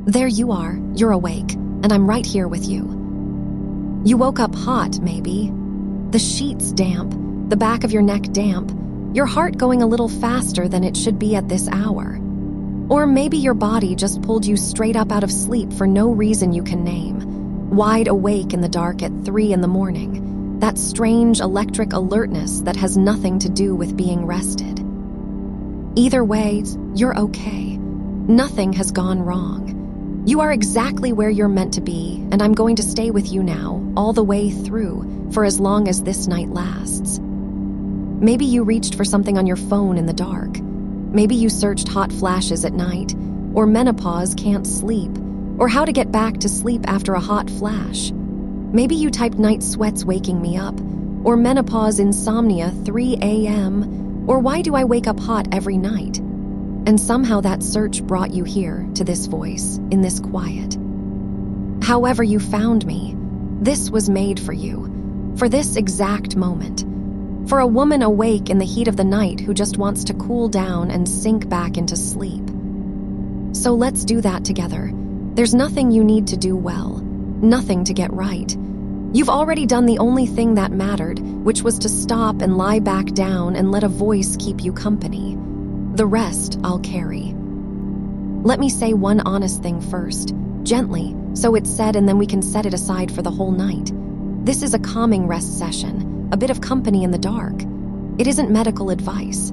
There you are, you're awake, and I'm right here with you. You woke up hot, maybe. The sheets damp, the back of your neck damp, your heart going a little faster than it should be at this hour. Or maybe your body just pulled you straight up out of sleep for no reason you can name, wide awake in the dark at 3 in the morning, that strange electric alertness that has nothing to do with being rested. Either way, you're okay. Nothing has gone wrong. You are exactly where you're meant to be, and I'm going to stay with you now, all the way through, for as long as this night lasts. Maybe you reached for something on your phone in the dark. Maybe you searched hot flashes at night, or menopause can't sleep, or how to get back to sleep after a hot flash. Maybe you typed night sweats waking me up, or menopause insomnia 3 a.m., or why do I wake up hot every night? And somehow that search brought you here, to this voice, in this quiet. However you found me, this was made for you, for this exact moment. For a woman awake in the heat of the night who just wants to cool down and sink back into sleep. So let's do that together. There's nothing you need to do well, nothing to get right. You've already done the only thing that mattered, which was to stop and lie back down and let a voice keep you company. The rest I'll carry. Let me say one honest thing first, gently, so it's said and then we can set it aside for the whole night. This is a calming rest session. A bit of company in the dark. It isn't medical advice.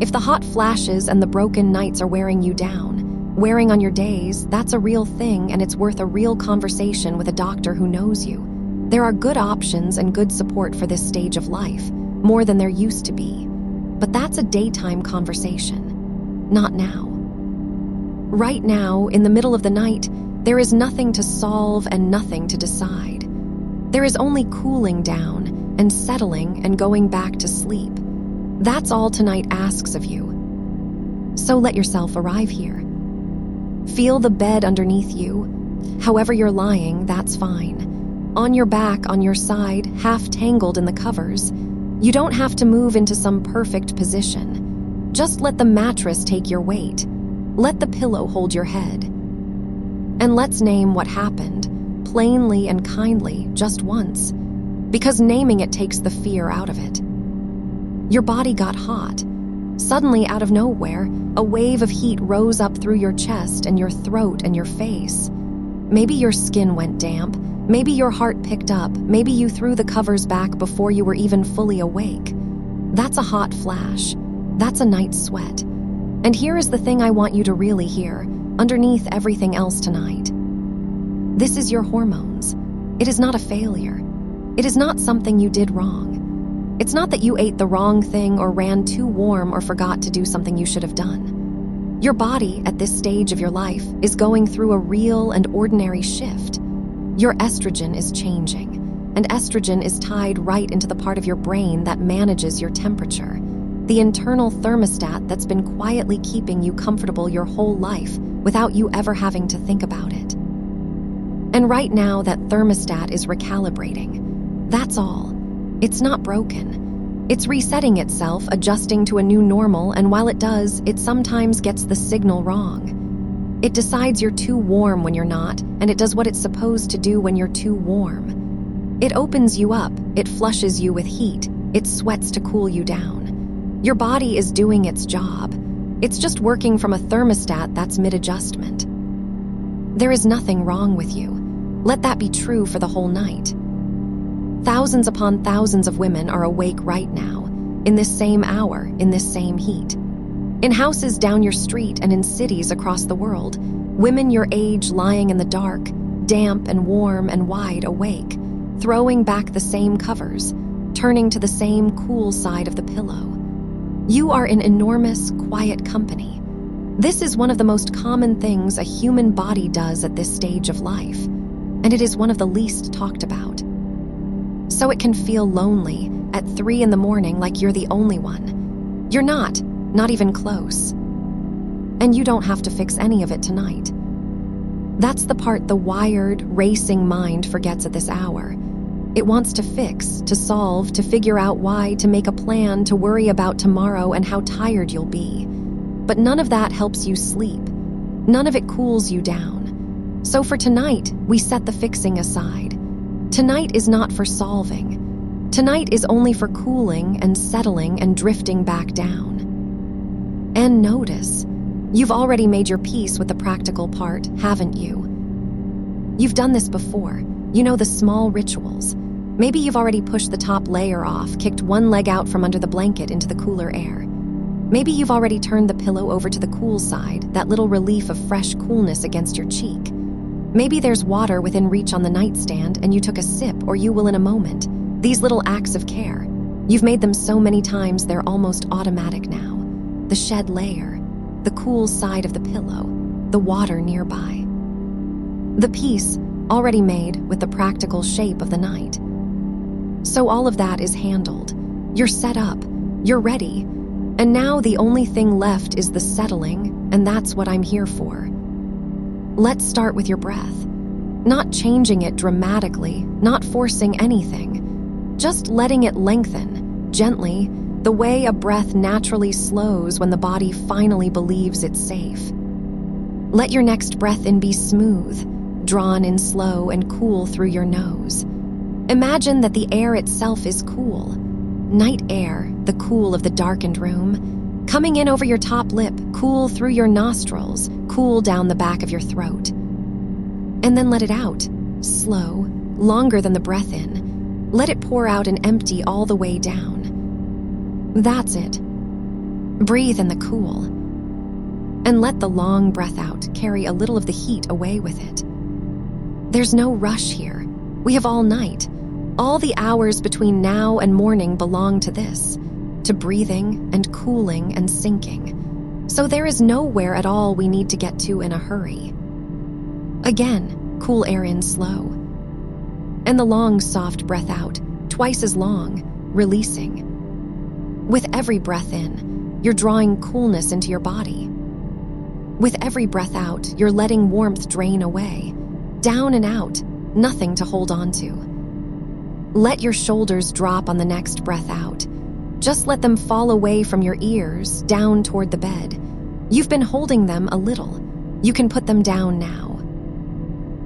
If the hot flashes and the broken nights are wearing you down, wearing on your days, that's a real thing and it's worth a real conversation with a doctor who knows you. There are good options and good support for this stage of life, more than there used to be. But that's a daytime conversation, not now. Right now, in the middle of the night, there is nothing to solve and nothing to decide. There is only cooling down and settling and going back to sleep. That's all tonight asks of you. So let yourself arrive here. Feel the bed underneath you. However you're lying, that's fine. On your back, on your side, half tangled in the covers. You don't have to move into some perfect position. Just let the mattress take your weight. Let the pillow hold your head. And let's name what happened, plainly and kindly, just once. Because naming it takes the fear out of it. Your body got hot. Suddenly, out of nowhere, a wave of heat rose up through your chest and your throat and your face. Maybe your skin went damp. Maybe your heart picked up. Maybe you threw the covers back before you were even fully awake. That's a hot flash. That's a night sweat. And here is the thing I want you to really hear, underneath everything else tonight. This is your hormones. It is not a failure. It is not something you did wrong. It's not that you ate the wrong thing or ran too warm or forgot to do something you should have done. Your body, at this stage of your life, is going through a real and ordinary shift. Your estrogen is changing, and estrogen is tied right into the part of your brain that manages your temperature, the internal thermostat that's been quietly keeping you comfortable your whole life without you ever having to think about it. And right now, that thermostat is recalibrating. That's all. It's not broken. It's resetting itself, adjusting to a new normal, and while it does, it sometimes gets the signal wrong. It decides you're too warm when you're not, and it does what it's supposed to do when you're too warm. It opens you up, it flushes you with heat, it sweats to cool you down. Your body is doing its job. It's just working from a thermostat that's mid-adjustment. There is nothing wrong with you. Let that be true for the whole night. Thousands upon thousands of women are awake right now, in this same hour, in this same heat. In houses down your street and in cities across the world, women your age lying in the dark, damp and warm and wide awake, throwing back the same covers, turning to the same cool side of the pillow. You are in enormous, quiet company. This is one of the most common things a human body does at this stage of life, and it is one of the least talked about. So it can feel lonely at 3 in the morning like you're the only one. You're not even close. And you don't have to fix any of it tonight. That's the part the wired, racing mind forgets at this hour. It wants to fix, to solve, to figure out why, to make a plan, to worry about tomorrow and how tired you'll be. But none of that helps you sleep. None of it cools you down. So for tonight, we set the fixing aside. Tonight is not for solving. Tonight is only for cooling and settling and drifting back down. And notice, you've already made your peace with the practical part, haven't you? You've done this before. You know the small rituals. Maybe you've already pushed the top layer off, kicked one leg out from under the blanket into the cooler air. Maybe you've already turned the pillow over to the cool side, that little relief of fresh coolness against your cheek. Maybe there's water within reach on the nightstand and you took a sip, or you will in a moment. These little acts of care, you've made them so many times they're almost automatic now. The shed layer, the cool side of the pillow, the water nearby. The peace already made with the practical shape of the night. So all of that is handled. You're set up, you're ready, and now the only thing left is the settling, and that's what I'm here for. Let's start with your breath. Not changing it dramatically, not forcing anything. Just letting it lengthen, gently, the way a breath naturally slows when the body finally believes it's safe. Let your next breath in be smooth, drawn in slow and cool through your nose. Imagine that the air itself is cool. Night air, the cool of the darkened room, coming in over your top lip, cool through your nostrils, cool down the back of your throat. And then let it out, slow, longer than the breath in. Let it pour out and empty all the way down. That's it. Breathe in the cool. And let the long breath out carry a little of the heat away with it. There's no rush here. We have all night. All the hours between now and morning belong to this, to breathing and cooling and sinking. So there is nowhere at all we need to get to in a hurry. Again, cool air in slow. And the long, soft breath out, twice as long, releasing. With every breath in, you're drawing coolness into your body. With every breath out, you're letting warmth drain away. Down and out, nothing to hold on to. Let your shoulders drop on the next breath out. Just let them fall away from your ears, down toward the bed. You've been holding them a little. You can put them down now.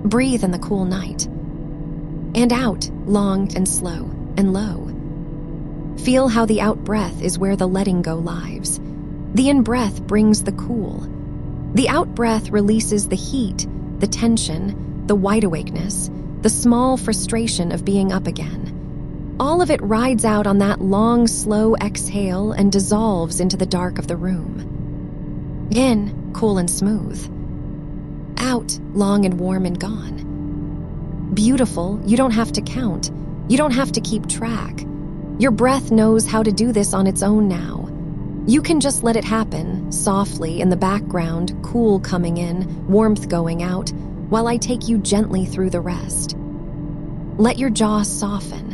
Breathe in the cool night. And out, long and slow and low. Feel how the out breath is where the letting go lives. The in breath brings the cool. The out breath releases the heat, the tension, the wide awakeness, the small frustration of being up again. All of it rides out on that long, slow exhale and dissolves into the dark of the room. In, cool and smooth. Out, long and warm and gone. Beautiful, you don't have to count. You don't have to keep track. Your breath knows how to do this on its own now. You can just let it happen, softly in the background, cool coming in, warmth going out, while I take you gently through the rest. Let your jaw soften.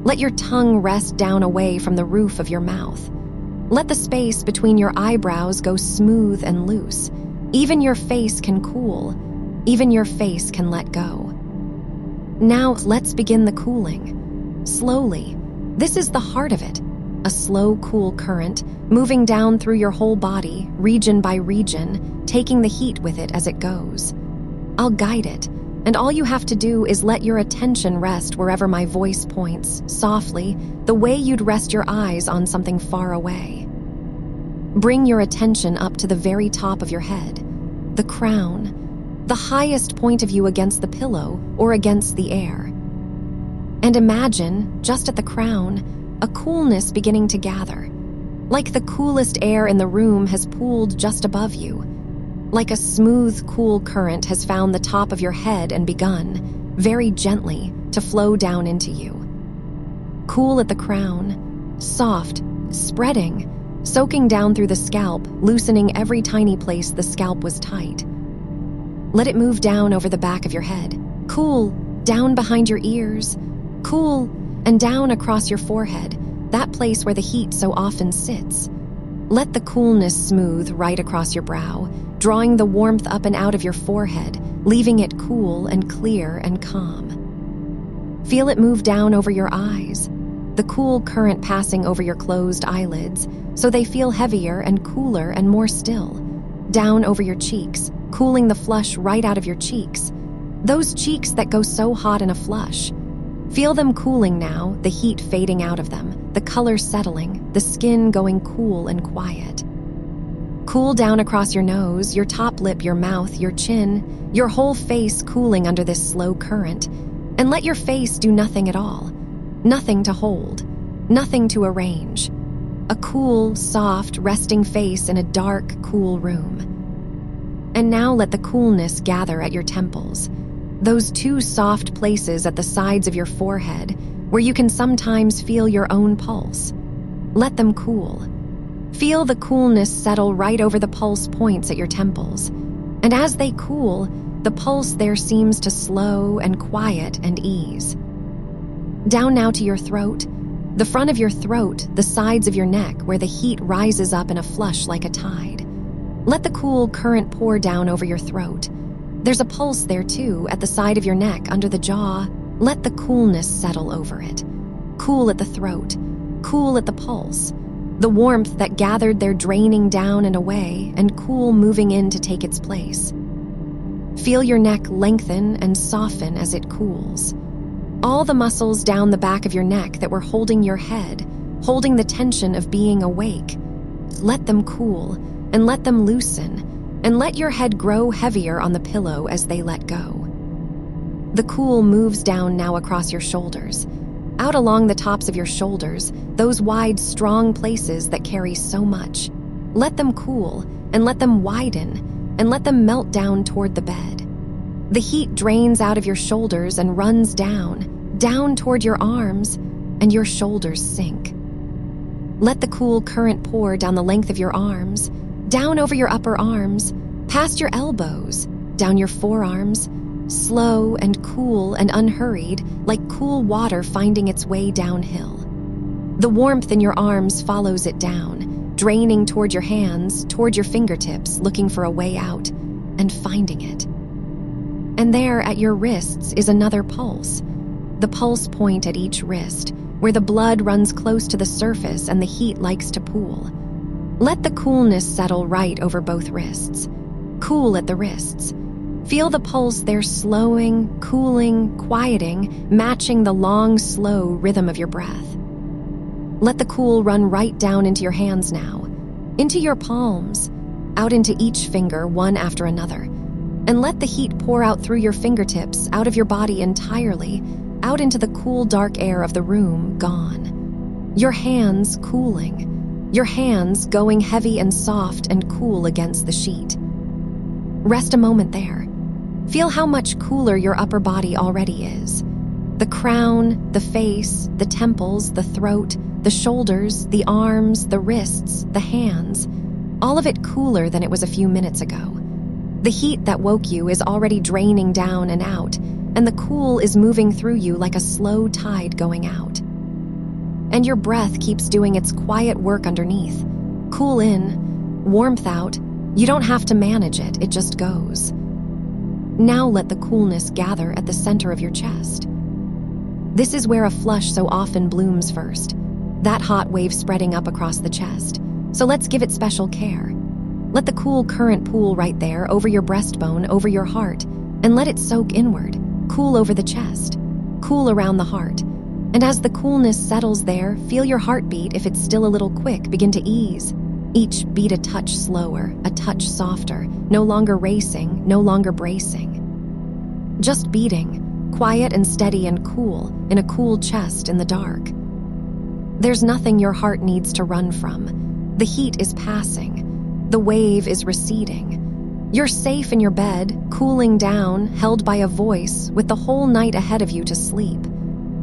Let your tongue rest down away from the roof of your mouth. Let the space between your eyebrows go smooth and loose. Even your face can cool. Even your face can let go. Now let's begin the cooling. Slowly. This is the heart of it. A slow, cool current, moving down through your whole body, region by region, taking the heat with it as it goes. I'll guide it, and all you have to do is let your attention rest wherever my voice points, softly, the way you'd rest your eyes on something far away. Bring your attention up to the very top of your head, the crown, the highest point of you against the pillow or against the air. And imagine, just at the crown, a coolness beginning to gather, like the coolest air in the room has pooled just above you. Like a smooth, cool current has found the top of your head and begun, very gently, to flow down into you. Cool at the crown, soft, spreading, soaking down through the scalp, loosening every tiny place the scalp was tight. Let it move down over the back of your head. Cool, down behind your ears. Cool, and down across your forehead, that place where the heat so often sits. Let the coolness smooth right across your brow, drawing the warmth up and out of your forehead, leaving it cool and clear and calm. Feel it move down over your eyes, the cool current passing over your closed eyelids, so they feel heavier and cooler and more still. Down over your cheeks, cooling the flush right out of your cheeks, Those cheeks that go so hot in a flush. Feel them cooling now, the heat fading out of them, the color settling, the skin going cool and quiet. Cool down across your nose, your top lip, your mouth, your chin, your whole face cooling under this slow current. And let your face do nothing at all. Nothing to hold, nothing to arrange. A cool, soft, resting face in a dark, cool room. And now let the coolness gather at your temples, those two soft places at the sides of your forehead where you can sometimes feel your own pulse. Let them cool. Feel the coolness settle right over the pulse points at your temples. And as they cool, the pulse there seems to slow and quiet and ease. Down now to your throat, the front of your throat, the sides of your neck where the heat rises up in a flush like a tide. Let the cool current pour down over your throat. There's a pulse there too, at the side of your neck, under the jaw. Let the coolness settle over it. Cool at the throat, cool at the pulse. The warmth that gathered there draining down and away, and cool moving in to take its place. Feel your neck lengthen and soften as it cools. All the muscles down the back of your neck that were holding your head, holding the tension of being awake. Let them cool, and let them loosen, and let your head grow heavier on the pillow as they let go. The cool moves down now across your shoulders, out along the tops of your shoulders, those wide, strong places that carry so much. Let them cool, and let them widen, and let them melt down toward the bed. The heat drains out of your shoulders and runs down, down toward your arms, and your shoulders sink. Let the cool current pour down the length of your arms, down over your upper arms, past your elbows, down your forearms, slow and cool and unhurried, like cool water finding its way downhill. The warmth in your arms follows it down, draining toward your hands, toward your fingertips, looking for a way out, and finding it. And there at your wrists is another pulse, the pulse point at each wrist, where the blood runs close to the surface and the heat likes to pool. Let the coolness settle right over both wrists. Cool at the wrists. Feel the pulse there slowing, cooling, quieting, matching the long, slow rhythm of your breath. Let the cool run right down into your hands now, into your palms, out into each finger, one after another. And let the heat pour out through your fingertips, out of your body entirely, out into the cool, dark air of the room, gone. Your hands cooling. Your hands going heavy and soft and cool against the sheet. Rest a moment there. Feel how much cooler your upper body already is. The crown, the face, the temples, the throat, the shoulders, the arms, the wrists, the hands, all of it cooler than it was a few minutes ago. The heat that woke you is already draining down and out, and the cool is moving through you like a slow tide going out. And your breath keeps doing its quiet work underneath. Cool in, warmth out. You don't have to manage it, it just goes. Now let the coolness gather at the center of your chest. This is where a flush so often blooms first, that hot wave spreading up across the chest. So let's give it special care. Let the cool current pool right there, over your breastbone, over your heart, and let it soak inward, cool over the chest, cool around the heart. And as the coolness settles there, feel your heartbeat, if it's still a little quick, begin to ease. Each beat a touch slower, a touch softer, no longer racing, no longer bracing. Just beating, quiet and steady and cool, in a cool chest in the dark. There's nothing your heart needs to run from. The heat is passing. The wave is receding. You're safe in your bed, cooling down, held by a voice, with the whole night ahead of you to sleep.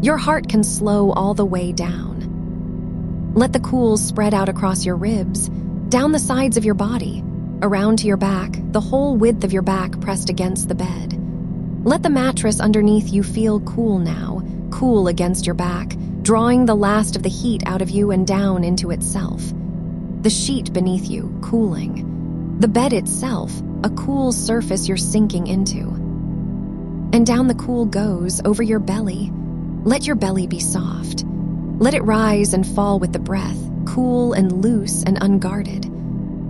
Your heart can slow all the way down. Let the cool spread out across your ribs, down the sides of your body, around to your back, the whole width of your back pressed against the bed. Let the mattress underneath you feel cool now, cool against your back, drawing the last of the heat out of you and down into itself. The sheet beneath you, cooling. The bed itself, a cool surface you're sinking into. And down the cool goes, over your belly. Let your belly be soft. Let it rise and fall with the breath, cool and loose and unguarded.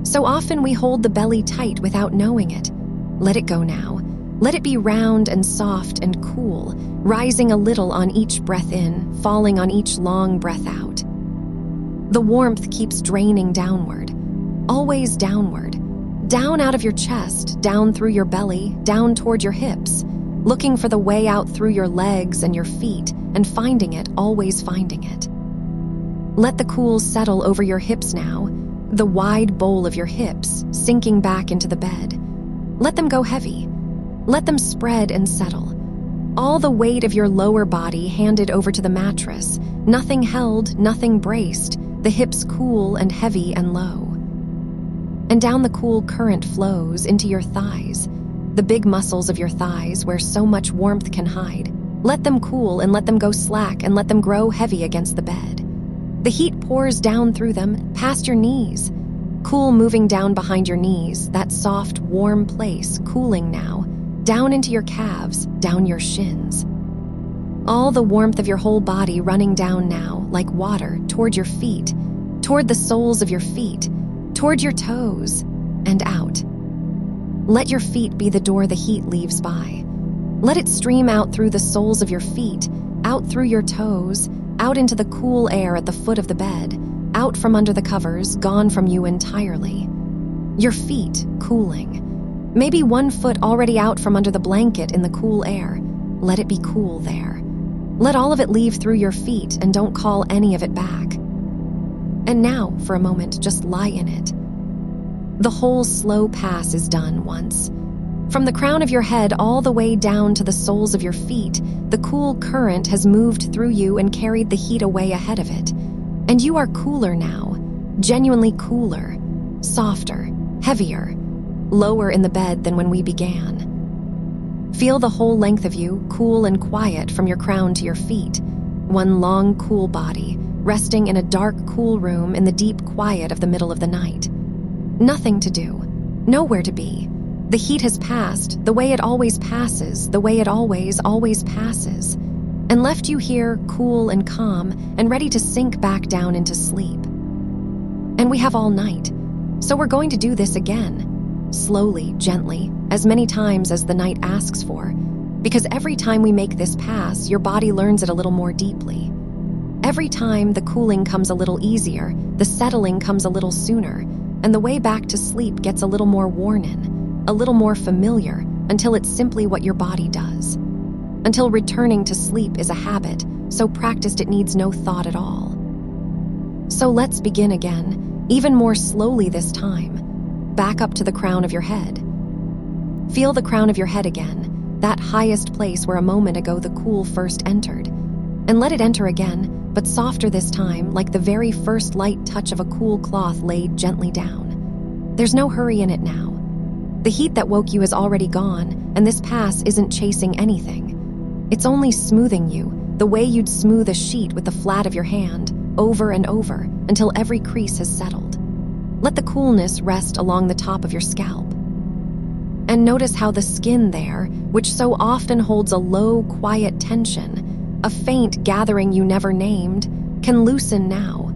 So often we hold the belly tight without knowing it. Let it go now. Let it be round and soft and cool, rising a little on each breath in, falling on each long breath out. The warmth keeps draining downward, always downward, down out of your chest, down through your belly, down toward your hips, looking for the way out through your legs and your feet, and finding it, always finding it. Let the cool settle over your hips now, the wide bowl of your hips sinking back into the bed. Let them go heavy. Let them spread and settle. All the weight of your lower body handed over to the mattress, nothing held, nothing braced, the hips cool and heavy and low. And down the cool current flows into your thighs, the big muscles of your thighs where so much warmth can hide. Let them cool and let them go slack and let them grow heavy against the bed. The heat pours down through them, past your knees. Cool moving down behind your knees, that soft, warm place, cooling now, down into your calves, down your shins. All the warmth of your whole body running down now, like water, toward your feet, toward the soles of your feet, toward your toes, and out. Let your feet be the door the heat leaves by. Let it stream out through the soles of your feet, out through your toes, out into the cool air at the foot of the bed, out from under the covers, gone from you entirely. Your feet cooling. Maybe one foot already out from under the blanket in the cool air. Let it be cool there. Let all of it leave through your feet and don't call any of it back. And now, for a moment, just lie in it. The whole slow pass is done once. From the crown of your head all the way down to the soles of your feet, the cool current has moved through you and carried the heat away ahead of it. And you are cooler now, genuinely cooler, softer, heavier, lower in the bed than when we began. Feel the whole length of you, cool and quiet from your crown to your feet. One long, cool body, resting in a dark, cool room in the deep quiet of the middle of the night. Nothing to do, nowhere to be. The heat has passed, the way it always passes, the way it always passes, and left you here, cool and calm, and ready to sink back down into sleep. And we have all night, so we're going to do this again. Slowly, gently, as many times as the night asks for, because every time we make this pass, your body learns it a little more deeply. Every time the cooling comes a little easier, the settling comes a little sooner, and the way back to sleep gets a little more worn in, a little more familiar, until it's simply what your body does. Until returning to sleep is a habit, so practiced it needs no thought at all. So let's begin again, even more slowly this time. Back up to the crown of your head. Feel the crown of your head again, that highest place where a moment ago the cool first entered. And let it enter again, but softer this time, like the very first light touch of a cool cloth laid gently down. There's no hurry in it now. The heat that woke you is already gone, and this pass isn't chasing anything. It's only smoothing you, the way you'd smooth a sheet with the flat of your hand, over and over, until every crease has settled. Let the coolness rest along the top of your scalp. And notice how the skin there, which so often holds a low, quiet tension, a faint gathering you never named, can loosen now,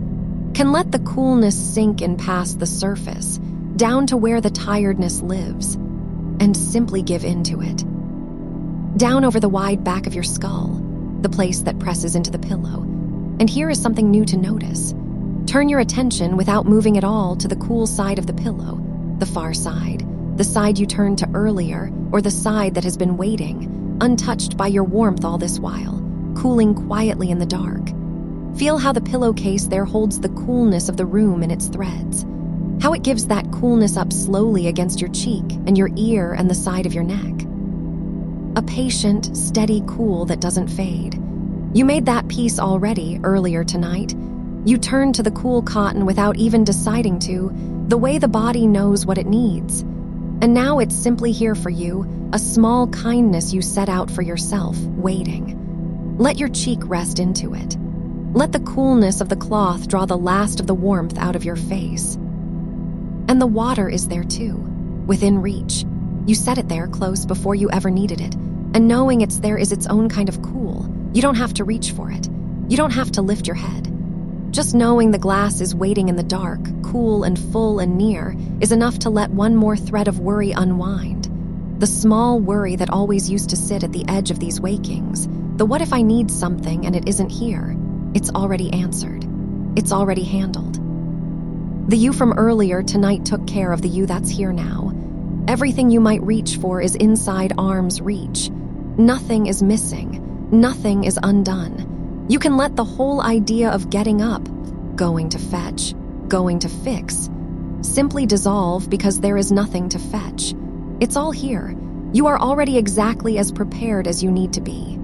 can let the coolness sink in past the surface, down to where the tiredness lives, and simply give into it. Down over the wide back of your skull, the place that presses into the pillow. And here is something new to notice. Turn your attention without moving at all to the cool side of the pillow, the far side, the side you turned to earlier, or the side that has been waiting, untouched by your warmth all this while, cooling quietly in the dark. Feel how the pillowcase there holds the coolness of the room in its threads, how it gives that coolness up slowly against your cheek and your ear and the side of your neck. A patient, steady cool that doesn't fade. You made that peace already earlier tonight. You turned to the cool cotton without even deciding to, the way the body knows what it needs. And now it's simply here for you, a small kindness you set out for yourself, waiting. Let your cheek rest into it. Let the coolness of the cloth draw the last of the warmth out of your face. And the water is there too, within reach. You set it there close before you ever needed it, and knowing it's there is its own kind of cool. You don't have to reach for it. You don't have to lift your head. Just knowing the glass is waiting in the dark, cool and full and near, is enough to let one more thread of worry unwind. The small worry that always used to sit at the edge of these wakings. The what if I need something and it isn't here? It's already answered. It's already handled. The you from earlier tonight took care of the you that's here now. Everything you might reach for is inside arm's reach. Nothing is missing. Nothing is undone. You can let the whole idea of getting up, going to fetch, going to fix, simply dissolve because there is nothing to fetch. It's all here. You are already exactly as prepared as you need to be.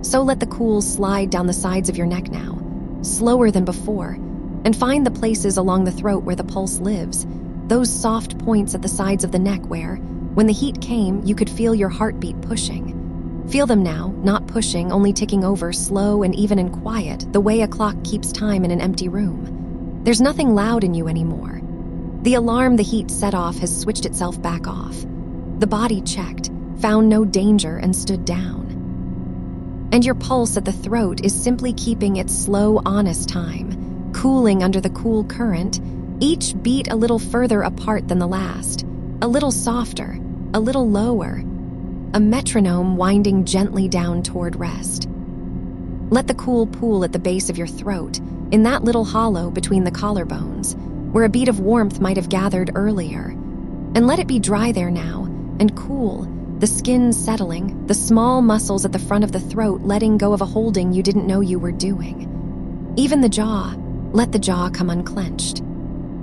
So let the cool slide down the sides of your neck now, slower than before, and find the places along the throat where the pulse lives, those soft points at the sides of the neck where, when the heat came, you could feel your heartbeat pushing. Feel them now, not pushing, only ticking over, slow and even and quiet, the way a clock keeps time in an empty room. There's nothing loud in you anymore. The alarm the heat set off has switched itself back off. The body checked, found no danger, and stood down. And your pulse at the throat is simply keeping its slow, honest time, cooling under the cool current, each beat a little further apart than the last, a little softer, a little lower, a metronome winding gently down toward rest. Let the cool pool at the base of your throat, in that little hollow between the collarbones, where a bead of warmth might have gathered earlier, and let it be dry there now, and cool, the skin settling, the small muscles at the front of the throat letting go of a holding you didn't know you were doing. Even the jaw, let the jaw come unclenched.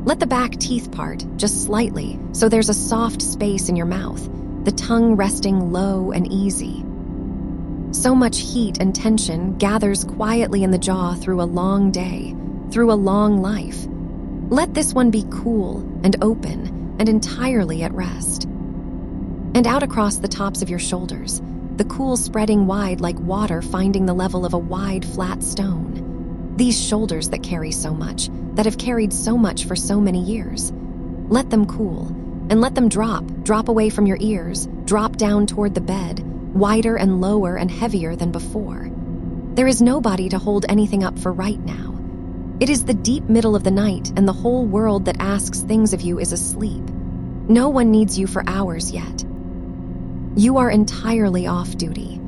Let the back teeth part, just slightly, so there's a soft space in your mouth, the tongue resting low and easy. So much heat and tension gathers quietly in the jaw through a long day, through a long life. Let this one be cool and open and entirely at rest. And out across the tops of your shoulders, the cool spreading wide like water finding the level of a wide, flat stone. These shoulders that carry so much, that have carried so much for so many years. Let them cool, and let them drop away from your ears, drop down toward the bed, wider and lower and heavier than before. There is nobody to hold anything up for right now. It is the deep middle of the night, and the whole world that asks things of you is asleep. No one needs you for hours yet. You are entirely off duty.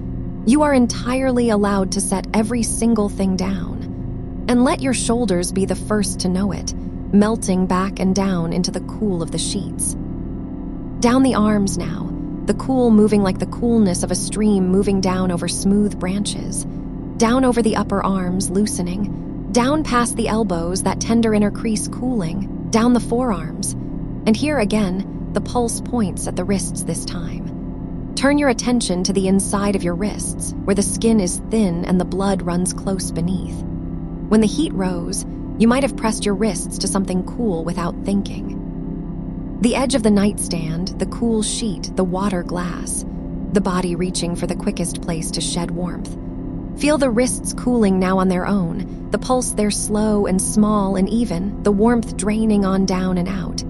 You are entirely allowed to set every single thing down. And let your shoulders be the first to know it, melting back and down into the cool of the sheets. Down the arms now, the cool moving like the coolness of a stream moving down over smooth branches. Down over the upper arms, loosening. Down past the elbows, that tender inner crease cooling, down the forearms. And here again, the pulse points at the wrists this time. Turn your attention to the inside of your wrists, where the skin is thin and the blood runs close beneath. When the heat rose, you might have pressed your wrists to something cool without thinking. The edge of the nightstand, the cool sheet, the water glass, the body reaching for the quickest place to shed warmth. Feel the wrists cooling now on their own, the pulse there slow and small and even, the warmth draining on down and out.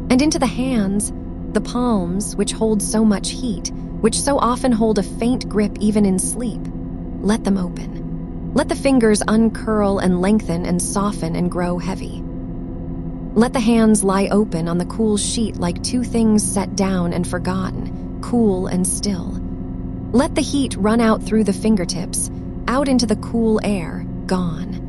And into the hands, the palms, which hold so much heat, which so often hold a faint grip even in sleep. Let them open. Let the fingers uncurl and lengthen and soften and grow heavy. Let the hands lie open on the cool sheet like two things set down and forgotten, cool and still. Let the heat run out through the fingertips, out into the cool air, gone.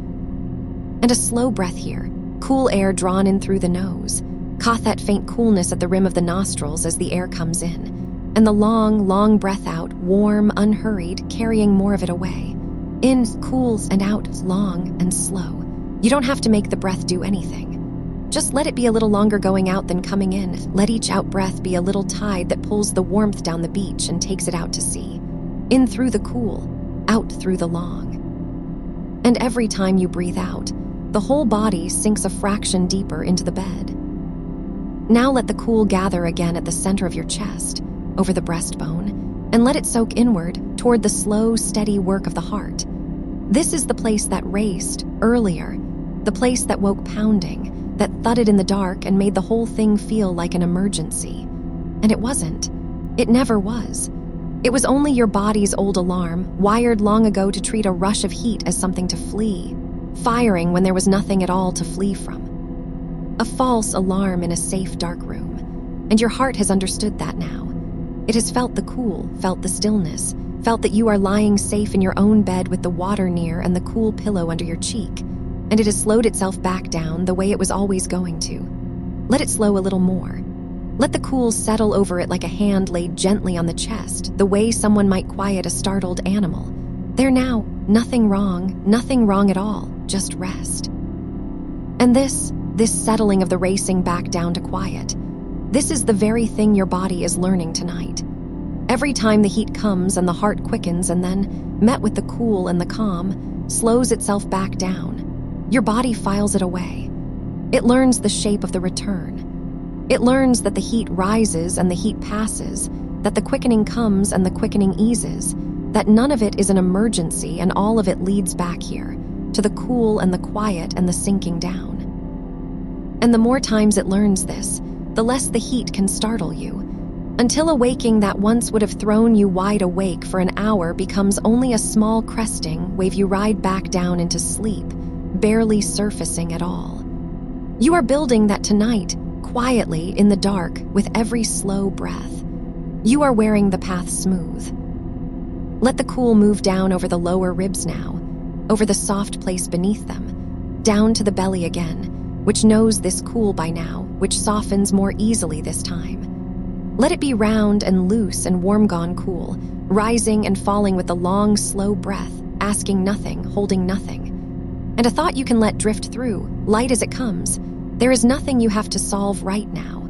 And a slow breath here, cool air drawn in through the nose. Caught that faint coolness at the rim of the nostrils as the air comes in. And the long, long breath out, warm, unhurried, carrying more of it away. In, cools, and out, long and slow. You don't have to make the breath do anything. Just let it be a little longer going out than coming in. Let each out-breath be a little tide that pulls the warmth down the beach and takes it out to sea. In through the cool, out through the long. And every time you breathe out, the whole body sinks a fraction deeper into the bed. Now let the cool gather again at the center of your chest, over the breastbone, and let it soak inward toward the slow, steady work of the heart. This is the place that raced earlier, the place that woke pounding, that thudded in the dark and made the whole thing feel like an emergency. And it wasn't. It never was. It was only your body's old alarm, wired long ago to treat a rush of heat as something to flee, firing when there was nothing at all to flee from. A false alarm in a safe, dark room. And your heart has understood that now. It has felt the cool, felt the stillness, felt that you are lying safe in your own bed with the water near and the cool pillow under your cheek, and it has slowed itself back down the way it was always going to. Let it slow a little more. Let the cool settle over it like a hand laid gently on the chest, the way someone might quiet a startled animal. There now, nothing wrong at all, just rest. And this settling of the racing back down to quiet, this is the very thing your body is learning tonight. Every time the heat comes and the heart quickens and then, met with the cool and the calm, slows itself back down, your body files it away. It learns the shape of the return. It learns that the heat rises and the heat passes, that the quickening comes and the quickening eases, that none of it is an emergency and all of it leads back here, to the cool and the quiet and the sinking down. And the more times it learns this, the less the heat can startle you, until a waking that once would have thrown you wide awake for an hour becomes only a small cresting wave you ride back down into sleep, barely surfacing at all. You are building that tonight, quietly in the dark with every slow breath. You are wearing the path smooth. Let the cool move down over the lower ribs now, over the soft place beneath them, down to the belly again, which knows this cool by now, which softens more easily this time. Let it be round and loose and warm gone cool, rising and falling with a long, slow breath, asking nothing, holding nothing. And a thought you can let drift through, light as it comes. There is nothing you have to solve right now.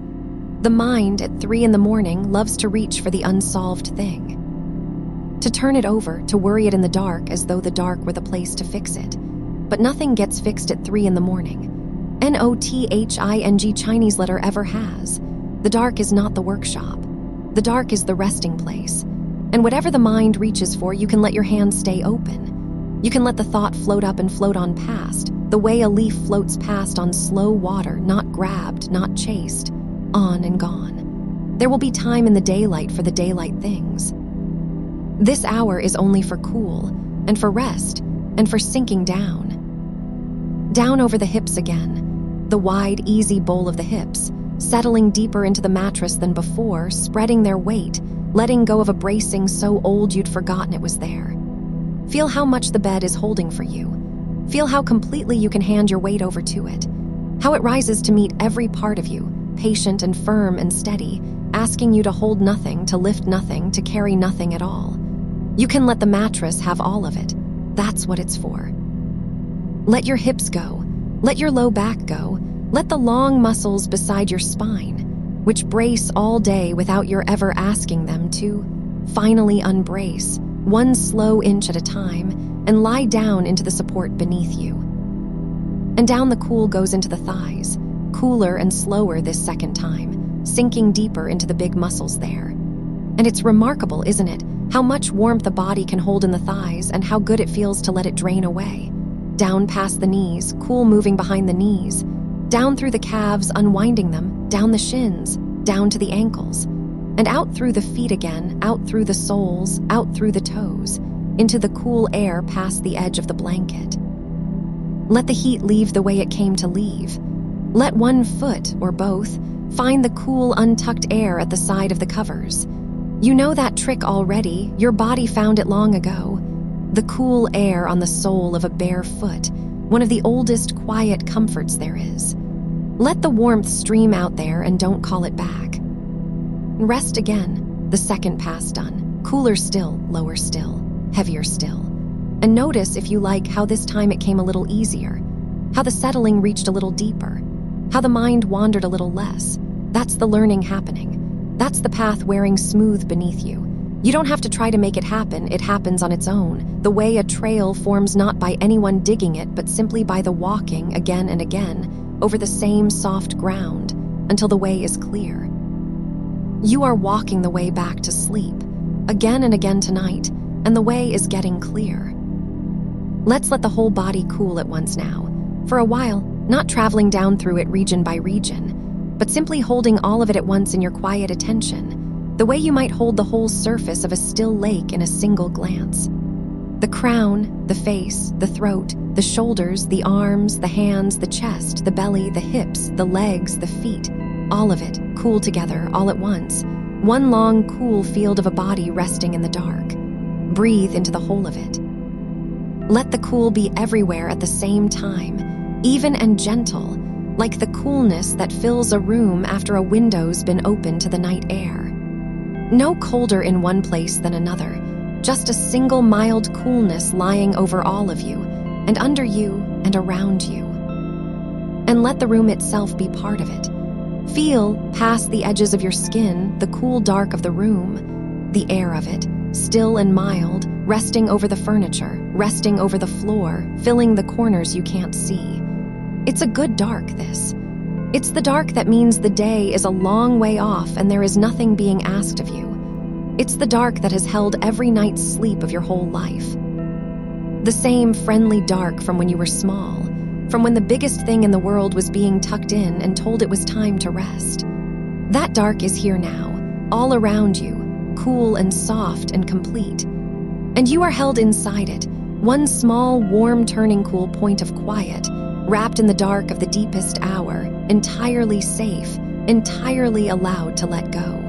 The mind at 3 a.m. loves to reach for the unsolved thing. To turn it over, to worry it in the dark as though the dark were the place to fix it. But nothing gets fixed at 3 a.m. Nothing Chinese letter ever has. The dark is not the workshop. The dark is the resting place. And whatever the mind reaches for, you can let your hands stay open. You can let the thought float up and float on past, the way a leaf floats past on slow water, not grabbed, not chased, on and gone. There will be time in the daylight for the daylight things. This hour is only for cool, and for rest, and for sinking down. Down over the hips again, the wide, easy bowl of the hips, settling deeper into the mattress than before, spreading their weight, letting go of a bracing so old you'd forgotten it was there. Feel how much the bed is holding for you. Feel how completely you can hand your weight over to it. How it rises to meet every part of you, patient and firm and steady, asking you to hold nothing, to lift nothing, to carry nothing at all. You can let the mattress have all of it. That's what it's for. Let your hips go. Let your low back go. Let the long muscles beside your spine, which brace all day without your ever asking them to, finally unbrace, one slow inch at a time, and lie down into the support beneath you. And down the cool goes into the thighs, cooler and slower this second time, sinking deeper into the big muscles there. And it's remarkable, isn't it, how much warmth a body can hold in the thighs and how good it feels to let it drain away. Down past the knees, cool moving behind the knees, down through the calves, unwinding them, down the shins, down to the ankles, and out through the feet again, out through the soles, out through the toes, into the cool air past the edge of the blanket. Let the heat leave the way it came to leave. Let one foot, or both, find the cool, untucked air at the side of the covers. You know that trick already, your body found it long ago. The cool air on the sole of a bare foot, one of the oldest quiet comforts there is. Let the warmth stream out there and don't call it back. Rest again, the second pass done. Cooler still, lower still, heavier still. And notice, if you like, how this time it came a little easier, how the settling reached a little deeper, how the mind wandered a little less. That's the learning happening. That's the path wearing smooth beneath you. You don't have to try to make it happens on its own, the way a trail forms not by anyone digging it, but simply by the walking again and again over the same soft ground until the way is clear. You are walking the way back to sleep, again and again tonight, and the way is getting clear. Let's let the whole body cool at once now, for a while, not traveling down through it region by region, but simply holding all of it at once in your quiet attention, the way you might hold the whole surface of a still lake in a single glance. The crown, the face, the throat, the shoulders, the arms, the hands, the chest, the belly, the hips, the legs, the feet, all of it, cool together, all at once, One long, cool field of a body resting in the dark. Breathe into the whole of it. Let the cool be everywhere at the same time, even and gentle, like the coolness that fills a room after a window's been open to the night air. No colder in one place than another, just a single mild coolness lying over all of you, and under you and around you. And let the room itself be part of it. Feel, past the edges of your skin, the cool dark of the room, the air of it, still and mild, resting over the furniture, resting over the floor, filling the corners you can't see. It's a good dark, this. It's the dark that means the day is a long way off and there is nothing being asked of you. It's the dark that has held every night's sleep of your whole life. The same friendly dark from when you were small, from when the biggest thing in the world was being tucked in and told it was time to rest. That dark is here now, all around you, cool and soft and complete. And you are held inside it, one small, warm, turning cool point of quiet, wrapped in the dark of the deepest hour, entirely safe, entirely allowed to let go.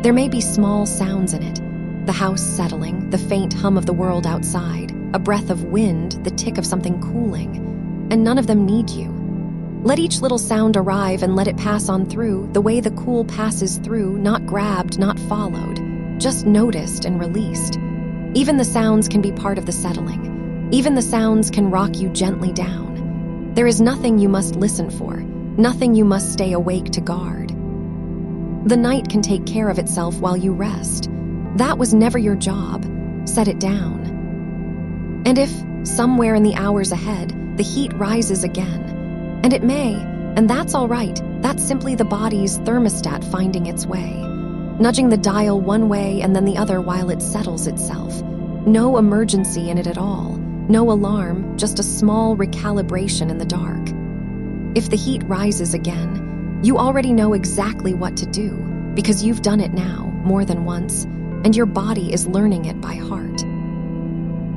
There may be small sounds in it, the house settling, the faint hum of the world outside, a breath of wind, the tick of something cooling, and none of them need you. Let each little sound arrive and let it pass on through the way the cool passes through, not grabbed, not followed, just noticed and released. Even the sounds can be part of the settling. Even the sounds can rock you gently down. There is nothing you must listen for, nothing you must stay awake to guard. The night can take care of itself while you rest. That was never your job. Set it down. And if, somewhere in the hours ahead, the heat rises again, and it may, and that's all right, that's simply the body's thermostat finding its way, nudging the dial one way and then the other while it settles itself. No emergency in it at all, no alarm, just a small recalibration in the dark. If the heat rises again, you already know exactly what to do, because you've done it now, more than once, and your body is learning it by heart.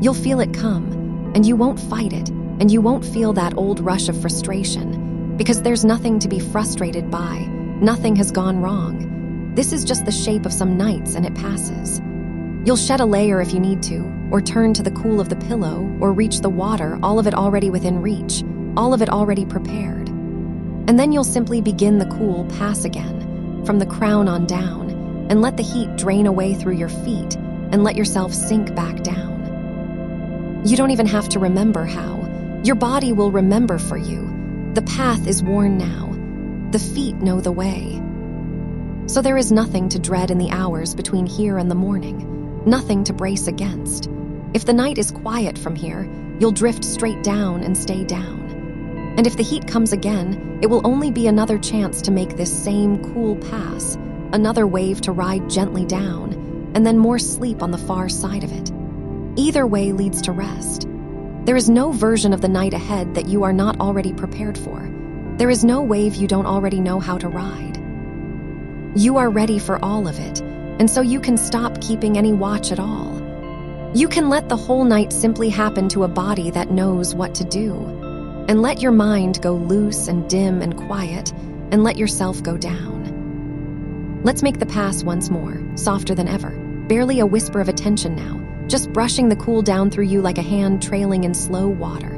You'll feel it come, and you won't fight it, and you won't feel that old rush of frustration, because there's nothing to be frustrated by, nothing has gone wrong. This is just the shape of some nights, and it passes. You'll shed a layer if you need to, or turn to the cool of the pillow, or reach the water, all of it already within reach, all of it already prepared. And then you'll simply begin the cool pass again, from the crown on down, and let the heat drain away through your feet, and let yourself sink back down. You don't even have to remember how. Your body will remember for you. The path is worn now. The feet know the way. So there is nothing to dread in the hours between here and the morning, nothing to brace against. If the night is quiet from here, you'll drift straight down and stay down. And if the heat comes again, it will only be another chance to make this same cool pass, another wave to ride gently down, and then more sleep on the far side of it. Either way leads to rest. There is no version of the night ahead that you are not already prepared for. There is no wave you don't already know how to ride. You are ready for all of it, and so you can stop keeping any watch at all. You can let the whole night simply happen to a body that knows what to do, and let your mind go loose and dim and quiet, and let yourself go down. Let's make the pass once more, softer than ever, barely a whisper of attention now, just brushing the cool down through you like a hand trailing in slow water.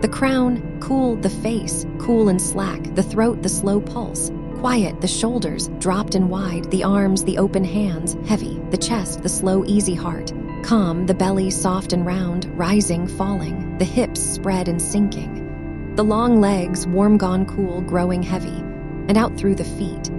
The crown, cool, the face, cool and slack, the throat, the slow pulse, quiet, the shoulders, dropped and wide, the arms, the open hands, heavy, the chest, the slow, easy heart, calm, the belly, soft and round, rising, falling, the hips spread and sinking, the long legs, warm gone cool, growing heavy, and out through the feet.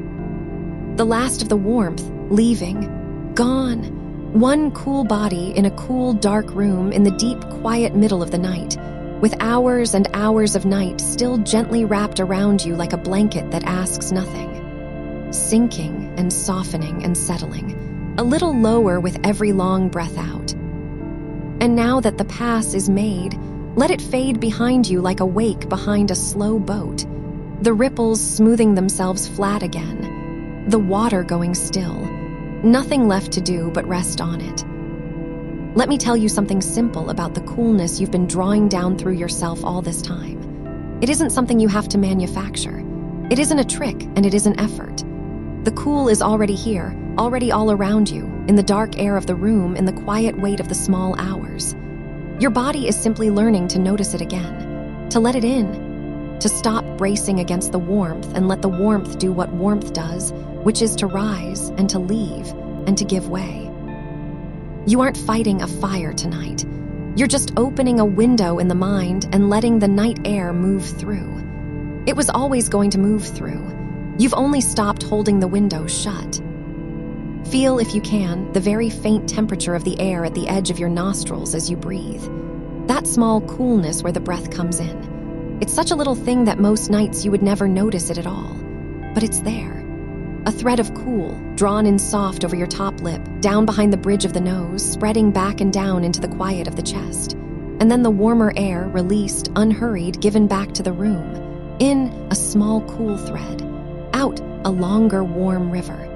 The last of the warmth, leaving, gone. One cool body in a cool, dark room in the deep, quiet middle of the night, with hours and hours of night still gently wrapped around you like a blanket that asks nothing. Sinking and softening and settling, a little lower with every long breath out. And now that the pass is made, let it fade behind you like a wake behind a slow boat, the ripples smoothing themselves flat again, the water going still, nothing left to do but rest on it. Let me tell you something simple about the coolness you've been drawing down through yourself all this time. It isn't something you have to manufacture. It isn't a trick, and it isn't effort. The cool is already here, already all around you, in the dark air of the room, in the quiet weight of the small hours. Your body is simply learning to notice it again, to let it in, to stop bracing against the warmth and let the warmth do what warmth does, which is to rise and to leave and to give way. You aren't fighting a fire tonight. You're just opening a window in the mind and letting the night air move through. It was always going to move through. You've only stopped holding the window shut. Feel, if you can, the very faint temperature of the air at the edge of your nostrils as you breathe. That small coolness where the breath comes in. It's such a little thing that most nights you would never notice it at all. But it's there. A thread of cool, drawn in soft over your top lip, down behind the bridge of the nose, spreading back and down into the quiet of the chest. And then the warmer air, released, unhurried, given back to the room. In, a small cool thread. Out, a longer warm river.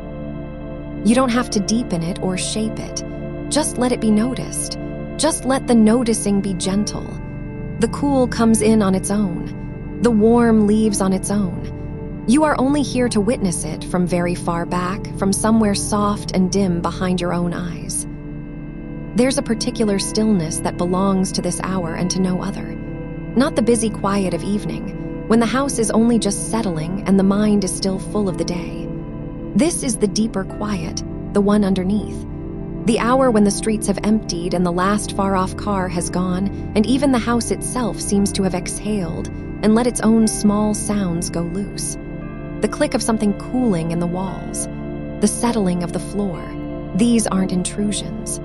You don't have to deepen it or shape it. Just let it be noticed. Just let the noticing be gentle. The cool comes in on its own. The warm leaves on its own. You are only here to witness it from very far back, from somewhere soft and dim behind your own eyes. There's a particular stillness that belongs to this hour and to no other. Not the busy quiet of evening, when the house is only just settling and the mind is still full of the day. This is the deeper quiet, the one underneath. The hour when the streets have emptied and the last far-off car has gone, and even the house itself seems to have exhaled and let its own small sounds go loose. The click of something cooling in the walls, the settling of the floor. These aren't intrusions.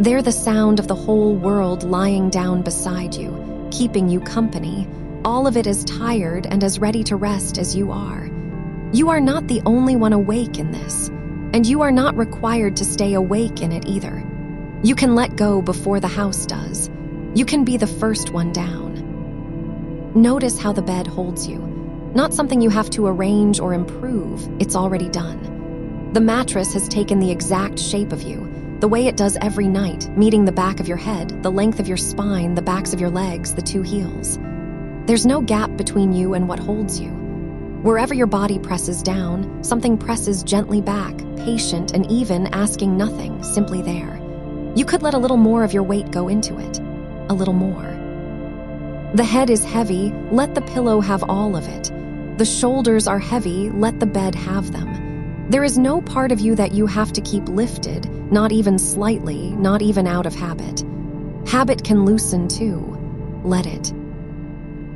They're the sound of the whole world lying down beside you, keeping you company, all of it as tired and as ready to rest as you are. You are not the only one awake in this, and you are not required to stay awake in it either. You can let go before the house does. You can be the first one down. Notice how the bed holds you. Not something you have to arrange or improve, it's already done. The mattress has taken the exact shape of you, the way it does every night, meeting the back of your head, the length of your spine, the backs of your legs, the two heels. There's no gap between you and what holds you. Wherever your body presses down, something presses gently back, patient and even asking nothing, simply there. You could let a little more of your weight go into it. A little more. The head is heavy, let the pillow have all of it. The shoulders are heavy, let the bed have them. There is no part of you that you have to keep lifted, not even slightly, not even out of habit. Habit can loosen too. Let it.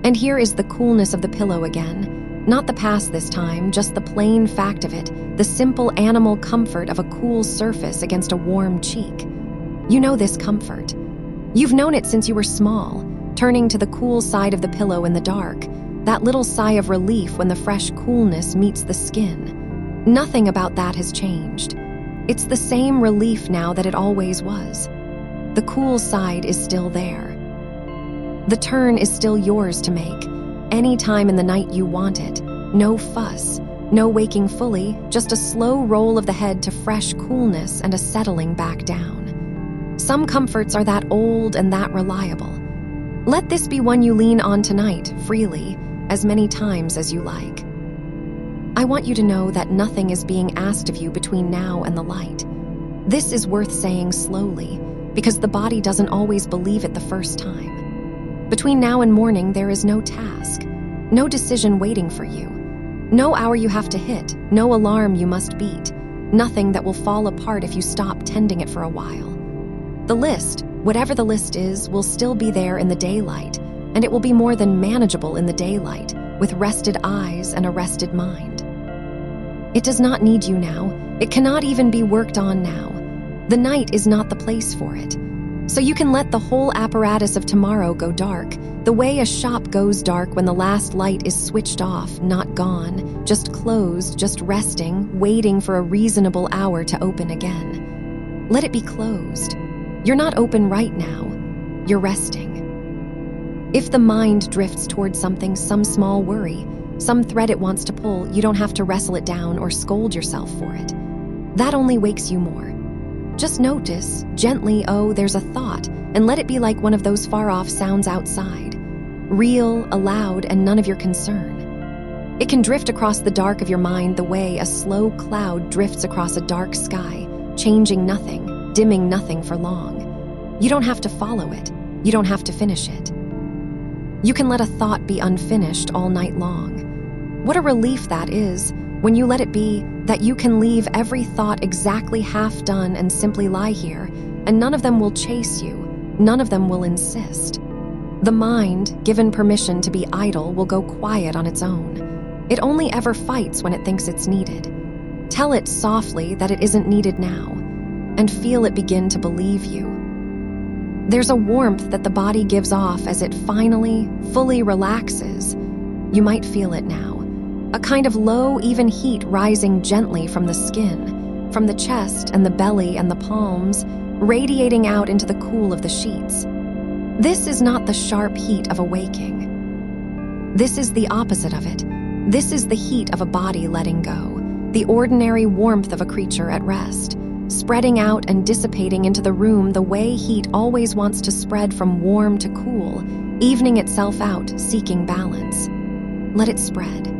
And here is the coolness of the pillow again. Not the past this time, just the plain fact of it, the simple animal comfort of a cool surface against a warm cheek. You know this comfort. You've known it since you were small, turning to the cool side of the pillow in the dark, that little sigh of relief when the fresh coolness meets the skin. Nothing about that has changed. It's the same relief now that it always was. The cool side is still there. The turn is still yours to make, any time in the night you want it. No fuss, no waking fully, just a slow roll of the head to fresh coolness and a settling back down. Some comforts are that old and that reliable. Let this be one you lean on tonight, freely, as many times as you like. I want you to know that nothing is being asked of you between now and the light. This is worth saying slowly, because the body doesn't always believe it the first time. Between now and morning, there is no task, no decision waiting for you, no hour you have to hit, no alarm you must beat, nothing that will fall apart if you stop tending it for a while. The list, whatever the list is, will still be there in the daylight, and it will be more than manageable in the daylight, with rested eyes and a rested mind. It does not need you now. It cannot even be worked on now. The night is not the place for it. So you can let the whole apparatus of tomorrow go dark, the way a shop goes dark when the last light is switched off, not gone, just closed, just resting, waiting for a reasonable hour to open again. Let it be closed. You're not open right now. You're resting. If the mind drifts towards something, some small worry, some thread it wants to pull, you don't have to wrestle it down or scold yourself for it. That only wakes you more. Just notice, gently, oh, there's a thought, and let it be like one of those far-off sounds outside. Real, aloud, and none of your concern. It can drift across the dark of your mind the way a slow cloud drifts across a dark sky, changing nothing, dimming nothing for long. You don't have to follow it. You don't have to finish it. You can let a thought be unfinished all night long. What a relief that is when you let it be, that you can leave every thought exactly half done and simply lie here, and none of them will chase you, none of them will insist. The mind, given permission to be idle, will go quiet on its own. It only ever fights when it thinks it's needed. Tell it softly that it isn't needed now, and feel it begin to believe you. There's a warmth that the body gives off as it finally, fully relaxes. You might feel it now. A kind of low, even heat rising gently from the skin, from the chest and the belly and the palms, radiating out into the cool of the sheets. This is not the sharp heat of awaking. This is the opposite of it. This is the heat of a body letting go, the ordinary warmth of a creature at rest, spreading out and dissipating into the room the way heat always wants to spread from warm to cool, evening itself out, seeking balance. Let it spread.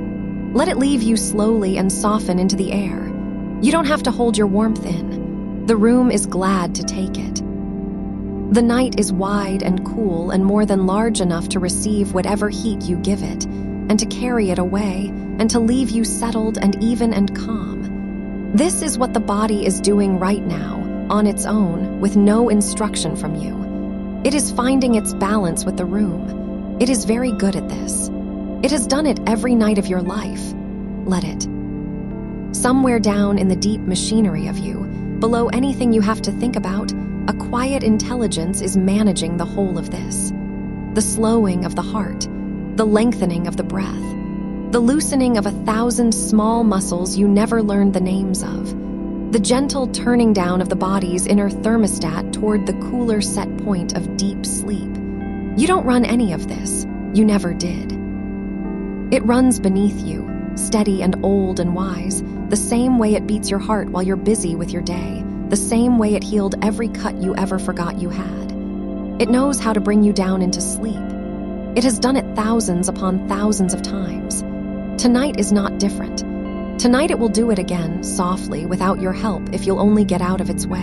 Let it leave you slowly and soften into the air. You don't have to hold your warmth in. The room is glad to take it. The night is wide and cool and more than large enough to receive whatever heat you give it, and to carry it away, and to leave you settled and even and calm. This is what the body is doing right now, on its own, with no instruction from you. It is finding its balance with the room. It is very good at this. It has done it every night of your life. Let it. Somewhere down in the deep machinery of you, below anything you have to think about, a quiet intelligence is managing the whole of this. The slowing of the heart, the lengthening of the breath, the loosening of 1,000 small muscles you never learned the names of, the gentle turning down of the body's inner thermostat toward the cooler set point of deep sleep. You don't run any of this. You never did. It runs beneath you, steady and old and wise, the same way it beats your heart while you're busy with your day, the same way it healed every cut you ever forgot you had. It knows how to bring you down into sleep. It has done it thousands upon thousands of times. Tonight is not different. Tonight it will do it again, softly, without your help, if you'll only get out of its way.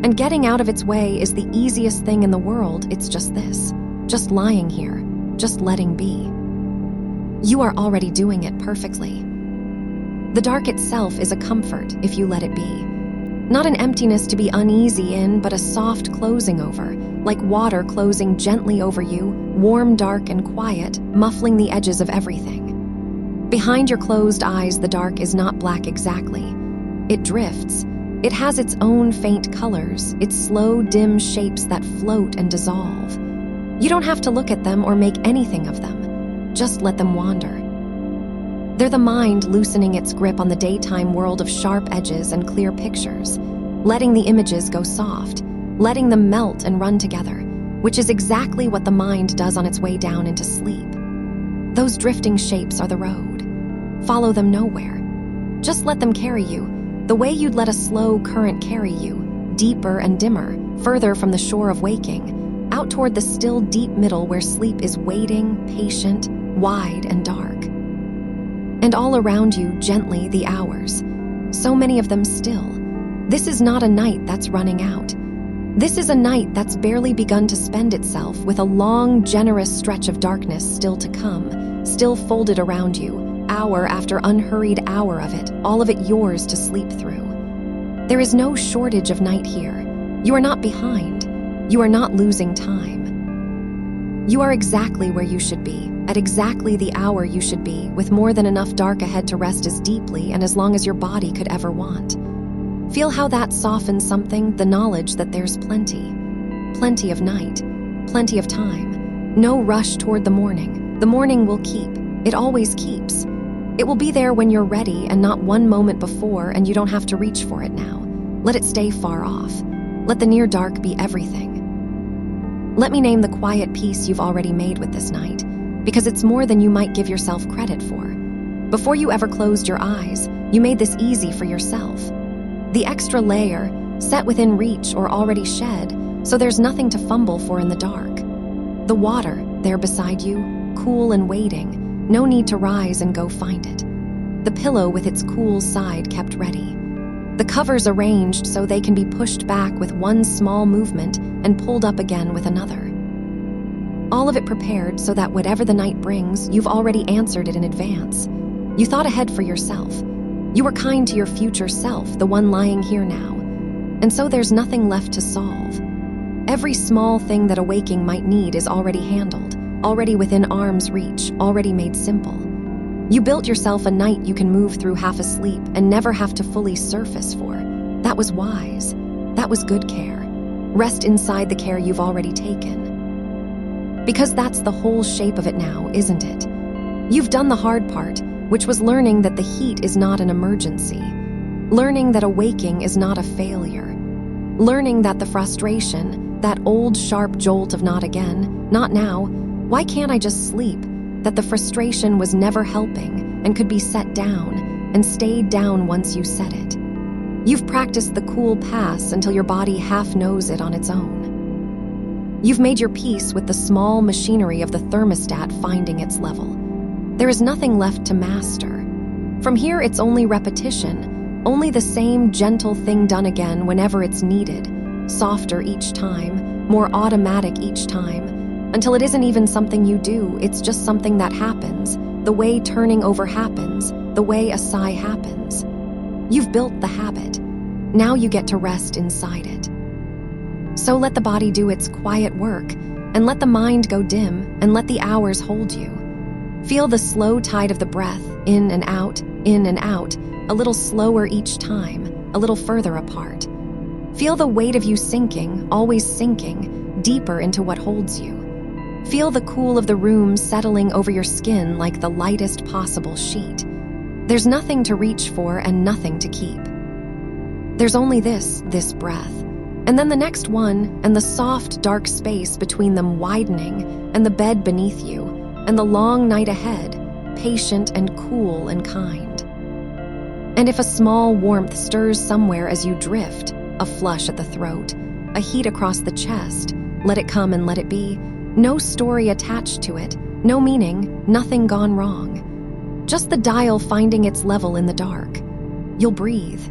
And getting out of its way is the easiest thing in the world. It's just this. Just lying here. Just letting be. You are already doing it perfectly. The dark itself is a comfort if you let it be. Not an emptiness to be uneasy in, but a soft closing over, like water closing gently over you, warm, dark, and quiet, muffling the edges of everything. Behind your closed eyes, the dark is not black exactly. It drifts. It has its own faint colors, its slow, dim shapes that float and dissolve. You don't have to look at them or make anything of them. Just let them wander. They're the mind loosening its grip on the daytime world of sharp edges and clear pictures, letting the images go soft, letting them melt and run together, which is exactly what the mind does on its way down into sleep. Those drifting shapes are the road. Follow them nowhere. Just let them carry you, the way you'd let a slow current carry you, deeper and dimmer, further from the shore of waking, out toward the still deep middle where sleep is waiting, patient, wide and dark. And all around you, gently, the hours. So many of them still. This is not a night that's running out. This is a night that's barely begun to spend itself, with a long, generous stretch of darkness still to come, still folded around you, hour after unhurried hour of it, all of it yours to sleep through. There is no shortage of night here. You are not behind. You are not losing time. You are exactly where you should be, at exactly the hour you should be, with more than enough dark ahead to rest as deeply and as long as your body could ever want. Feel how that softens something, the knowledge that there's plenty. Plenty of night, plenty of time. No rush toward the morning. The morning will keep. It always keeps. It will be there when you're ready and not one moment before, and you don't have to reach for it now. Let it stay far off. Let the near dark be everything. Let me name the quiet peace you've already made with this night, because it's more than you might give yourself credit for. Before you ever closed your eyes, you made this easy for yourself. The extra layer, set within reach or already shed, so there's nothing to fumble for in the dark. The water, there beside you, cool and waiting, No need to rise and go find it. The pillow with its cool side kept ready. The covers arranged so they can be pushed back with one small movement and pulled up again with another. All of it prepared so that whatever the night brings, you've already answered it in advance. You thought ahead for yourself. You were kind to your future self, the one lying here now. And so there's nothing left to solve. Every small thing that a waking might need is already handled, already within arm's reach, already made simple. You built yourself a night you can move through half asleep and never have to fully surface for. That was wise. That was good care. Rest inside the care you've already taken. Because that's the whole shape of it now, isn't it? You've done the hard part, which was learning that the heat is not an emergency. Learning that a waking is not a failure. Learning that the frustration, that old sharp jolt of not again, not now, why can't I just sleep? That the frustration was never helping and could be set down and stayed down once you set it. You've practiced the cool pass until your body half knows it on its own. You've made your peace with the small machinery of the thermostat finding its level. There is nothing left to master. From here, it's only repetition, only the same gentle thing done again whenever it's needed, softer each time, more automatic each time, until it isn't even something you do, it's just something that happens, the way turning over happens, the way a sigh happens. You've built the habit. Now you get to rest inside it. So let the body do its quiet work, and let the mind go dim, and let the hours hold you. Feel the slow tide of the breath, in and out, a little slower each time, a little further apart. Feel the weight of you sinking, always sinking, deeper into what holds you. Feel the cool of the room settling over your skin like the lightest possible sheet. There's nothing to reach for and nothing to keep. There's only this breath, and then the next one, and the soft, dark space between them widening, and the bed beneath you, and the long night ahead, patient and cool and kind. And if a small warmth stirs somewhere as you drift, a flush at the throat, a heat across the chest, let it come and let it be. No story attached to it, no meaning, nothing gone wrong. Just the dial finding its level in the dark. You'll breathe.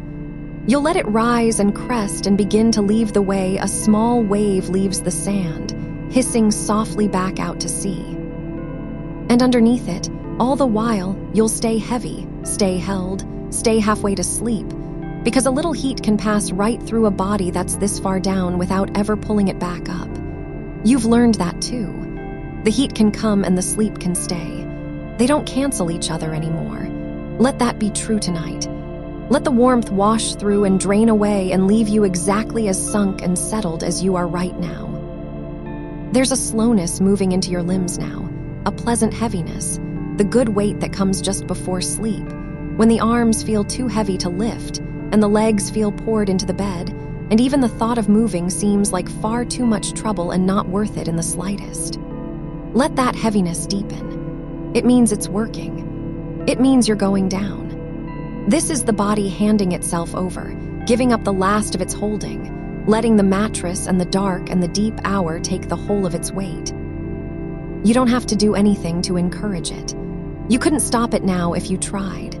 You'll let it rise and crest and begin to leave the way a small wave leaves the sand, hissing softly back out to sea. And underneath it, all the while, you'll stay heavy, stay held, stay halfway to sleep, because a little heat can pass right through a body that's this far down without ever pulling it back up. You've learned that too. The heat can come and the sleep can stay. They don't cancel each other anymore. Let that be true tonight. Let the warmth wash through and drain away and leave you exactly as sunk and settled as you are right now. There's a slowness moving into your limbs now, a pleasant heaviness, the good weight that comes just before sleep, when the arms feel too heavy to lift and the legs feel poured into the bed, and even the thought of moving seems like far too much trouble and not worth it in the slightest. Let that heaviness deepen. It means it's working. It means you're going down. This is the body handing itself over, giving up the last of its holding, letting the mattress and the dark and the deep hour take the whole of its weight. You don't have to do anything to encourage it. You couldn't stop it now if you tried.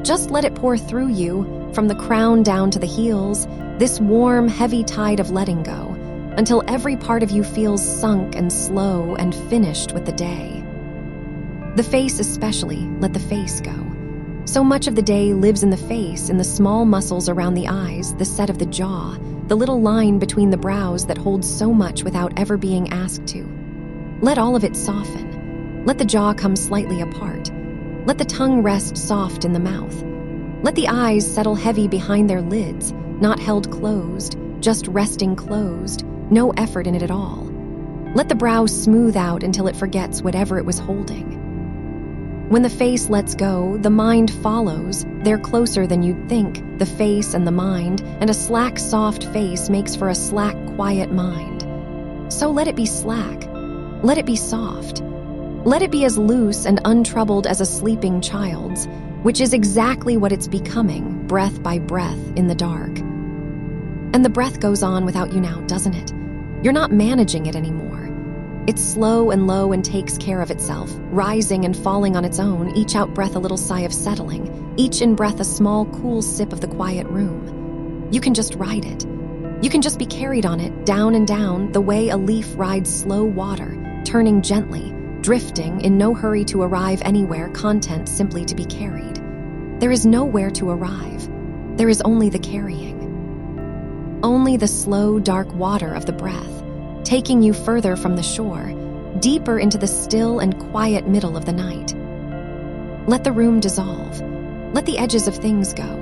Just let it pour through you, from the crown down to the heels, this warm, heavy tide of letting go, until every part of you feels sunk and slow and finished with the day. The face especially, let the face go. So much of the day lives in the face, in the small muscles around the eyes, the set of the jaw, the little line between the brows that holds so much without ever being asked to. Let all of it soften. Let the jaw come slightly apart. Let the tongue rest soft in the mouth. Let the eyes settle heavy behind their lids, not held closed, just resting closed, no effort in it at all. Let the brow smooth out until it forgets whatever it was holding. When the face lets go, the mind follows. They're closer than you'd think, the face and the mind, and a slack, soft face makes for a slack, quiet mind. So let it be slack. Let it be soft. Let it be as loose and untroubled as a sleeping child's, which is exactly what it's becoming, breath by breath, in the dark. And the breath goes on without you now, doesn't it? You're not managing it anymore. It's slow and low and takes care of itself, rising and falling on its own, each out-breath a little sigh of settling, each in-breath a small, cool sip of the quiet room. You can just ride it. You can just be carried on it, down and down, the way a leaf rides slow water, turning gently, drifting, in no hurry to arrive anywhere, content simply to be carried. There is nowhere to arrive. There is only the carrying. Only the slow, dark water of the breath, taking you further from the shore, deeper into the still and quiet middle of the night. Let the room dissolve. Let the edges of things go.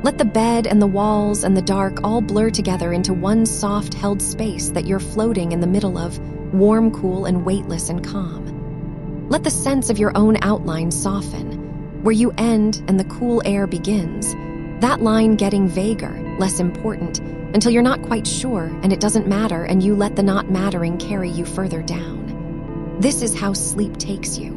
Let the bed and the walls and the dark all blur together into one soft, held space that you're floating in the middle of, warm, cool, and weightless and calm. Let the sense of your own outline soften, where you end and the cool air begins, that line getting vaguer, less important, until you're not quite sure and it doesn't matter and you let the not mattering carry you further down. This is how sleep takes you.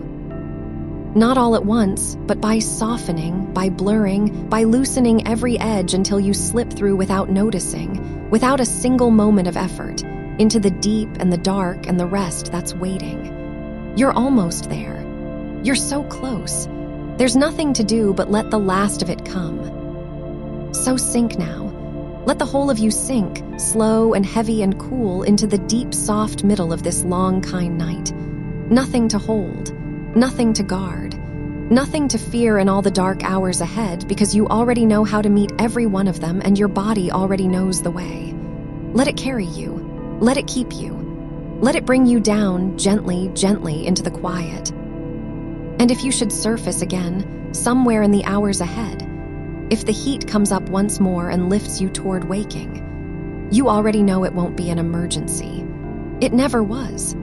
Not all at once, but by softening, by blurring, by loosening every edge until you slip through without noticing, without a single moment of effort, into the deep and the dark and the rest that's waiting. You're almost there. You're so close. There's nothing to do but let the last of it come. So sink now. Let the whole of you sink, slow and heavy and cool, into the deep, soft middle of this long, kind night. Nothing to hold, nothing to guard, nothing to fear in all the dark hours ahead, because you already know how to meet every one of them and your body already knows the way. Let it carry you. Let it keep you. Let it bring you down, gently, gently, into the quiet. And if you should surface again, somewhere in the hours ahead, if the heat comes up once more and lifts you toward waking, you already know it won't be an emergency. It never was.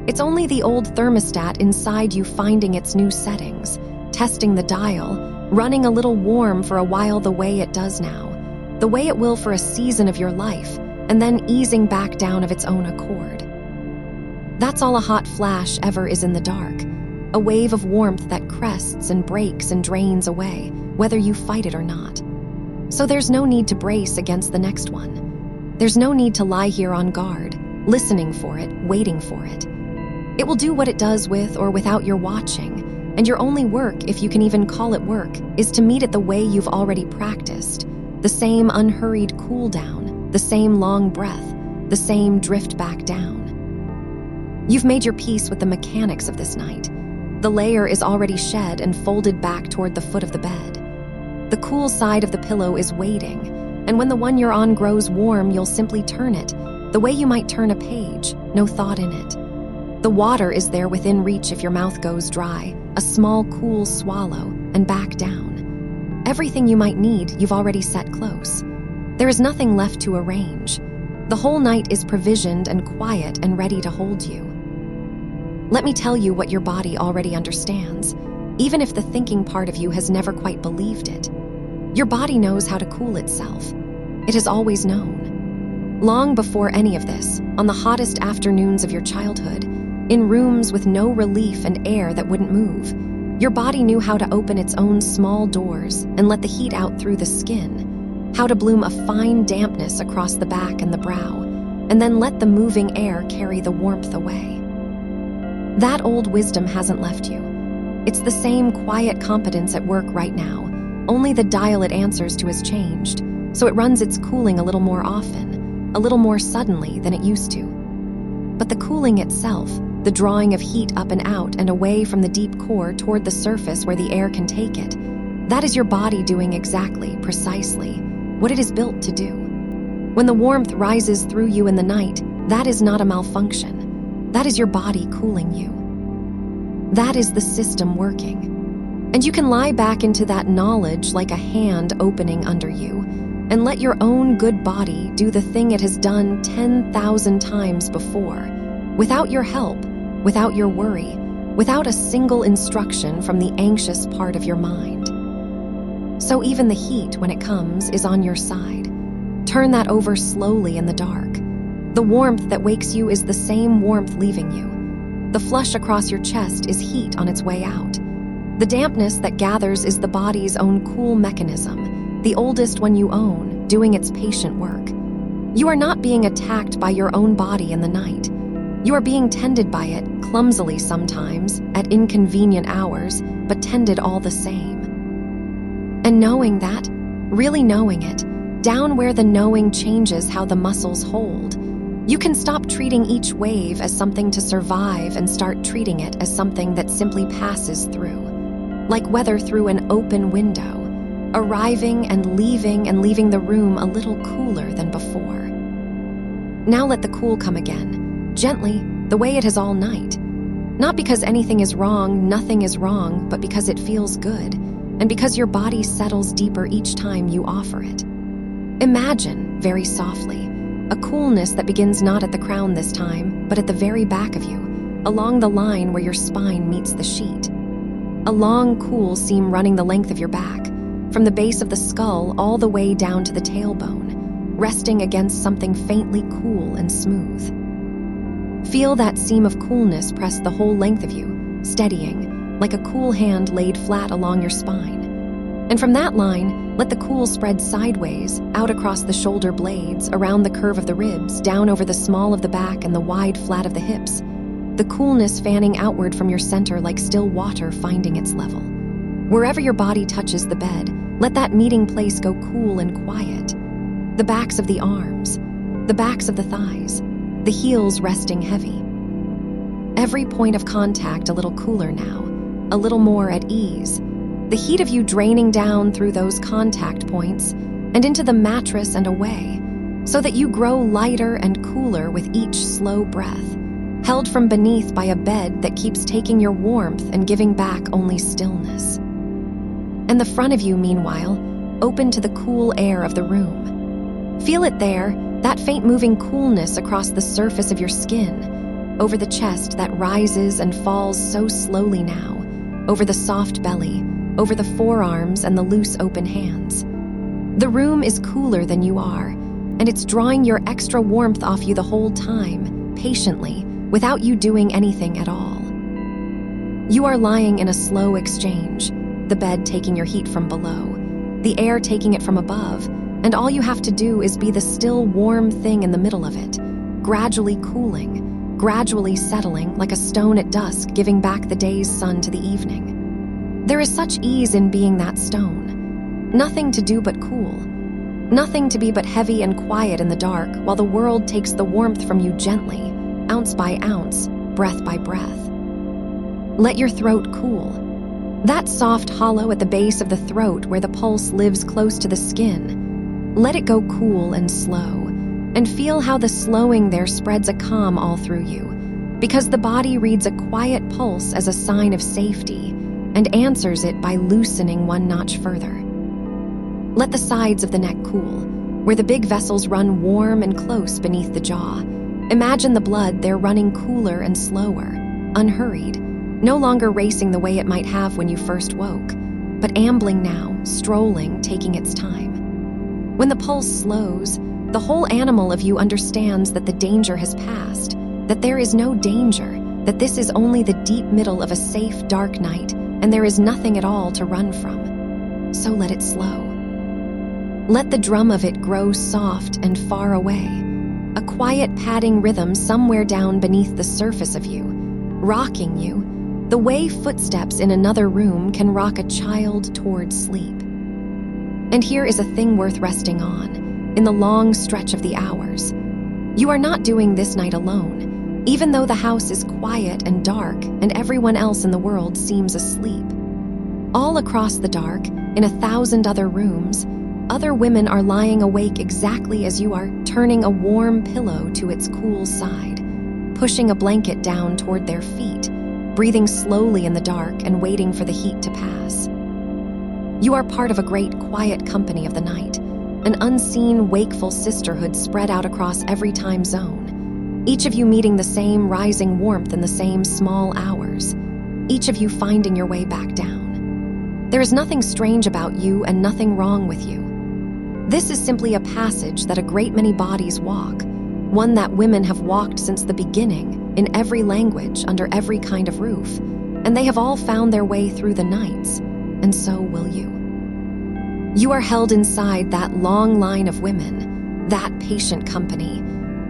It's only the old thermostat inside you finding its new settings, testing the dial, running a little warm for a while the way it does now, the way it will for a season of your life, and then easing back down of its own accord. That's all a hot flash ever is in the dark, a wave of warmth that crests and breaks and drains away, whether you fight it or not. So there's no need to brace against the next one. There's no need to lie here on guard, listening for it, waiting for it. It will do what it does with or without your watching, and your only work, if you can even call it work, is to meet it the way you've already practiced, the same unhurried cool down, the same long breath, the same drift back down. You've made your peace with the mechanics of this night. The layer is already shed and folded back toward the foot of the bed. The cool side of the pillow is waiting, and when the one you're on grows warm, you'll simply turn it, the way you might turn a page, no thought in it. The water is there within reach if your mouth goes dry, a small cool swallow, and back down. Everything you might need, you've already set close. There is nothing left to arrange. The whole night is provisioned and quiet and ready to hold you. Let me tell you what your body already understands, even if the thinking part of you has never quite believed it. Your body knows how to cool itself. It has always known. Long before any of this, on the hottest afternoons of your childhood, in rooms with no relief and air that wouldn't move, your body knew how to open its own small doors and let the heat out through the skin, how to bloom a fine dampness across the back and the brow, and then let the moving air carry the warmth away. That old wisdom hasn't left you. It's the same quiet competence at work right now, only the dial it answers to has changed, so it runs its cooling a little more often, a little more suddenly than it used to. But the cooling itself, the drawing of heat up and out and away from the deep core toward the surface where the air can take it, that is your body doing exactly, precisely, what it is built to do. When the warmth rises through you in the night, that is not a malfunction. That is your body cooling you. That is the system working. And you can lie back into that knowledge like a hand opening under you and let your own good body do the thing it has done 10,000 times before, without your help, without your worry, without a single instruction from the anxious part of your mind. So even the heat, when it comes, is on your side. Turn that over slowly in the dark. The warmth that wakes you is the same warmth leaving you. The flush across your chest is heat on its way out. The dampness that gathers is the body's own cool mechanism, the oldest one you own, doing its patient work. You are not being attacked by your own body in the night. You are being tended by it, clumsily sometimes, at inconvenient hours, but tended all the same. And knowing that, really knowing it, down where the knowing changes how the muscles hold, you can stop treating each wave as something to survive and start treating it as something that simply passes through, like weather through an open window, arriving and leaving the room a little cooler than before. Now let the cool come again, gently, the way it has all night. Not because anything is wrong, nothing is wrong, but because it feels good, and because your body settles deeper each time you offer it. Imagine, very softly, a coolness that begins not at the crown this time, but at the very back of you, along the line where your spine meets the sheet. A long, cool seam running the length of your back, from the base of the skull all the way down to the tailbone, resting against something faintly cool and smooth. Feel that seam of coolness press the whole length of you, steadying, like a cool hand laid flat along your spine. And from that line, let the cool spread sideways, out across the shoulder blades, around the curve of the ribs, down over the small of the back and the wide flat of the hips, the coolness fanning outward from your center like still water finding its level. Wherever your body touches the bed, let that meeting place go cool and quiet. The backs of the arms, the backs of the thighs, the heels resting heavy. Every point of contact a little cooler now, a little more at ease, the heat of you draining down through those contact points and into the mattress and away, so that you grow lighter and cooler with each slow breath, held from beneath by a bed that keeps taking your warmth and giving back only stillness. And the front of you, meanwhile, open to the cool air of the room. Feel it there, that faint moving coolness across the surface of your skin, over the chest that rises and falls so slowly now, over the soft belly, over the forearms and the loose open hands. The room is cooler than you are, and it's drawing your extra warmth off you the whole time, patiently, without you doing anything at all. You are lying in a slow exchange, the bed taking your heat from below, the air taking it from above, and all you have to do is be the still warm thing in the middle of it, gradually cooling, gradually settling like a stone at dusk, giving back the day's sun to the evening. There is such ease in being that stone. Nothing to do but cool. Nothing to be but heavy and quiet in the dark while the world takes the warmth from you gently, ounce by ounce, breath by breath. Let your throat cool. That soft hollow at the base of the throat where the pulse lives close to the skin. Let it go cool and slow, and feel how the slowing there spreads a calm all through you, because the body reads a quiet pulse as a sign of safety, and answers it by loosening one notch further. Let the sides of the neck cool, where the big vessels run warm and close beneath the jaw. Imagine the blood there running cooler and slower, unhurried, no longer racing the way it might have when you first woke, but ambling now, strolling, taking its time. When the pulse slows, the whole animal of you understands that the danger has passed, that there is no danger, that this is only the deep middle of a safe, dark night, and there is nothing at all to run from. So let it slow. Let the drum of it grow soft and far away, a quiet padding rhythm somewhere down beneath the surface of you, rocking you, the way footsteps in another room can rock a child towards sleep. And here is a thing worth resting on, in the long stretch of the hours. You are not doing this night alone, even though the house is quiet and dark and everyone else in the world seems asleep. All across the dark, in 1,000 other rooms, other women are lying awake exactly as you are, turning a warm pillow to its cool side, pushing a blanket down toward their feet, breathing slowly in the dark and waiting for the heat to pass. You are part of a great quiet company of the night, an unseen, wakeful sisterhood spread out across every time zone, each of you meeting the same rising warmth in the same small hours, each of you finding your way back down. There is nothing strange about you and nothing wrong with you. This is simply a passage that a great many bodies walk, one that women have walked since the beginning, in every language, under every kind of roof, and they have all found their way through the nights, and so will you. You are held inside that long line of women, that patient company,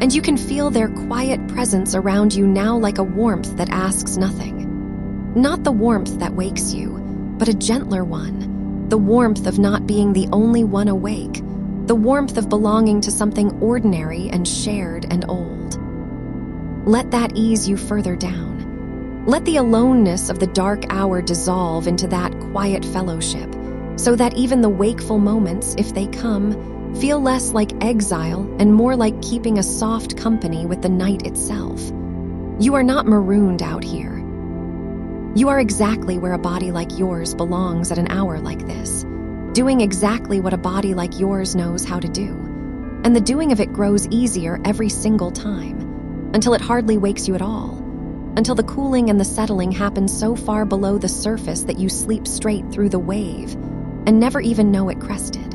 And you can feel their quiet presence around you now, like a warmth that asks nothing. Not the warmth that wakes you, but a gentler one. The warmth of not being the only one awake. The warmth of belonging to something ordinary and shared and old. Let that ease you further down. Let the aloneness of the dark hour dissolve into that quiet fellowship, so that even the wakeful moments, if they come, feel less like exile and more like keeping a soft company with the night itself. You are not marooned out here. You are exactly where a body like yours belongs at an hour like this, doing exactly what a body like yours knows how to do. And the doing of it grows easier every single time, until it hardly wakes you at all, until the cooling and the settling happen so far below the surface that you sleep straight through the wave and never even know it crested.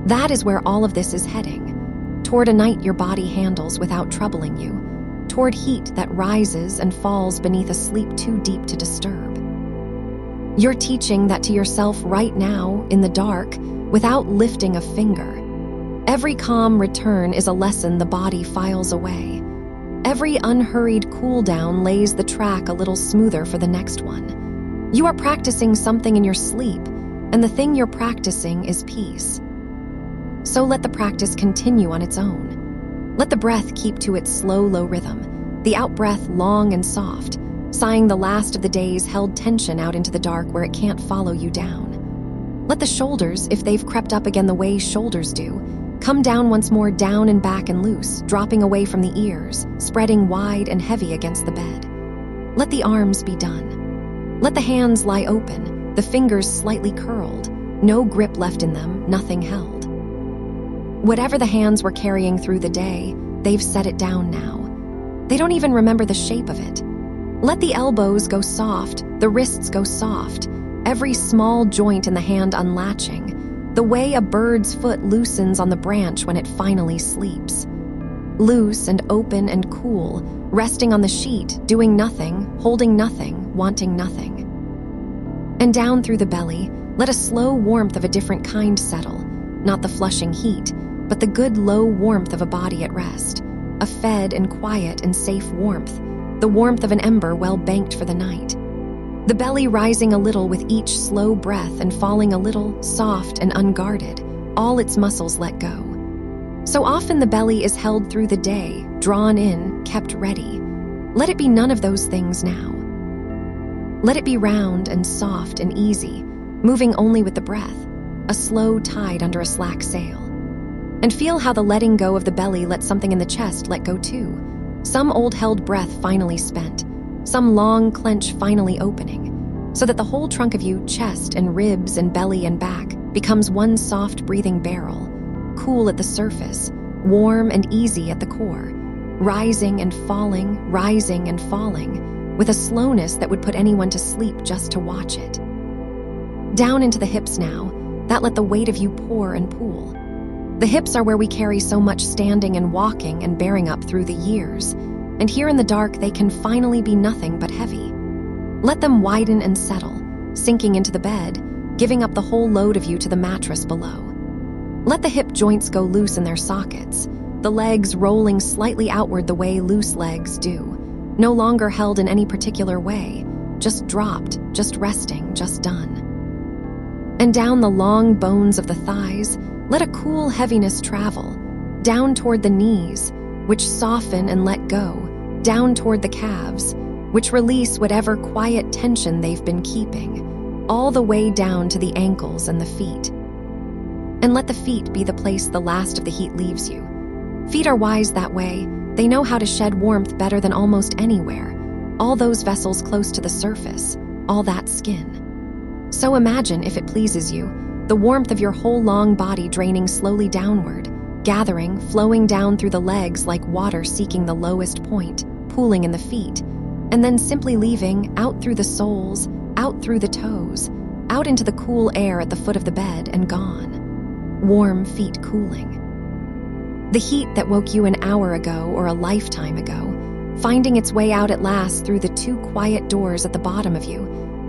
That is where all of this is heading, toward a night your body handles without troubling you, toward heat that rises and falls beneath a sleep too deep to disturb. You're teaching that to yourself right now, in the dark, without lifting a finger. Every calm return is a lesson the body files away. Every unhurried cool down lays the track a little smoother for the next one. You are practicing something in your sleep, and the thing you're practicing is peace. So let the practice continue on its own. Let the breath keep to its slow, low rhythm, the out-breath long and soft, sighing the last of the day's held tension out into the dark where it can't follow you down. Let the shoulders, if they've crept up again the way shoulders do, come down once more, down and back and loose, dropping away from the ears, spreading wide and heavy against the bed. Let the arms be done. Let the hands lie open, the fingers slightly curled, no grip left in them, nothing held. Whatever the hands were carrying through the day, they've set it down now. They don't even remember the shape of it. Let the elbows go soft, the wrists go soft, every small joint in the hand unlatching, the way a bird's foot loosens on the branch when it finally sleeps. Loose and open and cool, resting on the sheet, doing nothing, holding nothing, wanting nothing. And down through the belly, let a slow warmth of a different kind settle, not the flushing heat, but the good low warmth of a body at rest, a fed and quiet and safe warmth, the warmth of an ember well banked for the night. The belly rising a little with each slow breath and falling a little, soft and unguarded, all its muscles let go. So often the belly is held through the day, drawn in, kept ready. Let it be none of those things now. Let it be round and soft and easy, moving only with the breath, a slow tide under a slack sail. And feel how the letting go of the belly lets something in the chest let go too. Some old held breath finally spent, some long clench finally opening, so that the whole trunk of you, chest and ribs and belly and back, becomes one soft breathing barrel, cool at the surface, warm and easy at the core, rising and falling, with a slowness that would put anyone to sleep just to watch it. Down into the hips now, that let the weight of you pour and pool. The hips are where we carry so much standing and walking and bearing up through the years, and here in the dark they can finally be nothing but heavy. Let them widen and settle, sinking into the bed, giving up the whole load of you to the mattress below. Let the hip joints go loose in their sockets, the legs rolling slightly outward the way loose legs do, no longer held in any particular way, just dropped, just resting, just done. And down the long bones of the thighs, let a cool heaviness travel, down toward the knees, which soften and let go, down toward the calves, which release whatever quiet tension they've been keeping, all the way down to the ankles and the feet. And let the feet be the place the last of the heat leaves you. Feet are wise that way. They know how to shed warmth better than almost anywhere. All those vessels close to the surface, all that skin. So imagine, if it pleases you, the warmth of your whole long body draining slowly downward, gathering, flowing down through the legs like water seeking the lowest point, pooling in the feet, and then simply leaving out through the soles, out through the toes, out into the cool air at the foot of the bed and gone. Warm feet cooling. The heat that woke you an hour ago or a lifetime ago, finding its way out at last through the two quiet doors at the bottom of you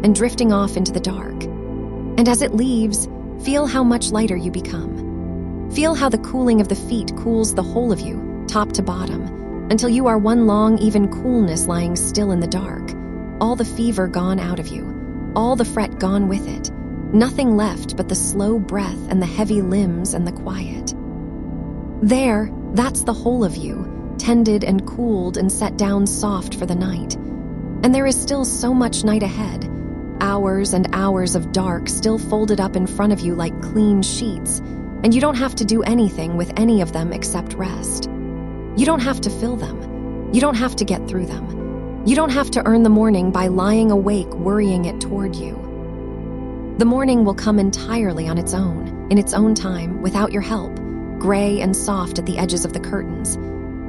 and drifting off into the dark. And as it leaves, feel how much lighter you become. Feel how the cooling of the feet cools the whole of you, top to bottom, until you are one long, even coolness lying still in the dark. All the fever gone out of you, all the fret gone with it. Nothing left but the slow breath and the heavy limbs and the quiet. There, that's the whole of you, tended and cooled and set down soft for the night. And there is still so much night ahead, hours and hours of dark still folded up in front of you like clean sheets, and you don't have to do anything with any of them except rest. You don't have to fill them. You don't have to get through them. You don't have to earn the morning by lying awake worrying it toward you. The morning will come entirely on its own, in its own time, without your help, gray and soft at the edges of the curtains.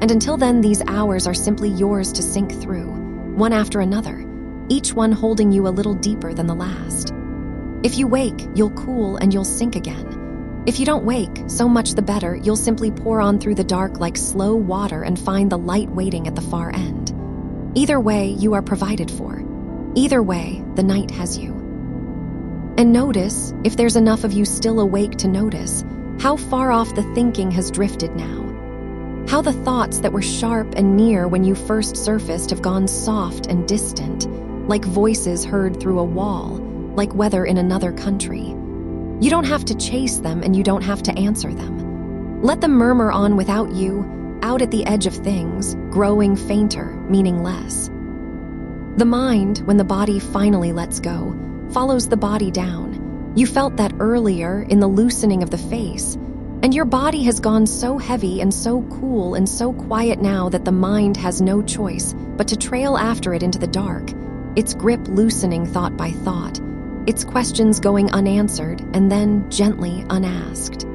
And until then, these hours are simply yours to sink through, one after another, each one holding you a little deeper than the last. If you wake, you'll cool and you'll sink again. If you don't wake, so much the better, you'll simply pour on through the dark like slow water and find the light waiting at the far end. Either way, you are provided for. Either way, the night has you. And notice, if there's enough of you still awake to notice, how far off the thinking has drifted now. How the thoughts that were sharp and near when you first surfaced have gone soft and distant, like voices heard through a wall, like weather in another country. You don't have to chase them and you don't have to answer them. Let them murmur on without you, out at the edge of things, growing fainter, meaning less. The mind, when the body finally lets go, follows the body down. You felt that earlier in the loosening of the face, and your body has gone so heavy and so cool and so quiet now that the mind has no choice but to trail after it into the dark, its grip loosening thought by thought, its questions going unanswered and then gently unasked.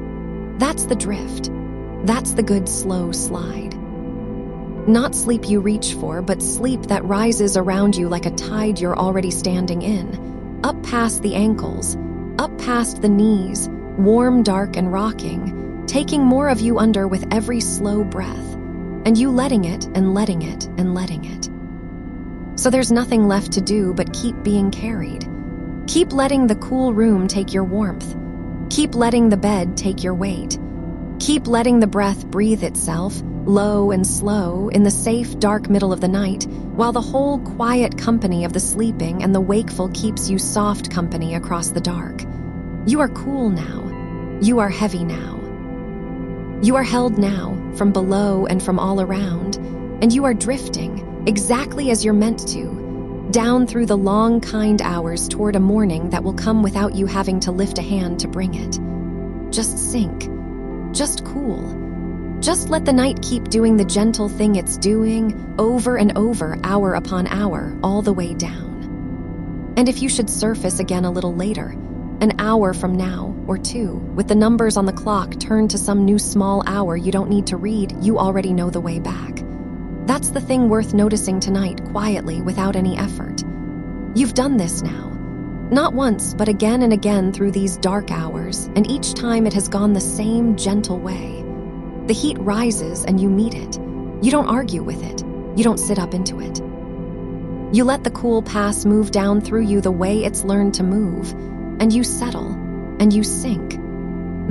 That's the drift. That's the good slow slide. Not sleep you reach for, but sleep that rises around you like a tide you're already standing in, up past the ankles, up past the knees, warm, dark, and rocking, taking more of you under with every slow breath, and you letting it and letting it and letting it. So there's nothing left to do but keep being carried. Keep letting the cool room take your warmth. Keep letting the bed take your weight. Keep letting the breath breathe itself, low and slow, in the safe, dark middle of the night, while the whole quiet company of the sleeping and the wakeful keeps you soft company across the dark. You are cool now. You are heavy now. You are held now, from below and from all around, and you are drifting, exactly as you're meant to, down through the long, kind hours toward a morning that will come without you having to lift a hand to bring it. Just sink. Just cool. Just let the night keep doing the gentle thing it's doing, over and over, hour upon hour, all the way down. And if you should surface again a little later, an hour from now, or two, with the numbers on the clock turned to some new small hour you don't need to read, you already know the way back. That's the thing worth noticing tonight, quietly, without any effort. You've done this now. Not once, but again and again through these dark hours, and each time it has gone the same gentle way. The heat rises and you meet it. You don't argue with it. You don't sit up into it. You let the cool pass move down through you the way it's learned to move, and you settle, and you sink.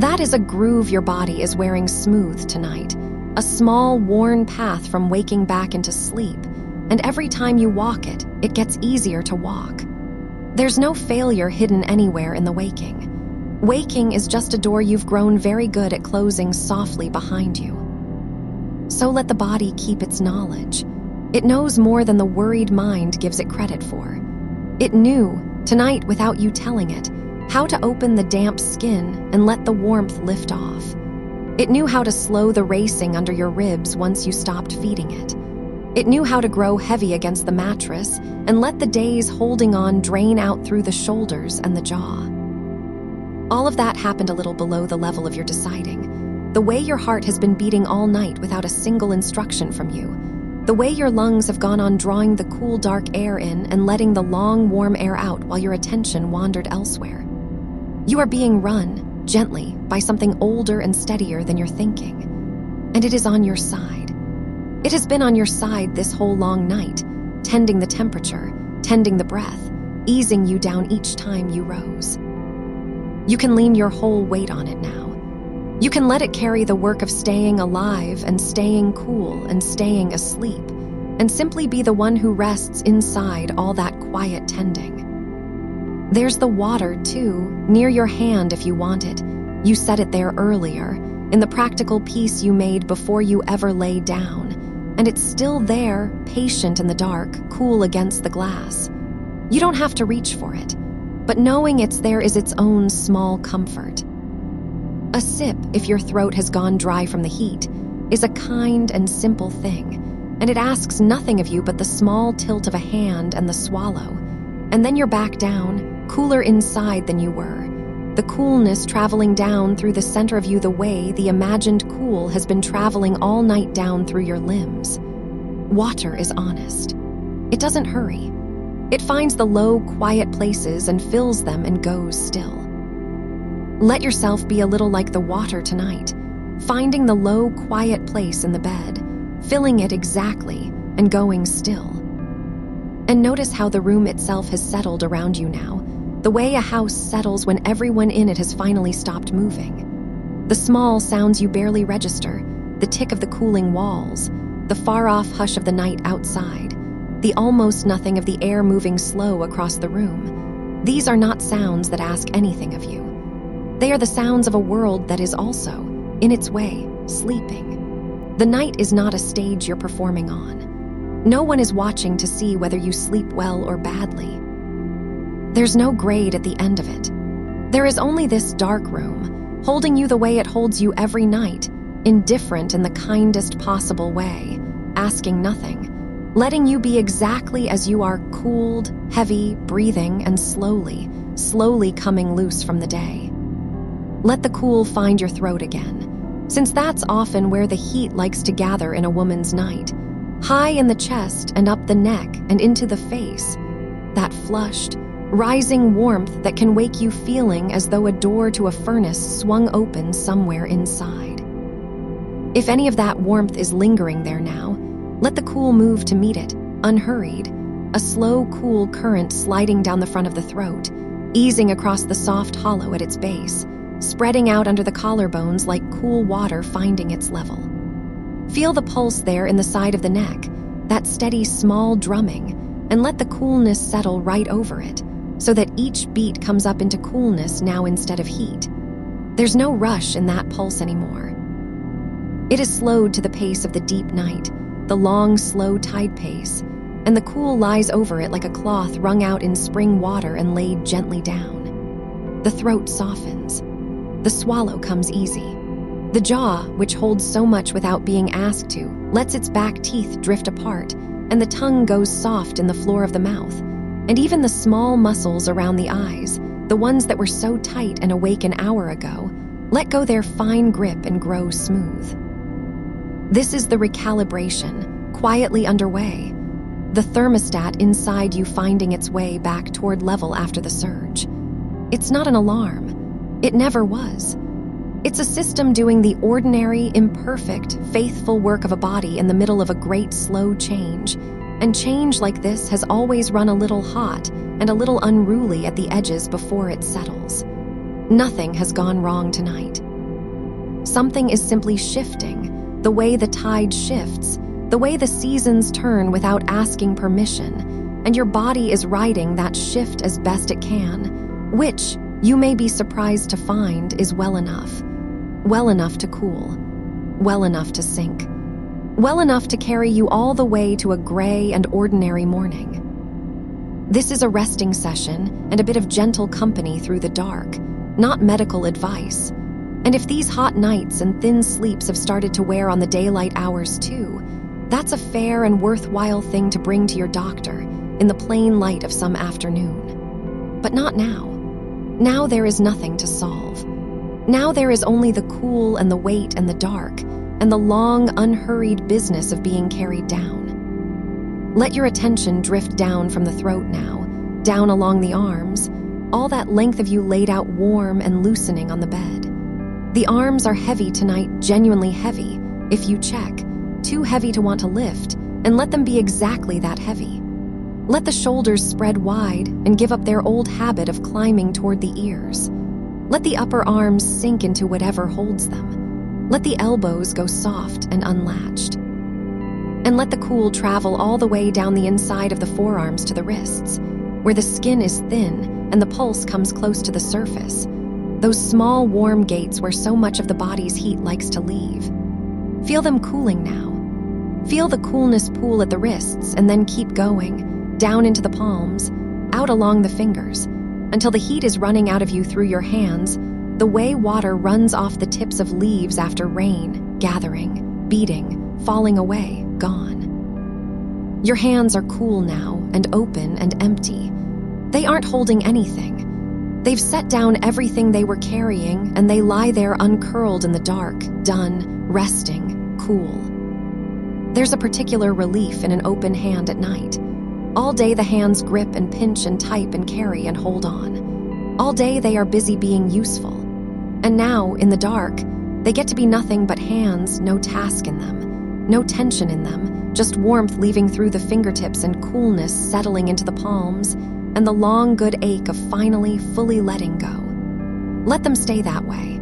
That is a groove your body is wearing smooth tonight, a small, worn path from waking back into sleep, and every time you walk it, it gets easier to walk. There's no failure hidden anywhere in the waking. Waking is just a door you've grown very good at closing softly behind you. So let the body keep its knowledge. It knows more than the worried mind gives it credit for. It knew, tonight without you telling it, how to open the damp skin and let the warmth lift off. It knew how to slow the racing under your ribs once you stopped feeding it. It knew how to grow heavy against the mattress and let the days holding on drain out through the shoulders and the jaw. All of that happened a little below the level of your deciding. The way your heart has been beating all night without a single instruction from you. The way your lungs have gone on drawing the cool, dark air in and letting the long, warm air out while your attention wandered elsewhere. You are being run, gently, by something older and steadier than your thinking. And it is on your side. It has been on your side this whole long night, tending the temperature, tending the breath, easing you down each time you rose. You can lean your whole weight on it now. You can let it carry the work of staying alive and staying cool and staying asleep, and simply be the one who rests inside all that quiet tending. There's the water, too, near your hand if you want it. You set it there earlier, in the practical piece you made before you ever lay down, and it's still there, patient in the dark, cool against the glass. You don't have to reach for it, but knowing it's there is its own small comfort. A sip, if your throat has gone dry from the heat, is a kind and simple thing, and it asks nothing of you but the small tilt of a hand and the swallow. And then you're back down, cooler inside than you were, the coolness traveling down through the center of you the way the imagined cool has been traveling all night down through your limbs. Water is honest. It doesn't hurry. It finds the low, quiet places and fills them and goes still. Let yourself be a little like the water tonight, finding the low, quiet place in the bed, filling it exactly, and going still. And notice how the room itself has settled around you now, the way a house settles when everyone in it has finally stopped moving. The small sounds you barely register, the tick of the cooling walls, the far-off hush of the night outside, the almost nothing of the air moving slow across the room. These are not sounds that ask anything of you. They are the sounds of a world that is also, in its way, sleeping. The night is not a stage you're performing on. No one is watching to see whether you sleep well or badly. There's no grade at the end of it. There is only this dark room, holding you the way it holds you every night, indifferent in the kindest possible way, asking nothing, letting you be exactly as you are, cooled, heavy, breathing, and slowly coming loose from the day. Let the cool find your throat again, since that's often where the heat likes to gather in a woman's night, high in the chest and up the neck and into the face, that flushed, rising warmth that can wake you feeling as though a door to a furnace swung open somewhere inside. If any of that warmth is lingering there now, let the cool move to meet it, unhurried, a slow, cool current sliding down the front of the throat, easing across the soft hollow at its base, spreading out under the collarbones like cool water finding its level. Feel the pulse there in the side of the neck, that steady, small drumming, and let the coolness settle right over it, so that each beat comes up into coolness now instead of heat. There's no rush in that pulse anymore. It is slowed to the pace of the deep night, the long, slow tide pace, and the cool lies over it like a cloth wrung out in spring water and laid gently down. The throat softens. The swallow comes easy. The jaw, which holds so much without being asked to, lets its back teeth drift apart, and the tongue goes soft in the floor of the mouth, and even the small muscles around the eyes, the ones that were so tight and awake an hour ago, let go their fine grip and grow smooth. This is the recalibration, quietly underway, the thermostat inside you finding its way back toward level after the surge. It's not an alarm. It never was. It's a system doing the ordinary, imperfect, faithful work of a body in the middle of a great slow change, and change like this has always run a little hot and a little unruly at the edges before it settles. Nothing has gone wrong tonight. Something is simply shifting, the way the tide shifts, the way the seasons turn without asking permission, and your body is riding that shift as best it can, which, you may be surprised to find, is well enough to cool, well enough to sink, well enough to carry you all the way to a gray and ordinary morning. This is a resting session and a bit of gentle company through the dark, not medical advice. And if these hot nights and thin sleeps have started to wear on the daylight hours too, that's a fair and worthwhile thing to bring to your doctor in the plain light of some afternoon. But not now. Now there is nothing to solve. Now there is only the cool and the weight and the dark, and the long, unhurried business of being carried down. Let your attention drift down from the throat now, down along the arms, all that length of you laid out warm and loosening on the bed. The arms are heavy tonight, genuinely heavy, if you check, too heavy to want to lift, and let them be exactly that heavy. Let the shoulders spread wide and give up their old habit of climbing toward the ears. Let the upper arms sink into whatever holds them. Let the elbows go soft and unlatched. And let the cool travel all the way down the inside of the forearms to the wrists, where the skin is thin and the pulse comes close to the surface. Those small, warm gates where so much of the body's heat likes to leave. Feel them cooling now. Feel the coolness pool at the wrists and then keep going, down into the palms, out along the fingers, until the heat is running out of you through your hands, the way water runs off the tips of leaves after rain, gathering, beating, falling away, gone. Your hands are cool now and open and empty. They aren't holding anything. They've set down everything they were carrying, and they lie there uncurled in the dark, done, resting, cool. There's a particular relief in an open hand at night. All day the hands grip and pinch and type and carry and hold on. All day they are busy being useful. And now, in the dark, they get to be nothing but hands, no task in them, no tension in them, just warmth leaving through the fingertips and coolness settling into the palms, and the long, good ache of finally, fully letting go. Let them stay that way.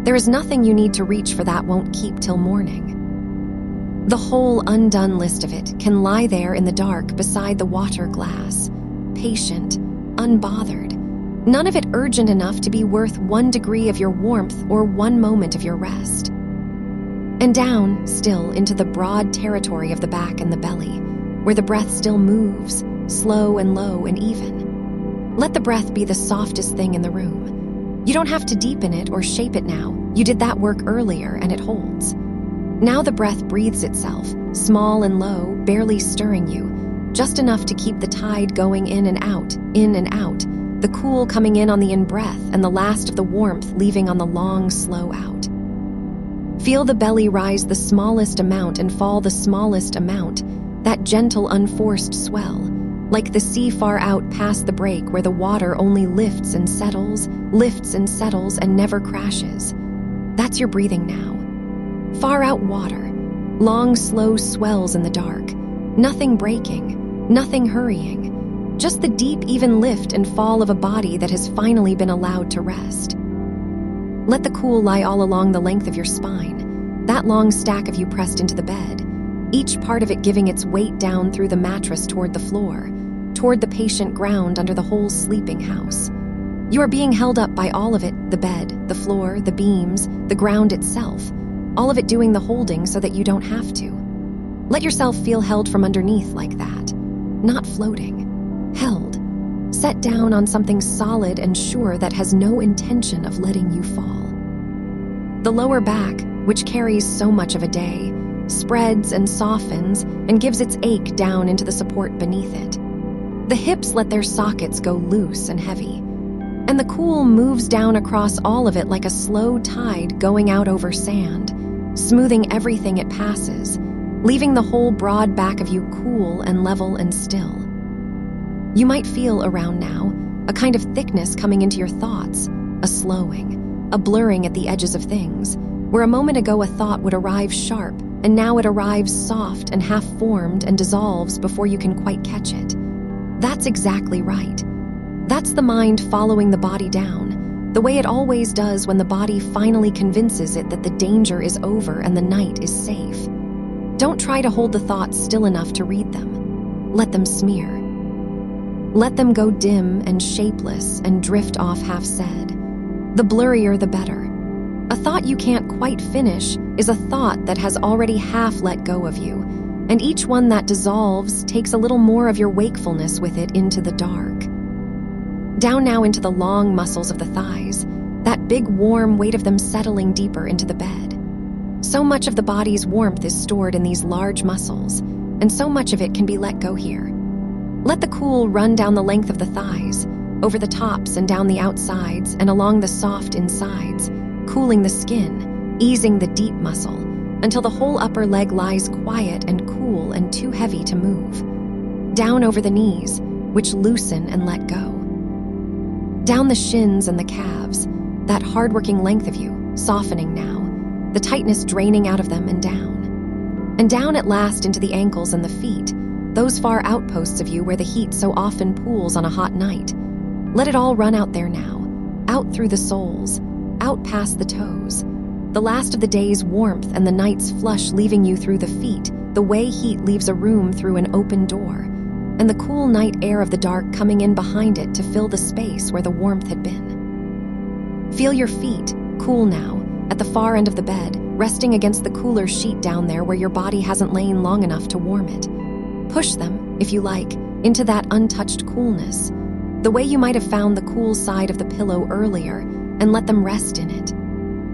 There is nothing you need to reach for that won't keep till morning. The whole undone list of it can lie there in the dark beside the water glass, patient, unbothered, none of it urgent enough to be worth 1 degree of your warmth or 1 moment of your rest. And down, still, into the broad territory of the back and the belly, where the breath still moves, slow and low and even. Let the breath be the softest thing in the room. You don't have to deepen it or shape it now. You did that work earlier and it holds. Now the breath breathes itself, small and low, barely stirring you, just enough to keep the tide going in and out, the cool coming in on the in-breath and the last of the warmth leaving on the long, slow out. Feel the belly rise the smallest amount and fall the smallest amount, that gentle, unforced swell, like the sea far out past the break where the water only lifts and settles and never crashes. That's your breathing now. Far out water, long, slow swells in the dark, nothing breaking, nothing hurrying, just the deep, even lift and fall of a body that has finally been allowed to rest. Let the cool lie all along the length of your spine, that long stack of you pressed into the bed, each part of it giving its weight down through the mattress toward the floor, toward the patient ground under the whole sleeping house. You are being held up by all of it, the bed, the floor, the beams, the ground itself, all of it doing the holding so that you don't have to. Let yourself feel held from underneath like that, not floating, held, set down on something solid and sure that has no intention of letting you fall. The lower back, which carries so much of a day, spreads and softens and gives its ache down into the support beneath it. The hips let their sockets go loose and heavy, and the cool moves down across all of it like a slow tide going out over sand, smoothing everything it passes, leaving the whole broad back of you cool and level and still. You might feel around now a kind of thickness coming into your thoughts, a slowing, a blurring at the edges of things, where a moment ago a thought would arrive sharp, and now it arrives soft and half-formed and dissolves before you can quite catch it. That's exactly right. That's the mind following the body down, the way it always does when the body finally convinces it that the danger is over and the night is safe. Don't try to hold the thoughts still enough to read them. Let them smear. Let them go dim and shapeless and drift off half-said. The blurrier the better. A thought you can't quite finish is a thought that has already half let go of you, and each one that dissolves takes a little more of your wakefulness with it into the dark. Down now into the long muscles of the thighs, that big warm weight of them settling deeper into the bed. So much of the body's warmth is stored in these large muscles, and so much of it can be let go here. Let the cool run down the length of the thighs, over the tops and down the outsides and along the soft insides, cooling the skin, easing the deep muscle, until the whole upper leg lies quiet and cool and too heavy to move. Down over the knees, which loosen and let go. Down the shins and the calves, that hard-working length of you, softening now, the tightness draining out of them and down. And down at last into the ankles and the feet, those far outposts of you where the heat so often pools on a hot night. Let it all run out there now, out through the soles, out past the toes. The last of the day's warmth and the night's flush leaving you through the feet, the way heat leaves a room through an open door, and the cool night air of the dark coming in behind it to fill the space where the warmth had been. Feel your feet, cool now, at the far end of the bed, resting against the cooler sheet down there where your body hasn't lain long enough to warm it. Push them, if you like, into that untouched coolness, the way you might have found the cool side of the pillow earlier, and let them rest in it.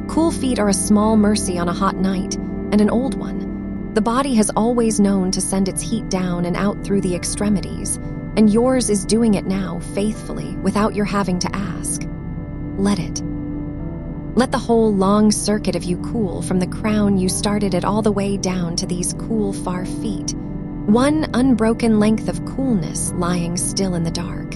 Cool feet are a small mercy on a hot night, and an old one. The body has always known to send its heat down and out through the extremities, and yours is doing it now faithfully without your having to ask. Let it. Let the whole long circuit of you cool from the crown you started it all the way down to these cool far feet. One unbroken length of coolness lying still in the dark.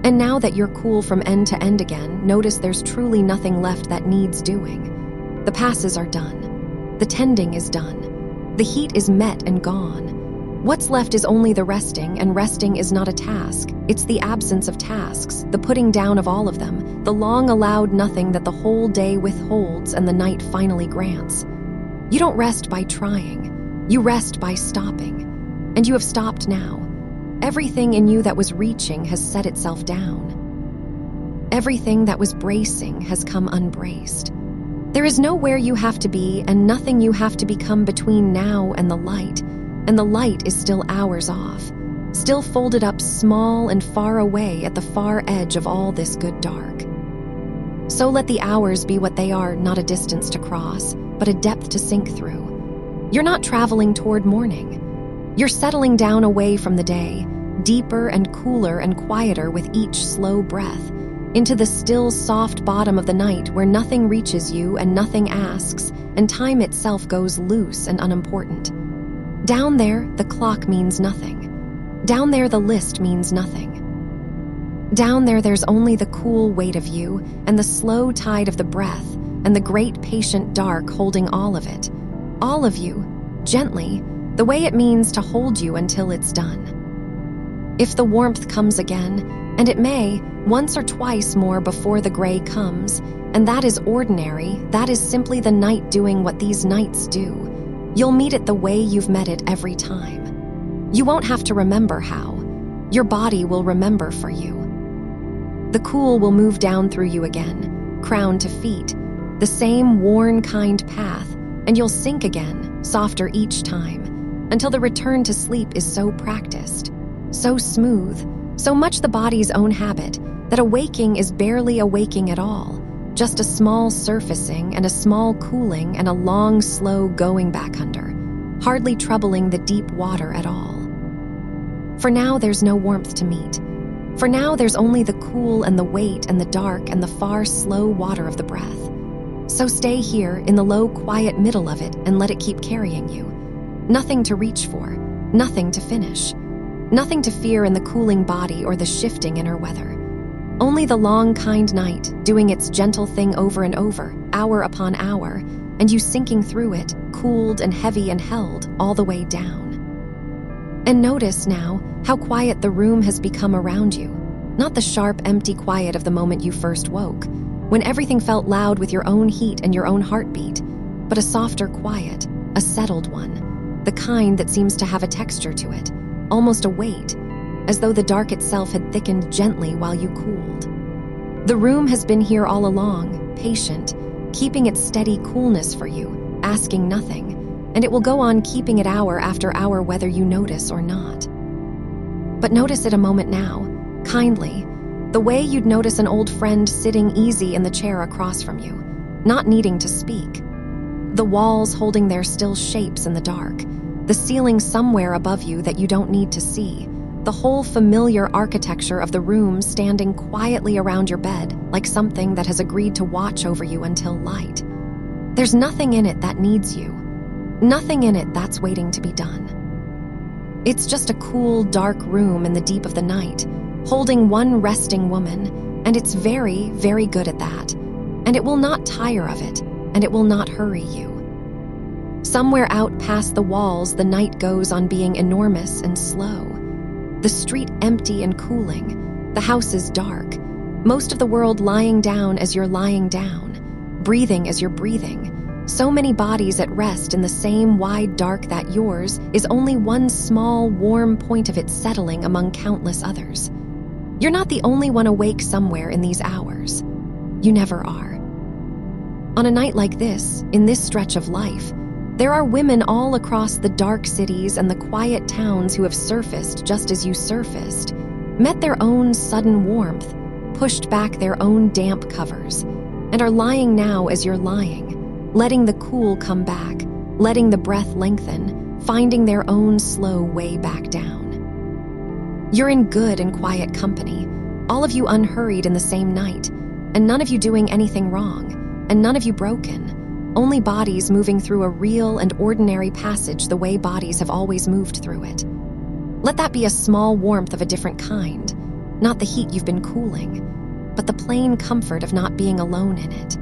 And now that you're cool from end to end again, notice there's truly nothing left that needs doing. The passes are done. The tending is done. The heat is met and gone. What's left is only the resting, and resting is not a task. It's the absence of tasks, the putting down of all of them, the long allowed nothing that the whole day withholds and the night finally grants. You don't rest by trying. You rest by stopping. And you have stopped now. Everything in you that was reaching has set itself down. Everything that was bracing has come unbraced. There is nowhere you have to be and nothing you have to become between now and the light is still hours off, still folded up small and far away at the far edge of all this good dark. So let the hours be what they are, not a distance to cross, but a depth to sink through. You're not traveling toward morning. You're settling down away from the day, deeper and cooler and quieter with each slow breath, into the still soft bottom of the night where nothing reaches you and nothing asks, and time itself goes loose and unimportant. Down there, the clock means nothing. Down there, the list means nothing. Down there, there's only the cool weight of you and the slow tide of the breath and the great patient dark holding all of it. All of you, gently, the way it means to hold you until it's done. If the warmth comes again, and it may, once or twice more before the gray comes, and that is ordinary, that is simply the night doing what these nights do. You'll meet it the way you've met it every time. You won't have to remember how. Your body will remember for you. The cool will move down through you again, crown to feet, the same worn, kind path, and you'll sink again, softer each time, until the return to sleep is so practiced, so smooth, so much the body's own habit, that awaking is barely awaking at all. Just a small surfacing and a small cooling and a long, slow going back under, hardly troubling the deep water at all. For now, there's no warmth to meet. For now, there's only the cool and the weight and the dark and the far, slow water of the breath. So stay here in the low, quiet middle of it and let it keep carrying you. Nothing to reach for, nothing to finish, nothing to fear in the cooling body or the shifting inner weather. Only the long, kind night, doing its gentle thing over and over, hour upon hour, and you sinking through it, cooled and heavy and held, all the way down. And notice now how quiet the room has become around you. Not the sharp, empty quiet of the moment you first woke, when everything felt loud with your own heat and your own heartbeat, but a softer quiet, a settled one, the kind that seems to have a texture to it, almost a weight, as though the dark itself had thickened gently while you cooled. The room has been here all along, patient, keeping its steady coolness for you, asking nothing, and it will go on keeping it hour after hour whether you notice or not. But notice it a moment now, kindly, the way you'd notice an old friend sitting easy in the chair across from you, not needing to speak. The walls holding their still shapes in the dark, the ceiling somewhere above you that you don't need to see, the whole familiar architecture of the room standing quietly around your bed like something that has agreed to watch over you until light. There's nothing in it that needs you, nothing in it that's waiting to be done. It's just a cool, dark room in the deep of the night, holding one resting woman, and it's very, very good at that, and it will not tire of it, and it will not hurry you. Somewhere out past the walls, the night goes on being enormous and slow. The street empty and cooling, the house is dark, Most of the world lying down as you're lying down, breathing as you're breathing. So many bodies at rest in the same wide dark that yours is only one small, warm point of it settling among countless others. You're not the only one awake somewhere in these hours. You never are. On a night like this, in this stretch of life, there are women all across the dark cities and the quiet towns who have surfaced just as you surfaced, met their own sudden warmth, pushed back their own damp covers, and are lying now as you're lying, letting the cool come back, letting the breath lengthen, finding their own slow way back down. You're in good and quiet company, all of you unhurried in the same night, and none of you doing anything wrong, and none of you broken, only bodies moving through a real and ordinary passage the way bodies have always moved through it. Let that be a small warmth of a different kind, not the heat you've been cooling, but the plain comfort of not being alone in it.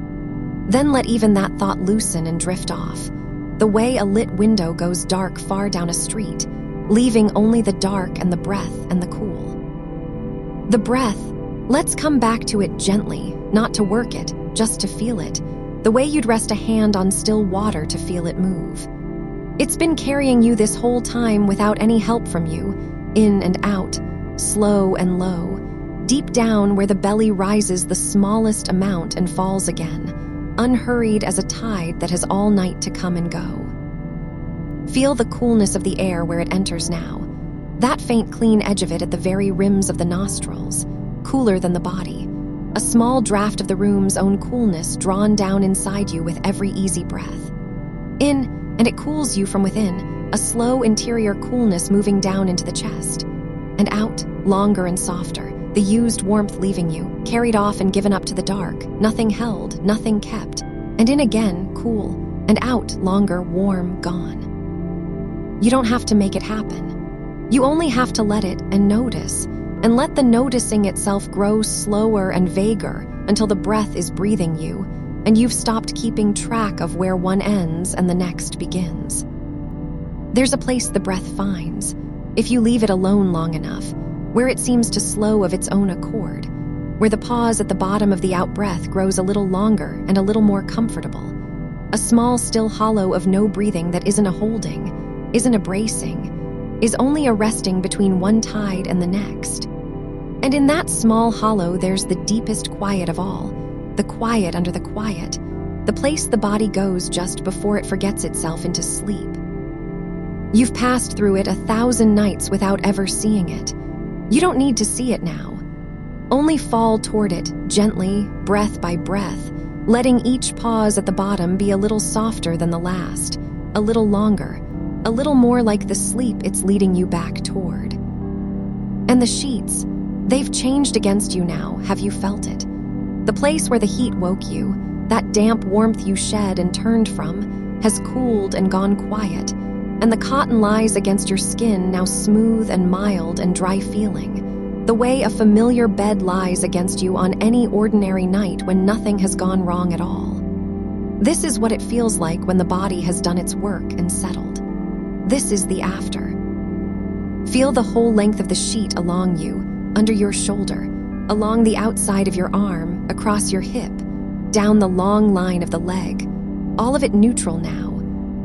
Then let even that thought loosen and drift off, the way a lit window goes dark far down a street, leaving only the dark and the breath and the cool. The breath, let's come back to it gently, not to work it, just to feel it, the way you'd rest a hand on still water to feel it move. It's been carrying you this whole time without any help from you, in and out, slow and low, deep down where the belly rises the smallest amount and falls again, unhurried as a tide that has all night to come and go. Feel the coolness of the air where it enters now, that faint clean edge of it at the very rims of the nostrils, cooler than the body, a small draft of the room's own coolness drawn down inside you with every easy breath. In, and it cools you from within, a slow interior coolness moving down into the chest, and out, longer and softer, the used warmth leaving you, carried off and given up to the dark, nothing held, nothing kept, and in again, cool, and out, longer, warm, gone. You don't have to make it happen. You only have to let it and notice, and let the noticing itself grow slower and vaguer until the breath is breathing you, and you've stopped keeping track of where one ends and the next begins. There's a place the breath finds, if you leave it alone long enough, where it seems to slow of its own accord, where the pause at the bottom of the out-breath grows a little longer and a little more comfortable, a small still hollow of no breathing that isn't a holding, isn't a bracing, is only a resting between one tide and the next. And in that small hollow there's the deepest quiet of all, the quiet under the quiet, the place the body goes just before it forgets itself into sleep. You've passed through it 1,000 nights without ever seeing it. You don't need to see it now. Only fall toward it, gently, breath by breath, letting each pause at the bottom be a little softer than the last, a little longer, a little more like the sleep it's leading you back toward. And the sheets, they've changed against you now, have you felt it? The place where the heat woke you, that damp warmth you shed and turned from, has cooled and gone quiet, and the cotton lies against your skin now smooth and mild and dry feeling, the way a familiar bed lies against you on any ordinary night when nothing has gone wrong at all. This is what it feels like when the body has done its work and settled. This is the after. Feel the whole length of the sheet along you, under your shoulder, along the outside of your arm, across your hip, down the long line of the leg, all of it neutral now,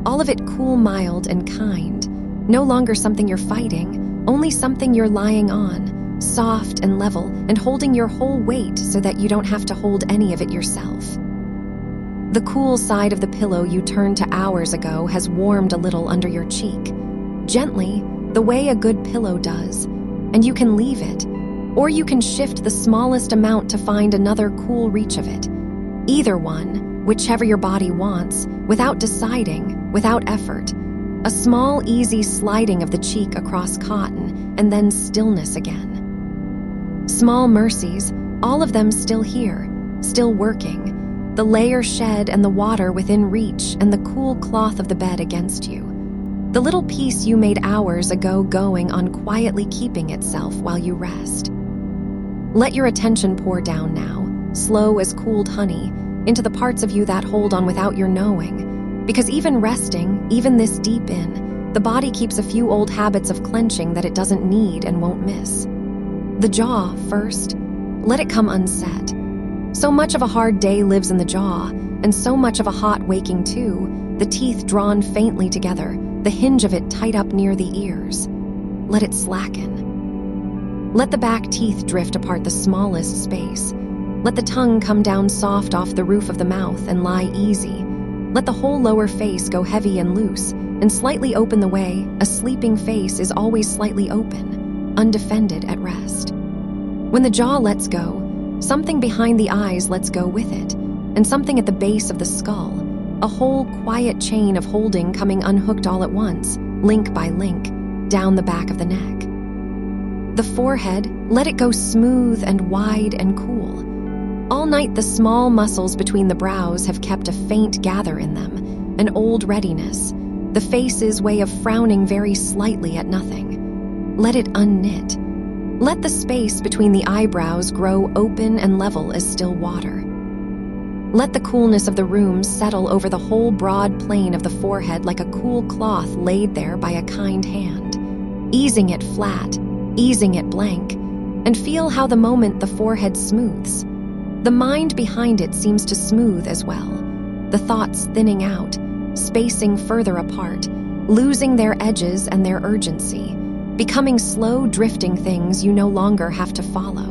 all of it cool, mild, and kind, no longer something you're fighting, only something you're lying on, soft and level, and holding your whole weight so that you don't have to hold any of it yourself. The cool side of the pillow you turned to hours ago has warmed a little under your cheek, gently, the way a good pillow does, and you can leave it, or you can shift the smallest amount to find another cool reach of it. Either one, whichever your body wants, without deciding, without effort. A small, easy sliding of the cheek across cotton, and then stillness again. Small mercies, all of them still here, still working. The layer shed and the water within reach and the cool cloth of the bed against you. The little piece you made hours ago going on quietly keeping itself while you rest. Let your attention pour down now, slow as cooled honey, into the parts of you that hold on without your knowing. Because even resting, even this deep in, the body keeps a few old habits of clenching that it doesn't need and won't miss. The jaw first. Let it come unset. So much of a hard day lives in the jaw, and so much of a hot waking too, the teeth drawn faintly together, the hinge of it tight up near the ears. Let it slacken. Let the back teeth drift apart the smallest space. Let the tongue come down soft off the roof of the mouth and lie easy. Let the whole lower face go heavy and loose, and slightly open the way. A sleeping face is always slightly open, undefended at rest. When the jaw lets go, something behind the eyes lets go with it, and something at the base of the skull, a whole quiet chain of holding coming unhooked all at once, link by link, down the back of the neck. The forehead, let it go smooth and wide and cool. All night the small muscles between the brows have kept a faint gather in them, an old readiness, the face's way of frowning very slightly at nothing. Let it unknit. Let the space between the eyebrows grow open and level as still water. Let the coolness of the room settle over the whole broad plane of the forehead like a cool cloth laid there by a kind hand, easing it flat, easing it blank, and feel how the moment the forehead smooths, the mind behind it seems to smooth as well, the thoughts thinning out, spacing further apart, losing their edges and their urgency, becoming slow drifting things you no longer have to follow.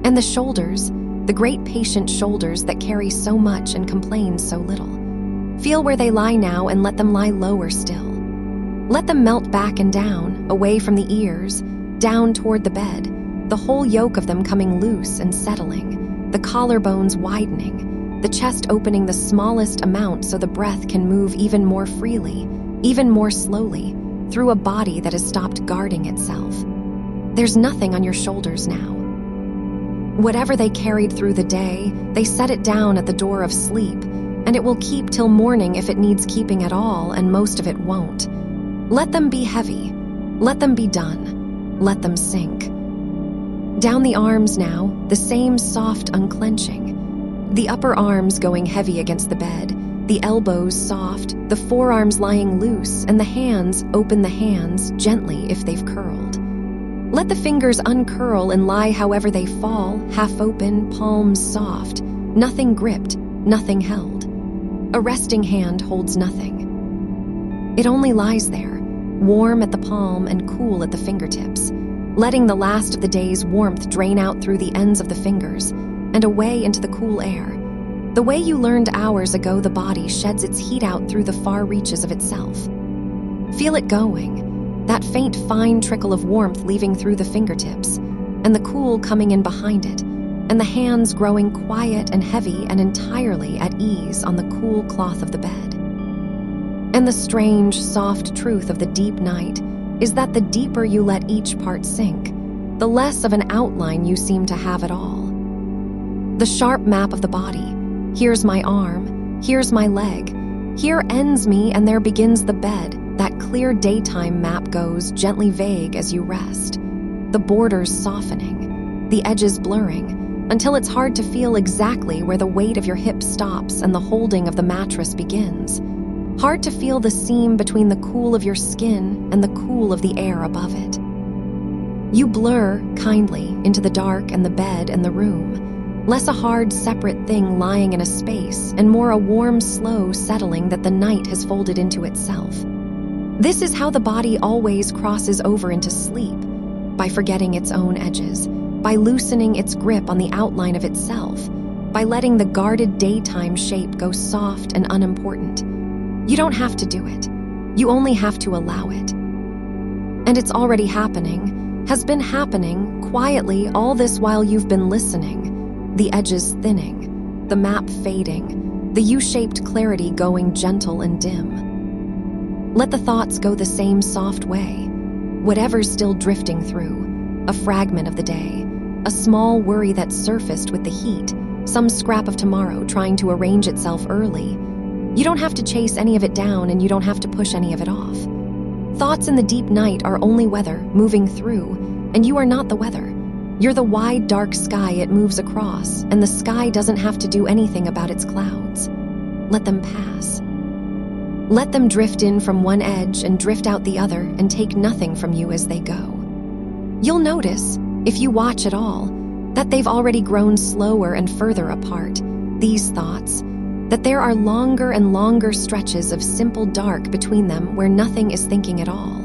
And the shoulders, the great patient shoulders that carry so much and complain so little. Feel where they lie now and let them lie lower still. Let them melt back and down, away from the ears, down toward the bed, the whole yoke of them coming loose and settling, the collarbones widening, the chest opening the smallest amount so the breath can move even more freely, even more slowly, through a body that has stopped guarding itself. There's nothing on your shoulders now. Whatever they carried through the day, they set it down at the door of sleep, and it will keep till morning if it needs keeping at all, and most of it won't. Let them be heavy. Let them be done. Let them sink. Down the arms now, the same soft unclenching. The upper arms going heavy against the bed, the elbows soft, the forearms lying loose, and the hands, open the hands, gently if they've curled. Let the fingers uncurl and lie however they fall, half open, palms soft, nothing gripped, nothing held. A resting hand holds nothing. It only lies there, warm at the palm and cool at the fingertips, letting the last of the day's warmth drain out through the ends of the fingers and away into the cool air. The way you learned hours ago the body sheds its heat out through the far reaches of itself. Feel it going, that faint fine trickle of warmth leaving through the fingertips, and the cool coming in behind it, and the hands growing quiet and heavy and entirely at ease on the cool cloth of the bed. And the strange, soft truth of the deep night is that the deeper you let each part sink, the less of an outline you seem to have at all. The sharp map of the body, here's my arm, here's my leg, here ends me and there begins the bed, that clear daytime map goes gently vague as you rest, the borders softening, the edges blurring, until it's hard to feel exactly where the weight of your hip stops and the holding of the mattress begins. Hard to feel the seam between the cool of your skin and the cool of the air above it. You blur, kindly, into the dark and the bed and the room, less a hard, separate thing lying in a space and more a warm, slow settling that the night has folded into itself. This is how the body always crosses over into sleep, by forgetting its own edges, by loosening its grip on the outline of itself, by letting the guarded daytime shape go soft and unimportant. You don't have to do it. You only have to allow it. And it's already happening, has been happening quietly all this while you've been listening, the edges thinning, the map fading, the U-shaped clarity going gentle and dim. Let the thoughts go the same soft way, whatever's still drifting through, a fragment of the day, a small worry that surfaced with the heat, some scrap of tomorrow trying to arrange itself early. You don't have to chase any of it down and you don't have to push any of it off. Thoughts in the deep night are only weather moving through, and you are not the weather. You're the wide, dark sky it moves across, and the sky doesn't have to do anything about its clouds. Let them pass. Let them drift in from one edge and drift out the other and take nothing from you as they go. You'll notice, if you watch at all, that they've already grown slower and further apart, these thoughts, that there are longer and longer stretches of simple dark between them where nothing is thinking at all,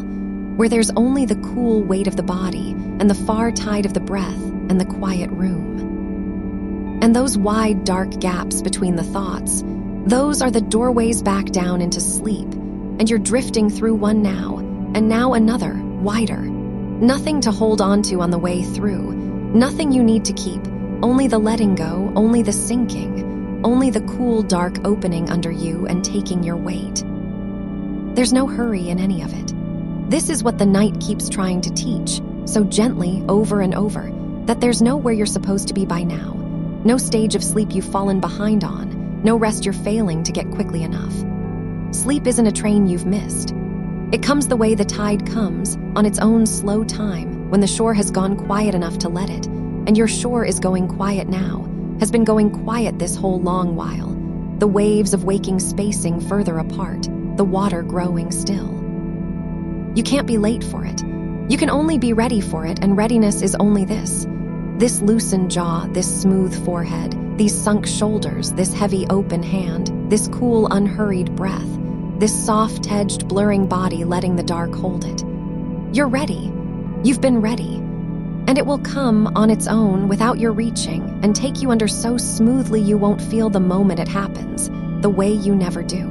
where there's only the cool weight of the body and the far tide of the breath and the quiet room. And those wide, dark gaps between the thoughts, those are the doorways back down into sleep, and you're drifting through one now, and now another, wider. Nothing to hold on to on the way through, nothing you need to keep, only the letting go, only the sinking, only the cool, dark opening under you and taking your weight. There's no hurry in any of it. This is what the night keeps trying to teach, so gently, over and over, that there's nowhere you're supposed to be by now, no stage of sleep you've fallen behind on, no rest you're failing to get quickly enough. Sleep isn't a train you've missed. It comes the way the tide comes, on its own slow time, when the shore has gone quiet enough to let it, and your shore is going quiet now, has been going quiet this whole long while, the waves of waking spacing further apart, the water growing still. You can't be late for it. You can only be ready for it, and readiness is only this loosened jaw, this smooth forehead, these sunk shoulders, this heavy open hand, this cool unhurried breath, this soft-edged blurring body letting the dark hold it. You're ready. You've been ready. And it will come on its own without your reaching and take you under so smoothly you won't feel the moment it happens, the way you never do.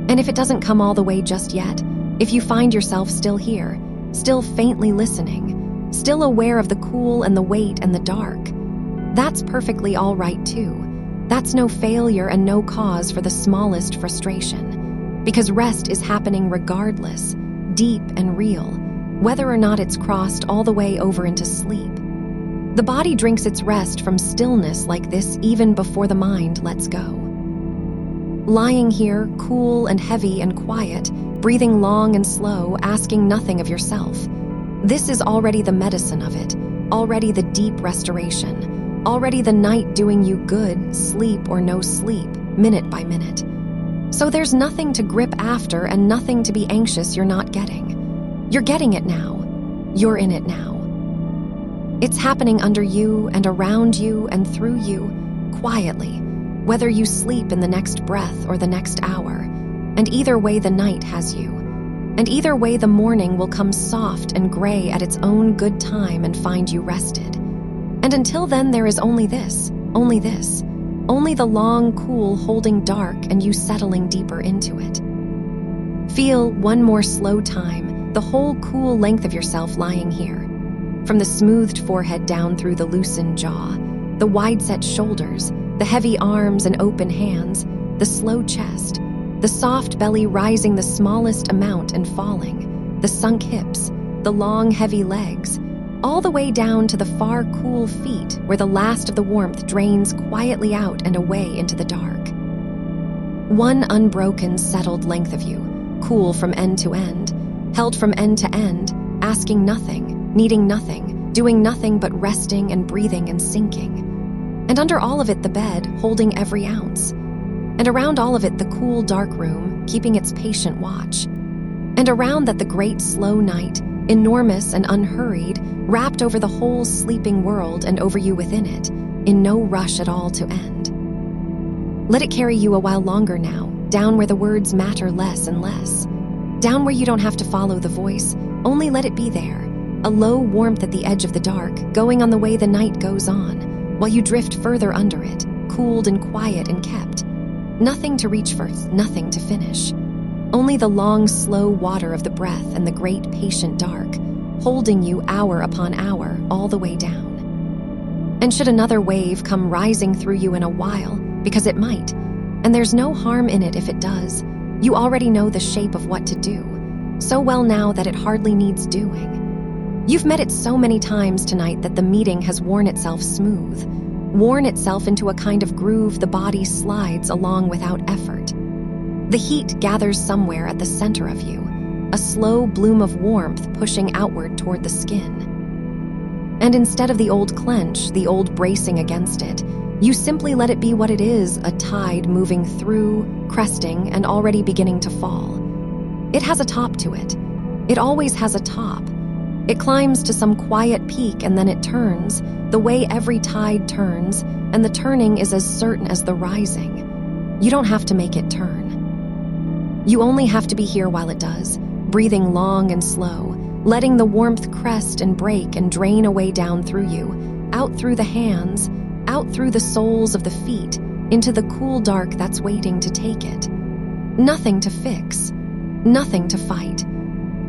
And if it doesn't come all the way just yet, if you find yourself still here, still faintly listening, still aware of the cool and the weight and the dark, that's perfectly all right too. That's no failure and no cause for the smallest frustration, because rest is happening regardless, deep and real, whether or not it's crossed all the way over into sleep. The body drinks its rest from stillness like this even before the mind lets go. Lying here, cool and heavy and quiet, breathing long and slow, asking nothing of yourself. This is already the medicine of it, already the deep restoration, already the night doing you good, sleep or no sleep, minute by minute. So there's nothing to grip after and nothing to be anxious you're not getting. You're getting it now. You're in it now. It's happening under you and around you and through you, quietly, whether you sleep in the next breath or the next hour. And either way the night has you. And either way the morning will come soft and gray at its own good time and find you rested. And until then there is only this, only this, only the long, cool holding dark and you settling deeper into it. Feel one more slow time, the whole cool length of yourself lying here. From the smoothed forehead down through the loosened jaw, the wide-set shoulders, the heavy arms and open hands, the slow chest, the soft belly rising the smallest amount and falling, the sunk hips, the long, heavy legs, all the way down to the far cool feet where the last of the warmth drains quietly out and away into the dark. One unbroken, settled length of you, cool from end to end, held from end to end, asking nothing, needing nothing, doing nothing but resting and breathing and sinking. And under all of it the bed, holding every ounce. And around all of it the cool dark room, keeping its patient watch. And around that the great slow night, enormous and unhurried, wrapped over the whole sleeping world and over you within it, in no rush at all to end. Let it carry you a while longer now, down where the words matter less and less. Down where you don't have to follow the voice, only let it be there. A low warmth at the edge of the dark, going on the way the night goes on, while you drift further under it, cooled and quiet and kept. Nothing to reach for, nothing to finish. Only the long, slow water of the breath and the great patient dark, holding you hour upon hour all the way down. And should another wave come rising through you in a while, because it might, and there's no harm in it if it does, you already know the shape of what to do, so well now that it hardly needs doing. You've met it so many times tonight that the meeting has worn itself smooth, worn itself into a kind of groove the body slides along without effort. The heat gathers somewhere at the center of you, a slow bloom of warmth pushing outward toward the skin. And instead of the old clench, the old bracing against it, you simply let it be what it is, a tide moving through, cresting, and already beginning to fall. It has a top to it. It always has a top. It climbs to some quiet peak and then it turns, the way every tide turns, and the turning is as certain as the rising. You don't have to make it turn. You only have to be here while it does, breathing long and slow, letting the warmth crest and break and drain away down through you, out through the hands, out through the soles of the feet, into the cool dark that's waiting to take it. Nothing to fix, nothing to fight.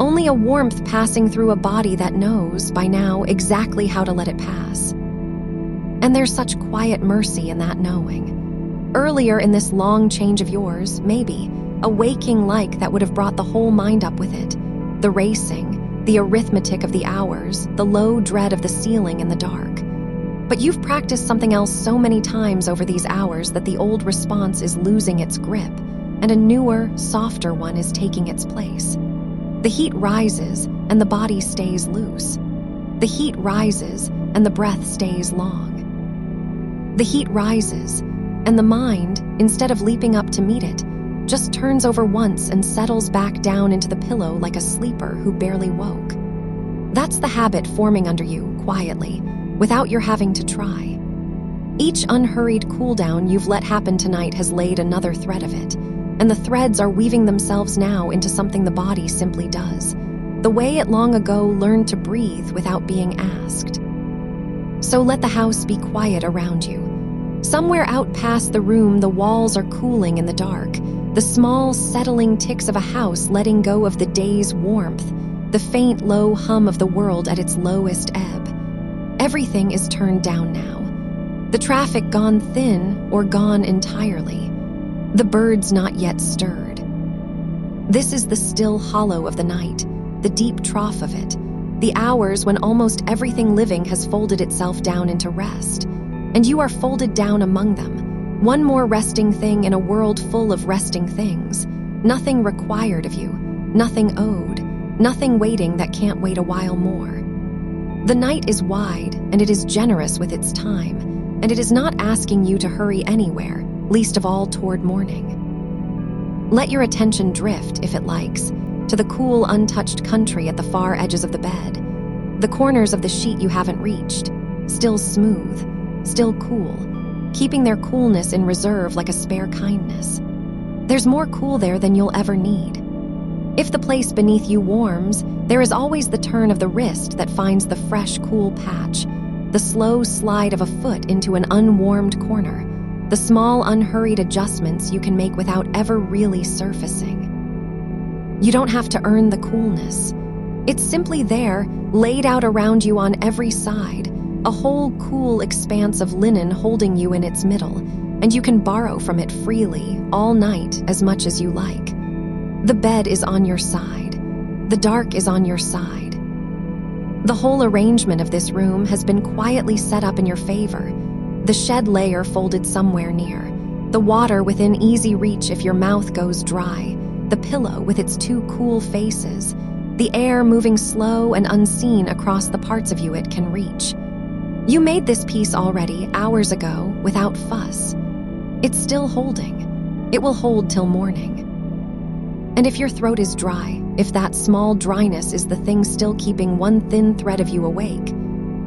Only a warmth passing through a body that knows, by now, exactly how to let it pass. And there's such quiet mercy in that knowing. Earlier in this long change of yours, maybe, a waking like that would have brought the whole mind up with it. The racing, the arithmetic of the hours, the low dread of the ceiling in the dark. But you've practiced something else so many times over these hours that the old response is losing its grip, and a newer, softer one is taking its place. The heat rises, and the body stays loose. The heat rises, and the breath stays long. The heat rises, and the mind, instead of leaping up to meet it, just turns over once and settles back down into the pillow like a sleeper who barely woke. That's the habit forming under you, quietly, without your having to try. Each unhurried cool down you've let happen tonight has laid another thread of it, and the threads are weaving themselves now into something the body simply does, the way it long ago learned to breathe without being asked. So let the house be quiet around you. Somewhere out past the room, the walls are cooling in the dark, the small, settling ticks of a house letting go of the day's warmth, the faint, low hum of the world at its lowest ebb. Everything is turned down now. The traffic gone thin or gone entirely. The birds not yet stirred. This is the still hollow of the night, the deep trough of it, the hours when almost everything living has folded itself down into rest, and you are folded down among them, one more resting thing in a world full of resting things, nothing required of you, nothing owed, nothing waiting that can't wait a while more. The night is wide, and it is generous with its time, and it is not asking you to hurry anywhere, least of all toward morning. Let your attention drift, if it likes, to the cool, untouched country at the far edges of the bed, the corners of the sheet you haven't reached, still smooth, still cool, keeping their coolness in reserve like a spare kindness. There's more cool there than you'll ever need. If the place beneath you warms, there is always the turn of the wrist that finds the fresh, cool patch, the slow slide of a foot into an unwarmed corner, the small, unhurried adjustments you can make without ever really surfacing. You don't have to earn the coolness. It's simply there, laid out around you on every side, a whole cool expanse of linen holding you in its middle, and you can borrow from it freely, all night, as much as you like. The bed is on your side. The dark is on your side. The whole arrangement of this room has been quietly set up in your favor, the shed layer folded somewhere near, the water within easy reach if your mouth goes dry, the pillow with its two cool faces, the air moving slow and unseen across the parts of you it can reach. You made this piece already, hours ago, without fuss. It's still holding. It will hold till morning. And if your throat is dry, if that small dryness is the thing still keeping one thin thread of you awake,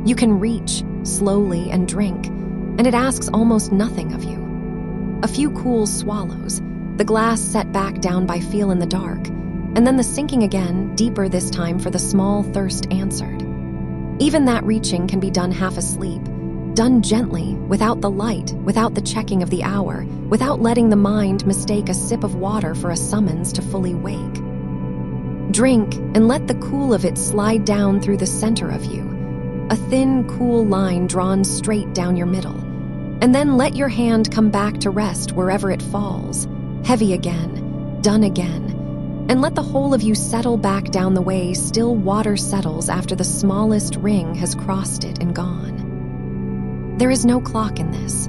you can reach, slowly, and drink, and it asks almost nothing of you. A few cool swallows, the glass set back down by feel in the dark, and then the sinking again, deeper this time for the small thirst answered. Even that reaching can be done half asleep, done gently, without the light, without the checking of the hour, without letting the mind mistake a sip of water for a summons to fully wake. Drink and let the cool of it slide down through the center of you, a thin, cool line drawn straight down your middle, and then let your hand come back to rest wherever it falls, heavy again, done again, and let the whole of you settle back down the way still water settles after the smallest ring has crossed it and gone. There is no clock in this.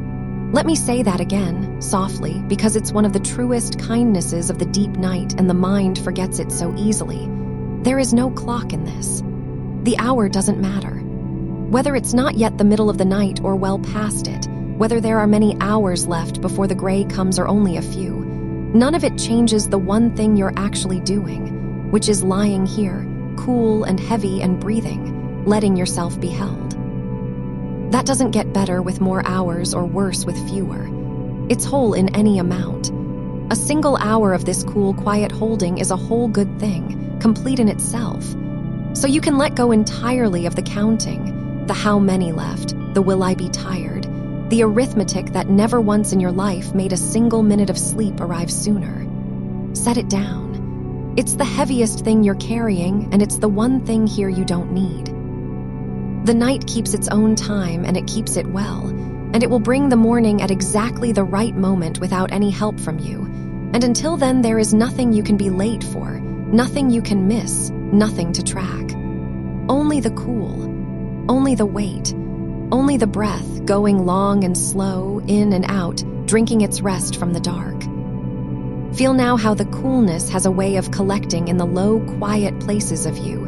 Let me say that again, softly, because it's one of the truest kindnesses of the deep night and the mind forgets it so easily. There is no clock in this. The hour doesn't matter. Whether it's not yet the middle of the night or well past it, whether there are many hours left before the gray comes or only a few, none of it changes the one thing you're actually doing, which is lying here, cool and heavy and breathing, letting yourself be held. That doesn't get better with more hours or worse with fewer. It's whole in any amount. A single hour of this cool, quiet holding is a whole good thing, complete in itself. So you can let go entirely of the counting, the how many left, the will I be tired, the arithmetic that never once in your life made a single minute of sleep arrive sooner. Set it down. It's the heaviest thing you're carrying, and it's the one thing here you don't need. The night keeps its own time, and it keeps it well, and it will bring the morning at exactly the right moment without any help from you. And until then, there is nothing you can be late for, nothing you can miss, nothing to track. Only the cool, only the weight, only the breath going long and slow, in and out, drinking its rest from the dark. Feel now how the coolness has a way of collecting in the low, quiet places of you,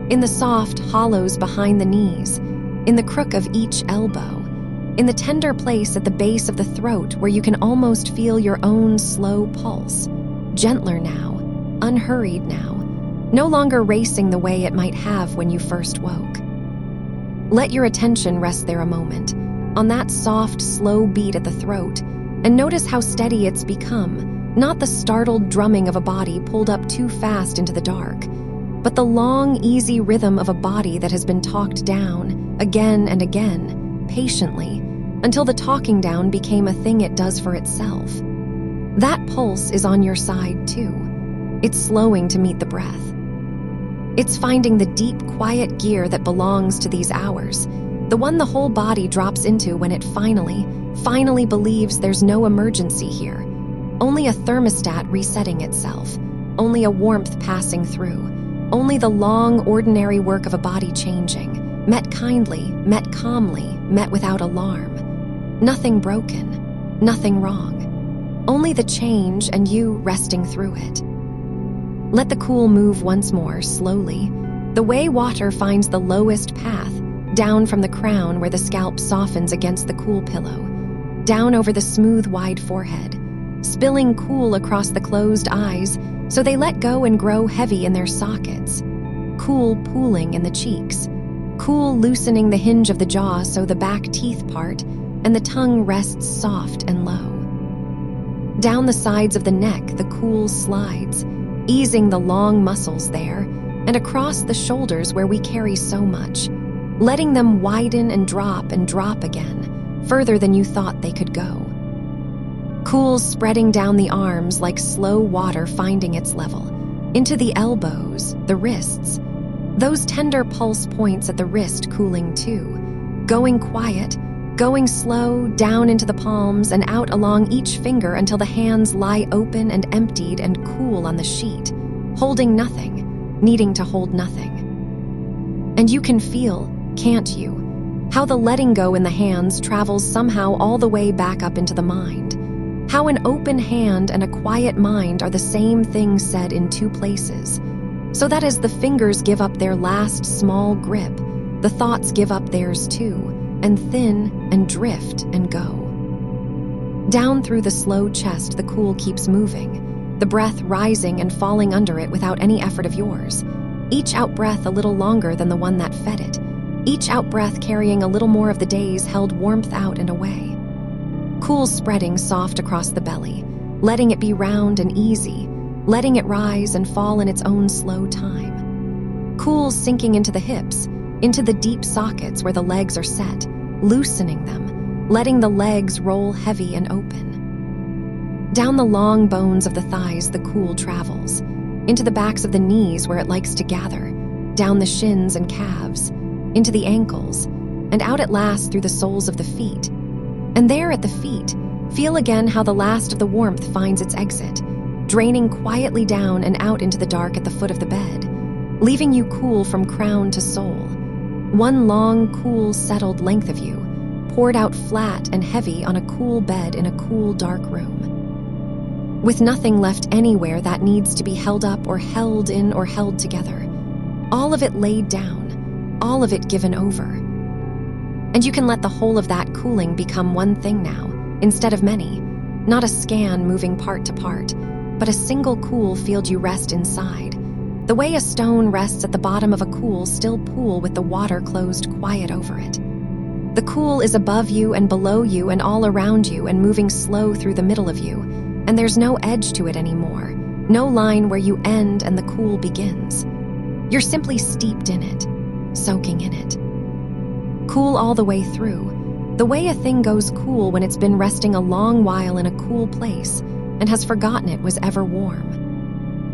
in the soft hollows behind the knees, in the crook of each elbow, in the tender place at the base of the throat where you can almost feel your own slow pulse, gentler now, unhurried now, no longer racing the way it might have when you first woke. Let your attention rest there a moment, on that soft, slow beat at the throat, and notice how steady it's become, not the startled drumming of a body pulled up too fast into the dark, but the long, easy rhythm of a body that has been talked down, again and again, patiently, until the talking down became a thing it does for itself. That pulse is on your side, too. It's slowing to meet the breath. It's finding the deep, quiet gear that belongs to these hours, the one the whole body drops into when it finally believes there's no emergency here, only a thermostat resetting itself, only a warmth passing through, only the long, ordinary work of a body changing, met kindly, met calmly, met without alarm. Nothing broken, nothing wrong, only the change and you resting through it. Let the cool move once more, slowly, the way water finds the lowest path, down from the crown where the scalp softens against the cool pillow, down over the smooth, wide forehead, spilling cool across the closed eyes so they let go and grow heavy in their sockets, cool pooling in the cheeks, cool loosening the hinge of the jaw so the back teeth part and the tongue rests soft and low. Down the sides of the neck, the cool slides, easing the long muscles there, and across the shoulders where we carry so much, letting them widen and drop again, further than you thought they could go. Cool spreading down the arms like slow water finding its level, into the elbows, the wrists, those tender pulse points at the wrist cooling too, going quiet, going slow down into the palms and out along each finger until the hands lie open and emptied and cool on the sheet, holding nothing, needing to hold nothing. And you can feel, can't you, how the letting go in the hands travels somehow all the way back up into the mind, how an open hand and a quiet mind are the same thing said in two places, so that as the fingers give up their last small grip, the thoughts give up theirs too, and thin and drift and go. Down through the slow chest, the cool keeps moving, the breath rising and falling under it without any effort of yours, each out-breath a little longer than the one that fed it, each out-breath carrying a little more of the day's held warmth out and away. Cool spreading soft across the belly, letting it be round and easy, letting it rise and fall in its own slow time. Cool sinking into the hips, into the deep sockets where the legs are set, loosening them, letting the legs roll heavy and open. Down the long bones of the thighs the cool travels, into the backs of the knees where it likes to gather, down the shins and calves, into the ankles, and out at last through the soles of the feet. And there at the feet, feel again how the last of the warmth finds its exit, draining quietly down and out into the dark at the foot of the bed, leaving you cool from crown to sole. One long, cool, settled length of you, poured out flat and heavy on a cool bed in a cool, dark room. With nothing left anywhere that needs to be held up or held in or held together. All of it laid down, all of it given over. And you can let the whole of that cooling become one thing now, instead of many, not a scan moving part to part, but a single cool field you rest inside, the the way a stone rests at the bottom of a cool, still pool with the water closed quiet over it. The cool is above you and below you and all around you and moving slow through the middle of you, and there's no edge to it anymore, no line where you end and the cool begins. You're simply steeped in it, soaking in it. Cool all the way through, the way a thing goes cool when it's been resting a long while in a cool place and has forgotten it was ever warm.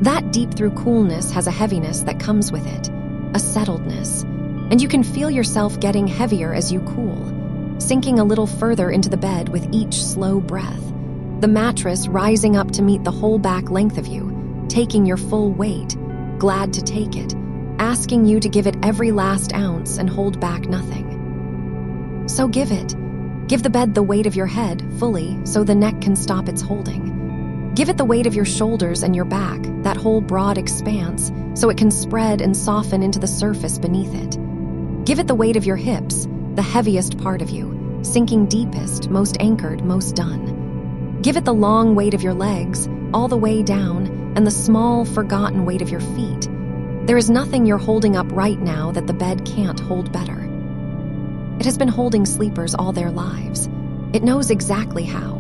That deep through coolness has a heaviness that comes with it, a settledness, and you can feel yourself getting heavier as you cool, sinking a little further into the bed with each slow breath, the mattress rising up to meet the whole back length of you, taking your full weight, glad to take it, asking you to give it every last ounce and hold back nothing. So give it. Give the bed the weight of your head fully so the neck can stop its holding. Give it the weight of your shoulders and your back, that whole broad expanse, so it can spread and soften into the surface beneath it. Give it the weight of your hips, the heaviest part of you, sinking deepest, most anchored, most done. Give it the long weight of your legs, all the way down, and the small, forgotten weight of your feet. There is nothing you're holding up right now that the bed can't hold better. It has been holding sleepers all their lives. It knows exactly how.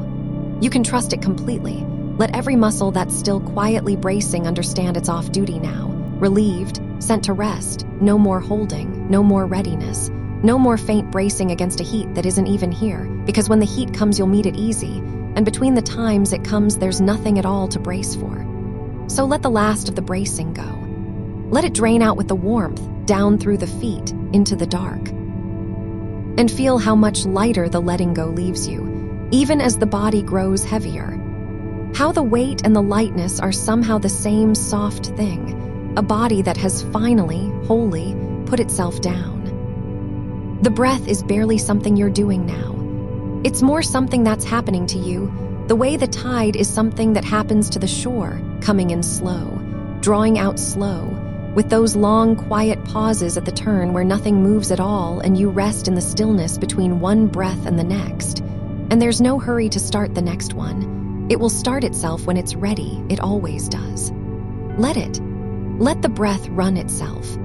You can trust it completely. Let every muscle that's still quietly bracing understand it's off duty now, relieved, sent to rest, no more holding, no more readiness, no more faint bracing against a heat that isn't even here, because when the heat comes you'll meet it easy, and between the times it comes there's nothing at all to brace for. So let the last of the bracing go. Let it drain out with the warmth, down through the feet, into the dark. And feel how much lighter the letting go leaves you, even as the body grows heavier. How the weight and the lightness are somehow the same soft thing, a body that has finally, wholly, put itself down. The breath is barely something you're doing now. It's more something that's happening to you, the way the tide is something that happens to the shore, coming in slow, drawing out slow, with those long, quiet pauses at the turn where nothing moves at all and you rest in the stillness between one breath and the next. And there's no hurry to start the next one. It will start itself when it's ready, it always does. Let it. Let the breath run itself.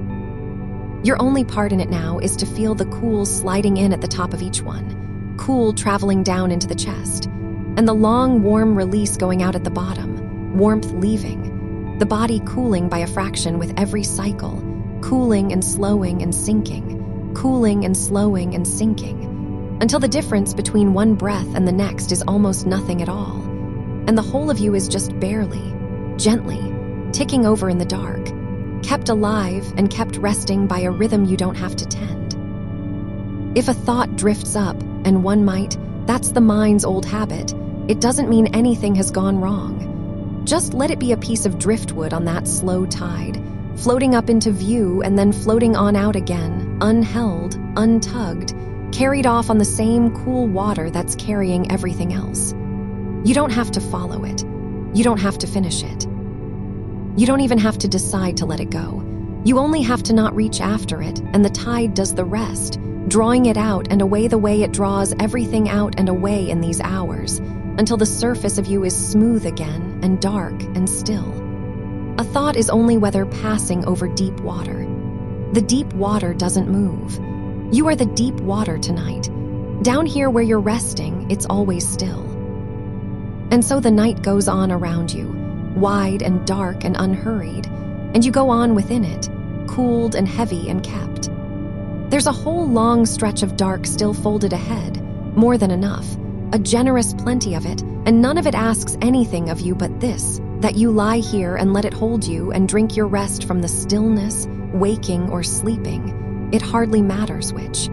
Your only part in it now is to feel the cool sliding in at the top of each one, cool traveling down into the chest, and the long, warm release going out at the bottom, warmth leaving, the body cooling by a fraction with every cycle, cooling and slowing and sinking, cooling and slowing and sinking, until the difference between one breath and the next is almost nothing at all, and the whole of you is just barely, gently, ticking over in the dark, kept alive and kept resting by a rhythm you don't have to tend. If a thought drifts up, and one might, that's the mind's old habit, it doesn't mean anything has gone wrong. Just let it be a piece of driftwood on that slow tide, floating up into view and then floating on out again, unheld, untugged, carried off on the same cool water that's carrying everything else. You don't have to follow it. You don't have to finish it. You don't even have to decide to let it go. You only have to not reach after it, and the tide does the rest, drawing it out and away the way it draws everything out and away in these hours, until the surface of you is smooth again and dark and still. A thought is only weather passing over deep water. The deep water doesn't move. You are the deep water tonight. Down here where you're resting, it's always still. And so the night goes on around you, wide and dark and unhurried, and you go on within it, cooled and heavy and kept. There's a whole long stretch of dark still folded ahead, more than enough, a generous plenty of it, and none of it asks anything of you but this, that you lie here and let it hold you and drink your rest from the stillness, waking or sleeping. It hardly matters which.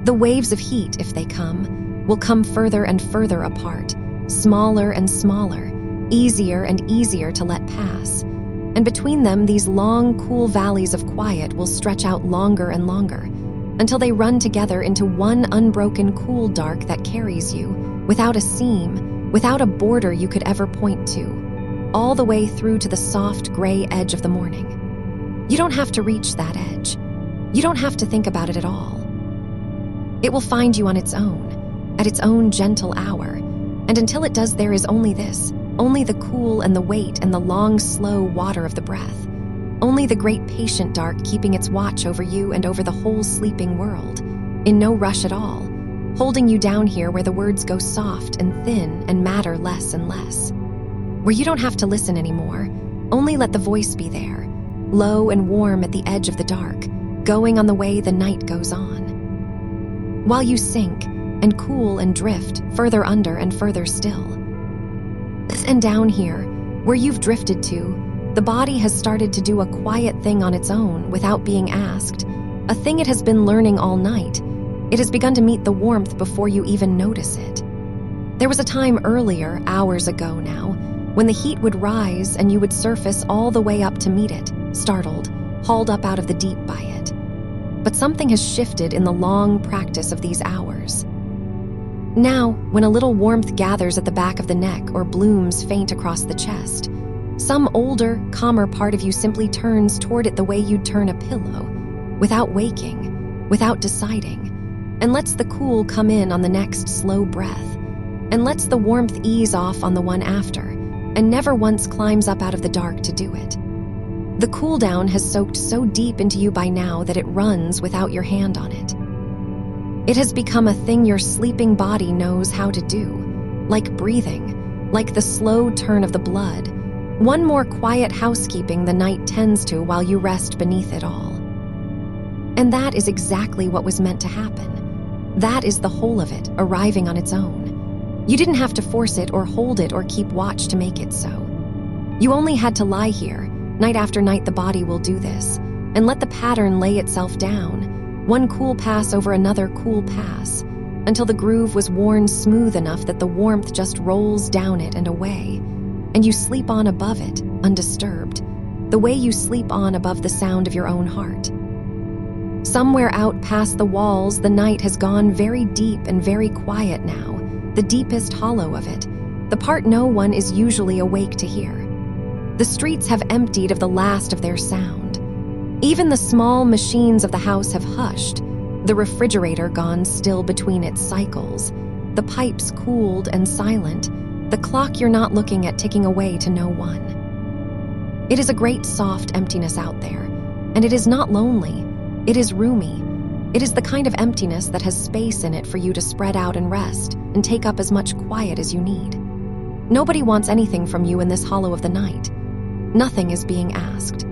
The waves of heat, if they come, will come further and further apart, smaller and smaller, easier and easier to let pass. And between them, these long, cool valleys of quiet will stretch out longer and longer, until they run together into one unbroken cool dark that carries you, without a seam, without a border you could ever point to, all the way through to the soft gray edge of the morning. You don't have to reach that edge. You don't have to think about it at all. It will find you on its own, at its own gentle hour, and until it does there is only this, only the cool and the weight and the long, slow water of the breath. Only the great patient dark keeping its watch over you and over the whole sleeping world, in no rush at all, holding you down here where the words go soft and thin and matter less and less. Where you don't have to listen anymore, only let the voice be there, low and warm at the edge of the dark, going on the way the night goes on. While you sink and cool and drift further under and further still. And down here, where you've drifted to, the body has started to do a quiet thing on its own without being asked, a thing it has been learning all night. It has begun to meet the warmth before you even notice it. There was a time earlier, hours ago now, when the heat would rise and you would surface all the way up to meet it, startled, hauled up out of the deep by it. But something has shifted in the long practice of these hours. Now, when a little warmth gathers at the back of the neck or blooms faint across the chest, some older, calmer part of you simply turns toward it the way you'd turn a pillow, without waking, without deciding, and lets the cool come in on the next slow breath, and lets the warmth ease off on the one after, and never once climbs up out of the dark to do it. The cool down has soaked so deep into you by now that it runs without your hand on it. It has become a thing your sleeping body knows how to do, like breathing, like the slow turn of the blood, one more quiet housekeeping the night tends to while you rest beneath it all. And that is exactly what was meant to happen. That is the whole of it, arriving on its own. You didn't have to force it or hold it or keep watch to make it so. You only had to lie here, night after night the body will do this, and let the pattern lay itself down, one cool pass over another cool pass, until the groove was worn smooth enough that the warmth just rolls down it and away, and you sleep on above it, undisturbed, the way you sleep on above the sound of your own heart. Somewhere out past the walls, the night has gone very deep and very quiet now, the deepest hollow of it, the part no one is usually awake to hear. The streets have emptied of the last of their sound. Even the small machines of the house have hushed, the refrigerator gone still between its cycles, the pipes cooled and silent, the clock you're not looking at ticking away to no one. It is a great soft emptiness out there, and it is not lonely, it is roomy. It is the kind of emptiness that has space in it for you to spread out and rest and take up as much quiet as you need. Nobody wants anything from you in this hollow of the night. Nothing is being asked.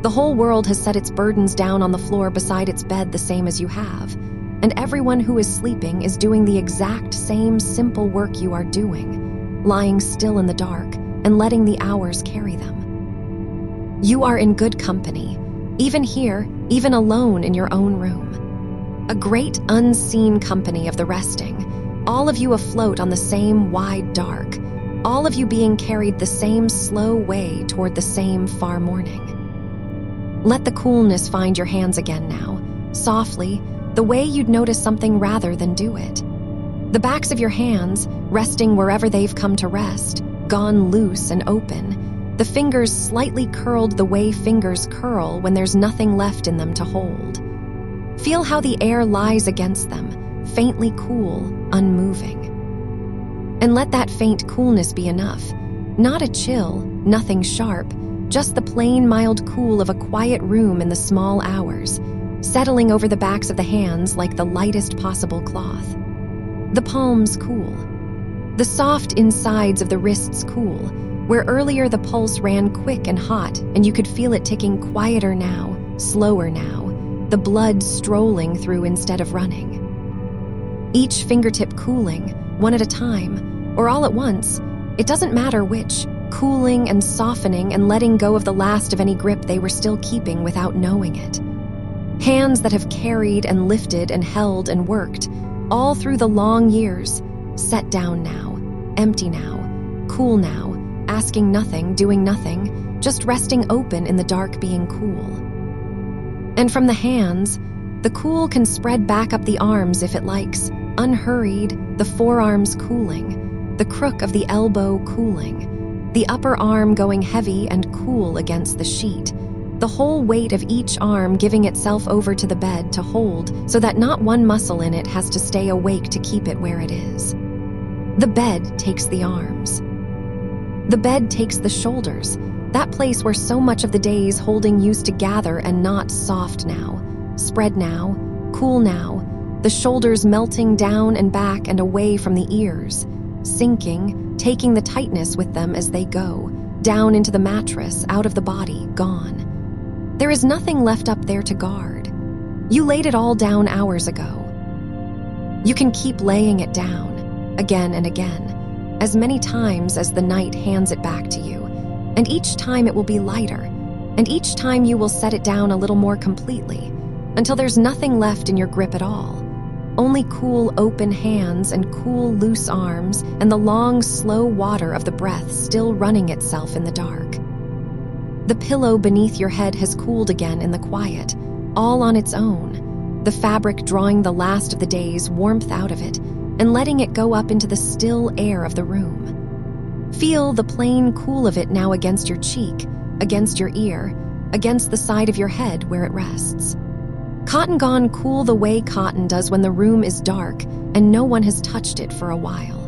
The whole world has set its burdens down on the floor beside its bed the same as you have, and everyone who is sleeping is doing the exact same simple work you are doing, lying still in the dark and letting the hours carry them. You are in good company, even here, even alone in your own room. A great unseen company of the resting, all of you afloat on the same wide dark, all of you being carried the same slow way toward the same far morning. Let the coolness find your hands again now, softly, the way you'd notice something rather than do it. The backs of your hands, resting wherever they've come to rest, gone loose and open, the fingers slightly curled the way fingers curl when there's nothing left in them to hold. Feel how the air lies against them, faintly cool, unmoving. And let that faint coolness be enough, not a chill, nothing sharp, just the plain mild cool of a quiet room in the small hours, settling over the backs of the hands like the lightest possible cloth. The palms cool. The soft insides of the wrists cool, where earlier the pulse ran quick and hot and you could feel it ticking quieter now, slower now, the blood strolling through instead of running. Each fingertip cooling, one at a time, or all at once, it doesn't matter which, cooling and softening and letting go of the last of any grip they were still keeping without knowing it. Hands that have carried and lifted and held and worked, all through the long years, set down now, empty now, cool now, asking nothing, doing nothing, just resting open in the dark being cool. And from the hands, the cool can spread back up the arms if it likes, unhurried, the forearms cooling, the crook of the elbow cooling, the upper arm going heavy and cool against the sheet, the whole weight of each arm giving itself over to the bed to hold so that not one muscle in it has to stay awake to keep it where it is. The bed takes the arms. The bed takes the shoulders, That place where so much of the days holding used to gather, and not soft now, spread now, cool now, the shoulders melting down and back and away from the ears, sinking, taking the tightness with them as they go, down into the mattress, out of the body, gone. There is nothing left up there to guard. You laid it all down hours ago. You can keep laying it down, again and again, as many times as the night hands it back to you, and each time it will be lighter, and each time you will set it down a little more completely, until there's nothing left in your grip at all. Only cool, open hands and cool, loose arms, and the long, slow water of the breath still running itself in the dark. The pillow beneath your head has cooled again in the quiet, all on its own, the fabric drawing the last of the day's warmth out of it and letting it go up into the still air of the room. Feel the plain cool of it now against your cheek, against your ear, against the side of your head where it rests. Cotton gone cool the way cotton does when the room is dark and no one has touched it for a while.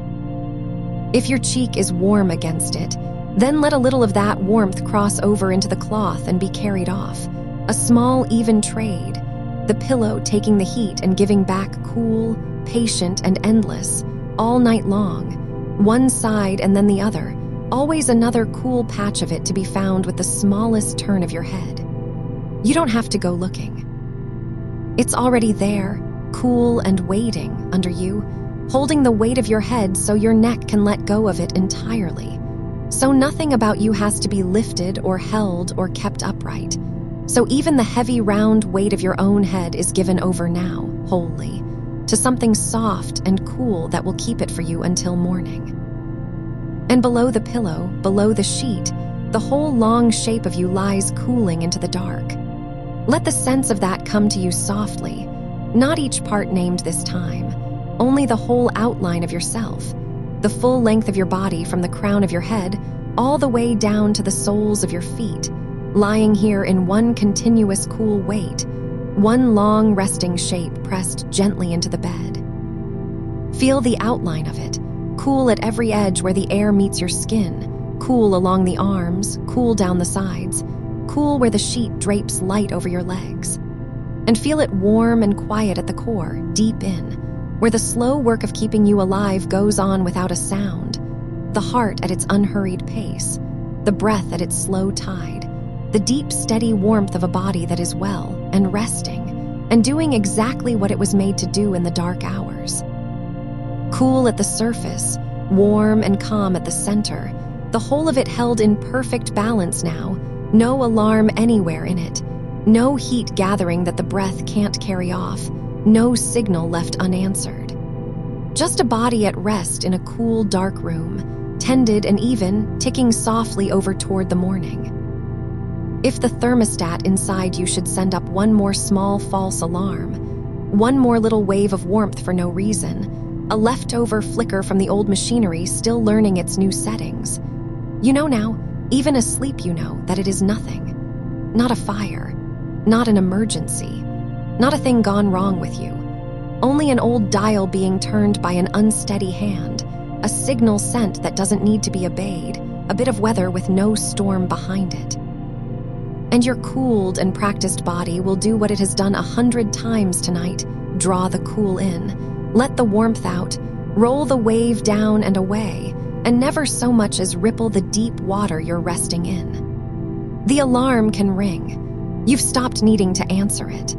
If your cheek is warm against it, then let a little of that warmth cross over into the cloth and be carried off. A small, even trade, the pillow taking the heat and giving back cool, patient, and endless, all night long, one side and then the other, always another cool patch of it to be found with the smallest turn of your head. You don't have to go looking. It's already there, cool and waiting under you, holding the weight of your head so your neck can let go of it entirely. So nothing about you has to be lifted or held or kept upright. So even the heavy round weight of your own head is given over now, wholly, to something soft and cool that will keep it for you until morning. And below the pillow, below the sheet, the whole long shape of you lies cooling into the dark. Let the sense of that come to you softly, not each part named this time, only the whole outline of yourself, the full length of your body from the crown of your head all the way down to the soles of your feet, lying here in one continuous cool weight, one long resting shape pressed gently into the bed. Feel the outline of it, cool at every edge where the air meets your skin, cool along the arms, cool down the sides, cool where the sheet drapes light over your legs. And feel it warm and quiet at the core, deep in, where the slow work of keeping you alive goes on without a sound, the heart at its unhurried pace, the breath at its slow tide, the deep, steady warmth of a body that is well and resting and doing exactly what it was made to do in the dark hours. Cool at the surface, warm and calm at the center, the whole of it held in perfect balance now, no alarm anywhere in it, no heat gathering that the breath can't carry off, no signal left unanswered. Just a body at rest in a cool, dark room, tended and even ticking softly over toward the morning. If the thermostat inside you should send up one more small false alarm, one more little wave of warmth for no reason, a leftover flicker from the old machinery still learning its new settings, you know now, even asleep you know that it is nothing. Not a fire, not an emergency, not a thing gone wrong with you. Only an old dial being turned by an unsteady hand, a signal sent that doesn't need to be obeyed, a bit of weather with no storm behind it. And your cooled and practiced body will do what it has done 100 times tonight, draw the cool in, let the warmth out, roll the wave down and away, and never so much as ripple the deep water you're resting in. The alarm can ring. You've stopped needing to answer it.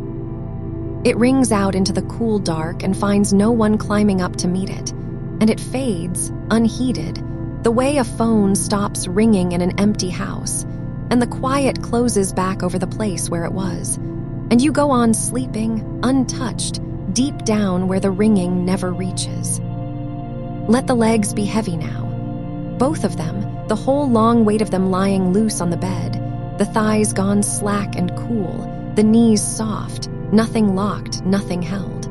It rings out into the cool dark and finds no one climbing up to meet it, and it fades, unheeded, the way a phone stops ringing in an empty house, and the quiet closes back over the place where it was, and you go on sleeping, untouched, deep down where the ringing never reaches. Let the legs be heavy now. Both of them, the whole long weight of them lying loose on the bed, the thighs gone slack and cool, the knees soft, nothing locked, nothing held.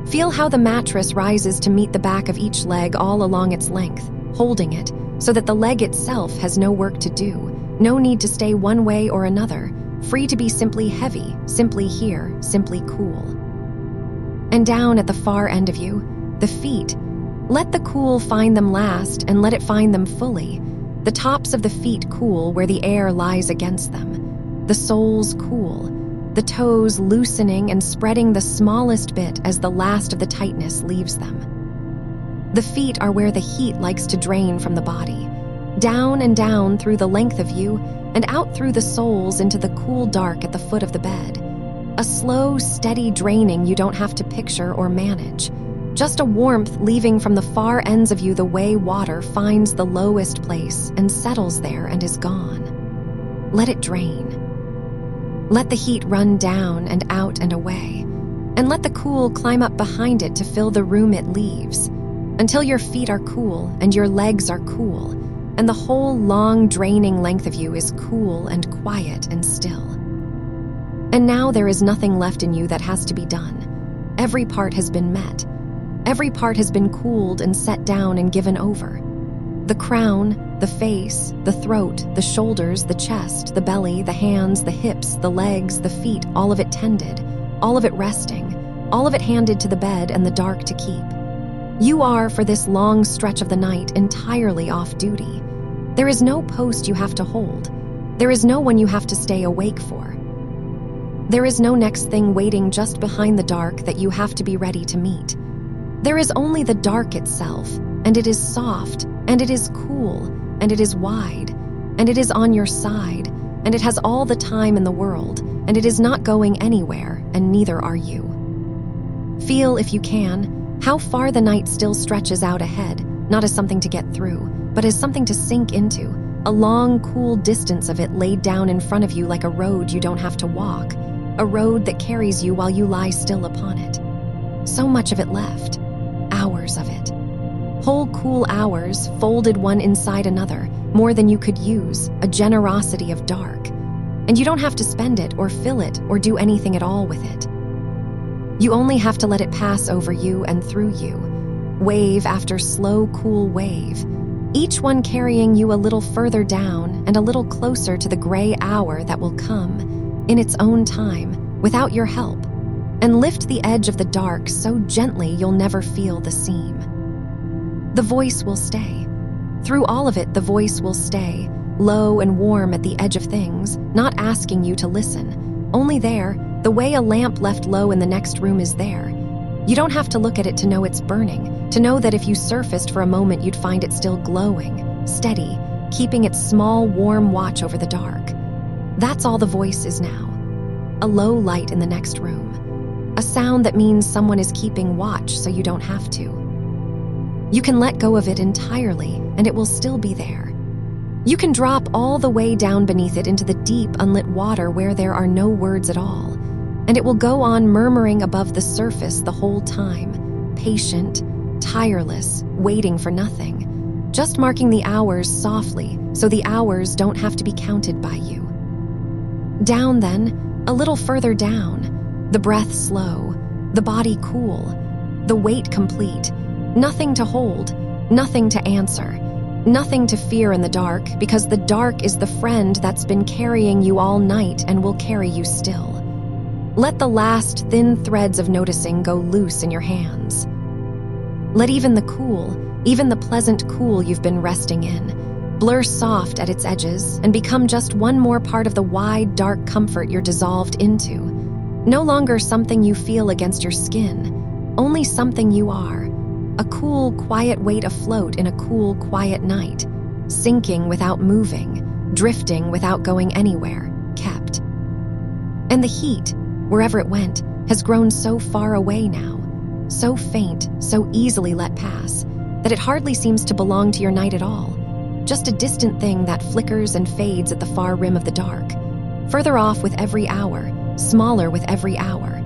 Feel how the mattress rises to meet the back of each leg all along its length, holding it, so that the leg itself has no work to do, no need to stay one way or another, free to be simply heavy, simply here, simply cool. And down at the far end of you, the feet, let the cool find them last and let it find them fully, The tops of the feet cool where the air lies against them. The soles cool, the toes loosening and spreading the smallest bit as the last of the tightness leaves them. The feet are where the heat likes to drain from the body, down and down through the length of you and out through the soles into the cool dark at the foot of the bed. A slow, steady draining you don't have to picture or manage. Just a warmth leaving from the far ends of you the way water finds the lowest place and settles there and is gone. Let it drain. Let the heat run down and out and away, and let the cool climb up behind it to fill the room it leaves, until your feet are cool and your legs are cool, and the whole long draining length of you is cool and quiet and still. And now there is nothing left in you that has to be done. Every part has been met. Every part has been cooled and set down and given over. The crown, the face, the throat, the shoulders, the chest, the belly, the hands, the hips, the legs, the feet, all of it tended, all of it resting, all of it handed to the bed and the dark to keep. You are, for this long stretch of the night, entirely off duty. There is no post you have to hold. There is no one you have to stay awake for. There is no next thing waiting just behind the dark that you have to be ready to meet. There is only the dark itself, and it is soft, and it is cool, and it is wide, and it is on your side, and it has all the time in the world, and it is not going anywhere, and neither are you. Feel, if you can, how far the night still stretches out ahead, not as something to get through, but as something to sink into, a long, cool distance of it laid down in front of you like a road you don't have to walk, a road that carries you while you lie still upon it. So much of it left, hours of it. Whole cool hours, folded one inside another, more than you could use, a generosity of dark. And you don't have to spend it or fill it or do anything at all with it. You only have to let it pass over you and through you, wave after slow, cool wave, each one carrying you a little further down and a little closer to the gray hour that will come, in its own time, without your help, and lift the edge of the dark so gently you'll never feel the seam. The voice will stay. Through all of it, the voice will stay, low and warm at the edge of things, not asking you to listen, only there, the way a lamp left low in the next room is there. You don't have to look at it to know it's burning, to know that if you surfaced for a moment you'd find it still glowing, steady, keeping its small, warm watch over the dark. That's all the voice is now. A low light in the next room. A sound that means someone is keeping watch so you don't have to. You can let go of it entirely and it will still be there. You can drop all the way down beneath it into the deep, unlit water where there are no words at all, and it will go on murmuring above the surface the whole time, patient, tireless, waiting for nothing, just marking the hours softly so the hours don't have to be counted by you. Down then, a little further down, the breath slow, the body cool, the weight complete, nothing to hold, nothing to answer, nothing to fear in the dark, because the dark is the friend that's been carrying you all night and will carry you still. Let the last thin threads of noticing go loose in your hands. Let even the cool, even the pleasant cool you've been resting in, blur soft at its edges and become just one more part of the wide, dark comfort you're dissolved into. No longer something you feel against your skin, only something you are. A cool, quiet weight afloat in a cool, quiet night, sinking without moving, drifting without going anywhere, kept. And the heat, wherever it went, has grown so far away now, so faint, so easily let pass, that it hardly seems to belong to your night at all, just a distant thing that flickers and fades at the far rim of the dark, further off with every hour, smaller with every hour,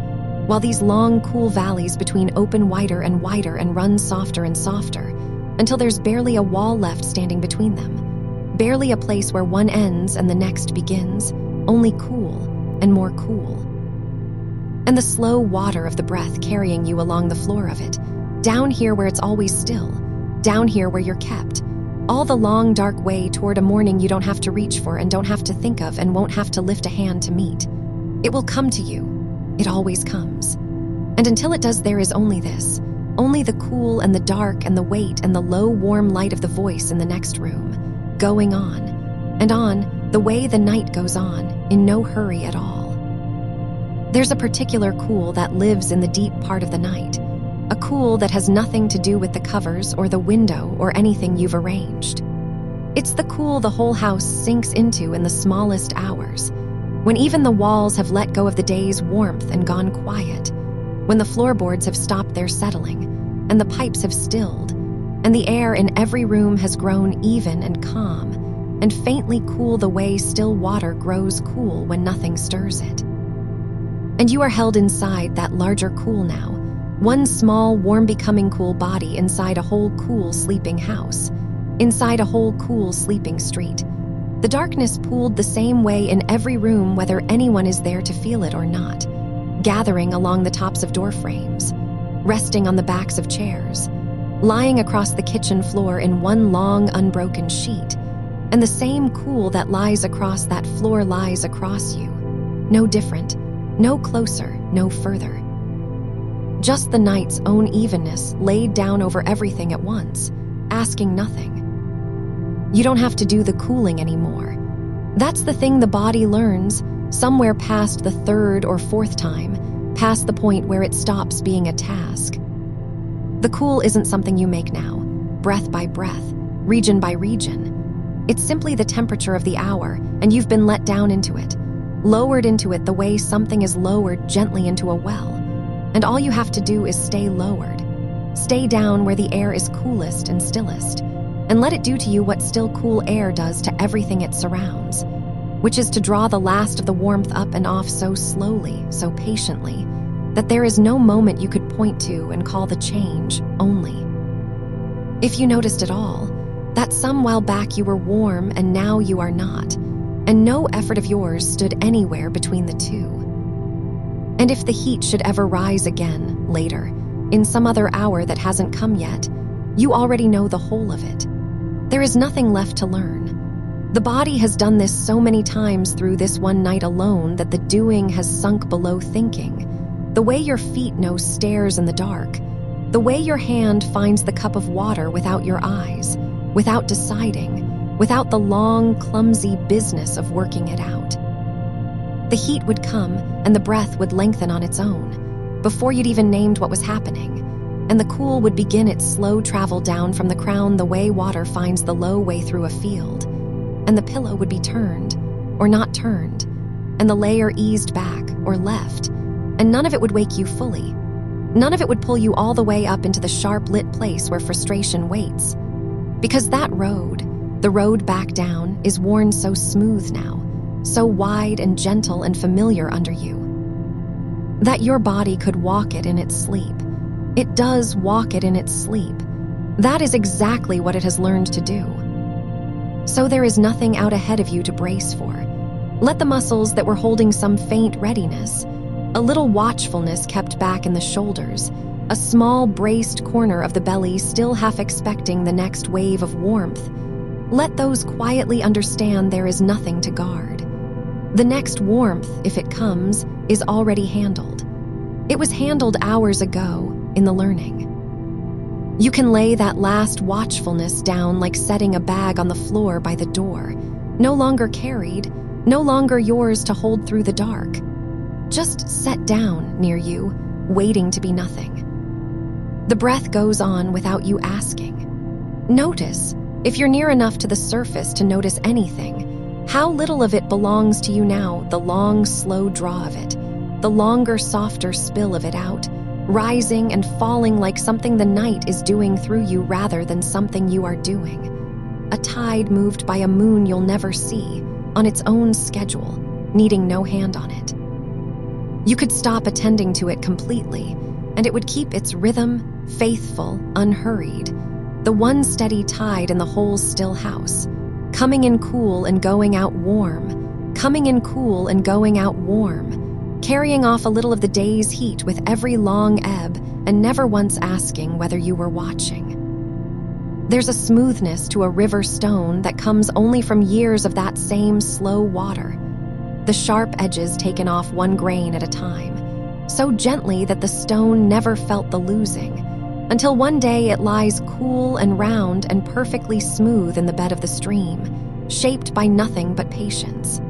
while these long, cool valleys between open wider and wider and run softer and softer, until there's barely a wall left standing between them, barely a place where one ends and the next begins, only cool and more cool. And the slow water of the breath carrying you along the floor of it, down here where it's always still, down here where you're kept, all the long, dark way toward a morning you don't have to reach for and don't have to think of and won't have to lift a hand to meet. It will come to you. It always comes. And until it does, there is only this, only the cool and the dark and the weight and the low, warm light of the voice in the next room, going and on, the way the night goes on, in no hurry at all. There's a particular cool that lives in the deep part of the night, a cool that has nothing to do with the covers or the window or anything you've arranged. It's the cool the whole house sinks into in the smallest hours, when even the walls have let go of the day's warmth and gone quiet, when the floorboards have stopped their settling, and the pipes have stilled, and the air in every room has grown even and calm, and faintly cool the way still water grows cool when nothing stirs it. And you are held inside that larger cool now, one small, warm becoming cool body inside a whole cool sleeping house, inside a whole cool sleeping street. The darkness pooled the same way in every room whether anyone is there to feel it or not, gathering along the tops of door frames, resting on the backs of chairs, lying across the kitchen floor in one long unbroken sheet, and the same cool that lies across that floor lies across you, no different, no closer, no further. Just the night's own evenness laid down over everything at once, asking nothing. You don't have to do the cooling anymore. That's the thing the body learns somewhere past the third or fourth time, past the point where it stops being a task. The cool isn't something you make now, breath by breath, region by region. It's simply the temperature of the hour, and you've been let down into it, lowered into it the way something is lowered gently into a well. And all you have to do is stay lowered, stay down where the air is coolest and stillest, and let it do to you what still cool air does to everything it surrounds, which is to draw the last of the warmth up and off so slowly, so patiently, that there is no moment you could point to and call the change only. If you noticed at all, that some while back you were warm and now you are not, and no effort of yours stood anywhere between the two. And if the heat should ever rise again, later, in some other hour that hasn't come yet, you already know the whole of it. There is nothing left to learn. The body has done this so many times through this one night alone that the doing has sunk below thinking. The way your feet know stairs in the dark, the way your hand finds the cup of water without your eyes, without deciding, without the long, clumsy business of working it out. The heat would come and the breath would lengthen on its own, before you'd even named what was happening, and the cool would begin its slow travel down from the crown the way water finds the low way through a field, and the pillow would be turned, or not turned, and the layer eased back or left, and none of it would wake you fully. None of it would pull you all the way up into the sharp-lit place where frustration waits. Because that road, the road back down, is worn so smooth now, so wide and gentle and familiar under you, that your body could walk it in its sleep. It does walk it in its sleep. That is exactly what it has learned to do. So there is nothing out ahead of you to brace for. Let the muscles that were holding some faint readiness, a little watchfulness kept back in the shoulders, a small braced corner of the belly still half expecting the next wave of warmth, let those quietly understand there is nothing to guard. The next warmth, if it comes, is already handled. It was handled hours ago in the learning. You can lay that last watchfulness down like setting a bag on the floor by the door, no longer carried, no longer yours to hold through the dark. Just set down near you, waiting to be nothing. The breath goes on without you asking. Notice, if you're near enough to the surface to notice anything, how little of it belongs to you now, the long, slow draw of it, the longer, softer spill of it out, rising and falling like something the night is doing through you rather than something you are doing. A tide moved by a moon you'll never see, on its own schedule, needing no hand on it. You could stop attending to it completely, and it would keep its rhythm, faithful, unhurried, the one steady tide in the whole still house, coming in cool and going out warm, coming in cool and going out warm, carrying off a little of the day's heat with every long ebb and never once asking whether you were watching. There's a smoothness to a river stone that comes only from years of that same slow water, the sharp edges taken off one grain at a time, so gently that the stone never felt the losing, until one day it lies cool and round and perfectly smooth in the bed of the stream, shaped by nothing but patience.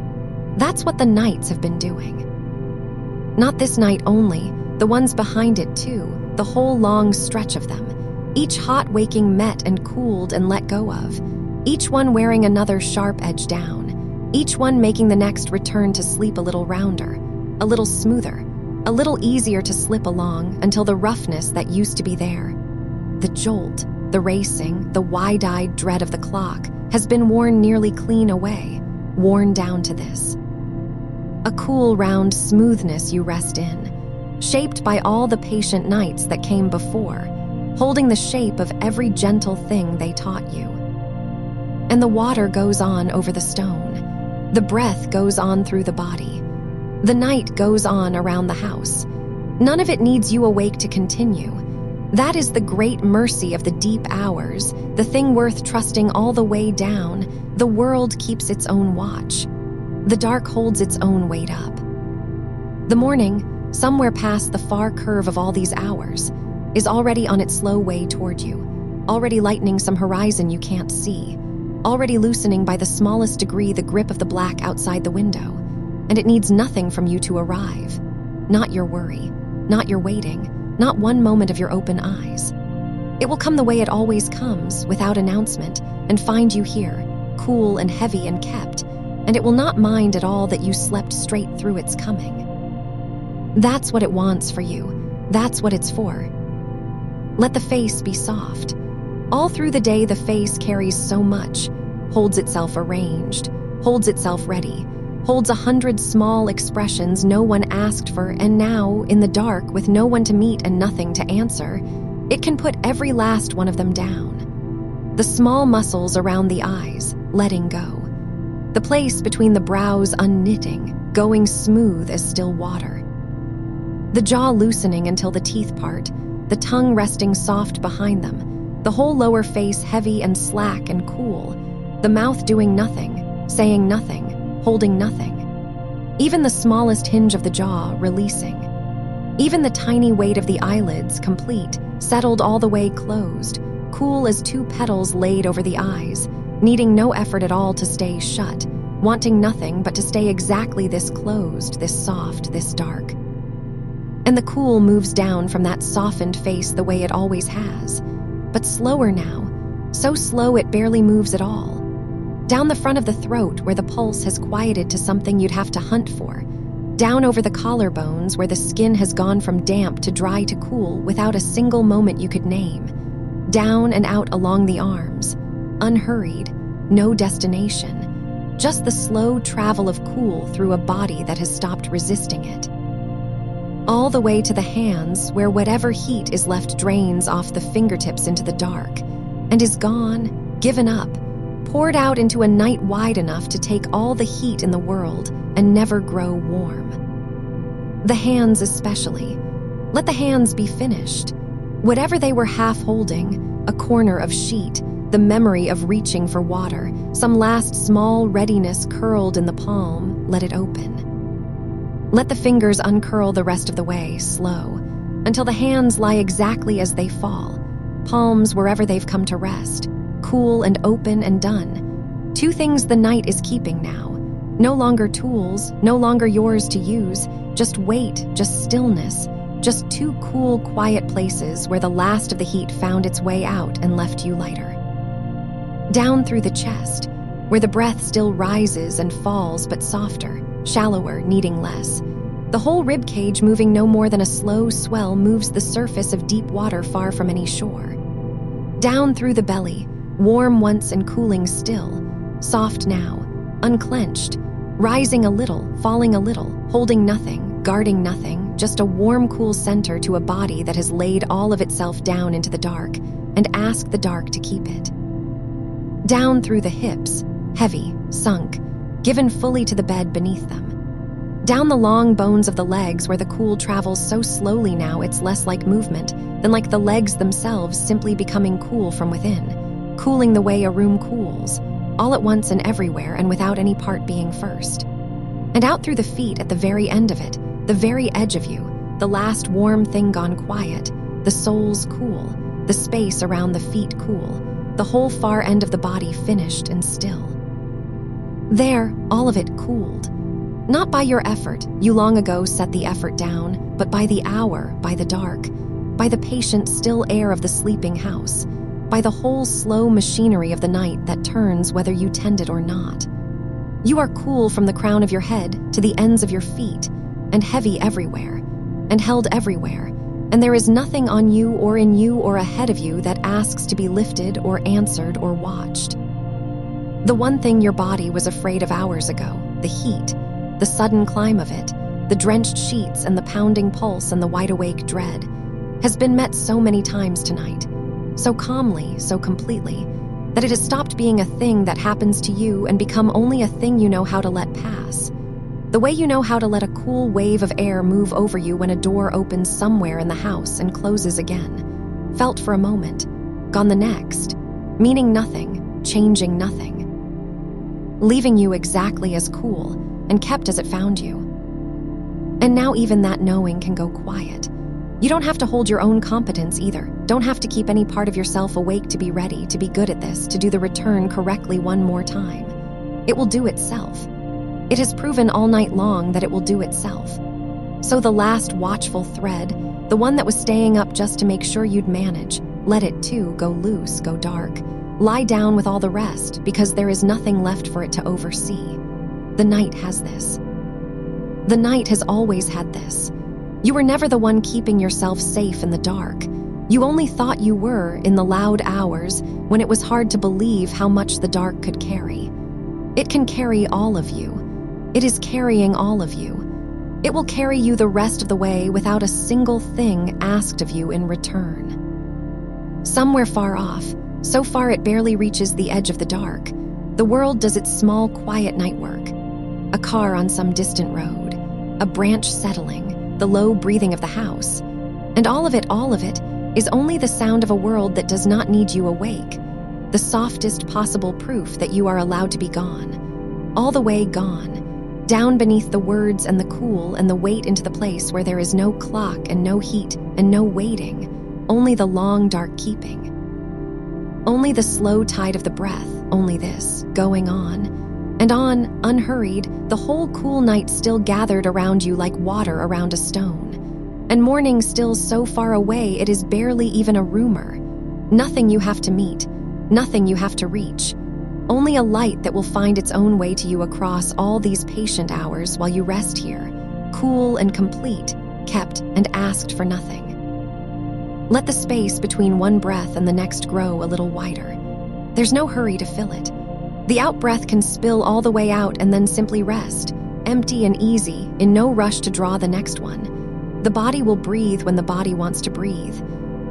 That's what the nights have been doing. Not this night only, the ones behind it too, the whole long stretch of them. Each hot waking met and cooled and let go of. Each one wearing another sharp edge down. Each one making the next return to sleep a little rounder, a little smoother, a little easier to slip along until the roughness that used to be there, the jolt, the racing, the wide-eyed dread of the clock, has been worn nearly clean away, worn down to this. A cool, round smoothness you rest in, shaped by all the patient nights that came before, holding the shape of every gentle thing they taught you. And the water goes on over the stone. The breath goes on through the body. The night goes on around the house. None of it needs you awake to continue. That is the great mercy of the deep hours, the thing worth trusting all the way down. The world keeps its own watch. The dark holds its own weight up. The morning, somewhere past the far curve of all these hours, is already on its slow way toward you, already lightening some horizon you can't see, already loosening by the smallest degree the grip of the black outside the window, and it needs nothing from you to arrive. Not your worry, not your waiting, not one moment of your open eyes. It will come the way it always comes, without announcement, and find you here, cool and heavy and kept, and it will not mind at all that you slept straight through its coming. That's what it wants for you. That's what it's for. Let the face be soft. All through the day, the face carries so much, holds itself arranged, holds itself ready, holds 100 small expressions no one asked for, and now, in the dark, with no one to meet and nothing to answer, it can put every last one of them down. The small muscles around the eyes, letting go. The place between the brows unknitting, going smooth as still water. The jaw loosening until the teeth part, the tongue resting soft behind them, the whole lower face heavy and slack and cool, the mouth doing nothing, saying nothing, holding nothing. Even the smallest hinge of the jaw releasing. Even the tiny weight of the eyelids complete, settled all the way closed, cool as two petals laid over the eyes, needing no effort at all to stay shut, wanting nothing but to stay exactly this closed, this soft, this dark. And the cool moves down from that softened face the way it always has, but slower now, so slow it barely moves at all. Down the front of the throat where the pulse has quieted to something you'd have to hunt for, down over the collarbones where the skin has gone from damp to dry to cool without a single moment you could name, down and out along the arms, unhurried, no destination, just the slow travel of cool through a body that has stopped resisting it. All the way to the hands where whatever heat is left drains off the fingertips into the dark, and is gone, given up, poured out into a night wide enough to take all the heat in the world and never grow warm. The hands especially. Let the hands be finished. Whatever they were half holding, a corner of sheet, the memory of reaching for water, some last small readiness curled in the palm, let it open. Let the fingers uncurl the rest of the way, slow, until the hands lie exactly as they fall, palms wherever they've come to rest, cool and open and done. Two things the night is keeping now. No longer tools, no longer yours to use, just weight, just stillness, just two cool, quiet places where the last of the heat found its way out and left you lighter. Down through the chest, where the breath still rises and falls but softer, shallower, needing less. The whole rib cage moving no more than a slow swell moves the surface of deep water far from any shore. Down through the belly, warm once and cooling still, soft now, unclenched, rising a little, falling a little, holding nothing, guarding nothing, just a warm, cool center to a body that has laid all of itself down into the dark and asked the dark to keep it. Down through the hips, heavy, sunk, given fully to the bed beneath them. Down the long bones of the legs where the cool travels so slowly now it's less like movement than like the legs themselves simply becoming cool from within, cooling the way a room cools, all at once and everywhere and without any part being first. And out through the feet at the very end of it, the very edge of you, the last warm thing gone quiet, the soul's cool, the space around the feet cool, the whole far end of the body finished and still. There, all of it cooled. Not by your effort, you long ago set the effort down, but by the hour, by the dark, by the patient still air of the sleeping house, by the whole slow machinery of the night that turns whether you tend it or not. You are cool from the crown of your head to the ends of your feet, and heavy everywhere, and held everywhere, and there is nothing on you or in you or ahead of you that asks to be lifted or answered or watched. The one thing your body was afraid of hours ago, the heat, the sudden climb of it, the drenched sheets and the pounding pulse and the wide-awake dread, has been met so many times tonight, so calmly, so completely, that it has stopped being a thing that happens to you and become only a thing you know how to let pass. The way you know how to let a cool wave of air move over you when a door opens somewhere in the house and closes again. Felt for a moment, gone the next, meaning nothing, changing nothing. Leaving you exactly as cool and kept as it found you. And now even that knowing can go quiet. You don't have to hold your own competence either. Don't have to keep any part of yourself awake to be ready, to be good at this, to do the return correctly one more time. It will do itself. It has proven all night long that it will do itself. So the last watchful thread, the one that was staying up just to make sure you'd manage, let it too go loose, go dark. Lie down with all the rest, because there is nothing left for it to oversee. The night has this. The night has always had this. You were never the one keeping yourself safe in the dark. You only thought you were in the loud hours when it was hard to believe how much the dark could carry. It can carry all of you. It is carrying all of you. It will carry you the rest of the way without a single thing asked of you in return. Somewhere far off, so far it barely reaches the edge of the dark, the world does its small, quiet night work. A car on some distant road, a branch settling, the low breathing of the house. And all of it, is only the sound of a world that does not need you awake, the softest possible proof that you are allowed to be gone. All the way gone. Down beneath the words and the cool and the weight into the place where there is no clock and no heat and no waiting, only the long dark keeping. Only the slow tide of the breath, only this, going on. And on, unhurried, the whole cool night still gathered around you like water around a stone. And morning still so far away it is barely even a rumor. Nothing you have to meet, nothing you have to reach. Only a light that will find its own way to you across all these patient hours while you rest here, cool and complete, kept and asked for nothing. Let the space between one breath and the next grow a little wider. There's no hurry to fill it. The out-breath can spill all the way out and then simply rest, empty and easy, in no rush to draw the next one. The body will breathe when the body wants to breathe.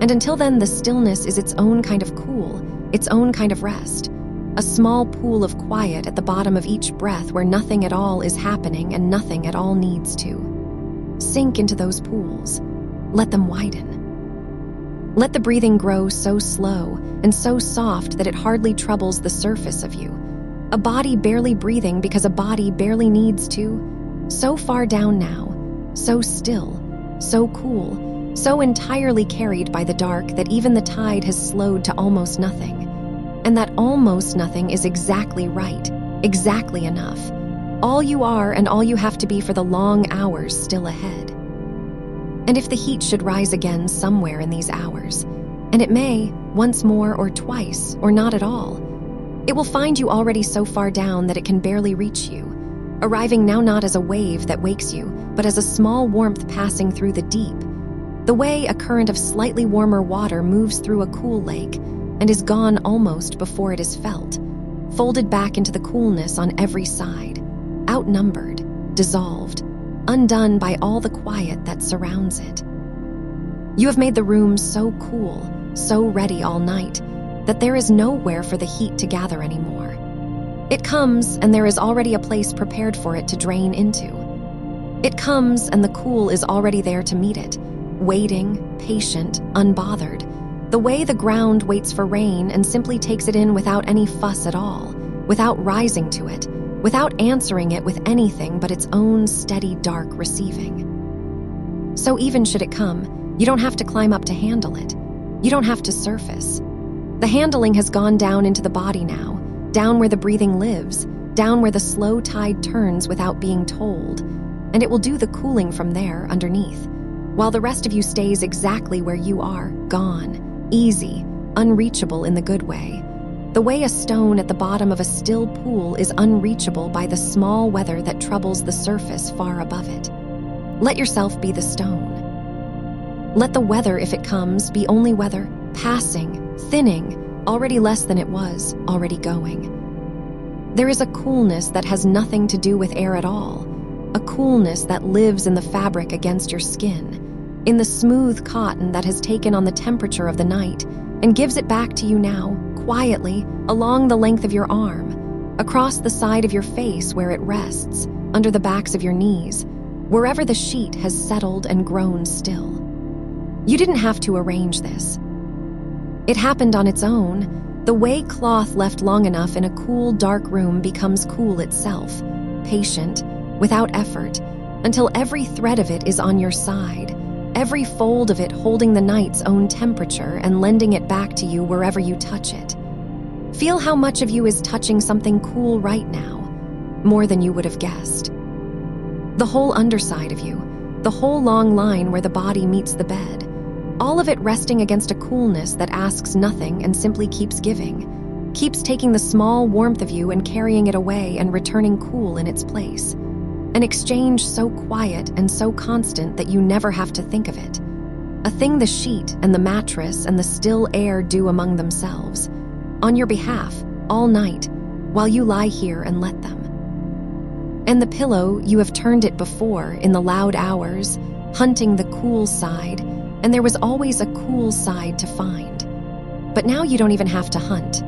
And until then, the stillness is its own kind of cool, its own kind of rest. A small pool of quiet at the bottom of each breath where nothing at all is happening and nothing at all needs to. Sink into those pools. Let them widen. Let the breathing grow so slow and so soft that it hardly troubles the surface of you. A body barely breathing because a body barely needs to. So far down now, so still, so cool, so entirely carried by the dark that even the tide has slowed to almost nothing. And that almost nothing is exactly right, exactly enough. All you are and all you have to be for the long hours still ahead. And if the heat should rise again somewhere in these hours, and it may, once more or twice, or not at all, it will find you already so far down that it can barely reach you, arriving now not as a wave that wakes you, but as a small warmth passing through the deep, the way a current of slightly warmer water moves through a cool lake and is gone almost before it is felt, folded back into the coolness on every side, outnumbered, dissolved, undone by all the quiet that surrounds it. You have made the room so cool, so ready all night, that there is nowhere for the heat to gather anymore. It comes, and there is already a place prepared for it to drain into. It comes, and the cool is already there to meet it, waiting, patient, unbothered, the way the ground waits for rain and simply takes it in without any fuss at all, without rising to it, without answering it with anything but its own steady, dark receiving. So even should it come, you don't have to climb up to handle it. You don't have to surface. The handling has gone down into the body now, down where the breathing lives, down where the slow tide turns without being told, and it will do the cooling from there underneath, while the rest of you stays exactly where you are, gone, easy, unreachable in the good way. The way a stone at the bottom of a still pool is unreachable by the small weather that troubles the surface far above it. Let yourself be the stone. Let the weather, if it comes, be only weather, passing, thinning, already less than it was, already going. There is a coolness that has nothing to do with air at all, a coolness that lives in the fabric against your skin, in the smooth cotton that has taken on the temperature of the night and gives it back to you now, quietly, along the length of your arm, across the side of your face where it rests, under the backs of your knees, wherever the sheet has settled and grown still. You didn't have to arrange this. It happened on its own, the way cloth left long enough in a cool, dark room becomes cool itself, patient, without effort, until every thread of it is on your side, every fold of it holding the night's own temperature and lending it back to you wherever you touch it. Feel how much of you is touching something cool right now, more than you would have guessed. The whole underside of you, the whole long line where the body meets the bed, all of it resting against a coolness that asks nothing and simply keeps giving, keeps taking the small warmth of you and carrying it away and returning cool in its place. An exchange so quiet and so constant that you never have to think of it. A thing the sheet and the mattress and the still air do among themselves, on your behalf, all night, while you lie here and let them. And the pillow, you have turned it before in the loud hours, hunting the cool side, and there was always a cool side to find. But now you don't even have to hunt.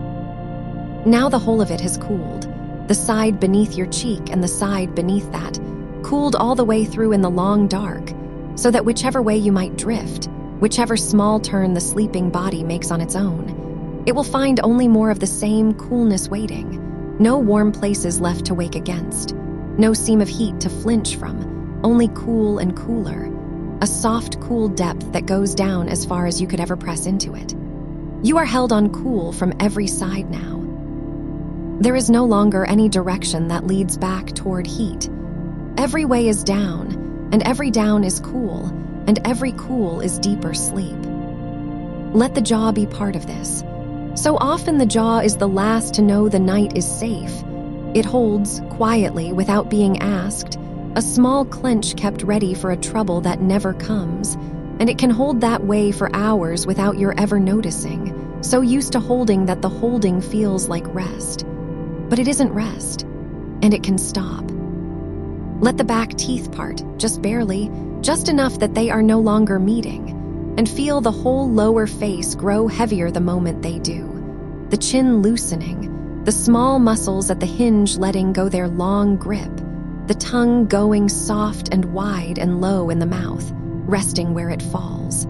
Now the whole of it has cooled. The side beneath your cheek and the side beneath that, cooled all the way through in the long dark, so that whichever way you might drift, whichever small turn the sleeping body makes on its own, it will find only more of the same coolness waiting, no warm places left to wake against, no seam of heat to flinch from, only cool and cooler, a soft, cool depth that goes down as far as you could ever press into it. You are held on cool from every side now. There is no longer any direction that leads back toward heat. Every way is down, and every down is cool, and every cool is deeper sleep. Let the jaw be part of this. So often the jaw is the last to know the night is safe. It holds, quietly, without being asked, a small clench kept ready for a trouble that never comes, and it can hold that way for hours without your ever noticing, so used to holding that the holding feels like rest. But it isn't rest, and it can stop. Let the back teeth part, just barely, just enough that they are no longer meeting, and feel the whole lower face grow heavier the moment they do. The chin loosening, the small muscles at the hinge letting go their long grip, the tongue going soft and wide and low in the mouth, resting where it falls.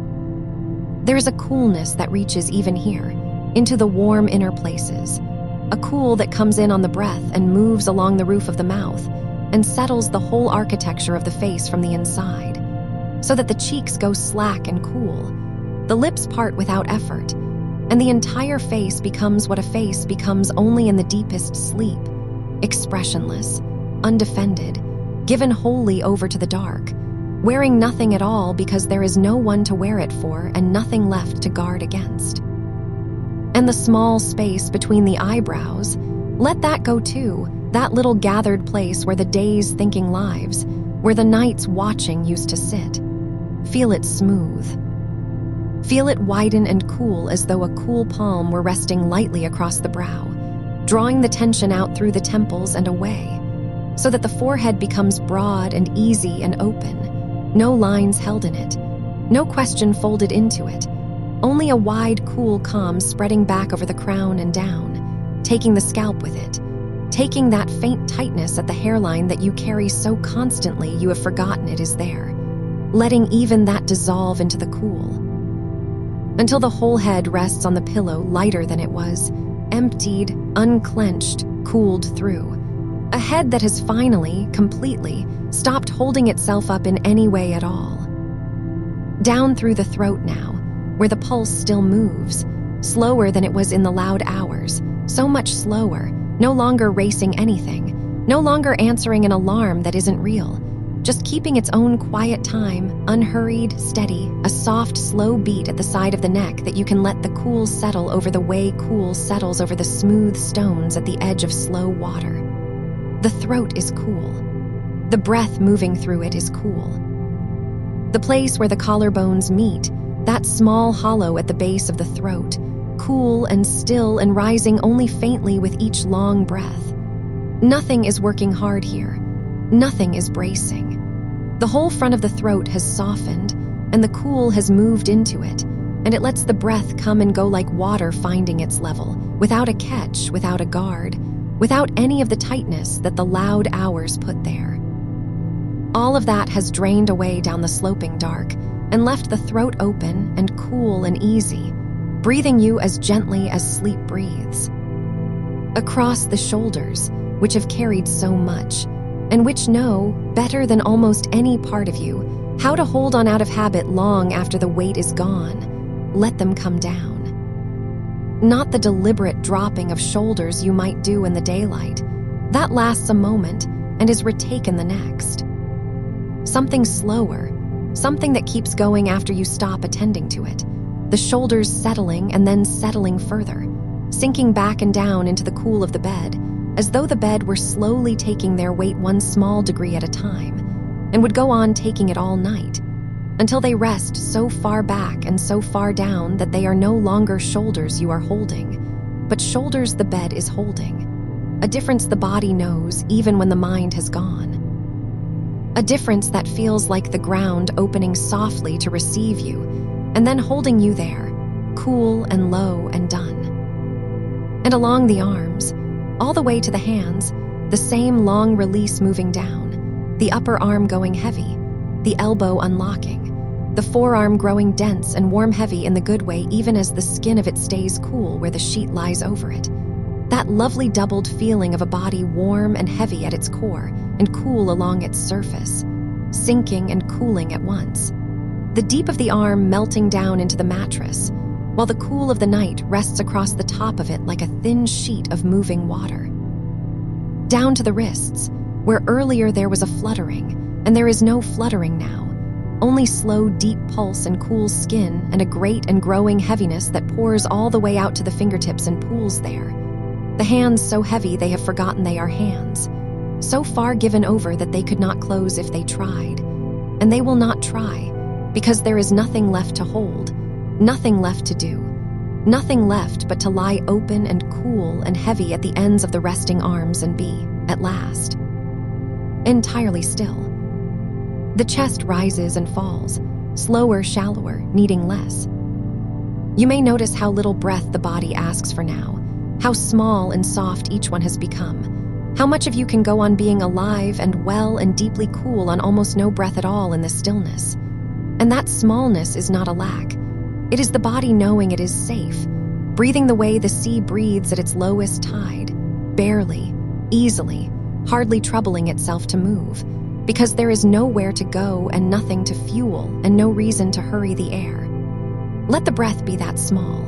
There is a coolness that reaches even here, into the warm inner places, a cool that comes in on the breath and moves along the roof of the mouth and settles the whole architecture of the face from the inside, so that the cheeks go slack and cool, the lips part without effort, and the entire face becomes what a face becomes only in the deepest sleep, expressionless, undefended, given wholly over to the dark, wearing nothing at all because there is no one to wear it for and nothing left to guard against. And the small space between the eyebrows, let that go too, that little gathered place where the day's thinking lives, where the night's watching used to sit. Feel it smooth. Feel it widen and cool as though a cool palm were resting lightly across the brow, drawing the tension out through the temples and away, so that the forehead becomes broad and easy and open, no lines held in it, no question folded into it, only a wide, cool calm spreading back over the crown and down, taking the scalp with it, taking that faint tightness at the hairline that you carry so constantly you have forgotten it is there, letting even that dissolve into the cool, until the whole head rests on the pillow lighter than it was, emptied, unclenched, cooled through. A head that has finally, completely, stopped holding itself up in any way at all. Down through the throat now, where the pulse still moves, slower than it was in the loud hours, so much slower, no longer racing anything, no longer answering an alarm that isn't real, just keeping its own quiet time, unhurried, steady, a soft, slow beat at the side of the neck that you can let the cool settle over the way cool settles over the smooth stones at the edge of slow water. The throat is cool. The breath moving through it is cool. The place where the collarbones meet, that small hollow at the base of the throat, cool and still and rising only faintly with each long breath. Nothing is working hard here. Nothing is bracing. The whole front of the throat has softened, and the cool has moved into it, and it lets the breath come and go like water finding its level, without a catch, without a guard, without any of the tightness that the loud hours put there. All of that has drained away down the sloping dark and left the throat open and cool and easy, breathing you as gently as sleep breathes. Across the shoulders, which have carried so much, and which know, better than almost any part of you, how to hold on out of habit long after the weight is gone, let them come down. Not the deliberate dropping of shoulders you might do in the daylight. That lasts a moment and is retaken the next. Something slower, something that keeps going after you stop attending to it. The shoulders settling and then settling further, sinking back and down into the cool of the bed, as though the bed were slowly taking their weight one small degree at a time, and would go on taking it all night, until they rest so far back and so far down that they are no longer shoulders you are holding, but shoulders the bed is holding. A difference the body knows even when the mind has gone. A difference that feels like the ground opening softly to receive you, and then holding you there, cool and low and done. And along the arms, all the way to the hands, the same long release moving down, the upper arm going heavy, the elbow unlocking, the forearm growing dense and warm heavy in the good way even as the skin of it stays cool where the sheet lies over it. That lovely doubled feeling of a body warm and heavy at its core and cool along its surface, sinking and cooling at once. The deep of the arm melting down into the mattress, while the cool of the night rests across the top of it like a thin sheet of moving water. Down to the wrists, where earlier there was a fluttering, and there is no fluttering now, only slow, deep pulse and cool skin and a great and growing heaviness that pours all the way out to the fingertips and pools there. The hands so heavy they have forgotten they are hands, so far given over that they could not close if they tried. And they will not try, because there is nothing left to hold, nothing left to do, nothing left but to lie open and cool and heavy at the ends of the resting arms and be, at last, entirely still. The chest rises and falls, slower, shallower, needing less. You may notice how little breath the body asks for now, how small and soft each one has become, how much of you can go on being alive and well and deeply cool on almost no breath at all in the stillness. And that smallness is not a lack. It is the body knowing it is safe, breathing the way the sea breathes at its lowest tide, barely, easily, hardly troubling itself to move, because there is nowhere to go and nothing to fuel and no reason to hurry the air. Let the breath be that small.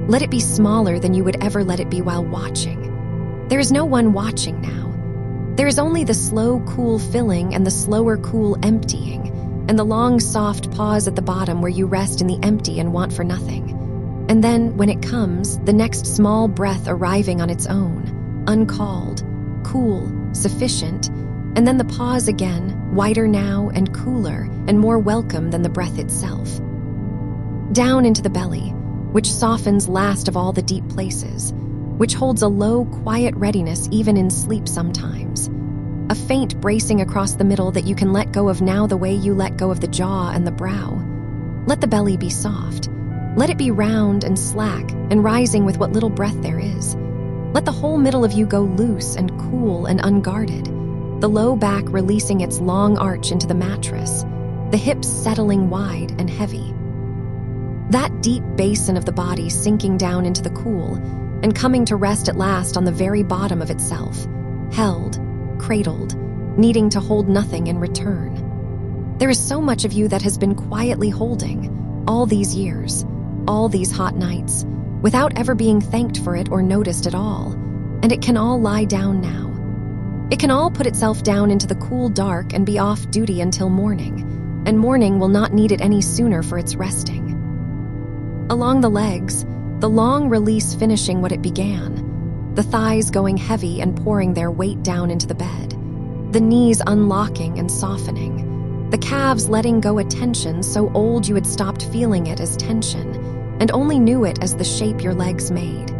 Let it be smaller than you would ever let it be while watching. There is no one watching now. There is only the slow, cool filling and the slower, cool emptying, and the long, soft pause at the bottom where you rest in the empty and want for nothing. And then, when it comes, the next small breath arriving on its own, uncalled, cool, sufficient, and then the pause again, wider now and cooler and more welcome than the breath itself. Down into the belly, which softens last of all the deep places, which holds a low, quiet readiness even in sleep sometimes. A faint bracing across the middle that you can let go of now the way you let go of the jaw and the brow. Let the belly be soft. Let it be round and slack and rising with what little breath there is. Let the whole middle of you go loose and cool and unguarded, the low back releasing its long arch into the mattress, the hips settling wide and heavy. That deep basin of the body sinking down into the cool and coming to rest at last on the very bottom of itself, held, cradled, needing to hold nothing in return. There is so much of you that has been quietly holding, All these years, all these hot nights, without ever being thanked for it or noticed at all. And it can all lie down now. It can all put itself down into the cool dark and be off duty until morning, and morning will not need it any sooner for its resting. Along the legs, the long release finishing what it began, the thighs going heavy and pouring their weight down into the bed, the knees unlocking and softening, the calves letting go a tension so old you had stopped feeling it as tension and only knew it as the shape your legs made.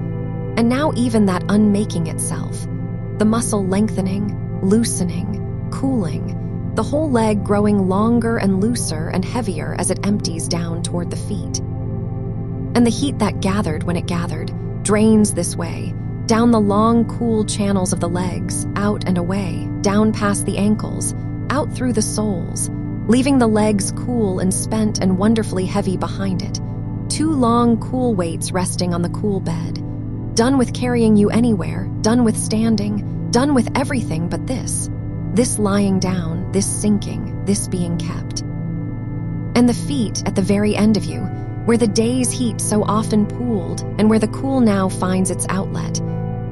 And now even that unmaking itself, the muscle lengthening, loosening, cooling, the whole leg growing longer and looser and heavier as it empties down toward the feet. And the heat that gathered when it gathered drains this way, down the long, cool channels of the legs, out and away, down past the ankles, out through the soles, leaving the legs cool and spent and wonderfully heavy behind it. 2 long, cool weights resting on the cool bed. Done with carrying you anywhere, done with standing, done with everything but this. This lying down, this sinking, this being kept. And the feet at the very end of you, where the day's heat so often pooled and where the cool now finds its outlet.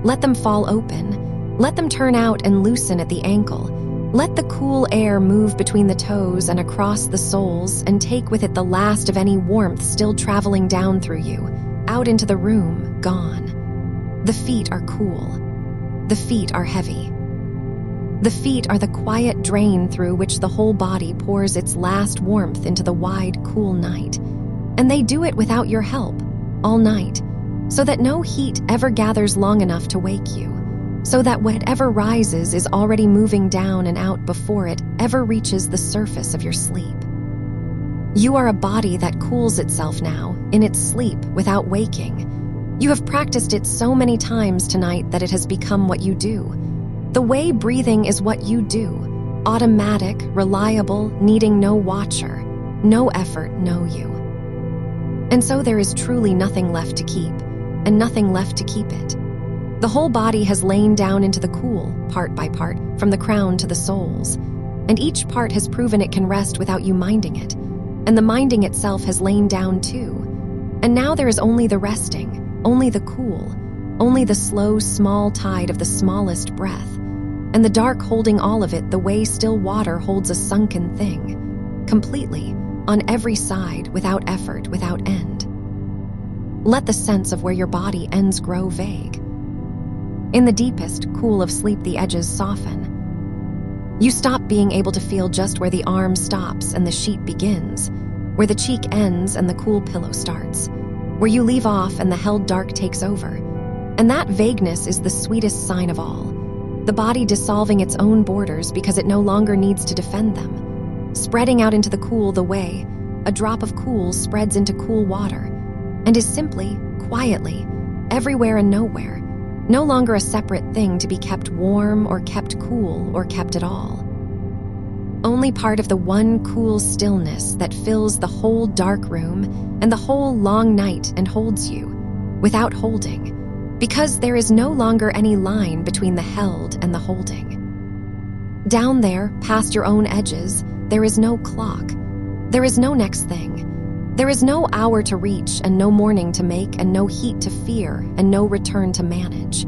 Let them fall open. Let them turn out and loosen at the ankle. Let the cool air move between the toes and across the soles and take with it the last of any warmth still traveling down through you, out into the room, gone. The feet are cool. The feet are heavy. The feet are the quiet drain through which the whole body pours its last warmth into the wide, cool night. And they do it without your help, all night, so that no heat ever gathers long enough to wake you, so that whatever rises is already moving down and out before it ever reaches the surface of your sleep. You are a body that cools itself now, in its sleep, without waking. You have practiced it so many times tonight that it has become what you do. The way breathing is what you do, automatic, reliable, needing no watcher, no effort, no you. And so there is truly nothing left to keep, and nothing left to keep it. The whole body has lain down into the cool, part by part, from the crown to the soles, and each part has proven it can rest without you minding it, and the minding itself has lain down too. And now there is only the resting, only the cool, only the slow, small tide of the smallest breath, and the dark holding all of it the way still water holds a sunken thing, completely, on every side, without effort, without end. Let the sense of where your body ends grow vague. In the deepest cool of sleep, the edges soften. You stop being able to feel just where the arm stops and the sheet begins, where the cheek ends and the cool pillow starts, where you leave off and the held dark takes over. And that vagueness is the sweetest sign of all, the body dissolving its own borders because it no longer needs to defend them. Spreading out into the cool the way a drop of cool spreads into cool water, and is simply, quietly, everywhere and nowhere, no longer a separate thing to be kept warm or kept cool or kept at all. Only part of the one cool stillness that fills the whole dark room and the whole long night and holds you, without holding, because there is no longer any line between the held and the holding. Down there, past your own edges, there is no clock. There is no next thing. There is no hour to reach and no morning to make and no heat to fear and no return to manage.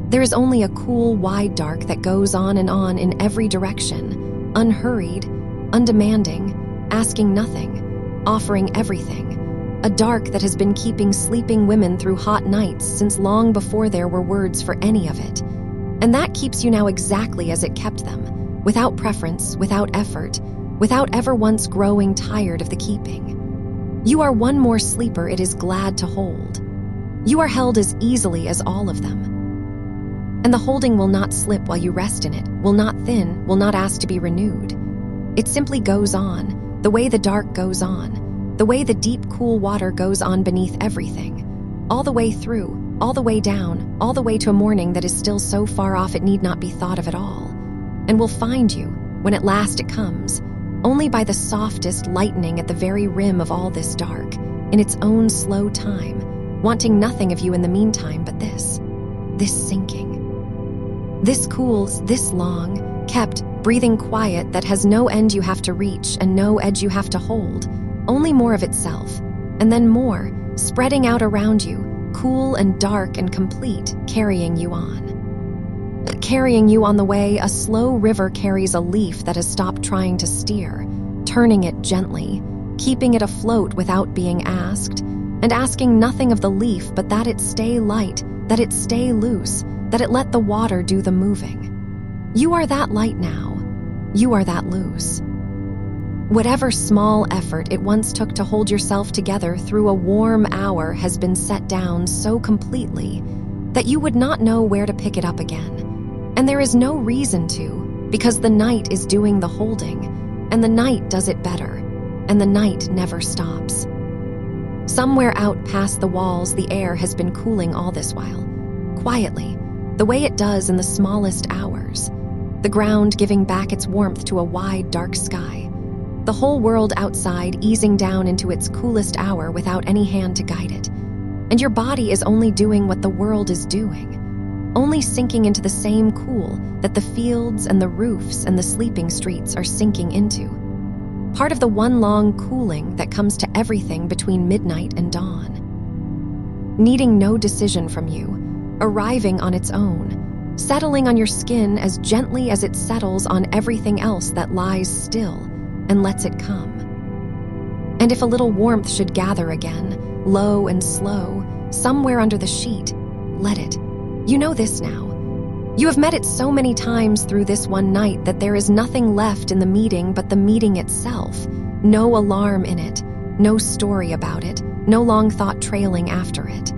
There is only a cool, wide dark that goes on in every direction, unhurried, undemanding, asking nothing, offering everything. A dark that has been keeping sleeping women through hot nights since long before there were words for any of it. And that keeps you now exactly as it kept them. Without preference, without effort, without ever once growing tired of the keeping. You are one more sleeper it is glad to hold. You are held as easily as all of them. And the holding will not slip while you rest in it, will not thin, will not ask to be renewed. It simply goes on, the way the dark goes on, the way the deep, cool water goes on beneath everything, all the way through, all the way down, all the way to a morning that is still so far off it need not be thought of at all. And will find you, when at last it comes, only by the softest lightening at the very rim of all this dark, in its own slow time, wanting nothing of you in the meantime but this sinking. This cools, this long, kept, breathing quiet that has no end you have to reach and no edge you have to hold, only more of itself, and then more, spreading out around you, cool and dark and complete, carrying you on. Carrying you on the way a slow river carries a leaf that has stopped trying to steer, turning it gently, keeping it afloat without being asked, and asking nothing of the leaf but that it stay light, that it stay loose, that it let the water do the moving. You are that light now. You are that loose. Whatever small effort it once took to hold yourself together through a warm hour has been set down so completely that you would not know where to pick it up again. And there is no reason to, because the night is doing the holding, and the night does it better, and the night never stops. Somewhere out past the walls, the air has been cooling all this while, quietly, the way it does in the smallest hours, the ground giving back its warmth to a wide, dark sky, the whole world outside easing down into its coolest hour without any hand to guide it. And your body is only doing what the world is doing, only sinking into the same cool that the fields and the roofs and the sleeping streets are sinking into. Part of the one long cooling that comes to everything between midnight and dawn. Needing no decision from you, arriving on its own, settling on your skin as gently as it settles on everything else that lies still and lets it come. And if a little warmth should gather again, low and slow, somewhere under the sheet, let it. You know this now. You have met it so many times through this one night that there is nothing left in the meeting but the meeting itself. No alarm in it, no story about it, no long thought trailing after it.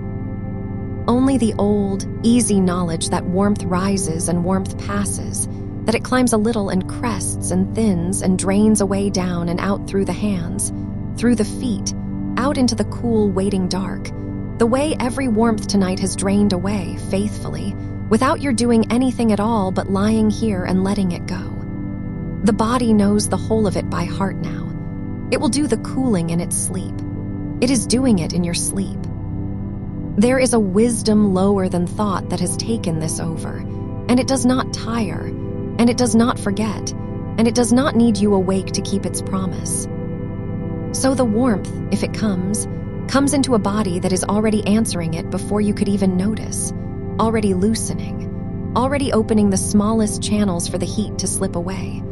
Only the old, easy knowledge that warmth rises and warmth passes, that it climbs a little and crests and thins and drains away down and out through the hands, through the feet, out into the cool, waiting dark, the way every warmth tonight has drained away, faithfully, without your doing anything at all but lying here and letting it go. The body knows the whole of it by heart now. It will do the cooling in its sleep. It is doing it in your sleep. There is a wisdom lower than thought that has taken this over, and it does not tire, and it does not forget, and it does not need you awake to keep its promise. So the warmth, if it comes into a body that is already answering it before you could even notice, already loosening, already opening the smallest channels for the heat to slip away,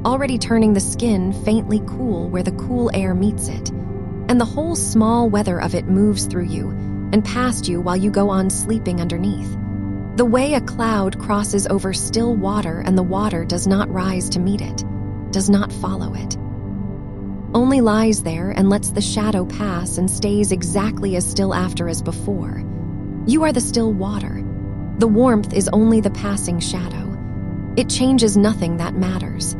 already turning the skin faintly cool where the cool air meets it, and the whole small weather of it moves through you and past you while you go on sleeping underneath. The way a cloud crosses over still water and the water does not rise to meet it, does not follow it, only lies there and lets the shadow pass and stays exactly as still after as before. You are the still water. The warmth is only the passing shadow. It changes nothing that matters.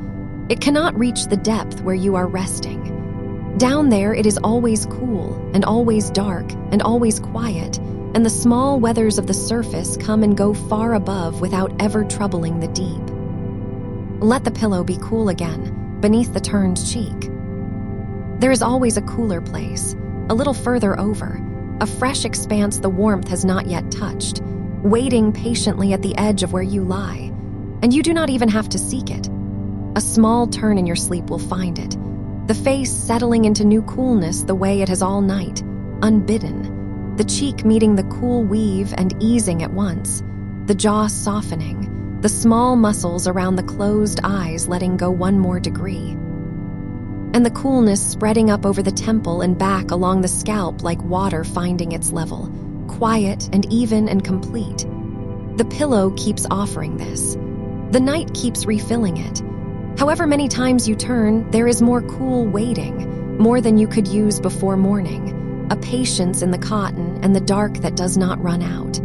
It cannot reach the depth where you are resting. Down there it is always cool and always dark and always quiet, and the small weathers of the surface come and go far above without ever troubling the deep. Let the pillow be cool again, beneath the turned cheek. There is always a cooler place, a little further over, a fresh expanse the warmth has not yet touched, waiting patiently at the edge of where you lie, and you do not even have to seek it. A small turn in your sleep will find it, the face settling into new coolness the way it has all night, unbidden, the cheek meeting the cool weave and easing at once, the jaw softening, the small muscles around the closed eyes letting go one more degree, and the coolness spreading up over the temple and back along the scalp like water finding its level, quiet and even and complete. The pillow keeps offering this. The night keeps refilling it. However many times you turn, there is more cool waiting, more than you could use before morning, a patience in the cotton and the dark that does not run out.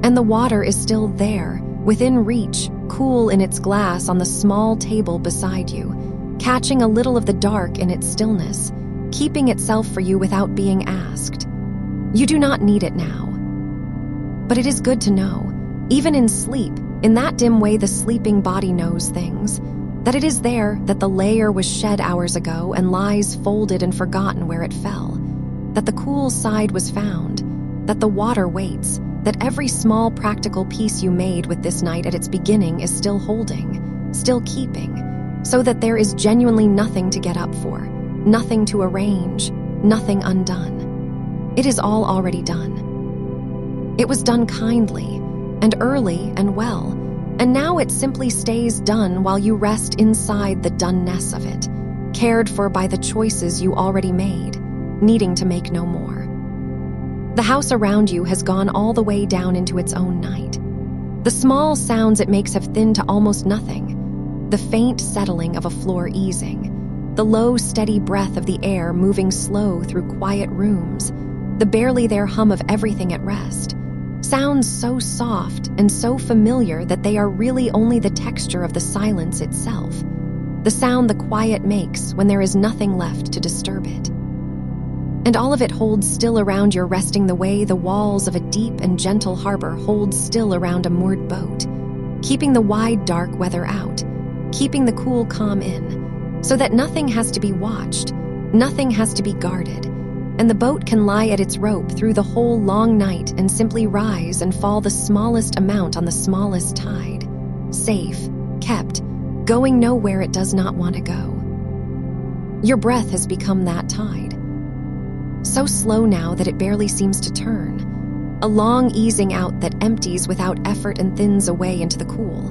And the water is still there, within reach, cool in its glass on the small table beside you, catching a little of the dark in its stillness, keeping itself for you without being asked. You do not need it now. But it is good to know, even in sleep, in that dim way the sleeping body knows things, that it is there, that the layer was shed hours ago and lies folded and forgotten where it fell, that the cool side was found, that the water waits, that every small practical piece you made with this night at its beginning is still holding, still keeping, so that there is genuinely nothing to get up for, nothing to arrange, nothing undone. It is all already done. It was done kindly, and early and well, and now it simply stays done while you rest inside the doneness of it, cared for by the choices you already made, needing to make no more. The house around you has gone all the way down into its own night. The small sounds it makes have thinned to almost nothing. The faint settling of a floor easing, the low, steady breath of the air moving slow through quiet rooms, the barely there hum of everything at rest. Sounds so soft and so familiar that they are really only the texture of the silence itself, the sound the quiet makes when there is nothing left to disturb it. And all of it holds still around your resting the way the walls of a deep and gentle harbor hold still around a moored boat, keeping the wide dark weather out, keeping the cool calm in, so that nothing has to be watched, nothing has to be guarded, and the boat can lie at its rope through the whole long night and simply rise and fall the smallest amount on the smallest tide, safe, kept, going nowhere it does not want to go. Your breath has become that tide. So slow now that it barely seems to turn, a long easing out that empties without effort and thins away into the cool,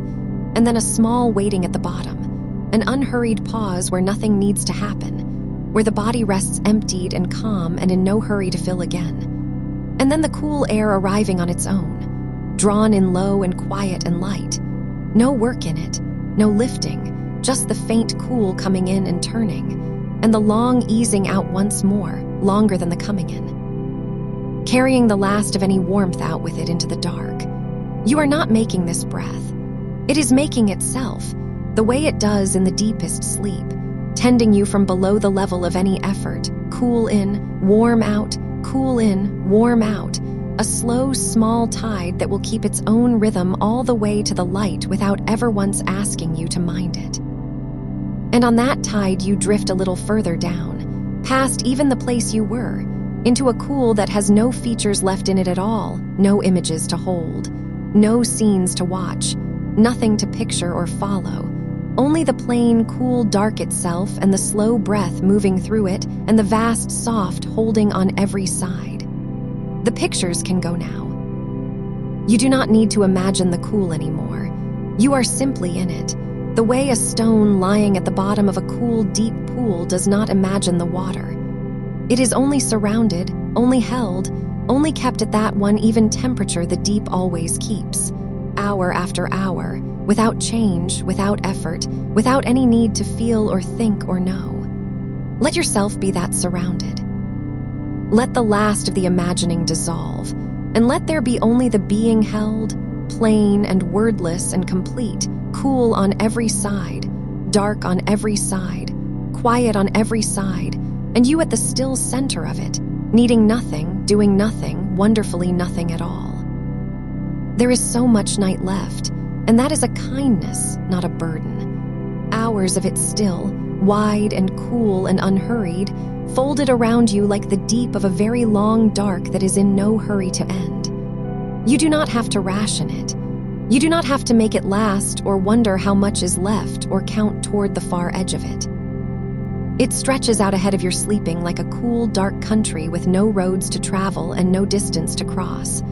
and then a small waiting at the bottom, an unhurried pause where nothing needs to happen, where the body rests emptied and calm and in no hurry to fill again. And then the cool air arriving on its own, drawn in low and quiet and light. No work in it, no lifting, just the faint cool coming in and turning, and the long easing out once more, longer than the coming in, carrying the last of any warmth out with it into the dark. You are not making this breath. It is making itself, the way it does in the deepest sleep, tending you from below the level of any effort, cool in, warm out, cool in, warm out, a slow, small tide that will keep its own rhythm all the way to the light without ever once asking you to mind it. And on that tide you drift a little further down, past even the place you were, into a cool that has no features left in it at all, no images to hold, no scenes to watch, nothing to picture or follow, only the plain, cool dark itself and the slow breath moving through it and the vast soft holding on every side. The pictures can go now. You do not need to imagine the cool anymore. You are simply in it, the way a stone lying at the bottom of a cool, deep pool does not imagine the water. It is only surrounded, only held, only kept at that one even temperature the deep always keeps, hour after hour, without change, without effort, without any need to feel or think or know. Let yourself be that surrounded. Let the last of the imagining dissolve, and let there be only the being held, plain and wordless and complete, cool on every side, dark on every side, quiet on every side, and you at the still center of it, needing nothing, doing nothing, wonderfully nothing at all. There is so much night left, and that is a kindness, not a burden. Hours of it still, wide and cool and unhurried, folded around you like the deep of a very long dark that is in no hurry to end. You do not have to ration it. You do not have to make it last or wonder how much is left or count toward the far edge of it. It stretches out ahead of your sleeping like a cool, dark country with no roads to travel and no distance to cross.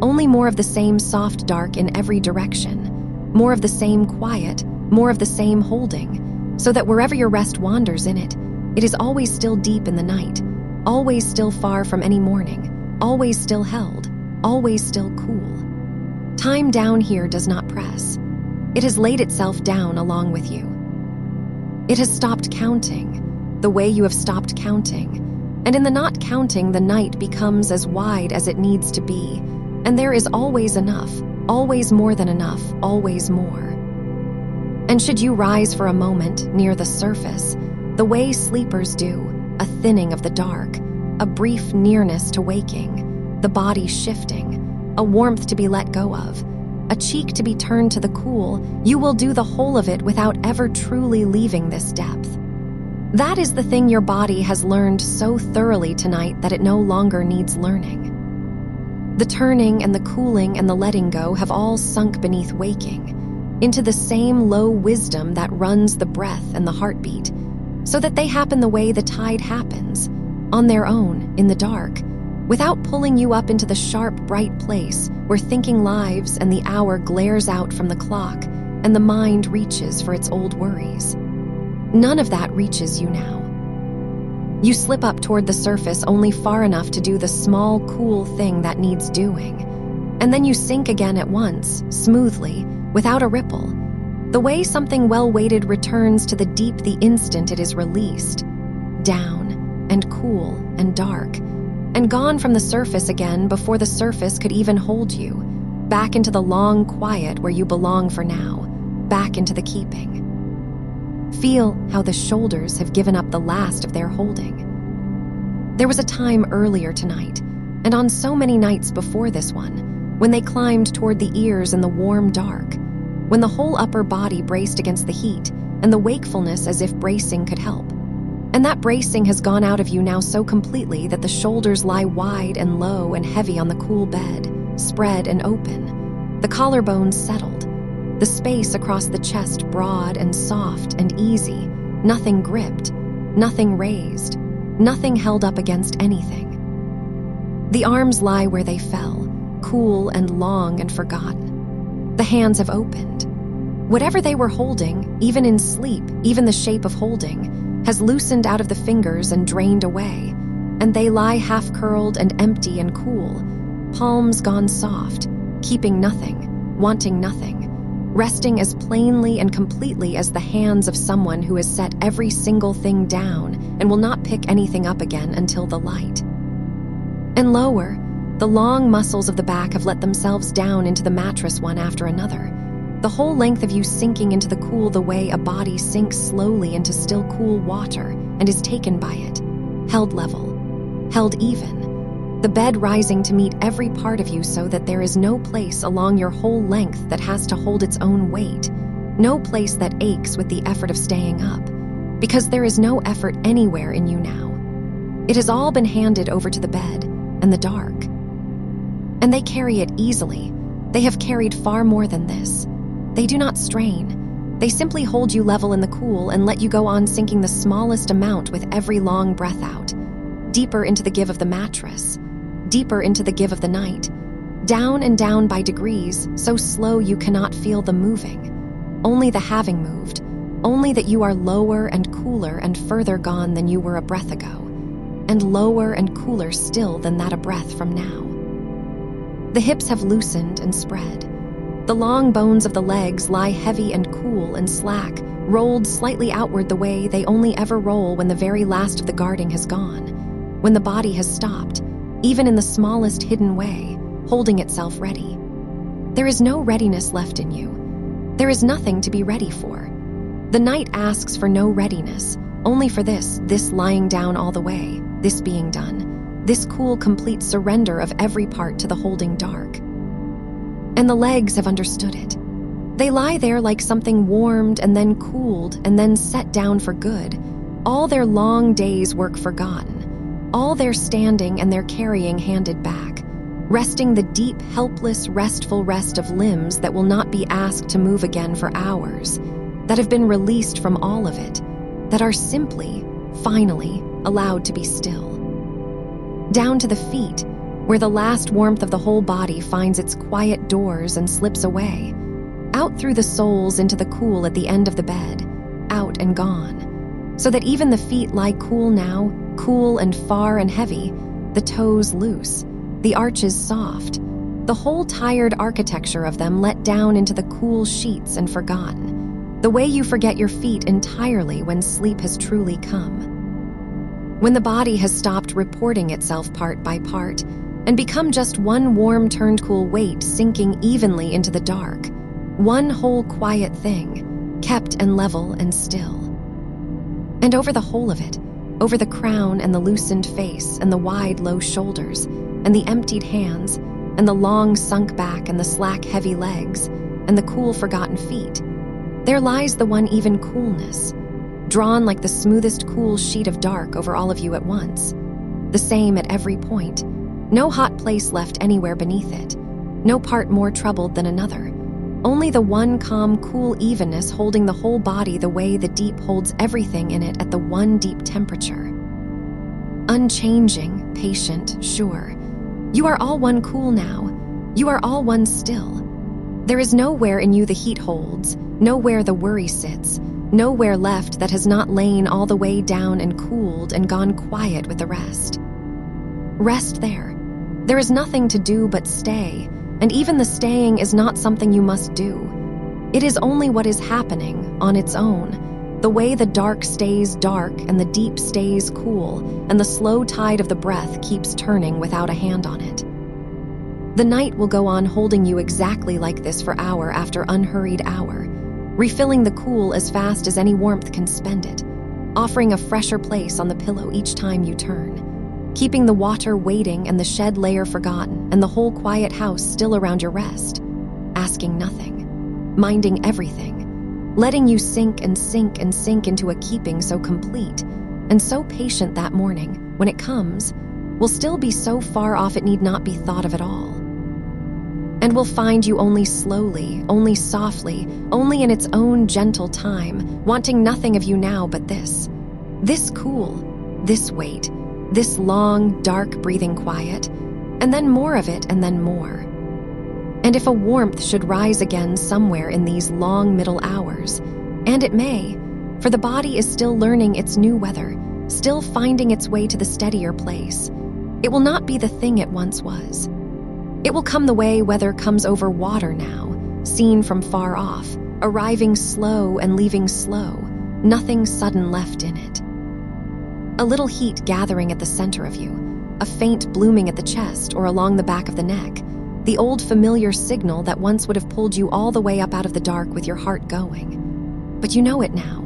Only more of the same soft dark in every direction. More of the same quiet, more of the same holding, so that wherever your rest wanders in it, it is always still deep in the night, always still far from any morning, always still held, always still cool. Time down here does not press. It has laid itself down along with you. It has stopped counting, the way you have stopped counting, and in the not counting the night becomes as wide as it needs to be, and there is always enough, always more than enough, always more. And should you rise for a moment near the surface, the way sleepers do, a thinning of the dark, a brief nearness to waking, the body shifting, a warmth to be let go of, a cheek to be turned to the cool, you will do the whole of it without ever truly leaving this depth. That is the thing your body has learned so thoroughly tonight that it no longer needs learning. The turning and the cooling and the letting go have all sunk beneath waking, into the same low wisdom that runs the breath and the heartbeat, so that they happen the way the tide happens, on their own, in the dark, without pulling you up into the sharp, bright place where thinking lives and the hour glares out from the clock and the mind reaches for its old worries. None of that reaches you now. You slip up toward the surface only far enough to do the small, cool thing that needs doing, and then you sink again at once, smoothly, without a ripple, the way something well-weighted returns to the deep the instant it is released, down and cool and dark, and gone from the surface again before the surface could even hold you, back into the long quiet where you belong for now, back into the keeping. Feel how the shoulders have given up the last of their holding. There was a time earlier tonight, and on so many nights before this one, when they climbed toward the ears in the warm dark, when the whole upper body braced against the heat, and the wakefulness as if bracing could help. And that bracing has gone out of you now so completely that the shoulders lie wide and low and heavy on the cool bed, spread and open, the collarbones settled, the space across the chest broad and soft and easy, nothing gripped, nothing raised, nothing held up against anything. The arms lie where they fell, cool and long and forgotten. The hands have opened. Whatever they were holding, even in sleep, even the shape of holding, has loosened out of the fingers and drained away, and they lie half-curled and empty and cool, palms gone soft, keeping nothing, wanting nothing, resting as plainly and completely as the hands of someone who has set every single thing down and will not pick anything up again until the light. And lower, the long muscles of the back have let themselves down into the mattress one after another, the whole length of you sinking into the cool the way a body sinks slowly into still cool water and is taken by it, held level, held even, the bed rising to meet every part of you so that there is no place along your whole length that has to hold its own weight, no place that aches with the effort of staying up, because there is no effort anywhere in you now. It has all been handed over to the bed and the dark. And they carry it easily. They have carried far more than this. They do not strain. They simply hold you level in the cool and let you go on sinking the smallest amount with every long breath out, deeper into the give of the mattress, deeper into the give of the night, down and down by degrees, so slow you cannot feel the moving, only the having moved, only that you are lower and cooler and further gone than you were a breath ago, and lower and cooler still than that a breath from now. The hips have loosened and spread. The long bones of the legs lie heavy and cool and slack, rolled slightly outward the way they only ever roll when the very last of the guarding has gone, when the body has stopped, even in the smallest hidden way, holding itself ready. There is no readiness left in you. There is nothing to be ready for. The night asks for no readiness, only for this lying down all the way, this being done, this cool, complete surrender of every part to the holding dark. And the legs have understood it. They lie there like something warmed and then cooled and then set down for good, all their long days' work forgotten, all their standing and their carrying handed back, resting the deep, helpless, restful rest of limbs that will not be asked to move again for hours, that have been released from all of it, that are simply, finally, allowed to be still. Down to the feet, where the last warmth of the whole body finds its quiet doors and slips away, out through the soles into the cool at the end of the bed, out and gone, so that even the feet lie cool now, cool and far and heavy, the toes loose, the arches soft, the whole tired architecture of them let down into the cool sheets and forgotten, the way you forget your feet entirely when sleep has truly come. When the body has stopped reporting itself part by part and become just one warm turned cool weight sinking evenly into the dark, one whole quiet thing, kept and level and still. And over the whole of it, over the crown and the loosened face and the wide low shoulders and the emptied hands and the long sunk back and the slack heavy legs and the cool forgotten feet, there lies the one even coolness, drawn like the smoothest cool sheet of dark over all of you at once, the same at every point, no hot place left anywhere beneath it, no part more troubled than another, Only the one calm, cool evenness holding the whole body the way the deep holds everything in it at the one deep temperature. Unchanging, patient, sure. You are all one cool now. You are all one still. There is nowhere in you the heat holds, nowhere the worry sits, nowhere left that has not lain all the way down and cooled and gone quiet with the rest. Rest there. There is nothing to do but stay, and even the staying is not something you must do. It is only what is happening on its own, the way the dark stays dark and the deep stays cool, and the slow tide of the breath keeps turning without a hand on it. The night will go on holding you exactly like this for hour after unhurried hour, refilling the cool as fast as any warmth can spend it, offering a fresher place on the pillow each time you turn, keeping the water waiting and the shed layer forgotten and the whole quiet house still around your rest, asking nothing, minding everything, letting you sink and sink and sink into a keeping so complete and so patient that morning, when it comes, will still be so far off it need not be thought of at all. And will find you only slowly, only softly, only in its own gentle time, wanting nothing of you now but this cool, this wait, this long, dark breathing quiet, and then more of it and then more. And if a warmth should rise again somewhere in these long middle hours, and it may, for the body is still learning its new weather, still finding its way to the steadier place, it will not be the thing it once was. It will come the way weather comes over water now, seen from far off, arriving slow and leaving slow, nothing sudden left in it. A little heat gathering at the center of you, a faint blooming at the chest or along the back of the neck, the old familiar signal that once would have pulled you all the way up out of the dark with your heart going. But you know it now.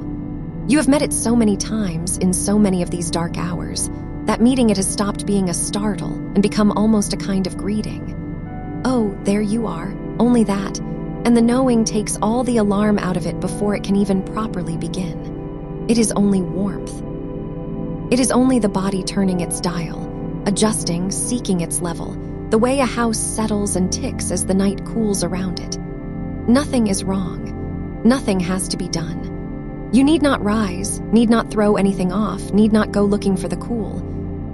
You have met it so many times in so many of these dark hours, that meeting it has stopped being a startle and become almost a kind of greeting. Oh, there you are, only that, and the knowing takes all the alarm out of it before it can even properly begin. It is only warmth. It is only the body turning its dial, adjusting, seeking its level, the way a house settles and ticks as the night cools around it. Nothing is wrong. Nothing has to be done. You need not rise, need not throw anything off, need not go looking for the cool.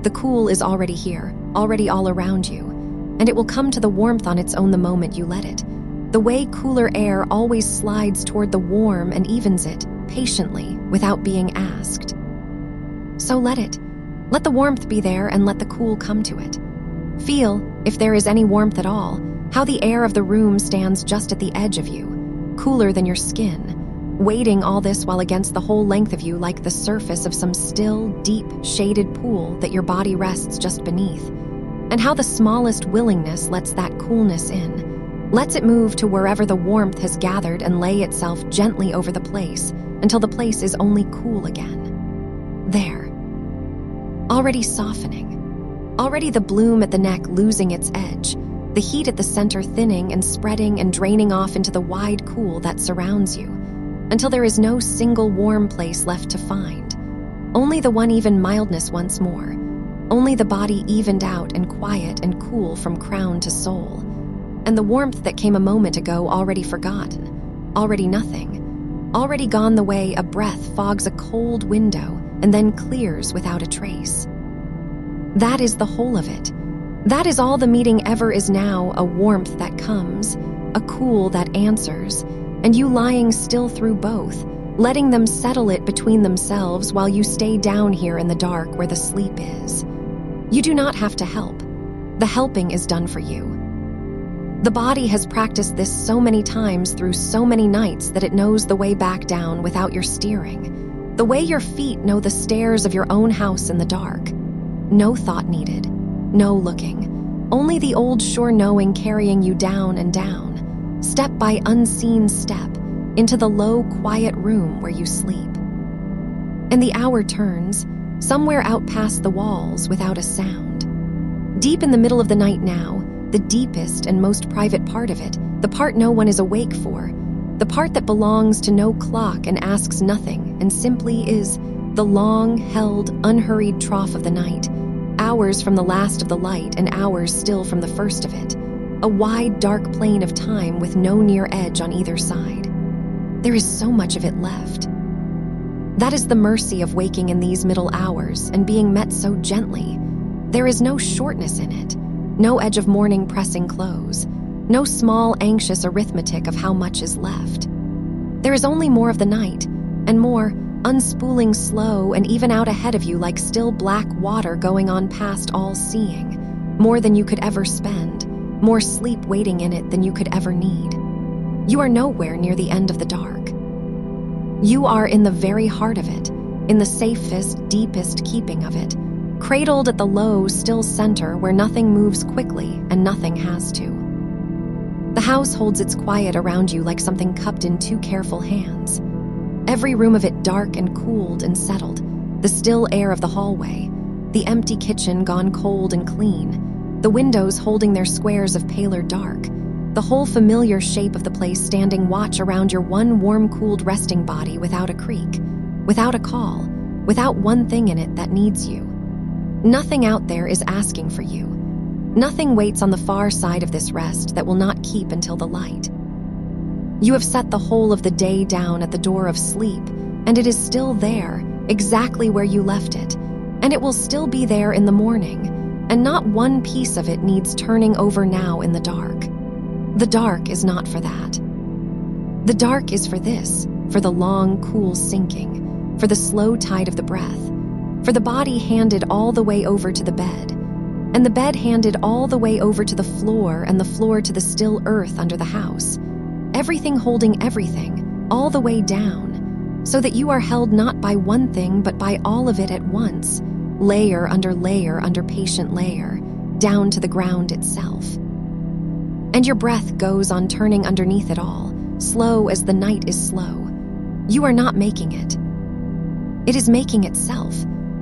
The cool is already here, already all around you, and it will come to the warmth on its own the moment you let it. The way cooler air always slides toward the warm and evens it, patiently, without being asked. So let it. Let the warmth be there and let the cool come to it. Feel, if there is any warmth at all, how the air of the room stands just at the edge of you, cooler than your skin, waiting all this while against the whole length of you like the surface of some still, deep, shaded pool that your body rests just beneath, and how the smallest willingness lets that coolness in, lets it move to wherever the warmth has gathered and lay itself gently over the place until the place is only cool again. There. Already softening. Already the bloom at the neck losing its edge, the heat at the center thinning and spreading and draining off into the wide cool that surrounds you, until there is no single warm place left to find. Only the one even mildness once more. Only the body evened out and quiet and cool from crown to sole. And the warmth that came a moment ago already forgotten, already nothing, already gone the way a breath fogs a cold window and then clears without a trace. That is the whole of it. That is all the meeting ever is now, a warmth that comes, a cool that answers, and you lying still through both, letting them settle it between themselves while you stay down here in the dark where the sleep is. You do not have to help. The helping is done for you. The body has practiced this so many times through so many nights that it knows the way back down without your steering. The way your feet know the stairs of your own house in the dark. No thought needed, no looking, only the old sure knowing carrying you down and down, step by unseen step, into the low, quiet room where you sleep. And the hour turns, somewhere out past the walls without a sound. Deep in the middle of the night now, the deepest and most private part of it, the part no one is awake for, the part that belongs to no clock and asks nothing and simply is the long-held, unhurried trough of the night, hours from the last of the light and hours still from the first of it, a wide, dark plane of time with no near edge on either side. There is so much of it left. That is the mercy of waking in these middle hours and being met so gently. There is no shortness in it, no edge of morning pressing close, no small, anxious arithmetic of how much is left. There is only more of the night, and more, unspooling slow and even out ahead of you like still black water going on past all seeing, more than you could ever spend, more sleep waiting in it than you could ever need. You are nowhere near the end of the dark. You are in the very heart of it, in the safest, deepest keeping of it, cradled at the low, still center where nothing moves quickly and nothing has to. The house holds its quiet around you like something cupped in two careful hands. Every room of it dark and cooled and settled, the still air of the hallway, the empty kitchen gone cold and clean, the windows holding their squares of paler dark, the whole familiar shape of the place standing watch around your one warm, cooled resting body without a creak, without a call, without one thing in it that needs you. Nothing out there is asking for you. Nothing waits on the far side of this rest that will not keep until the light. You have set the whole of the day down at the door of sleep, and it is still there, exactly where you left it, and it will still be there in the morning, and not one piece of it needs turning over now in the dark. The dark is not for that. The dark is for this, for the long, cool sinking, for the slow tide of the breath, for the body handed all the way over to the bed, and the bed handed all the way over to the floor and the floor to the still earth under the house, everything holding everything, all the way down, so that you are held not by one thing but by all of it at once, layer under patient layer, down to the ground itself. And your breath goes on turning underneath it all, slow as the night is slow. You are not making it. It is making itself,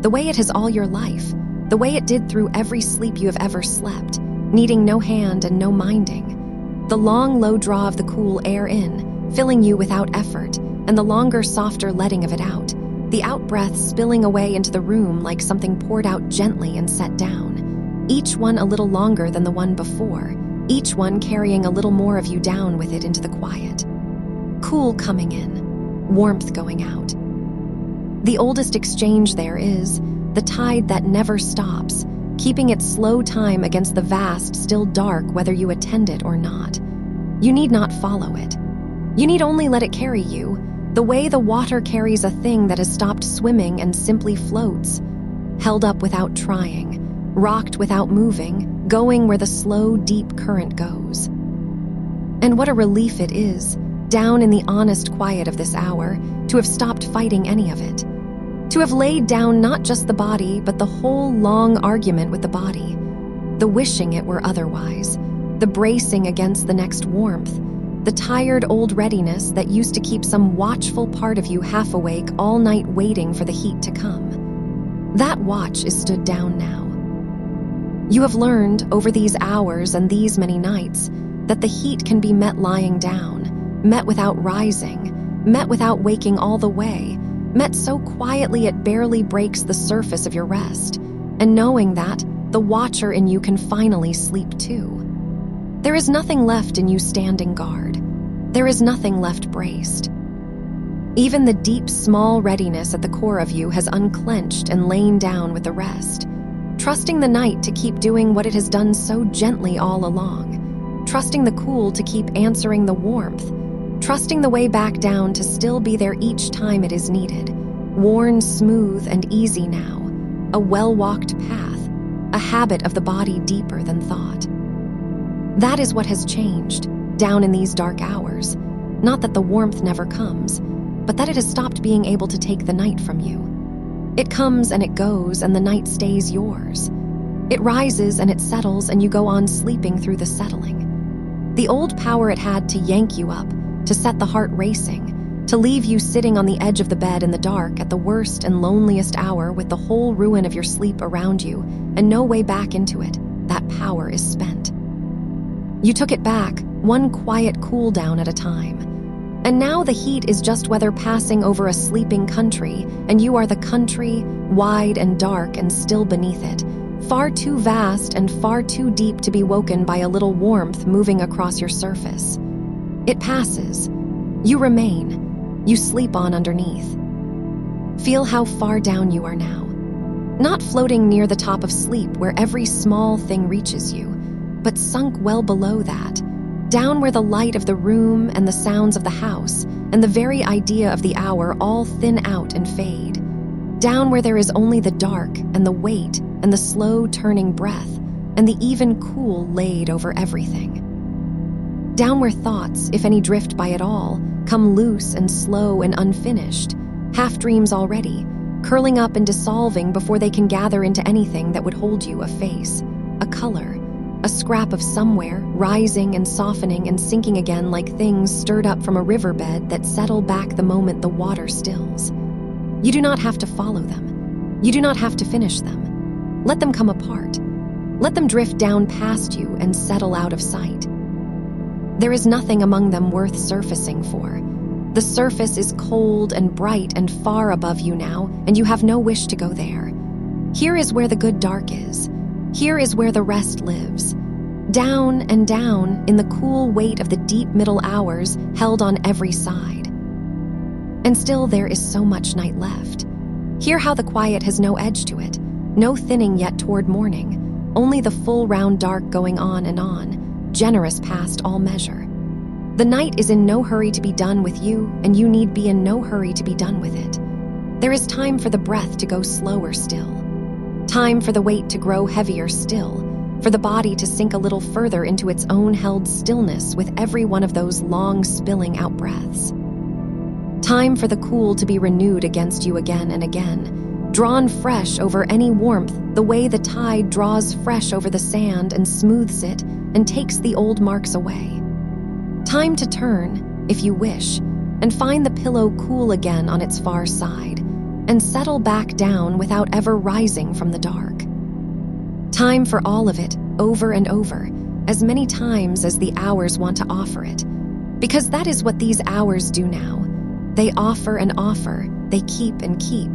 the way it has all your life, the way it did through every sleep you have ever slept, needing no hand and no minding. The long, low draw of the cool air in, filling you without effort, and the longer, softer letting of it out, the out-breath spilling away into the room like something poured out gently and set down, each one a little longer than the one before, each one carrying a little more of you down with it into the quiet. Cool coming in, warmth going out. The oldest exchange there is the tide that never stops, keeping its slow time against the vast, still dark whether you attend it or not. You need not follow it. You need only let it carry you, the way the water carries a thing that has stopped swimming and simply floats, held up without trying, rocked without moving, going where the slow, deep current goes. And what a relief it is, down in the honest quiet of this hour, to have stopped fighting any of it. To have laid down not just the body, but the whole long argument with the body, the wishing it were otherwise, the bracing against the next warmth, the tired old readiness that used to keep some watchful part of you half awake all night waiting for the heat to come. That watch is stood down now. You have learned over these hours and these many nights that the heat can be met lying down, met without rising, met without waking all the way, met so quietly it barely breaks the surface of your rest, and knowing that the watcher in you can finally sleep too. There is nothing left in you standing guard. There is nothing left braced. Even the deep, small readiness at the core of you has unclenched and lain down with the rest, trusting the night to keep doing what it has done so gently all along, trusting the cool to keep answering the warmth, trusting the way back down to still be there each time it is needed, worn smooth and easy now, a well-walked path, a habit of the body deeper than thought. That is what has changed, down in these dark hours, not that the warmth never comes, but that it has stopped being able to take the night from you. It comes and it goes and the night stays yours. It rises and it settles and you go on sleeping through the settling. The old power it had to yank you up, to set the heart racing, to leave you sitting on the edge of the bed in the dark at the worst and loneliest hour with the whole ruin of your sleep around you and no way back into it, that power is spent. You took it back, one quiet cool down at a time. And now the heat is just weather passing over a sleeping country, and you are the country, wide and dark and still beneath it, far too vast and far too deep to be woken by a little warmth moving across your surface. It passes. You remain. You sleep on underneath. Feel how far down you are now. Not floating near the top of sleep where every small thing reaches you, but sunk well below that, down where the light of the room and the sounds of the house and the very idea of the hour all thin out and fade. Down where there is only the dark and the weight and the slow turning breath and the even cool laid over everything. Down where thoughts, if any drift by at all, come loose and slow and unfinished, half dreams already, curling up and dissolving before they can gather into anything that would hold you a face, a color, a scrap of somewhere, rising and softening and sinking again like things stirred up from a riverbed that settle back the moment the water stills. You do not have to follow them. You do not have to finish them. Let them come apart. Let them drift down past you and settle out of sight. There is nothing among them worth surfacing for. The surface is cold and bright and far above you now, and you have no wish to go there. Here is where the good dark is. Here is where the rest lives. Down and down in the cool weight of the deep middle hours held on every side. And still there is so much night left. Hear how the quiet has no edge to it, no thinning yet toward morning, only the full round dark going on, generous past all measure. The night is in no hurry to be done with you, and you need be in no hurry to be done with it. There is time for the breath to go slower still. Time for the weight to grow heavier still, for the body to sink a little further into its own held stillness with every one of those long spilling out breaths. Time for the cool to be renewed against you again and again, drawn fresh over any warmth the way the tide draws fresh over the sand and smooths it and takes the old marks away. Time to turn, if you wish, and find the pillow cool again on its far side, and settle back down without ever rising from the dark. Time for all of it, over and over, as many times as the hours want to offer it, because that is what these hours do now. They offer and offer, they keep and keep.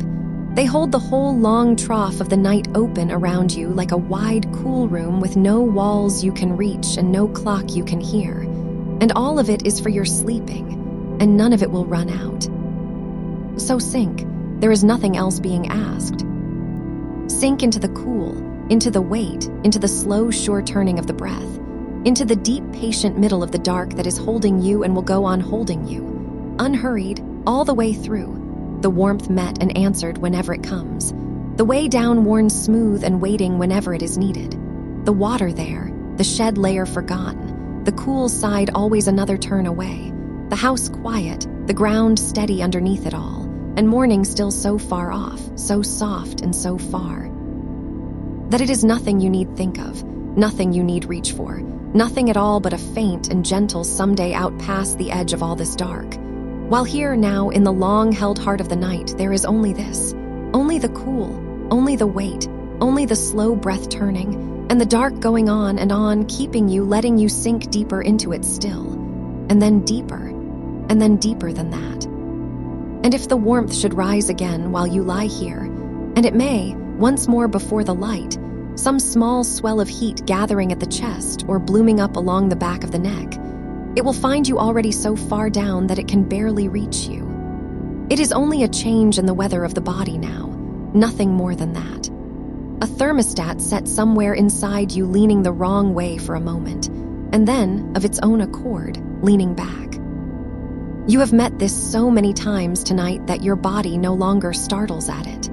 They hold the whole long trough of the night open around you like a wide, cool room with no walls you can reach and no clock you can hear. And all of it is for your sleeping, and none of it will run out. So sink. There is nothing else being asked. Sink into the cool, into the weight, into the slow, sure turning of the breath, into the deep, patient middle of the dark that is holding you and will go on holding you, unhurried, all the way through, the warmth met and answered whenever it comes, the way down worn smooth and waiting whenever it is needed, the water there, the shed layer forgotten, the cool side always another turn away, the house quiet, the ground steady underneath it all, and morning still so far off, so soft and so far, that it is nothing you need think of, nothing you need reach for, nothing at all but a faint and gentle someday out past the edge of all this dark. While here now in the long-held heart of the night there is only this, only the cool, only the weight, only the slow breath turning, and the dark going on, keeping you, letting you sink deeper into it still, and then deeper than that. And if the warmth should rise again while you lie here, and it may, once more before the light, some small swell of heat gathering at the chest or blooming up along the back of the neck, it will find you already so far down that it can barely reach you. It is only a change in the weather of the body now, nothing more than that. A thermostat set somewhere inside you leaning the wrong way for a moment, and then, of its own accord, leaning back. You have met this so many times tonight that your body no longer startles at it.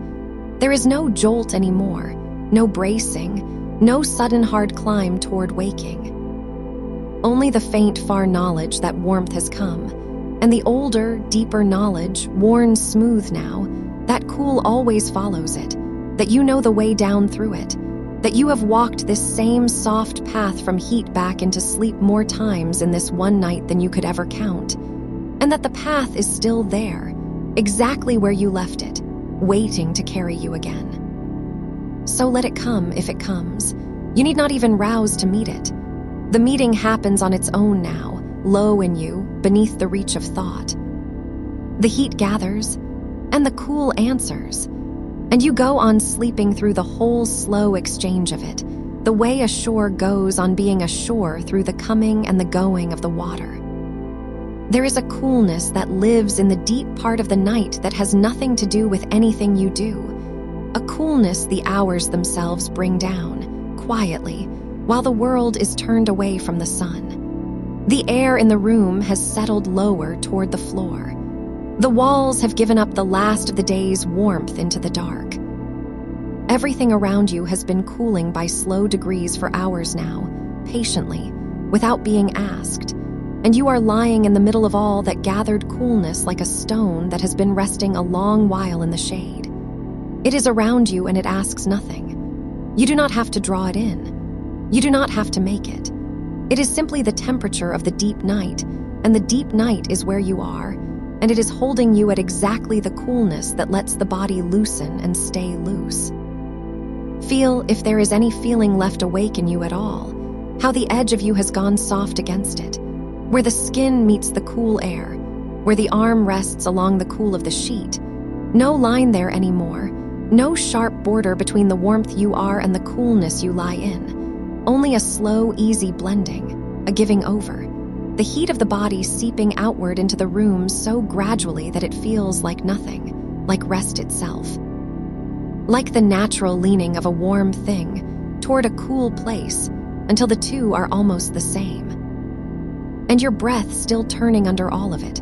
There is no jolt anymore, no bracing, no sudden hard climb toward waking. Only the faint, far knowledge that warmth has come, and the older, deeper knowledge, worn smooth now, that cool always follows it, that you know the way down through it, that you have walked this same soft path from heat back into sleep more times in this one night than you could ever count, and that the path is still there, exactly where you left it, waiting to carry you again. So let it come if it comes. You need not even rouse to meet it. The meeting happens on its own now, low in you, beneath the reach of thought. The heat gathers, and the cool answers. And you go on sleeping through the whole slow exchange of it, the way a shore goes on being a shore through the coming and the going of the water. There is a coolness that lives in the deep part of the night that has nothing to do with anything you do. A coolness the hours themselves bring down, quietly, while the world is turned away from the sun. The air in the room has settled lower toward the floor. The walls have given up the last of the day's warmth into the dark. Everything around you has been cooling by slow degrees for hours now, patiently, without being asked, and you are lying in the middle of all that gathered coolness like a stone that has been resting a long while in the shade. It is around you and it asks nothing. You do not have to draw it in. You do not have to make it. It is simply the temperature of the deep night, and the deep night is where you are, and it is holding you at exactly the coolness that lets the body loosen and stay loose. Feel, if there is any feeling left awake in you at all, how the edge of you has gone soft against it, where the skin meets the cool air, where the arm rests along the cool of the sheet. No line there anymore, no sharp border between the warmth you are and the coolness you lie in. Only a slow, easy blending, a giving over. The heat of the body seeping outward into the room so gradually that it feels like nothing, like rest itself. Like the natural leaning of a warm thing toward a cool place until the two are almost the same. And your breath still turning under all of it,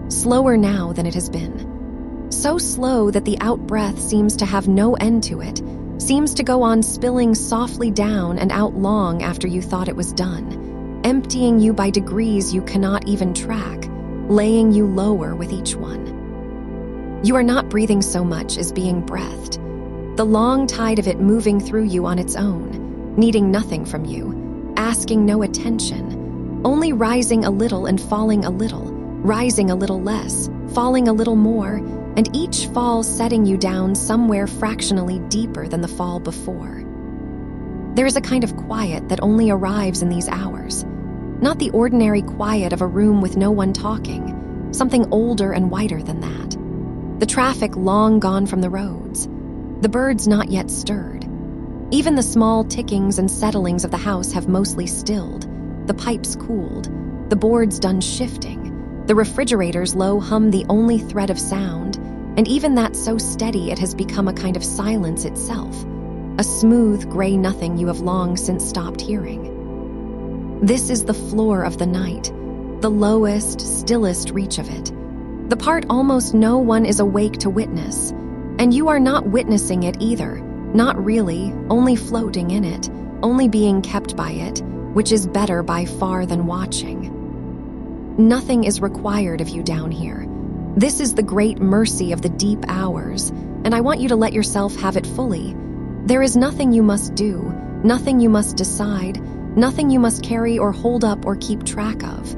slower now than it has been. So slow that the out-breath seems to have no end to it, seems to go on spilling softly down and out long after you thought it was done, emptying you by degrees you cannot even track, laying you lower with each one. You are not breathing so much as being breathed, the long tide of it moving through you on its own, needing nothing from you, asking no attention, only rising a little and falling a little, rising a little less, falling a little more, and each fall setting you down somewhere fractionally deeper than the fall before. There is a kind of quiet that only arrives in these hours, not the ordinary quiet of a room with no one talking, something older and whiter than that. The traffic long gone from the roads, the birds not yet stirred. Even the small tickings and settlings of the house have mostly stilled, the pipes cooled, the boards done shifting, the refrigerator's low hum the only thread of sound, and even that so steady it has become a kind of silence itself, a smooth gray nothing you have long since stopped hearing. This is the floor of the night, the lowest, stillest reach of it, the part almost no one is awake to witness, and you are not witnessing it either, not really, only floating in it, only being kept by it, which is better by far than watching. Nothing is required of you down here. This is the great mercy of the deep hours, and I want you to let yourself have it fully. There is nothing you must do, nothing you must decide, nothing you must carry or hold up or keep track of.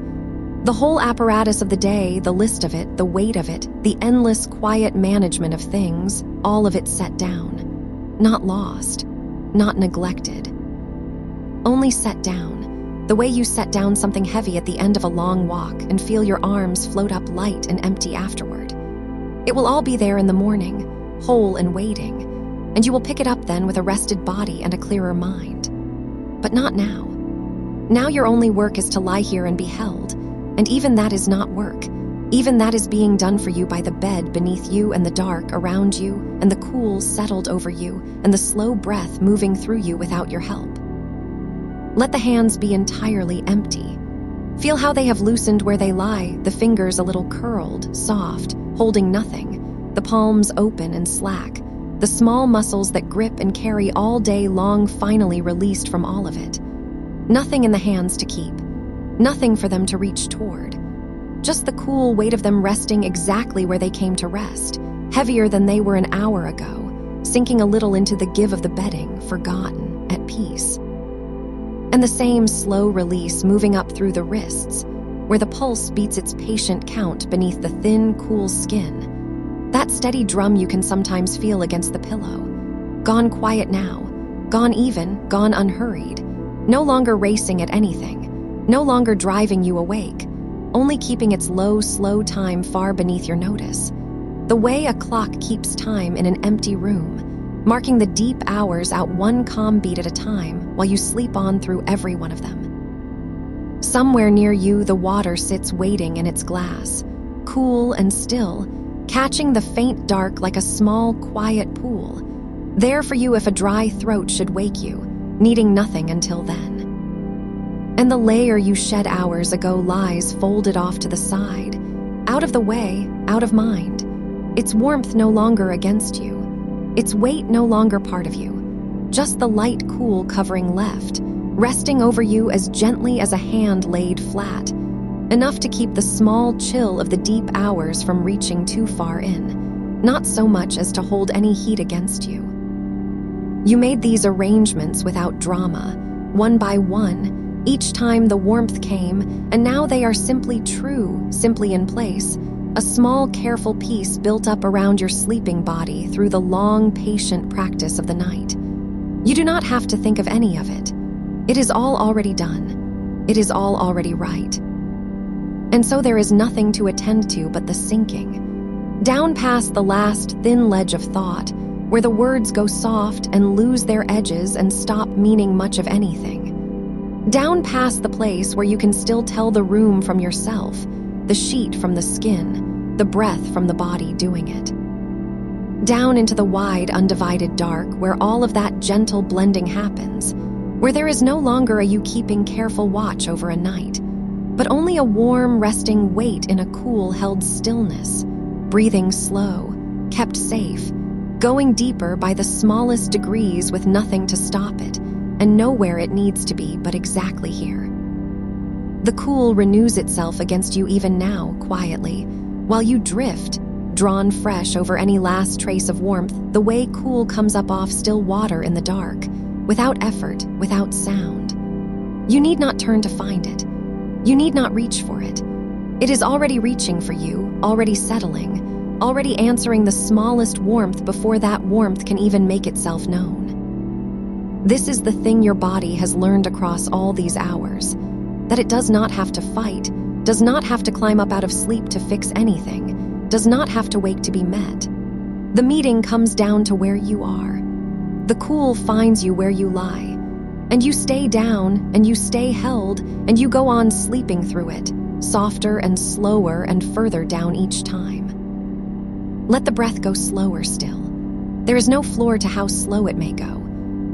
The whole apparatus of the day, the list of it, the weight of it, the endless quiet management of things, all of it set down. Not lost, not neglected. Only set down, the way you set down something heavy at the end of a long walk and feel your arms float up light and empty afterward. It will all be there in the morning, whole and waiting, and you will pick it up then with a rested body and a clearer mind. But not now. Now your only work is to lie here and be held, and even that is not work. Even that is being done for you by the bed beneath you and the dark around you and the cool settled over you and the slow breath moving through you without your help. Let the hands be entirely empty. Feel how they have loosened where they lie, the fingers a little curled, soft, holding nothing, the palms open and slack, the small muscles that grip and carry all day long finally released from all of it. Nothing in the hands to keep, nothing for them to reach toward. Just the cool weight of them resting exactly where they came to rest, heavier than they were an hour ago, sinking a little into the give of the bedding, forgotten, at peace. And the same slow release moving up through the wrists, where the pulse beats its patient count beneath the thin, cool skin. That steady drum you can sometimes feel against the pillow. Gone quiet now, gone even, gone unhurried, no longer racing at anything, no longer driving you awake, only keeping its low, slow time far beneath your notice. the way a clock keeps time in an empty room, marking the deep hours out one calm beat at a time while you sleep on through every one of them. Somewhere near you, the water sits waiting in its glass, cool and still, catching the faint dark like a small, quiet pool, there for you if a dry throat should wake you, needing nothing until then. And the layer you shed hours ago lies folded off to the side, out of the way, out of mind, its warmth no longer against you, its weight no longer part of you, just the light cool covering left, resting over you as gently as a hand laid flat, enough to keep the small chill of the deep hours from reaching too far in, not so much as to hold any heat against you. You made these arrangements without drama, one by one, each time the warmth came, and now they are simply true, simply in place, a small, careful piece built up around your sleeping body through the long, patient practice of the night. You do not have to think of any of it. It is all already done. It is all already right. And so there is nothing to attend to but the sinking, down past the last thin ledge of thought, where the words go soft and lose their edges and stop meaning much of anything. Down past the place where you can still tell the room from yourself, the sheet from the skin, the breath from the body doing it. Down into the wide, undivided dark where all of that gentle blending happens, where there is no longer a you keeping careful watch over a night, but only a warm, resting wait in a cool, held stillness, breathing slow, kept safe, going deeper by the smallest degrees with nothing to stop it, and nowhere it needs to be but exactly here. The cool renews itself against you even now, quietly, while you drift, drawn fresh over any last trace of warmth, the way cool comes up off still water in the dark, without effort, without sound. You need not turn to find it. You need not reach for it. It is already reaching for you, already settling, already answering the smallest warmth before that warmth can even make itself known. This is the thing your body has learned across all these hours, that it does not have to fight, does not have to climb up out of sleep to fix anything, does not have to wake to be met. The meeting comes down to where you are. The cool finds you where you lie, and you stay down, and you stay held, and you go on sleeping through it, softer and slower and further down each time. Let the breath go slower still. There is no floor to how slow it may go.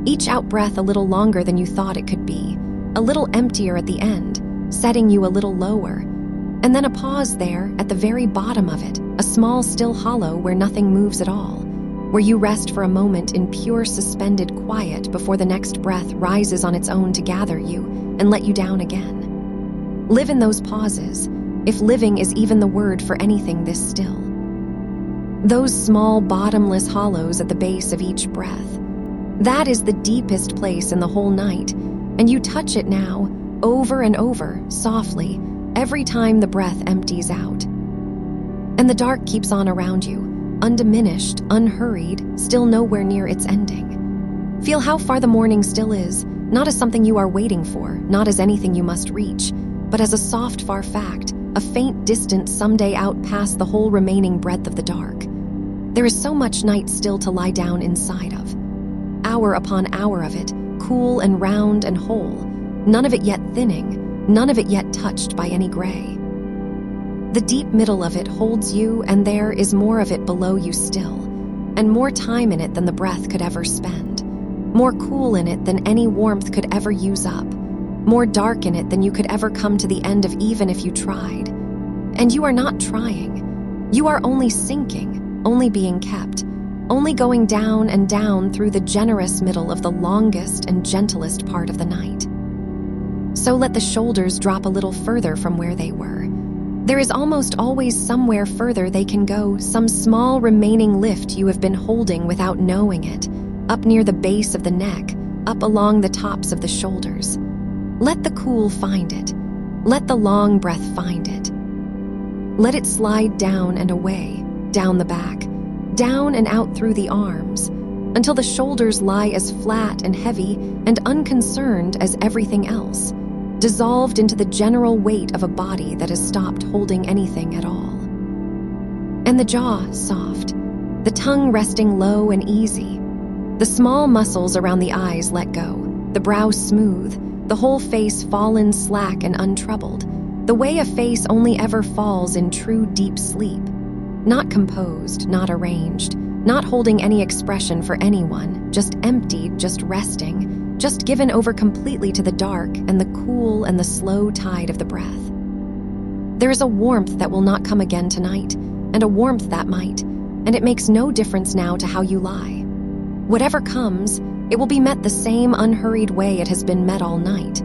Each out-breath a little longer than you thought it could be, a little emptier at the end, setting you a little lower, and then a pause there at the very bottom of it, a small still hollow where nothing moves at all, where you rest for a moment in pure suspended quiet before the next breath rises on its own to gather you and let you down again. Live in those pauses, if living is even the word for anything this still. Those small bottomless hollows at the base of each breath, that is the deepest place in the whole night, and you touch it now, over and over, softly, every time the breath empties out. And the dark keeps on around you, undiminished, unhurried, still nowhere near its ending. Feel how far the morning still is, not as something you are waiting for, not as anything you must reach, but as a soft, far fact, a faint distance someday out past the whole remaining breadth of the dark. There is so much night still to lie down inside of. Hour upon hour of it, cool and round and whole, none of it yet thinning, none of it yet touched by any gray. The deep middle of it holds you, and there is more of it below you still, and more time in it than the breath could ever spend, more cool in it than any warmth could ever use up, more dark in it than you could ever come to the end of even if you tried. And you are not trying. You are only sinking, only being kept, only going down and down through the generous middle of the longest and gentlest part of the night. So let the shoulders drop a little further from where they were. There is almost always somewhere further they can go, some small remaining lift you have been holding without knowing it, up near the base of the neck, up along the tops of the shoulders. Let the cool find it. Let the long breath find it. Let it slide down and away, down the back, down and out through the arms, until the shoulders lie as flat and heavy and unconcerned as everything else, dissolved into the general weight of a body that has stopped holding anything at all. And the jaw soft, the tongue resting low and easy. The small muscles around the eyes let go, the brow smooth, the whole face fallen slack and untroubled, the way a face only ever falls in true deep sleep. Not composed, not arranged, not holding any expression for anyone, just emptied, just resting, just given over completely to the dark and the cool and the slow tide of the breath. There is a warmth that will not come again tonight, and a warmth that might, and it makes no difference now to how you lie. Whatever comes, it will be met the same unhurried way it has been met all night.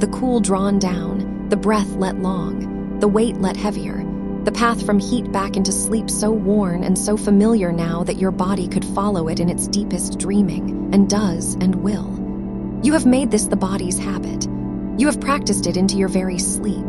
The cool drawn down, the breath let long, the weight let heavier, the path from heat back into sleep so worn and so familiar now that your body could follow it in its deepest dreaming, and does and will. You have made this the body's habit. You have practiced it into your very sleep.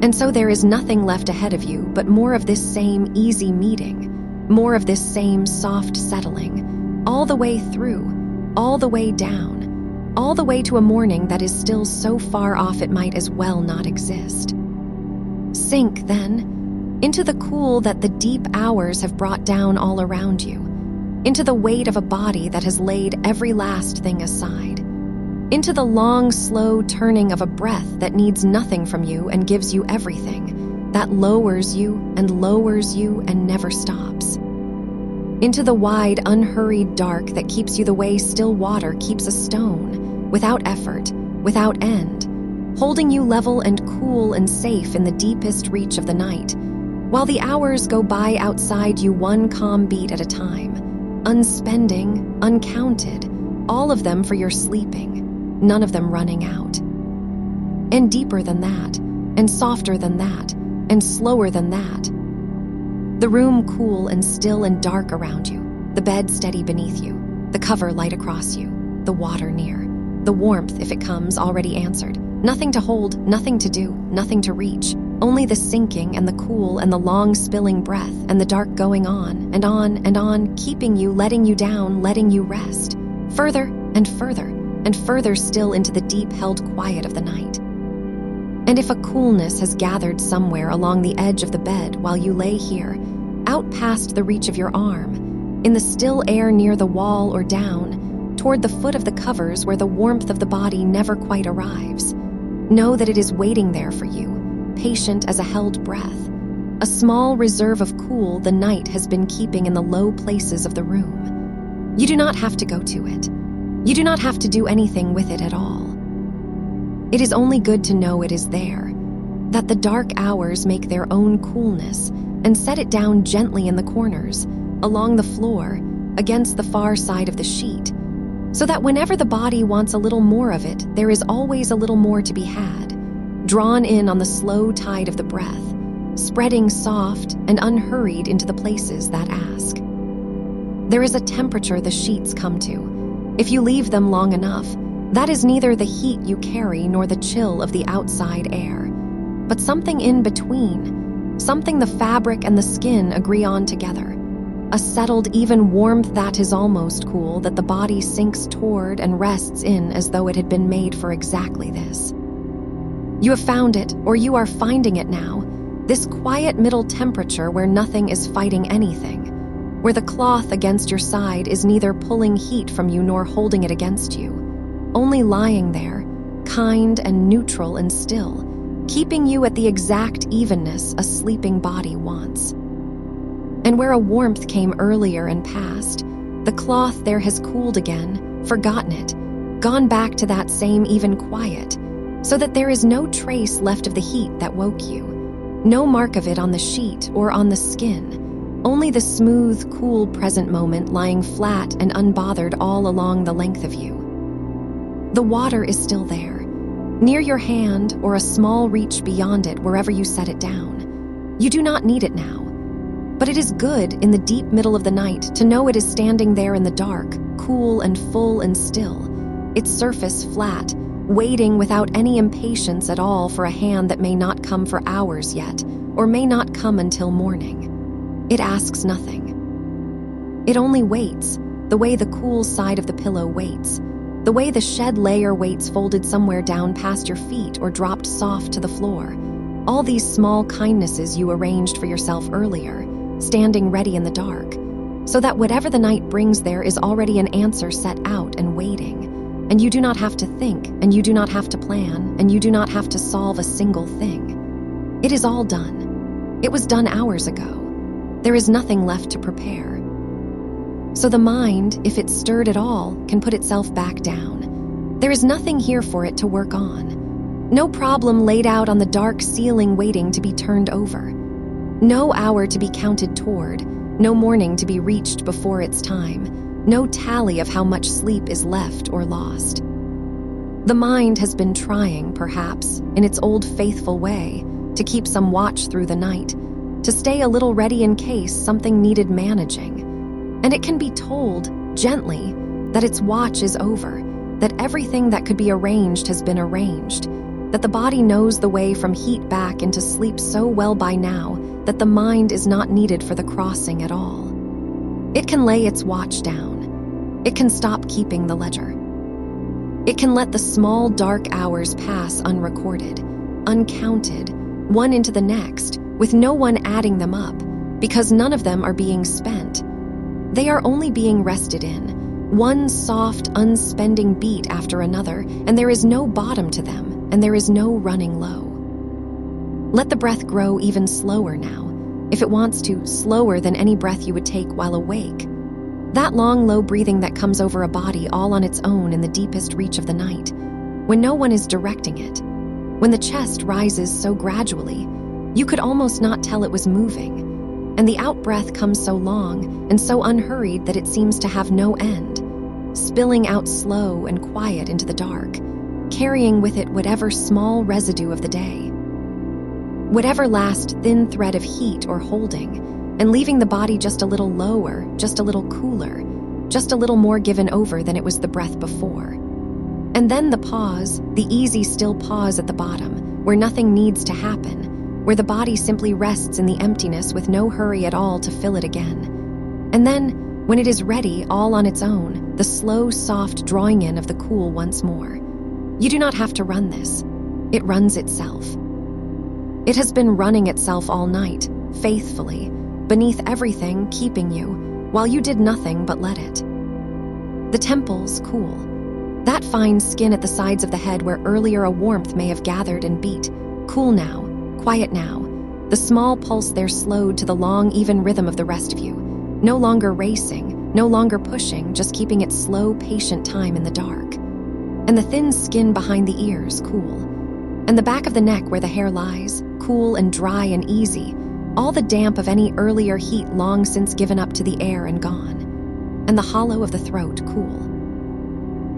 And so there is nothing left ahead of you but more of this same easy meeting, more of this same soft settling, all the way through, all the way down, all the way to a morning that is still so far off it might as well not exist. Sink, then, into the cool that the deep hours have brought down all around you, into the weight of a body that has laid every last thing aside, into the long, slow turning of a breath that needs nothing from you and gives you everything, that lowers you and never stops. Into the wide, unhurried dark that keeps you the way still water keeps a stone, without effort, without end, holding you level and cool and safe in the deepest reach of the night, while the hours go by outside you one calm beat at a time, unspending, uncounted, all of them for your sleeping, none of them running out. And deeper than that, and softer than that, and slower than that. The room cool and still and dark around you, the bed steady beneath you, the cover light across you, the water near, the warmth, if it comes, already answered. Nothing to hold, nothing to do, nothing to reach, only the sinking and the cool and the long spilling breath and the dark going on and on and on, keeping you, letting you down, letting you rest, further and further and further still into the deep held quiet of the night. And if a coolness has gathered somewhere along the edge of the bed while you lay here, out past the reach of your arm, in the still air near the wall or down, toward the foot of the covers where the warmth of the body never quite arrives, know that it is waiting there for you, patient as a held breath, a small reserve of cool the night has been keeping in the low places of the room. You do not have to go to it. You do not have to do anything with it at all. It is only good to know it is there, that the dark hours make their own coolness and set it down gently in the corners, along the floor, against the far side of the sheet, so that whenever the body wants a little more of it, there is always a little more to be had, drawn in on the slow tide of the breath, spreading soft and unhurried into the places that ask. There is a temperature the sheets come to. If you leave them long enough, that is neither the heat you carry nor the chill of the outside air, but something in between, something the fabric and the skin agree on together, a settled, even warmth that is almost cool that the body sinks toward and rests in as though it had been made for exactly this. You have found it, or you are finding it now, this quiet middle temperature where nothing is fighting anything, where the cloth against your side is neither pulling heat from you nor holding it against you, only lying there, kind and neutral and still, keeping you at the exact evenness a sleeping body wants. And where a warmth came earlier and passed, the cloth there has cooled again, forgotten it, gone back to that same even quiet, so that there is no trace left of the heat that woke you, no mark of it on the sheet or on the skin, only the smooth, cool present moment lying flat and unbothered all along the length of you. The water is still there, near your hand or a small reach beyond it wherever you set it down. You do not need it now, but it is good in the deep middle of the night to know it is standing there in the dark, cool and full and still, its surface flat, waiting without any impatience at all for a hand that may not come for hours yet, or may not come until morning. It asks nothing. It only waits, the way the cool side of the pillow waits, the way the shed layer waits folded somewhere down past your feet or dropped soft to the floor, All these small kindnesses you arranged for yourself earlier, standing ready in the dark, so that whatever the night brings there is already an answer set out and waiting. And you do not have to think, and you do not have to plan, and you do not have to solve a single thing. It is all done. It was done hours ago. There is nothing left to prepare. So the mind, if it's stirred at all, can put itself back down. There is nothing here for it to work on. No problem laid out on the dark ceiling waiting to be turned over. No hour to be counted toward, no morning to be reached before its time, no tally of how much sleep is left or lost. The mind has been trying, perhaps, in its old faithful way, to keep some watch through the night, to stay a little ready in case something needed managing. And it can be told, gently, that its watch is over, that everything that could be arranged has been arranged, that the body knows the way from heat back into sleep so well by now that the mind is not needed for the crossing at all. It can lay its watch down. It can stop keeping the ledger. It can let the small dark hours pass unrecorded, uncounted, one into the next, with no one adding them up, because none of them are being spent. They are only being rested in, one soft, unspending beat after another, and there is no bottom to them, and there is no running low. Let the breath grow even slower now, if it wants to, slower than any breath you would take while awake. That long, low breathing that comes over a body all on its own in the deepest reach of the night, when no one is directing it, when the chest rises so gradually, you could almost not tell it was moving, and the out-breath comes so long and so unhurried that it seems to have no end, spilling out slow and quiet into the dark, carrying with it whatever small residue of the day, whatever last thin thread of heat or holding, and leaving the body just a little lower, just a little cooler, just a little more given over than it was the breath before. And then the pause, the easy, still pause at the bottom, where nothing needs to happen, where the body simply rests in the emptiness with no hurry at all to fill it again. And then, when it is ready all on its own, the slow, soft drawing in of the cool once more. You do not have to run this. It runs itself. It has been running itself all night, faithfully, beneath everything, keeping you, while you did nothing but let it. The temples cool. That fine skin at the sides of the head where earlier a warmth may have gathered and beat, cool now, quiet now. The small pulse there slowed to the long, even rhythm of the rest of you, no longer racing, no longer pushing, just keeping its slow, patient time in the dark. And the thin skin behind the ears cool. And the back of the neck where the hair lies, cool and dry and easy, all the damp of any earlier heat long since given up to the air and gone, and the hollow of the throat cool.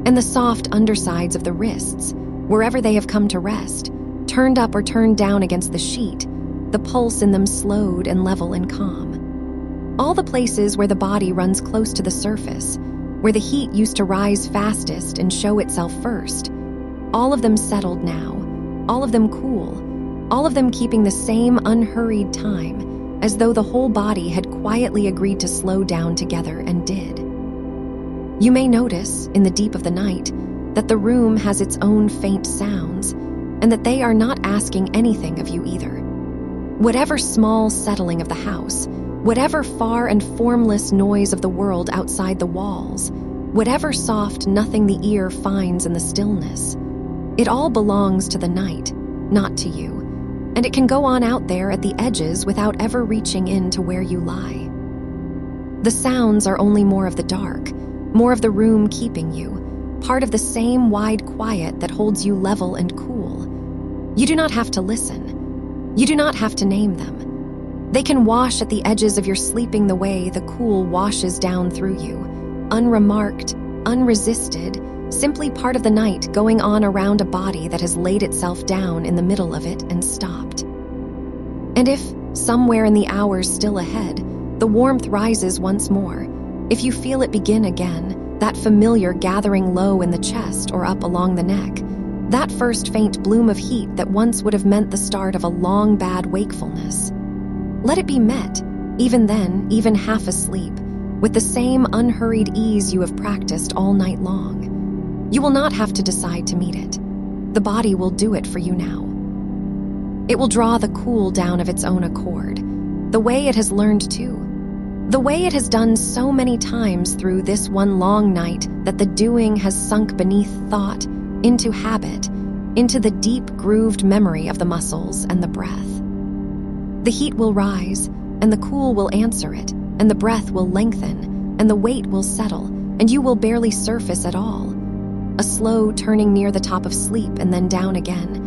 And the soft undersides of the wrists, wherever they have come to rest, turned up or turned down against the sheet, the pulse in them slowed and level and calm. All the places where the body runs close to the surface, where the heat used to rise fastest and show itself first, all of them settled now, all of them cool, all of them keeping the same unhurried time, as though the whole body had quietly agreed to slow down together and did. You may notice, in the deep of the night, that the room has its own faint sounds, and that they are not asking anything of you either. Whatever small settling of the house, whatever far and formless noise of the world outside the walls, whatever soft nothing the ear finds in the stillness, it all belongs to the night, not to you. And it can go on out there at the edges without ever reaching in to where you lie. The sounds are only more of the dark, more of the room keeping you, part of the same wide quiet that holds you level and cool. You do not have to listen. You do not have to name them. They can wash at the edges of your sleeping the way the cool washes down through you, unremarked, unresisted, simply part of the night going on around a body that has laid itself down in the middle of it and stopped. And if, somewhere in the hours still ahead, the warmth rises once more, if you feel it begin again, that familiar gathering low in the chest or up along the neck, that first faint bloom of heat that once would have meant the start of a long bad wakefulness, let it be met, even then, even half asleep, with the same unhurried ease you have practiced all night long. You will not have to decide to meet it. The body will do it for you now. It will draw the cool down of its own accord, the way it has learned to. The way it has done so many times through this one long night that the doing has sunk beneath thought, into habit, into the deep grooved memory of the muscles and the breath. The heat will rise, and the cool will answer it, and the breath will lengthen, and the weight will settle, and you will barely surface at all. A slow turning near the top of sleep and then down again,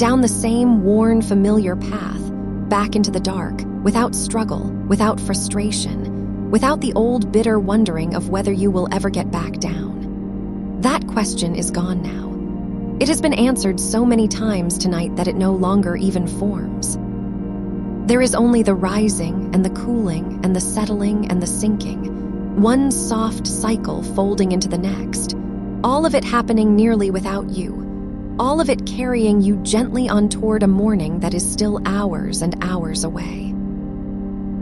down the same worn, familiar path, back into the dark, without struggle, without frustration, without the old bitter wondering of whether you will ever get back down. That question is gone now. It has been answered so many times tonight that it no longer even forms. There is only the rising and the cooling and the settling and the sinking, one soft cycle folding into the next, all of it happening nearly without you, all of it carrying you gently on toward a morning that is still hours and hours away.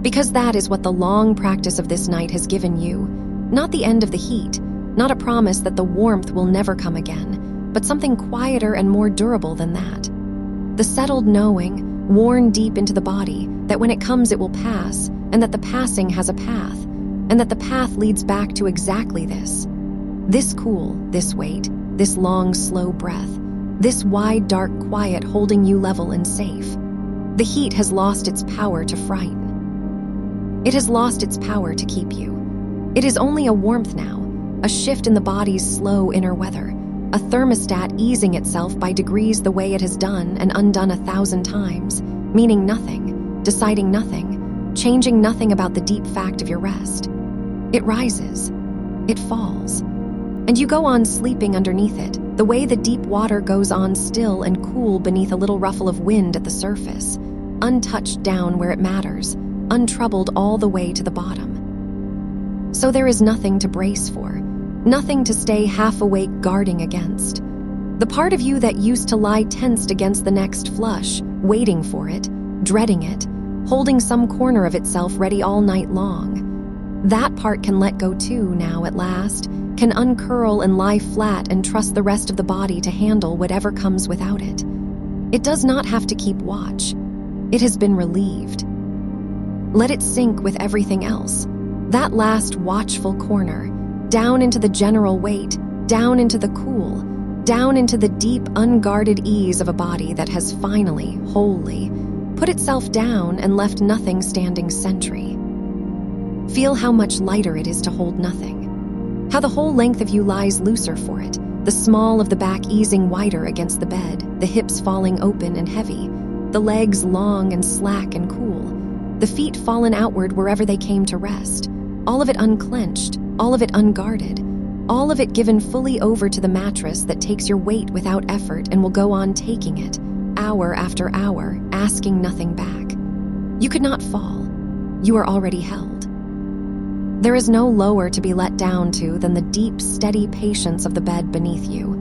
Because that is what the long practice of this night has given you, not the end of the heat, not a promise that the warmth will never come again, but something quieter and more durable than that. The settled knowing, worn deep into the body, that when it comes it will pass, and that the passing has a path, and that the path leads back to exactly this. This cool, this weight, this long, slow breath, this wide, dark quiet holding you level and safe. The heat has lost its power to frighten. It has lost its power to keep you. It is only a warmth now, a shift in the body's slow inner weather, a thermostat easing itself by degrees the way it has done and undone 1,000 times, meaning nothing, deciding nothing, changing nothing about the deep fact of your rest. It rises, it falls, and you go on sleeping underneath it, the way the deep water goes on still and cool beneath a little ruffle of wind at the surface, untouched down where it matters, untroubled all the way to the bottom. So there is nothing to brace for, nothing to stay half awake guarding against. The part of you that used to lie tensed against the next flush, waiting for it, dreading it, holding some corner of itself ready all night long. That part can let go too now at last, can uncurl and lie flat and trust the rest of the body to handle whatever comes without it. It does not have to keep watch. It has been relieved. Let it sink with everything else. That last watchful corner, down into the general weight, down into the cool, down into the deep, unguarded ease of a body that has finally, wholly, put itself down and left nothing standing sentry. Feel how much lighter it is to hold nothing. How the whole length of you lies looser for it, the small of the back easing wider against the bed, the hips falling open and heavy, the legs long and slack and cool, the feet fallen outward wherever they came to rest, all of it unclenched, all of it unguarded, all of it given fully over to the mattress that takes your weight without effort and will go on taking it, hour after hour, asking nothing back. You could not fall. You are already held. There is no lower to be let down to than the deep, steady patience of the bed beneath you,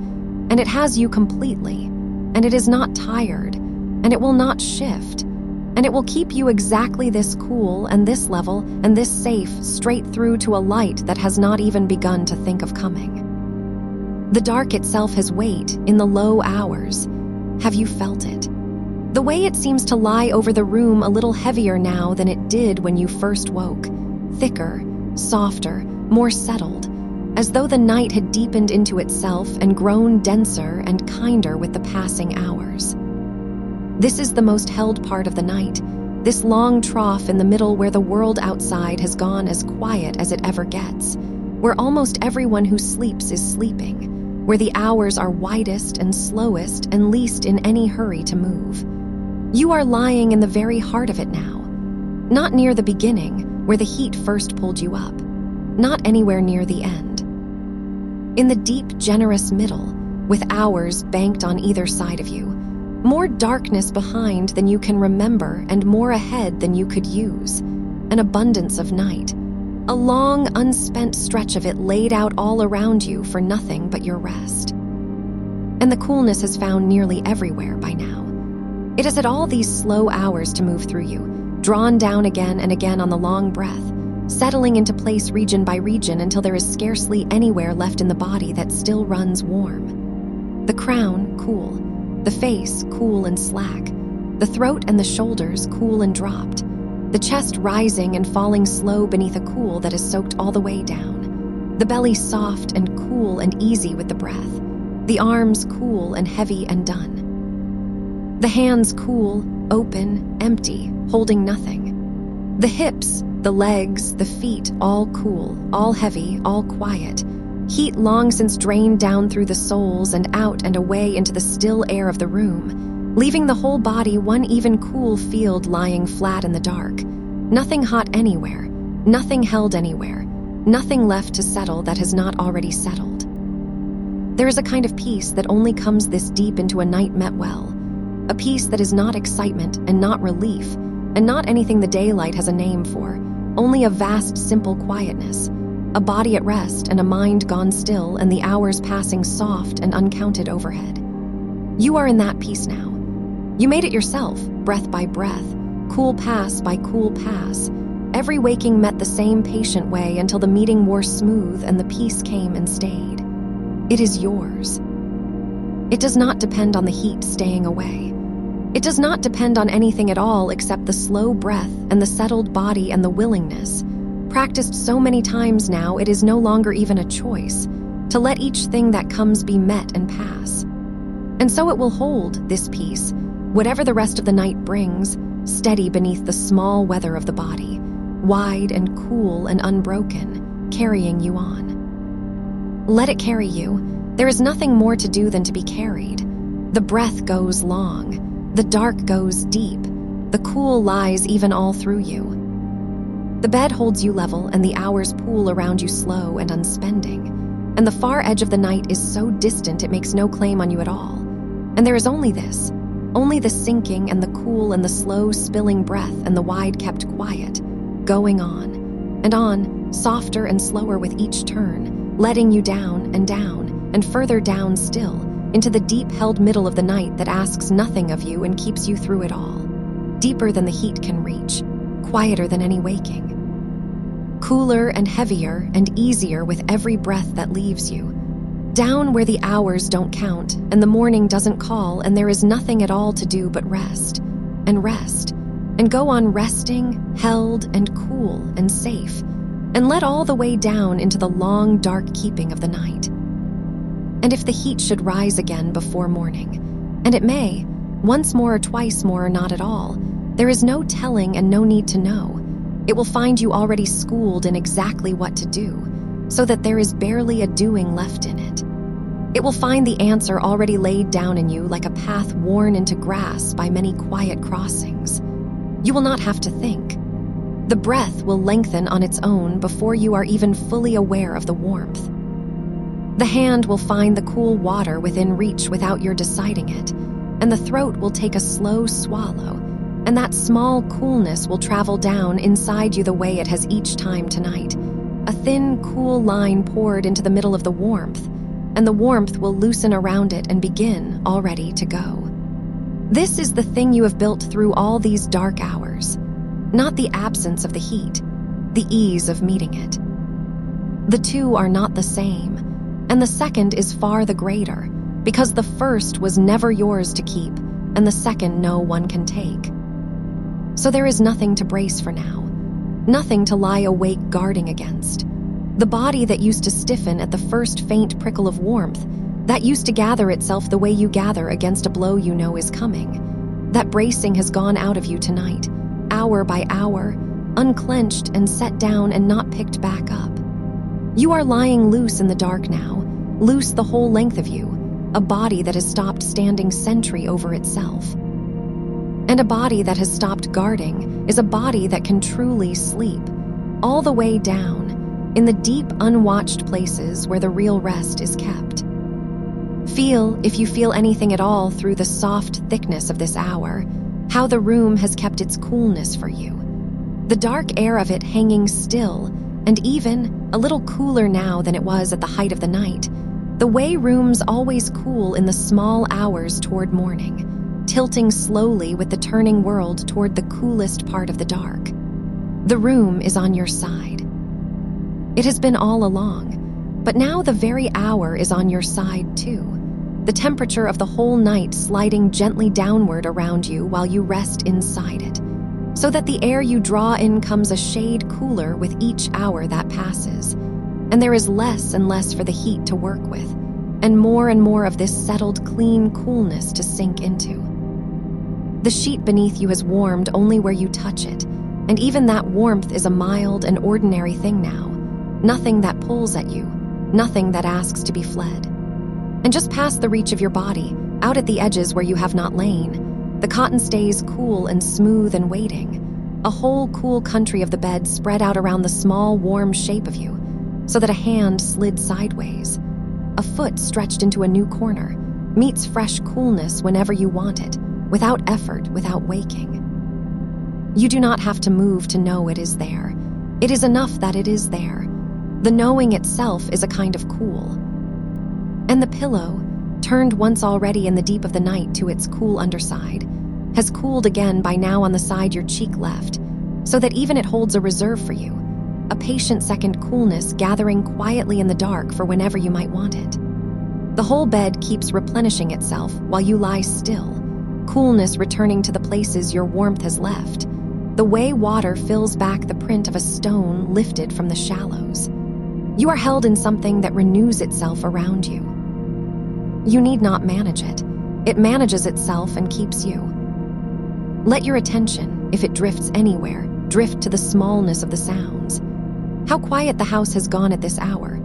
and it has you completely, and it is not tired, and it will not shift, and it will keep you exactly this cool and this level and this safe straight through to a light that has not even begun to think of coming. The dark itself has weight in the low hours. Have you felt it? The way it seems to lie over the room a little heavier now than it did when you first woke, thicker, softer, more settled, as though the night had deepened into itself and grown denser and kinder with the passing hours. This is the most held part of the night, this long trough in the middle where the world outside has gone as quiet as it ever gets, where almost everyone who sleeps is sleeping, where the hours are widest and slowest and least in any hurry to move. You are lying in the very heart of it now, not near the beginning, where the heat first pulled you up, not anywhere near the end. In the deep, generous middle, with hours banked on either side of you, more darkness behind than you can remember and more ahead than you could use, an abundance of night, a long, unspent stretch of it laid out all around you for nothing but your rest. And the coolness has found nearly everywhere by now. It has had all these slow hours to move through you, drawn down again and again on the long breath, settling into place region by region until there is scarcely anywhere left in the body that still runs warm. The crown, cool. The face, cool and slack. The throat and the shoulders cool and dropped, the chest rising and falling slow beneath a cool that is soaked all the way down. The belly soft and cool and easy with the breath. The arms cool and heavy and done. The hands cool, open, empty, holding nothing. The hips, the legs, the feet, all cool, all heavy, all quiet. Heat long since drained down through the soles and out and away into the still air of the room, leaving the whole body one even cool field lying flat in the dark. Nothing hot anywhere, nothing held anywhere, nothing left to settle that has not already settled. There is a kind of peace that only comes this deep into a night met well, a peace that is not excitement and not relief, and not anything the daylight has a name for, only a vast, simple quietness, a body at rest and a mind gone still and the hours passing soft and uncounted overhead. You are in that peace now. You made it yourself, breath by breath, cool pass by cool pass. Every waking met the same patient way until the meeting wore smooth and the peace came and stayed. It is yours. It does not depend on the heat staying away. It does not depend on anything at all except the slow breath and the settled body and the willingness. Practiced so many times now, it is no longer even a choice, to let each thing that comes be met and pass. And so it will hold, this peace, whatever the rest of the night brings, steady beneath the small weather of the body, wide and cool and unbroken, carrying you on. Let it carry you. There is nothing more to do than to be carried. The breath goes long, the dark goes deep, the cool lies even all through you. The bed holds you level and the hours pool around you slow and unspending, and the far edge of the night is so distant it makes no claim on you at all. And there is only this, only the sinking and the cool and the slow spilling breath and the wide kept quiet, going on, softer and slower with each turn, letting you down and further down still, into the deep held middle of the night that asks nothing of you and keeps you through it all, deeper than the heat can reach, quieter than any waking, cooler and heavier and easier with every breath that leaves you, down where the hours don't count and the morning doesn't call and there is nothing at all to do but rest, and go on resting, held and cool and safe, and let all the way down into the long dark keeping of the night. And if the heat should rise again before morning, and it may, once more or twice more or not at all, there is no telling and no need to know. It will find you already schooled in exactly what to do, so that there is barely a doing left in it. It will find the answer already laid down in you like a path worn into grass by many quiet crossings. You will not have to think. The breath will lengthen on its own before you are even fully aware of the warmth. The hand will find the cool water within reach without your deciding it, and the throat will take a slow swallow, and that small coolness will travel down inside you the way it has each time tonight. A thin, cool line poured into the middle of the warmth, and the warmth will loosen around it and begin already to go. This is the thing you have built through all these dark hours, not the absence of the heat, the ease of meeting it. The two are not the same, and the second is far the greater, because the first was never yours to keep, and the second no one can take. So there is nothing to brace for now, nothing to lie awake guarding against. The body that used to stiffen at the first faint prickle of warmth, that used to gather itself the way you gather against a blow you know is coming, that bracing has gone out of you tonight, hour by hour, unclenched and set down and not picked back up. You are lying loose in the dark now, loose the whole length of you, a body that has stopped standing sentry over itself. And a body that has stopped guarding is a body that can truly sleep, all the way down, in the deep, unwatched places where the real rest is kept. Feel, if you feel anything at all through the soft thickness of this hour, how the room has kept its coolness for you. The dark air of it hanging still, and even a little cooler now than it was at the height of the night, the way rooms always cool in the small hours toward morning, tilting slowly with the turning world toward the coolest part of the dark. The room is on your side. It has been all along, but now the very hour is on your side too. the temperature of the whole night sliding gently downward around you while you rest inside it, so that the air you draw in comes a shade cooler with each hour that passes, and there is less and less for the heat to work with, and more of this settled, clean coolness to sink into. The sheet beneath you has warmed only where you touch it, and even that warmth is a mild and ordinary thing now, nothing that pulls at you, nothing that asks to be fled. And just past the reach of your body, out at the edges where you have not lain, the cotton stays cool and smooth and waiting, a whole cool country of the bed spread out around the small, warm shape of you, so that a hand slid sideways, a foot stretched into a new corner, meets fresh coolness whenever you want it, without effort, without waking. You do not have to move to know it is there. It is enough that it is there. The knowing itself is a kind of cool. And the pillow, turned once already in the deep of the night to its cool underside, has cooled again by now on the side your cheek left, so that even it holds a reserve for you, a patient second coolness gathering quietly in the dark for whenever you might want it. The whole bed keeps replenishing itself while you lie still, coolness returning to the places your warmth has left, the way water fills back the print of a stone lifted from the shallows. You are held in something that renews itself around you. You need not manage it. It manages itself and keeps you. Let your attention, if it drifts anywhere, drift to the smallness of the sounds. How quiet the house has gone at this hour.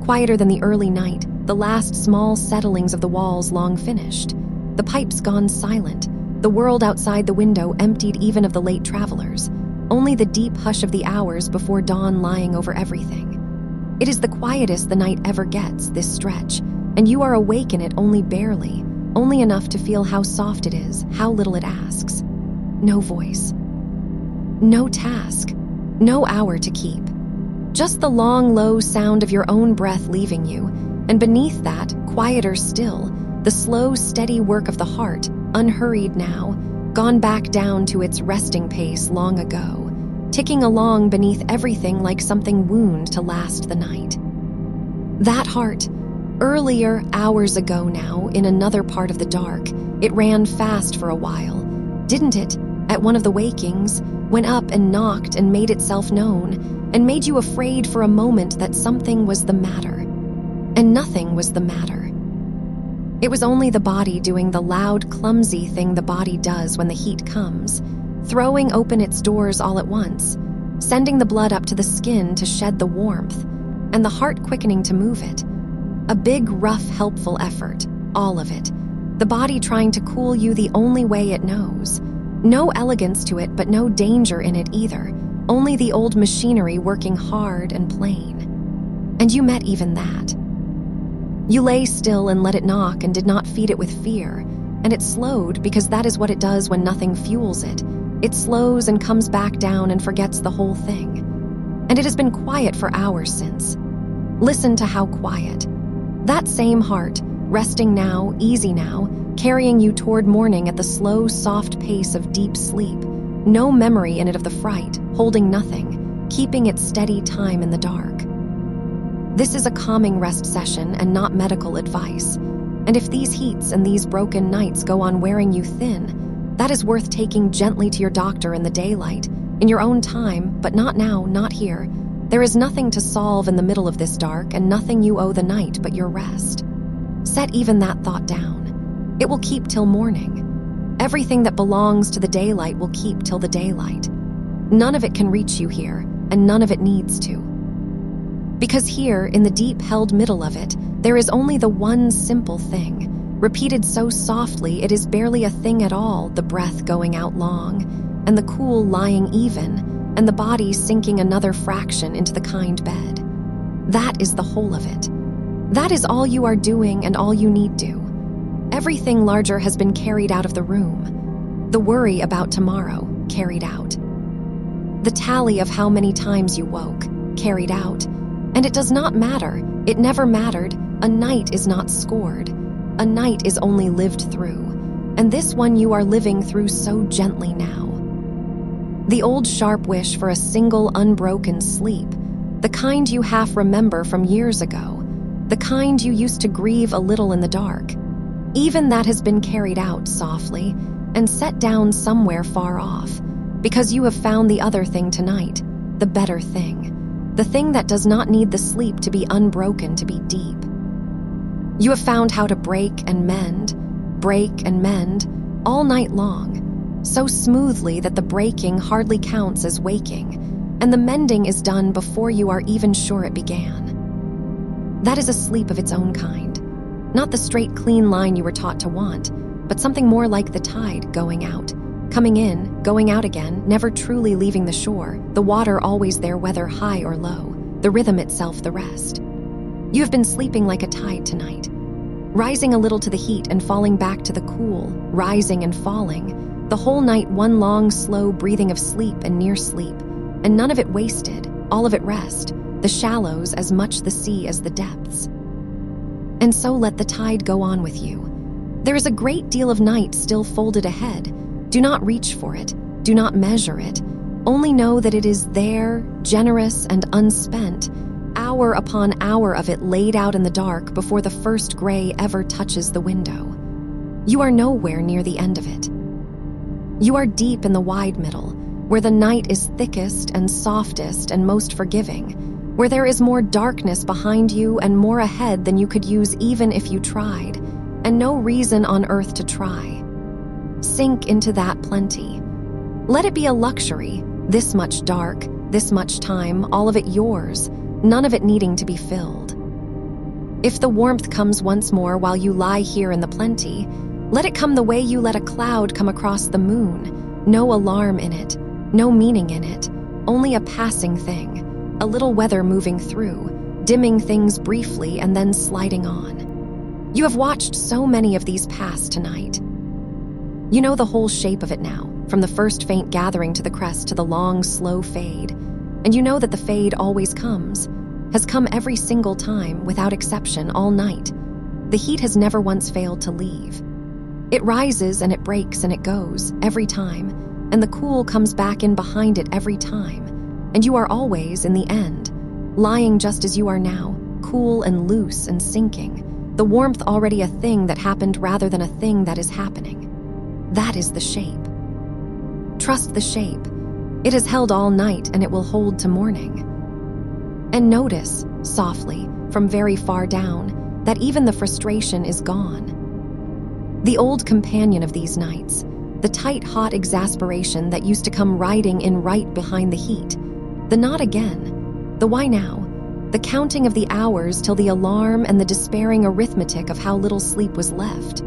Quieter than the early night, the last small settlings of the walls long finished. The pipes gone silent, the world outside the window emptied even of the late travelers, only the deep hush of the hours before dawn lying over everything. It is the quietest the night ever gets, this stretch, and you are awake in it only barely, only enough to feel how soft it is, how little it asks. No voice. No task. No hour to keep. Just the long, low sound of your own breath leaving you, and beneath that, quieter still, the slow, steady work of the heart, unhurried now, gone back down to its resting pace long ago, ticking along beneath everything like something wound to last the night. That heart, earlier, hours ago now, in another part of the dark, it ran fast for a while, didn't it, at one of the wakings, went up and knocked and made itself known, and made you afraid for a moment that something was the matter. And nothing was the matter. It was only the body doing the loud, clumsy thing the body does when the heat comes, throwing open its doors all at once, sending the blood up to the skin to shed the warmth, and the heart quickening to move it. A big, rough, helpful effort, all of it. The body trying to cool you the only way it knows. No elegance to it, but no danger in it either. Only the old machinery working hard and plain. And you met even that. You lay still and let it knock and did not feed it with fear, and it slowed because that is what it does when nothing fuels it. It slows and comes back down and forgets the whole thing. And it has been quiet for hours since. Listen to how quiet. That same heart, resting now, easy now, carrying you toward morning at the slow, soft pace of deep sleep. No memory in it of the fright, holding nothing, keeping its steady time in the dark. This is a calming rest session and not medical advice. And if these heats and these broken nights go on wearing you thin, that is worth taking gently to your doctor in the daylight, in your own time, but not now, not here. There is nothing to solve in the middle of this dark and nothing you owe the night but your rest. Set even that thought down. It will keep till morning. Everything that belongs to the daylight will keep till the daylight. None of it can reach you here, and none of it needs to. Because here, in the deep held middle of it, there is only the one simple thing, repeated so softly it is barely a thing at all, the breath going out long, and the cool lying even, and the body sinking another fraction into the kind bed. That is the whole of it. That is all you are doing and all you need do. Everything larger has been carried out of the room. The worry about tomorrow, carried out. The tally of how many times you woke, carried out. And it does not matter. It never mattered. A night is not scored. A night is only lived through. And this one you are living through so gently now. The old sharp wish for a single unbroken sleep, the kind you half remember from years ago, the kind you used to grieve a little in the dark. Even that has been carried out softly and set down somewhere far off, because you have found the other thing tonight, the better thing, the thing that does not need the sleep to be unbroken to be deep. You have found how to break and mend, all night long, so smoothly that the breaking hardly counts as waking, and the mending is done before you are even sure it began. That is a sleep of its own kind, not the straight, clean line you were taught to want, but something more like the tide going out, coming in, going out again, never truly leaving the shore, the water always there whether high or low, the rhythm itself the rest. You have been sleeping like a tide tonight, rising a little to the heat and falling back to the cool, rising and falling, the whole night one long, slow breathing of sleep and near sleep, and none of it wasted, all of it rest, the shallows as much the sea as the depths. And so let the tide go on with you. There is a great deal of night still folded ahead. Do not reach for it, do not measure it, only know that it is there, generous and unspent, hour upon hour of it laid out in the dark before the first gray ever touches the window. You are nowhere near the end of it. You are deep in the wide middle, where the night is thickest and softest and most forgiving, where there is more darkness behind you and more ahead than you could use even if you tried, and no reason on earth to try. Sink into that plenty. Let it be a luxury, this much dark, this much time, all of it yours, none of it needing to be filled. If the warmth comes once more while you lie here in the plenty, let it come the way you let a cloud come across the moon, no alarm in it, no meaning in it, only a passing thing, a little weather moving through, dimming things briefly and then sliding on. You have watched so many of these pass tonight. You know the whole shape of it now, from the first faint gathering to the crest to the long, slow fade, and you know that the fade always comes, has come every single time, without exception, all night. The heat has never once failed to leave. It rises and it breaks and it goes, every time, and the cool comes back in behind it every time, and you are always, in the end, lying just as you are now, cool and loose and sinking, the warmth already a thing that happened rather than a thing that is happening. That is the shape. Trust the shape. It has held all night and it will hold to morning. And notice, softly, from very far down, that even the frustration is gone. The old companion of these nights, the tight, hot exasperation that used to come riding in right behind the heat, the not again, the why now, the counting of the hours till the alarm and the despairing arithmetic of how little sleep was left.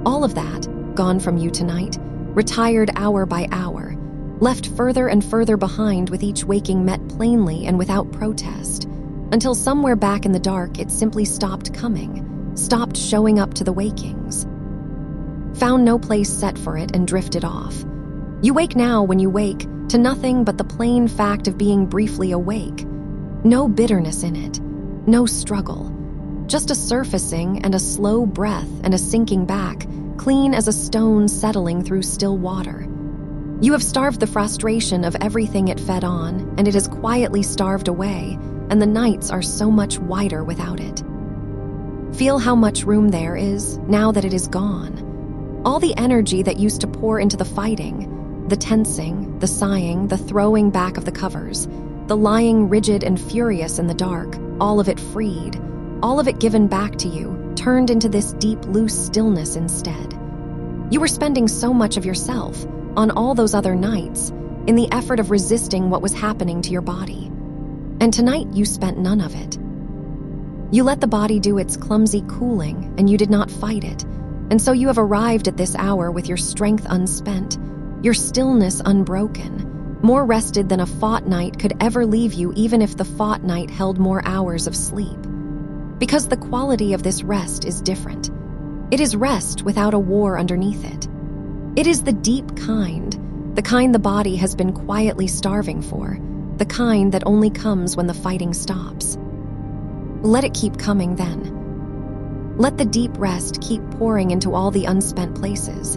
All of that, gone from you tonight, retired hour by hour, left further and further behind with each waking met plainly and without protest, until somewhere back in the dark it simply stopped coming, stopped showing up to the wakings. Found no place set for it and drifted off. You wake now when you wake to nothing but the plain fact of being briefly awake. No bitterness in it, no struggle, just a surfacing and a slow breath and a sinking back, clean as a stone settling through still water. You have starved the frustration of everything it fed on, and it has quietly starved away, and the nights are so much wider without it. Feel how much room there is, now that it is gone. All the energy that used to pour into the fighting, the tensing, the sighing, the throwing back of the covers, the lying rigid and furious in the dark, all of it freed, all of it given back to you, turned into this deep, loose stillness instead. You were spending so much of yourself, on all those other nights, in the effort of resisting what was happening to your body. And tonight you spent none of it. You let the body do its clumsy cooling, and you did not fight it, and so you have arrived at this hour with your strength unspent, your stillness unbroken, more rested than a fought night could ever leave you, even if the fought night held more hours of sleep. Because the quality of this rest is different. It is rest without a war underneath it. It is the deep kind, the kind the body has been quietly starving for, the kind that only comes when the fighting stops. Let it keep coming then. Let the deep rest keep pouring into all the unspent places,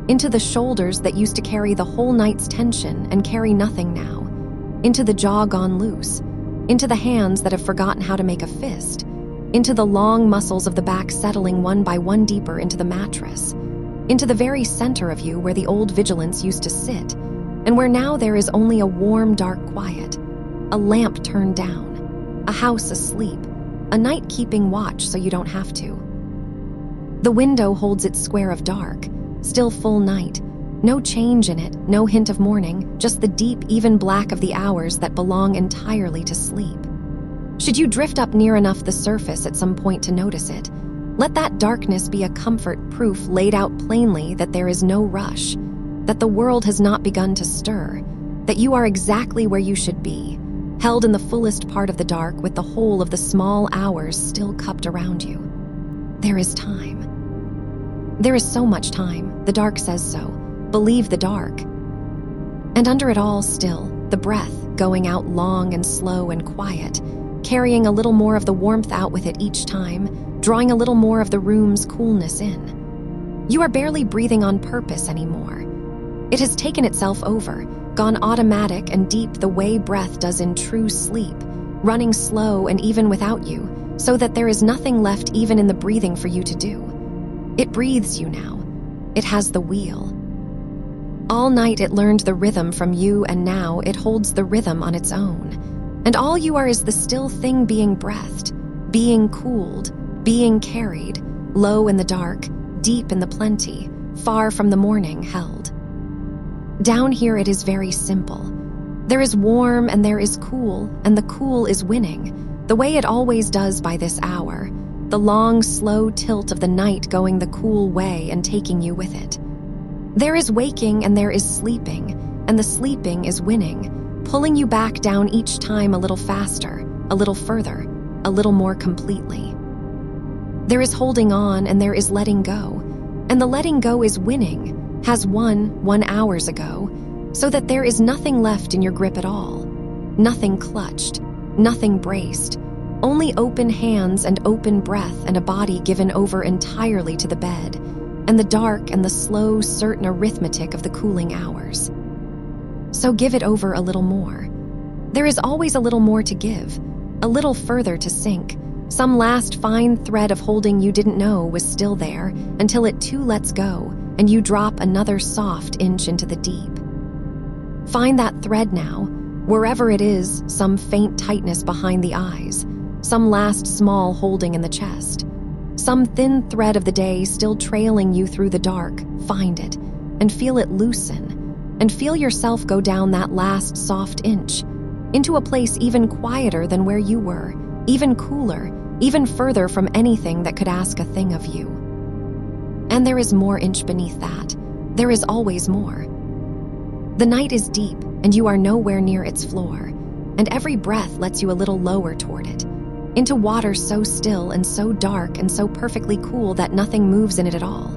into the shoulders that used to carry the whole night's tension and carry nothing now, into the jaw gone loose, into the hands that have forgotten how to make a fist, into the long muscles of the back settling one by one deeper into the mattress, into the very center of you where the old vigilance used to sit, and where now there is only a warm, dark quiet, a lamp turned down, a house asleep, a night keeping watch so you don't have to. The window holds its square of dark, still full night, no change in it, no hint of morning, just the deep, even black of the hours that belong entirely to sleep. Should you drift up near enough the surface at some point to notice it, let that darkness be a comfort proof laid out plainly that there is no rush, that the world has not begun to stir, that you are exactly where you should be, held in the fullest part of the dark with the whole of the small hours still cupped around you. There is time. There is so much time, the dark says so. Believe the dark. And under it all still, the breath going out long and slow and quiet, carrying a little more of the warmth out with it each time, drawing a little more of the room's coolness in. You are barely breathing on purpose anymore. It has taken itself over, gone automatic and deep the way breath does in true sleep, running slow and even without you, so that there is nothing left even in the breathing for you to do. It breathes you now. It has the wheel. All night it learned the rhythm from you, and now it holds the rhythm on its own. And all you are is the still thing being breathed, being cooled, being carried, low in the dark, deep in the plenty, far from the morning held. Down here it is very simple. There is warm and there is cool, and the cool is winning, the way it always does by this hour, the long, slow tilt of the night going the cool way and taking you with it. There is waking and there is sleeping, and the sleeping is winning, pulling you back down each time a little faster, a little further, a little more completely. There is holding on and there is letting go, and the letting go is winning, has won 1 hour ago, so that there is nothing left in your grip at all, nothing clutched, nothing braced, only open hands and open breath and a body given over entirely to the bed, and the dark and the slow, certain arithmetic of the cooling hours. So give it over a little more. There is always a little more to give, a little further to sink. Some last fine thread of holding you didn't know was still there until it too lets go and you drop another soft inch into the deep. Find that thread now, wherever it is, some faint tightness behind the eyes, some last small holding in the chest. Some thin thread of the day still trailing you through the dark, find it, and feel it loosen, and feel yourself go down that last soft inch, into a place even quieter than where you were, even cooler, even further from anything that could ask a thing of you. And there is more inch beneath that. There is always more. The night is deep, and you are nowhere near its floor, and every breath lets you a little lower toward it, into water so still and so dark and so perfectly cool that nothing moves in it at all.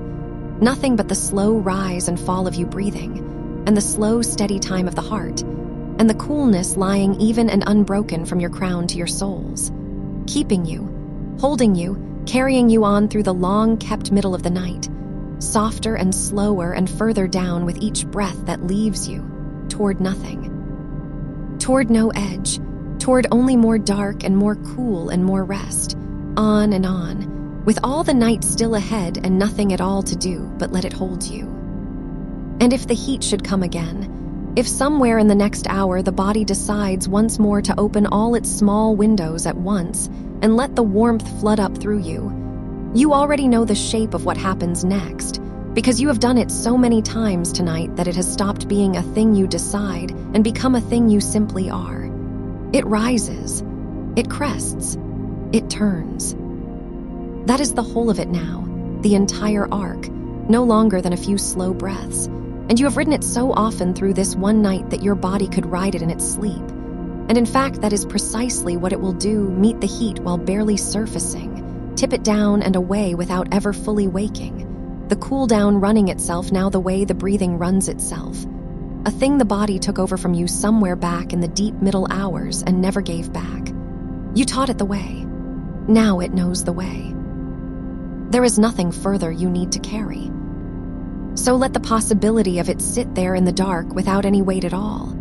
Nothing but the slow rise and fall of you breathing, and the slow, steady time of the heart, and the coolness lying even and unbroken from your crown to your soles, keeping you, holding you, carrying you on through the long-kept middle of the night, softer and slower and further down with each breath that leaves you, toward nothing. Toward no edge, toward only more dark and more cool and more rest, on and on, with all the night still ahead and nothing at all to do but let it hold you. And if the heat should come again, if somewhere in the next hour the body decides once more to open all its small windows at once and let the warmth flood up through you, you already know the shape of what happens next, because you have done it so many times tonight that it has stopped being a thing you decide and become a thing you simply are. It rises, it crests, it turns. That is the whole of it now, the entire arc, no longer than a few slow breaths, and you have ridden it so often through this one night that your body could ride it in its sleep. And in fact, that is precisely what it will do, meet the heat while barely surfacing, tip it down and away without ever fully waking, the cool down running itself now the way the breathing runs itself. A thing the body took over from you somewhere back in the deep middle hours and never gave back. You taught it the way. Now it knows the way. There is nothing further you need to carry. So let the possibility of it sit there in the dark without any weight at all.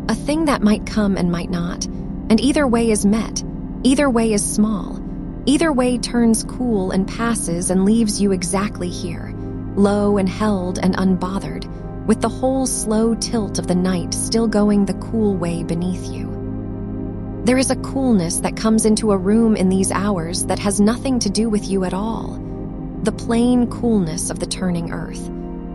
A thing that might come and might not, and either way is met, either way is small, Either way turns cool and passes and leaves you exactly here, low and held and unbothered, with the whole slow tilt of the night still going the cool way beneath you. There is a coolness that comes into a room in these hours that has nothing to do with you at all. The plain coolness of the turning earth.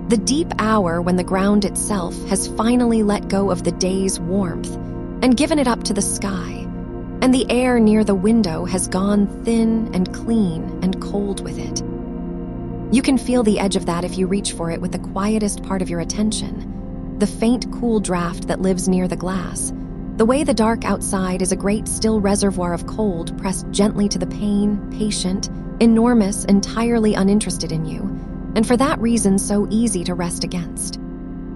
The deep hour when the ground itself has finally let go of the day's warmth and given it up to the sky, and the air near the window has gone thin and clean and cold with it. You can feel the edge of that if you reach for it with the quietest part of your attention, the faint cool draft that lives near the glass, the way the dark outside is a great still reservoir of cold pressed gently to the pain, patient, enormous, entirely uninterested in you, and for that reason so easy to rest against.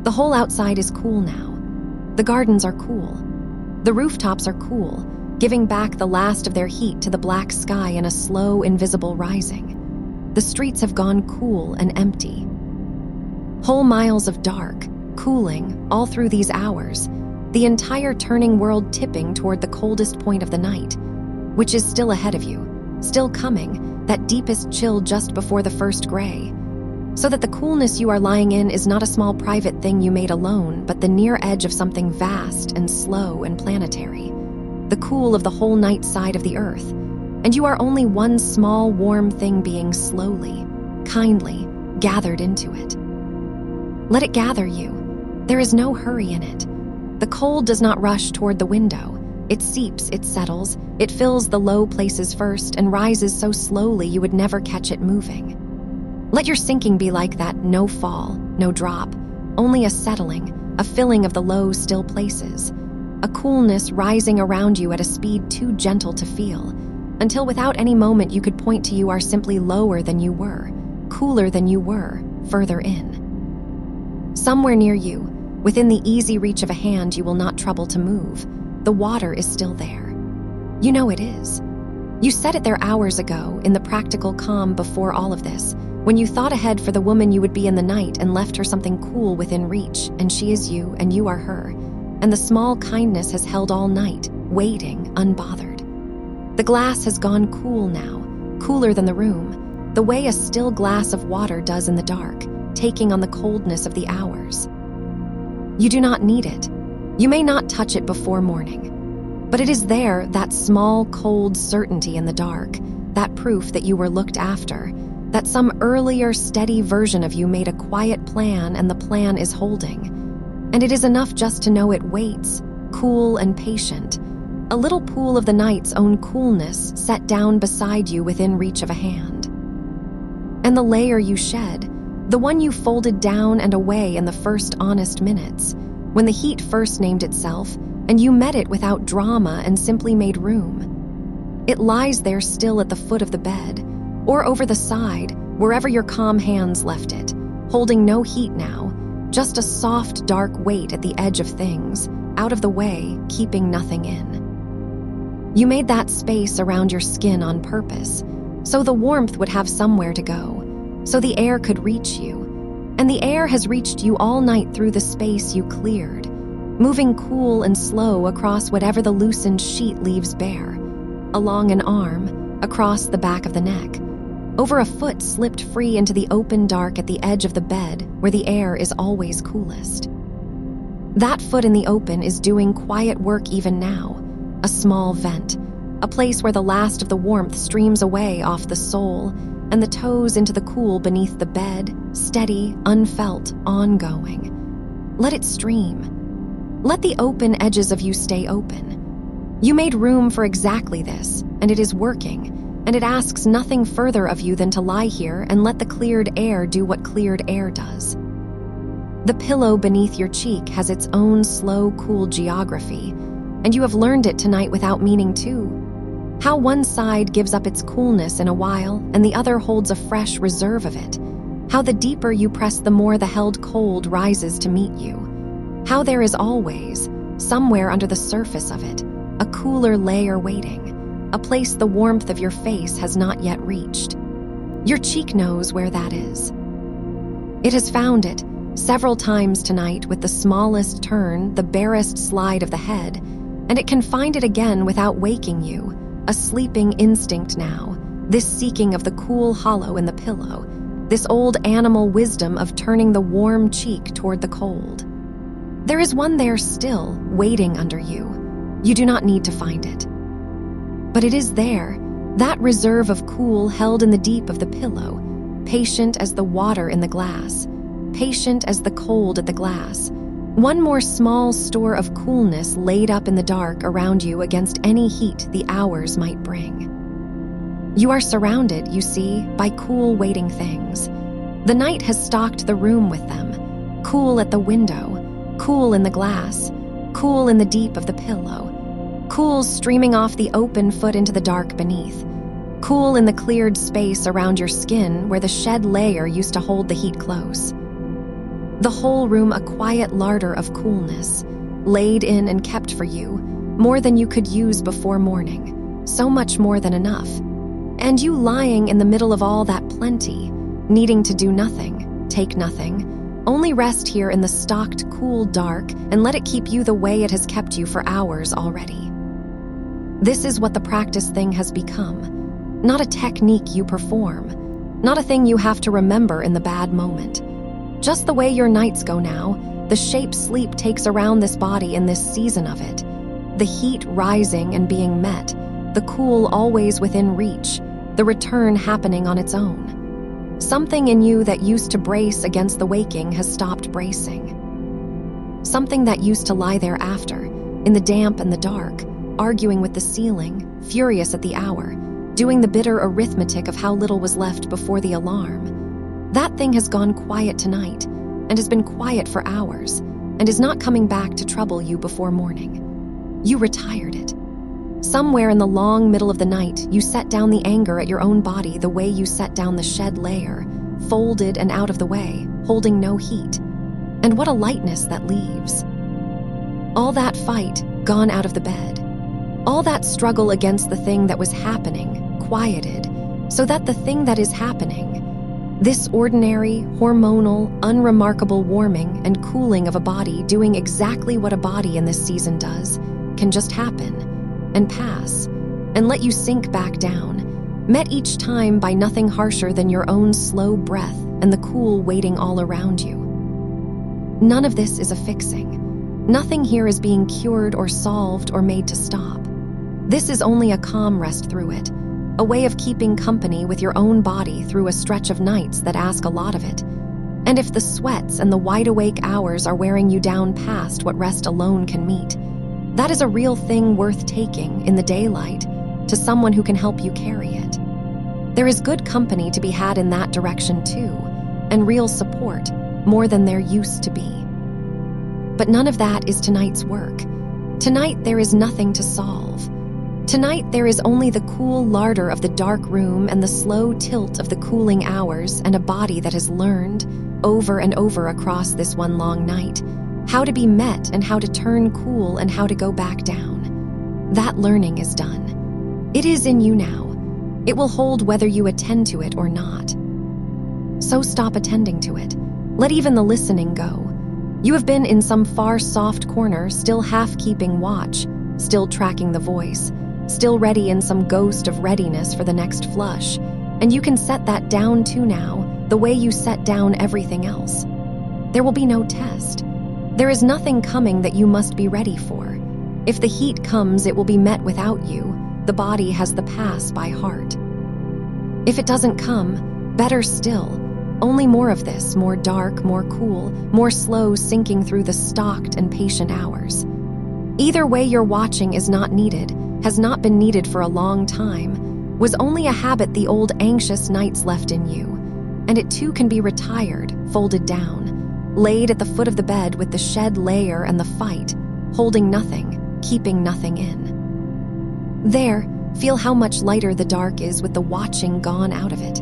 The whole outside is cool now. The gardens are cool. The rooftops are cool, giving back the last of their heat to the black sky in a slow, invisible rising. The streets have gone cool and empty. Whole miles of dark, cooling, all through these hours, the entire turning world tipping toward the coldest point of the night, which is still ahead of you, still coming, that deepest chill just before the first gray. So that the coolness you are lying in is not a small private thing you made alone, but the near edge of something vast and slow and planetary. The cool of the whole night side of the earth. And you are only one small warm thing being slowly, kindly, gathered into it. Let it gather you. There is no hurry in it. The cold does not rush toward the window. It seeps, it settles, it fills the low places first and rises so slowly you would never catch it moving. Let your sinking be like that, no fall, no drop, only a settling, a filling of the low, still places, a coolness rising around you at a speed too gentle to feel, until without any moment you could point to you are simply lower than you were, cooler than you were, further in. Somewhere near you, within the easy reach of a hand you will not trouble to move, the water is still there. You know it is. You said it there hours ago, in the practical calm before all of this, when you thought ahead for the woman you would be in the night and left her something cool within reach, and she is you and you are her, and the small kindness has held all night, waiting, unbothered. The glass has gone cool now, cooler than the room, the way a still glass of water does in the dark, taking on the coldness of the hours. You do not need it. You may not touch it before morning, but it is there, that small, cold certainty in the dark, that proof that you were looked after, that some earlier, steady version of you made a quiet plan and the plan is holding. And it is enough just to know it waits, cool and patient, a little pool of the night's own coolness set down beside you within reach of a hand. And the layer you shed, the one you folded down and away in the first honest minutes, when the heat first named itself, and you met it without drama and simply made room. It lies there still at the foot of the bed, or over the side, wherever your calm hands left it, holding no heat now, just a soft, dark weight at the edge of things, out of the way, keeping nothing in. You made that space around your skin on purpose, so the warmth would have somewhere to go, so the air could reach you. And the air has reached you all night through the space you cleared, moving cool and slow across whatever the loosened sheet leaves bare, along an arm, across the back of the neck, over a foot slipped free into the open dark at the edge of the bed where the air is always coolest. That foot in the open is doing quiet work even now, a small vent, a place where the last of the warmth streams away off the sole and the toes into the cool beneath the bed, steady, unfelt, ongoing. Let it stream. Let the open edges of you stay open. You made room for exactly this, and it is working, and it asks nothing further of you than to lie here and let the cleared air do what cleared air does. The pillow beneath your cheek has its own slow, cool geography, and you have learned it tonight without meaning to. How one side gives up its coolness in a while, and the other holds a fresh reserve of it. How the deeper you press, the more the held cold rises to meet you. How there is always, somewhere under the surface of it, a cooler layer waiting, a place the warmth of your face has not yet reached. Your cheek knows where that is. It has found it several times tonight with the smallest turn, the barest slide of the head, and it can find it again without waking you, a sleeping instinct now, This seeking of the cool hollow in the pillow, this old animal wisdom of turning the warm cheek toward the cold. There is one there still, waiting under you. You do not need to find it. But it is there, that reserve of cool held in the deep of the pillow, patient as the water in the glass, patient as the cold at the glass. One more small store of coolness laid up in the dark around you against any heat the hours might bring. You are surrounded, you see, by cool waiting things. The night has stocked the room with them. Cool at the window, cool in the glass, cool in the deep of the pillow, cool streaming off the open foot into the dark beneath, cool in the cleared space around your skin where the shed layer used to hold the heat close. The whole room a quiet larder of coolness, laid in and kept for you, more than you could use before morning, so much more than enough. And you lying in the middle of all that plenty, needing to do nothing, take nothing, only rest here in the stocked, cool dark and let it keep you the way it has kept you for hours already. This is what the practice thing has become. Not a technique you perform, not a thing you have to remember in the bad moment. Just the way your nights go now, the shape sleep takes around this body in this season of it. The heat rising and being met, the cool always within reach, the return happening on its own. Something in you that used to brace against the waking has stopped bracing. Something that used to lie there after, in the damp and the dark, arguing with the ceiling, furious at the hour, doing the bitter arithmetic of how little was left before the alarm. That thing has gone quiet tonight, and has been quiet for hours, and is not coming back to trouble you before morning. You retired it. Somewhere in the long middle of the night, you set down the anger at your own body the way you set down the shed layer, folded and out of the way, holding no heat. And what a lightness that leaves. All that fight, gone out of the bed. All that struggle against the thing that was happening, quieted, so that the thing that is happening, this ordinary, hormonal, unremarkable warming and cooling of a body doing exactly what a body in this season does, can just happen, and pass, and let you sink back down, met each time by nothing harsher than your own slow breath and the cool waiting all around you. None of this is a fixing. Nothing here is being cured or solved or made to stop. This is only a calm rest through it, a way of keeping company with your own body through a stretch of nights that ask a lot of it. And if the sweats and the wide-awake hours are wearing you down past what rest alone can meet, that is a real thing worth taking in the daylight to someone who can help you carry it. There is good company to be had in that direction too, and real support, more than there used to be. But none of that is tonight's work. Tonight there is nothing to solve. Tonight there is only the cool larder of the dark room and the slow tilt of the cooling hours and a body that has learned, over and over across this one long night, how to be met and how to turn cool and how to go back down. That learning is done. It is in you now. It will hold whether you attend to it or not. So stop attending to it. Let even the listening go. You have been in some far soft corner, still half keeping watch, still tracking the voice, still ready in some ghost of readiness for the next flush, and you can set that down too now, the way you set down everything else. There will be no test. There is nothing coming that you must be ready for. If the heat comes, it will be met without you. The body has the pass by heart. If it doesn't come, better still. Only more of this, more dark, more cool, more slow sinking through the stocked and patient hours. Either way your watching is not needed, has not been needed for a long time, was only a habit the old anxious nights left in you, and it too can be retired, folded down, laid at the foot of the bed with the shed layer and the fight, holding nothing, keeping nothing in. There, feel how much lighter the dark is with the watching gone out of it,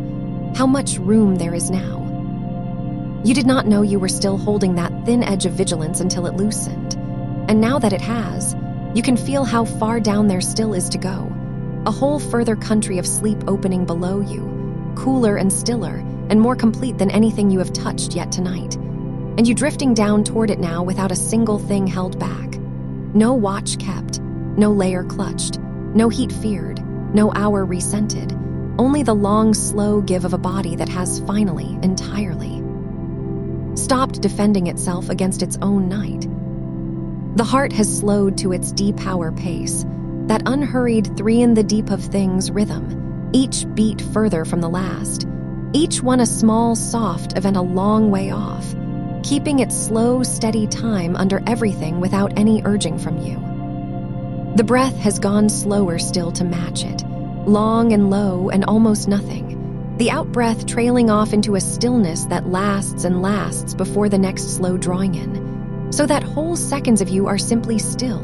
how much room there is now. You did not know you were still holding that thin edge of vigilance until it loosened, and now that it has, you can feel how far down there still is to go. A whole further country of sleep opening below you, cooler and stiller, and more complete than anything you have touched yet tonight. And you drifting down toward it now without a single thing held back. No watch kept, no layer clutched, no heat feared, no hour rescented. only the long, slow give of a body that has finally, entirely stopped defending itself against its own night. The heart has slowed to its D-power pace, that unhurried three in the deep of things rhythm, each beat further from the last, each one a small, soft event a long way off, keeping its slow, steady time under everything without any urging from you. The breath has gone slower still to match it, long and low and almost nothing, the out-breath trailing off into a stillness that lasts and lasts before the next slow drawing in, so that whole seconds of you are simply still,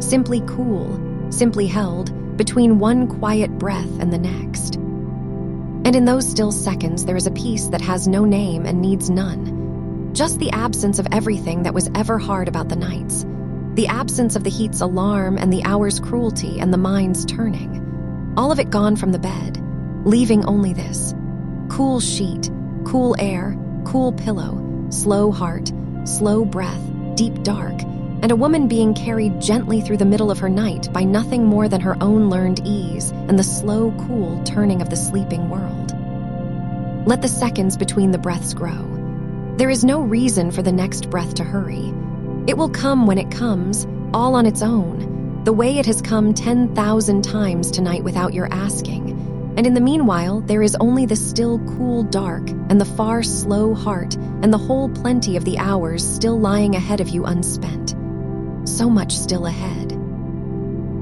simply cool, simply held between one quiet breath and the next. And in those still seconds, there is a peace that has no name and needs none, just the absence of everything that was ever hard about the nights, the absence of the heat's alarm and the hour's cruelty and the mind's turning, all of it gone from the bed, leaving only this: cool sheet, cool air, cool pillow, slow heart, slow breath, deep dark, and a woman being carried gently through the middle of her night by nothing more than her own learned ease and the slow, cool turning of the sleeping world. Let the seconds between the breaths grow. There is no reason for the next breath to hurry. It will come when it comes, all on its own, the way it has come 10,000 times tonight without your asking. And in the meanwhile, there is only the still cool dark and the far slow heart and the whole plenty of the hours still lying ahead of you unspent. So much still ahead.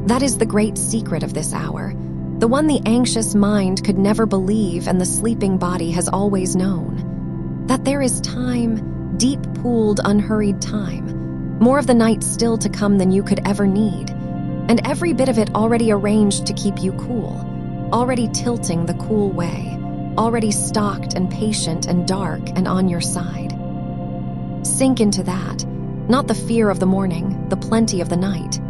That is the great secret of this hour, the one the anxious mind could never believe and the sleeping body has always known. That there is time, deep pooled, unhurried time, more of the night still to come than you could ever need, and every bit of it already arranged to keep you cool, already tilting the cool way, already stocked and patient and dark and on your side. Sink into that, not the fear of the morning, the plenty of the night.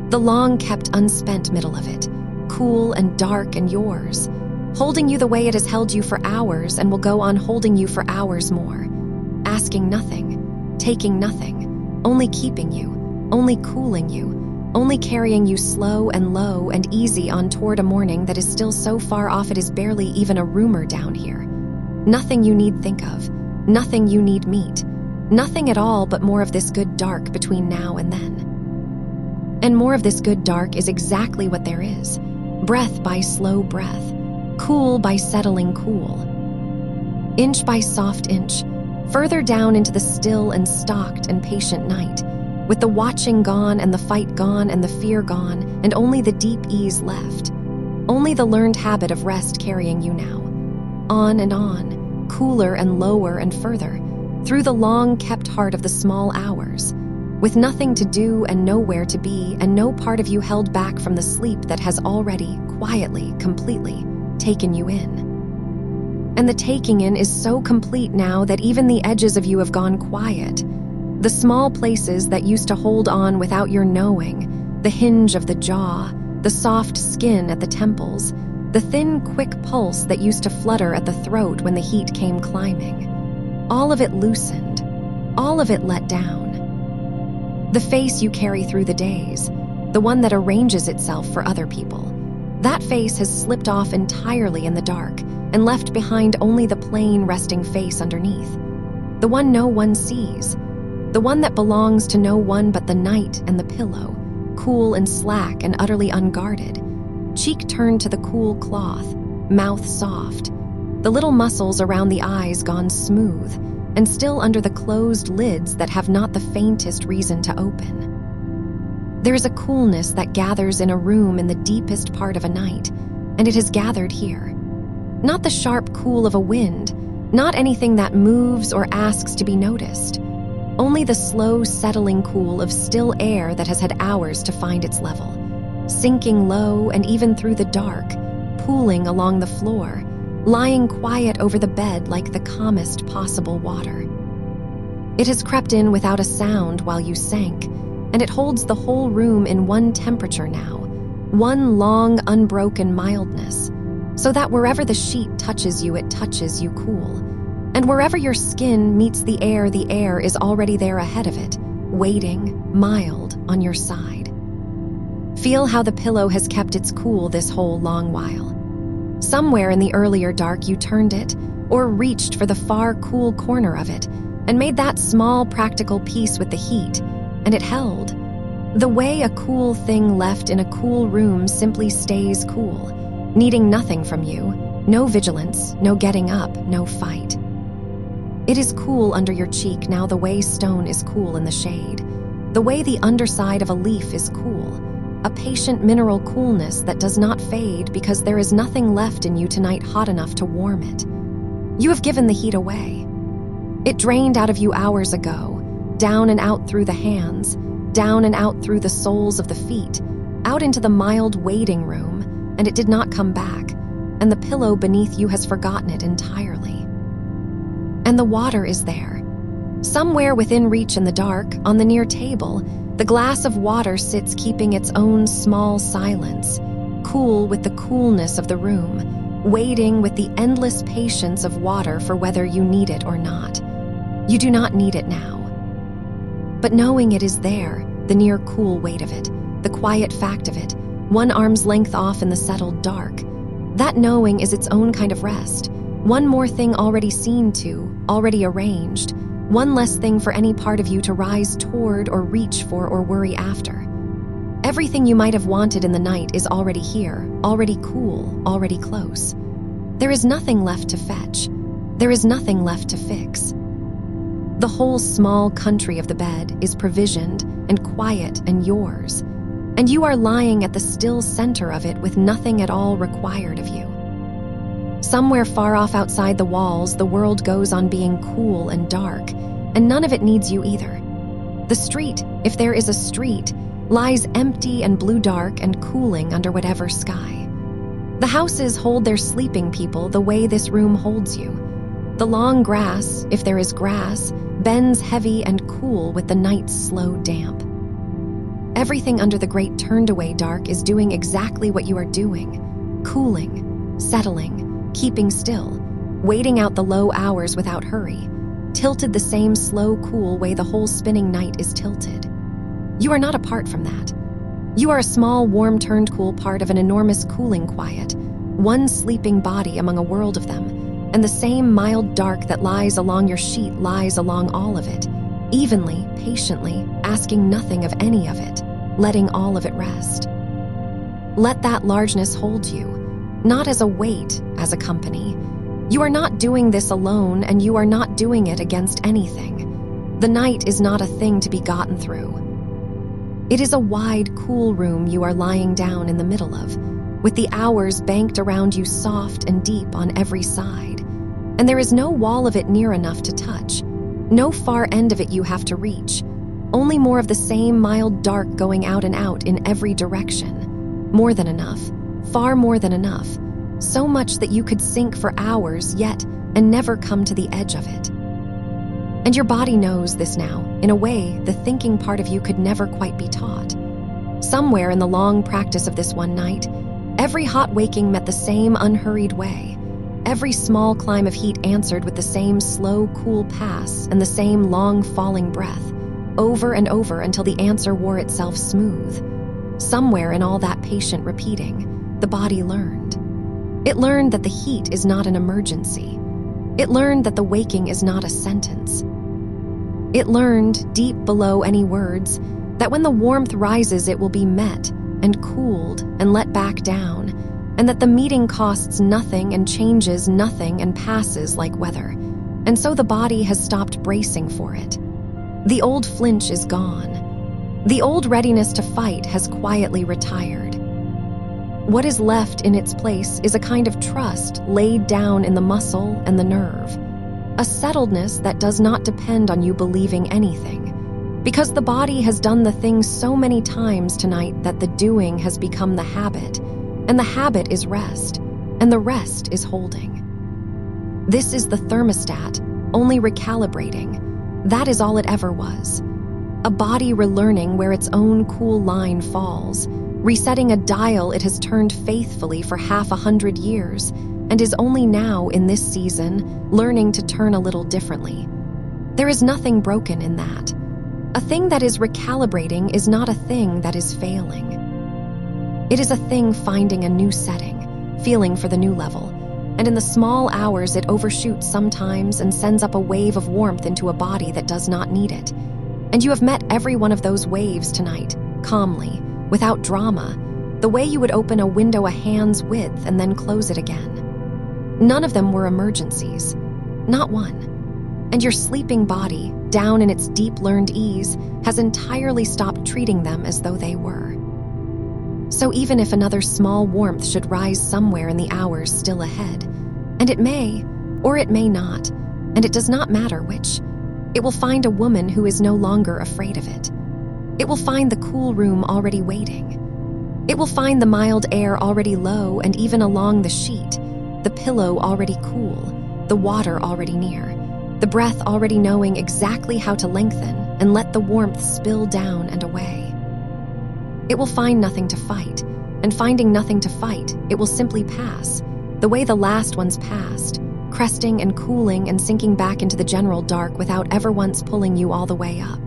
The long-kept unspent middle of it, cool and dark and yours, holding you the way it has held you for hours and will go on holding you for hours more, asking nothing, taking nothing, only keeping you, only cooling you, only carrying you slow and low and easy on toward a morning that is still so far off it is barely even a rumor down here. Nothing you need think of, nothing you need meet, nothing at all but more of this good dark between now and then. And more of this good dark is exactly what there is, breath by slow breath, cool by settling cool, inch by soft inch, further down into the still and stocked and patient night, with the watching gone and the fight gone and the fear gone and only the deep ease left, only the learned habit of rest carrying you now, on, cooler and lower and further, through the long-kept heart of the small hours, with nothing to do and nowhere to be and no part of you held back from the sleep that has already, quietly, completely, taken you in. And the taking in is so complete now that even the edges of you have gone quiet. The small places that used to hold on without your knowing, the hinge of the jaw, the soft skin at the temples, the thin, quick pulse that used to flutter at the throat when the heat came climbing. All of it loosened, all of it let down. The face you carry through the days, the one that arranges itself for other people, that face has slipped off entirely in the dark and left behind only the plain resting face underneath, the one no one sees, the one that belongs to no one but the night and the pillow, cool and slack and utterly unguarded, cheek turned to the cool cloth, mouth soft, the little muscles around the eyes gone smooth, and still under the closed lids that have not the faintest reason to open. There is a coolness that gathers in a room in the deepest part of a night, and it has gathered here. Not the sharp cool of a wind, not anything that moves or asks to be noticed, only the slow settling cool of still air that has had hours to find its level, sinking low and even through the dark, pooling along the floor, lying quiet over the bed like the calmest possible water. It has crept in without a sound while you sank, and it holds the whole room in one temperature now, one long, unbroken mildness, so that wherever the sheet touches you, it touches you cool, and wherever your skin meets the air is already there ahead of it, waiting, mild, on your side. Feel how the pillow has kept its cool this whole long while. Somewhere in the earlier dark, you turned it, or reached for the far cool corner of it, and made that small practical peace with the heat, and it held. The way a cool thing left in a cool room simply stays cool, needing nothing from you, no vigilance, no getting up, no fight. It is cool under your cheek now the way stone is cool in the shade, the way the underside of a leaf is cool, a patient mineral coolness that does not fade because there is nothing left in you tonight hot enough to warm it. You have given the heat away. It drained out of you hours ago, down and out through the hands, down and out through the soles of the feet, out into the mild waiting room, and it did not come back, and the pillow beneath you has forgotten it entirely. And the water is there. Somewhere within reach in the dark, on the near table, the glass of water sits keeping its own small silence, cool with the coolness of the room, waiting with the endless patience of water for whether you need it or not. You do not need it now. But knowing it is there, the near cool weight of it, the quiet fact of it, one arm's length off in the settled dark, that knowing is its own kind of rest, one more thing already seen to, already arranged, one less thing for any part of you to rise toward or reach for or worry after. Everything you might have wanted in the night is already here, already cool, already close. There is nothing left to fetch. There is nothing left to fix. The whole small country of the bed is provisioned and quiet and yours, and you are lying at the still center of it with nothing at all required of you. Somewhere far off outside the walls, the world goes on being cool and dark, and none of it needs you either. The street, if there is a street, lies empty and blue dark and cooling under whatever sky. The houses hold their sleeping people the way this room holds you. The long grass, if there is grass, bends heavy and cool with the night's slow damp. Everything under the great turned-away dark is doing exactly what you are doing, cooling, settling, keeping still, waiting out the low hours without hurry, tilted the same slow, cool way the whole spinning night is tilted. You are not apart from that. You are a small, warm, turned cool part of an enormous cooling quiet, one sleeping body among a world of them, and the same mild dark that lies along your sheet lies along all of it, evenly, patiently, asking nothing of any of it, letting all of it rest. Let that largeness hold you, not as a weight, as a company. You are not doing this alone, and you are not doing it against anything. The night is not a thing to be gotten through. It is a wide, cool room you are lying down in the middle of, with the hours banked around you soft and deep on every side. And there is no wall of it near enough to touch, no far end of it you have to reach, only more of the same mild dark going out and out in every direction. More than enough, far more than enough, so much that you could sink for hours yet and never come to the edge of it. And your body knows this now, in a way the thinking part of you could never quite be taught. Somewhere in the long practice of this one night, every hot waking met the same unhurried way. Every small climb of heat answered with the same slow, cool pass and the same long falling breath, over and over until the answer wore itself smooth. Somewhere in all that patient repeating, the body learned. It learned that the heat is not an emergency. It learned that the waking is not a sentence. It learned, deep below any words, that when the warmth rises it will be met and cooled and let back down, and that the meeting costs nothing and changes nothing and passes like weather, and so the body has stopped bracing for it. The old flinch is gone. The old readiness to fight has quietly retired. What is left in its place is a kind of trust laid down in the muscle and the nerve, a settledness that does not depend on you believing anything, because the body has done the thing so many times tonight that the doing has become the habit, and the habit is rest, and the rest is holding. This is the thermostat, only recalibrating. That is all it ever was. A body relearning where its own cool line falls, resetting a dial it has turned faithfully for 100 years, and is only now, in this season, learning to turn a little differently. There is nothing broken in that. A thing that is recalibrating is not a thing that is failing. It is a thing finding a new setting, feeling for the new level. And in the small hours, it overshoots sometimes and sends up a wave of warmth into a body that does not need it. And you have met every one of those waves tonight, calmly, without drama, the way you would open a window a hand's width and then close it again. None of them were emergencies, not one. And your sleeping body, down in its deep learned ease, has entirely stopped treating them as though they were. So even if another small warmth should rise somewhere in the hours still ahead, and it may, or it may not, and it does not matter which, it will find a woman who is no longer afraid of it. It will find the cool room already waiting. It will find the mild air already low and even along the sheet, the pillow already cool, the water already near, the breath already knowing exactly how to lengthen and let the warmth spill down and away. It will find nothing to fight, and finding nothing to fight, it will simply pass, the way the last ones passed, cresting and cooling and sinking back into the general dark without ever once pulling you all the way up.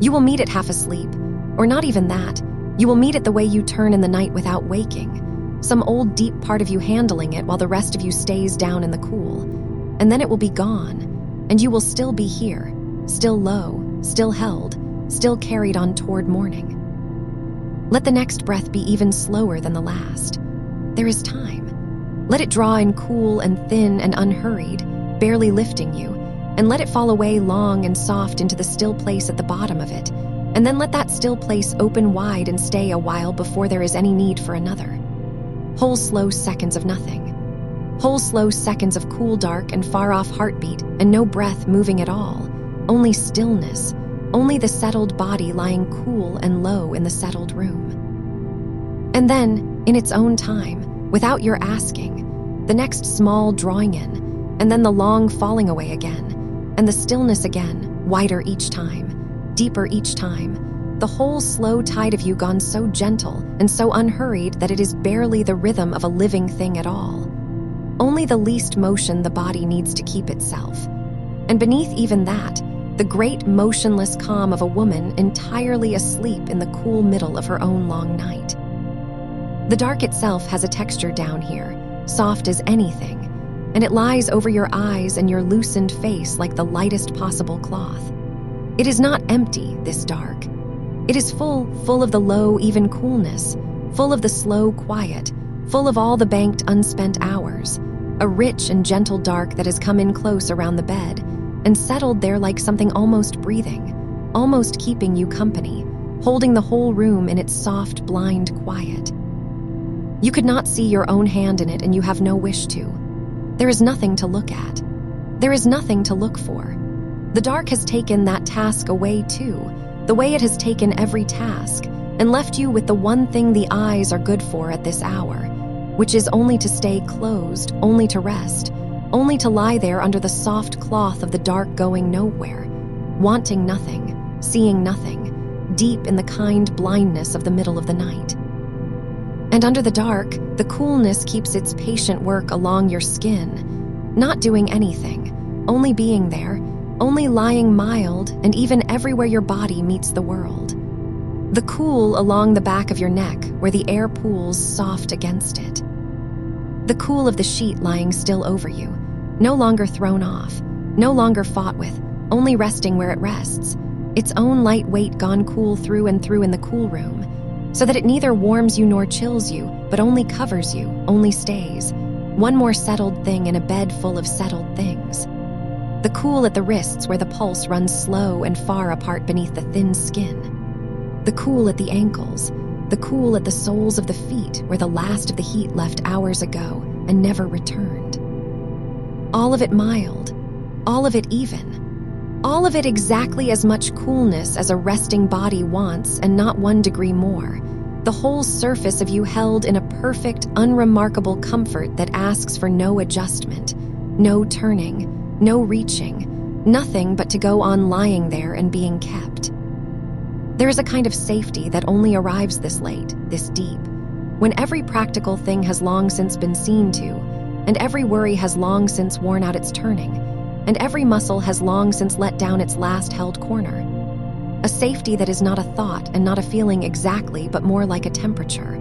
You will meet it half asleep, or not even that. You will meet it the way you turn in the night without waking, some old deep part of you handling it while the rest of you stays down in the cool, and then it will be gone. And you will still be here, still low, still held, still carried on toward morning. Let the next breath be even slower than the last. There is time. Let it draw in cool and thin and unhurried, barely lifting you, and let it fall away long and soft into the still place at the bottom of it, and then let that still place open wide and stay a while before there is any need for another. Whole slow seconds of nothing. Whole slow seconds of cool dark and far-off heartbeat and no breath moving at all, only stillness, only the settled body lying cool and low in the settled room. And then, in its own time, without your asking, the next small drawing in, and then the long falling away again, and the stillness again, wider each time, deeper each time, the whole slow tide of you gone so gentle and so unhurried that it is barely the rhythm of a living thing at all. Only the least motion the body needs to keep itself. And beneath even that, the great motionless calm of a woman entirely asleep in the cool middle of her own long night. The dark itself has a texture down here, soft as anything, and it lies over your eyes and your loosened face like the lightest possible cloth. It is not empty, this dark. It is full of the low, even coolness, full of the slow quiet, full of all the banked, unspent hours, a rich and gentle dark that has come in close around the bed and settled there like something almost breathing, almost keeping you company, holding the whole room in its soft, blind quiet. You could not see your own hand in it, and you have no wish to. There is nothing to look at. There is nothing to look for. The dark has taken that task away too, the way it has taken every task, and left you with the one thing the eyes are good for at this hour, which is only to stay closed, only to rest, only to lie there under the soft cloth of the dark going nowhere, wanting nothing, seeing nothing, deep in the kind blindness of the middle of the night. And under the dark, the coolness keeps its patient work along your skin, not doing anything, only being there, only lying mild and even everywhere your body meets the world. The cool along the back of your neck where the air pools soft against it. The cool of the sheet lying still over you, no longer thrown off, no longer fought with, only resting where it rests, its own light weight gone cool through and through in the cool room, so that it neither warms you nor chills you, but only covers you, only stays, one more settled thing in a bed full of settled things. The cool at the wrists where the pulse runs slow and far apart beneath the thin skin. The cool at the ankles, the cool at the soles of the feet where the last of the heat left hours ago and never returned. All of it mild, all of it even, all of it exactly as much coolness as a resting body wants and not 1 degree more, the whole surface of you held in a perfect, unremarkable comfort that asks for no adjustment, no turning, no reaching, nothing but to go on lying there and being kept. There is a kind of safety that only arrives this late, this deep, when every practical thing has long since been seen to, and every worry has long since worn out its turning, and every muscle has long since let down its last held corner. A safety that is not a thought and not a feeling exactly, but more like a temperature,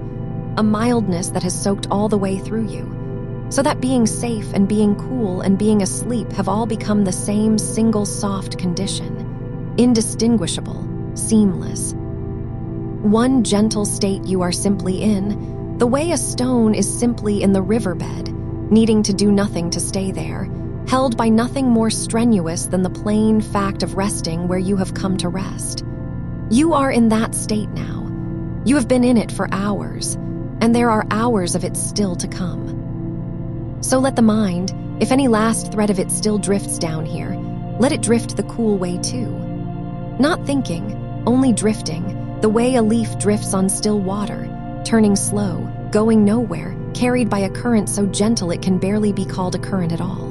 a mildness that has soaked all the way through you, so that being safe and being cool and being asleep have all become the same single soft condition, indistinguishable, seamless. One gentle state you are simply in, the way a stone is simply in the riverbed, needing to do nothing to stay there, held by nothing more strenuous than the plain fact of resting where you have come to rest. You are in that state now. You have been in it for hours, and there are hours of it still to come. So let the mind, if any last thread of it still drifts down here, let it drift the cool way too. Not thinking, only drifting, the way a leaf drifts on still water, turning slow, going nowhere, carried by a current so gentle it can barely be called a current at all.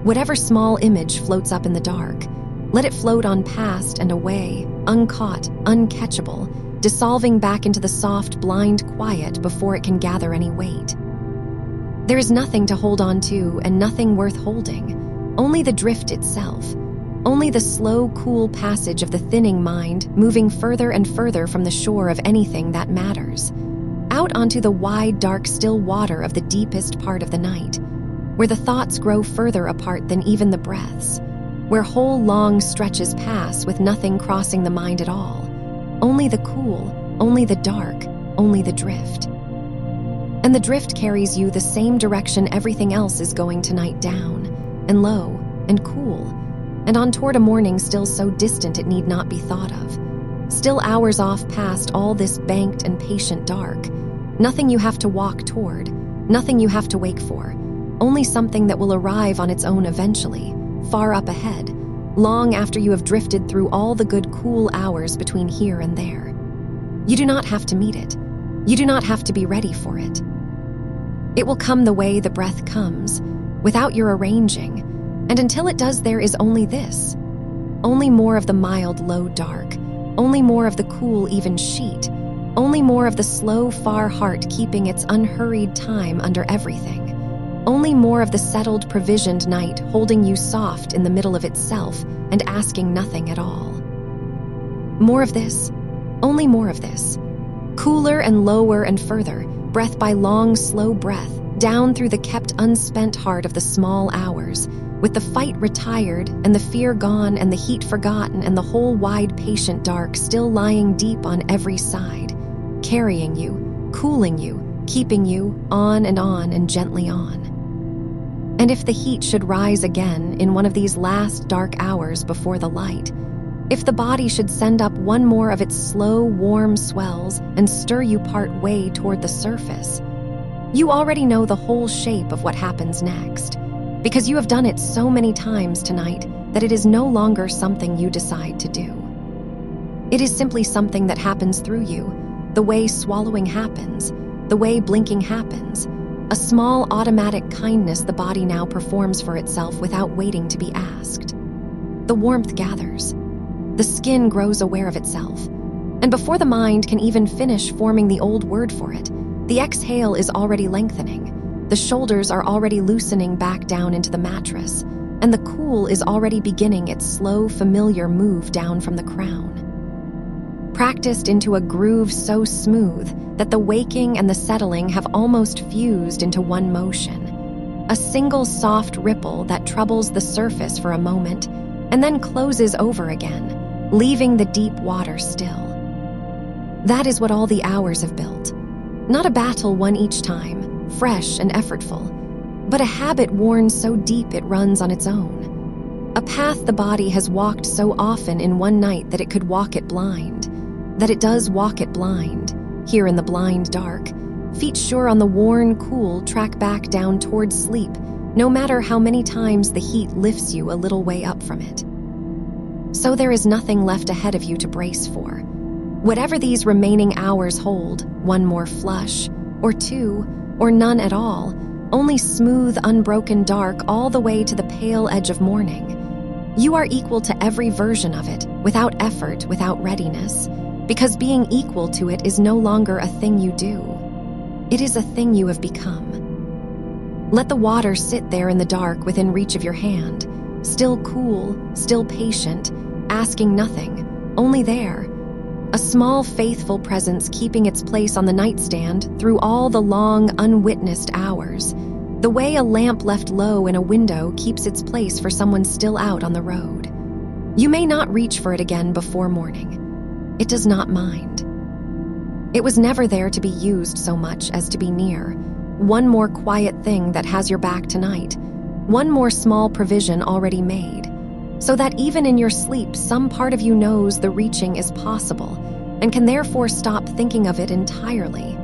Whatever small image floats up in the dark, let it float on past and away, uncaught, uncatchable, dissolving back into the soft, blind quiet before it can gather any weight. There is nothing to hold on to and nothing worth holding, only the drift itself, only the slow, cool passage of the thinning mind moving further and further from the shore of anything that matters, out onto the wide, dark, still water of the deepest part of the night, where the thoughts grow further apart than even the breaths, where whole long stretches pass with nothing crossing the mind at all, only the cool, only the dark, only the drift. And the drift carries you the same direction everything else is going tonight, down, and low, and cool, and on toward a morning still so distant it need not be thought of, still hours off past all this banked and patient dark, nothing you have to walk toward, nothing you have to wake for, only something that will arrive on its own eventually, far up ahead, long after you have drifted through all the good cool hours between here and there. You do not have to meet it. You do not have to be ready for it. It will come the way the breath comes, without your arranging, and until it does there is only this. Only more of the mild, low dark, only more of the cool, even sheet, only more of the slow, far heart keeping its unhurried time under everything. Only more of the settled, provisioned night holding you soft in the middle of itself and asking nothing at all. More of this, only more of this. Cooler and lower and further, breath by long, slow breath, down through the kept unspent heart of the small hours, with the fight retired and the fear gone and the heat forgotten and the whole wide patient dark still lying deep on every side, carrying you, cooling you, keeping you on and gently on. And if the heat should rise again in one of these last dark hours before the light, if the body should send up one more of its slow, warm swells and stir you part way toward the surface, you already know the whole shape of what happens next, because you have done it so many times tonight that it is no longer something you decide to do. It is simply something that happens through you, the way swallowing happens, the way blinking happens, a small automatic kindness the body now performs for itself without waiting to be asked. The warmth gathers. The skin grows aware of itself. And before the mind can even finish forming the old word for it, the exhale is already lengthening. The shoulders are already loosening back down into the mattress, and the cool is already beginning its slow, familiar move down from the crown. Practiced into a groove so smooth that the waking and the settling have almost fused into one motion. A single soft ripple that troubles the surface for a moment and then closes over again, leaving the deep water still. That is what all the hours have built. Not a battle won each time, fresh and effortful, but a habit worn so deep it runs on its own. A path the body has walked so often in one night that it could walk it blind, that it does walk it blind, here in the blind dark, feet sure on the worn, cool track back down toward sleep, no matter how many times the heat lifts you a little way up from it. So there is nothing left ahead of you to brace for. Whatever these remaining hours hold, one more flush, or two, or none at all, only smooth, unbroken dark all the way to the pale edge of morning. You are equal to every version of it, without effort, without readiness, because being equal to it is no longer a thing you do. It is a thing you have become. Let the water sit there in the dark within reach of your hand, still cool, still patient, asking nothing, only there. A small, faithful presence keeping its place on the nightstand through all the long, unwitnessed hours, the way a lamp left low in a window keeps its place for someone still out on the road. You may not reach for it again before morning. It does not mind. It was never there to be used so much as to be near. One more quiet thing that has your back tonight. One more small provision already made. So that even in your sleep, some part of you knows the reaching is possible and can therefore stop thinking of it entirely.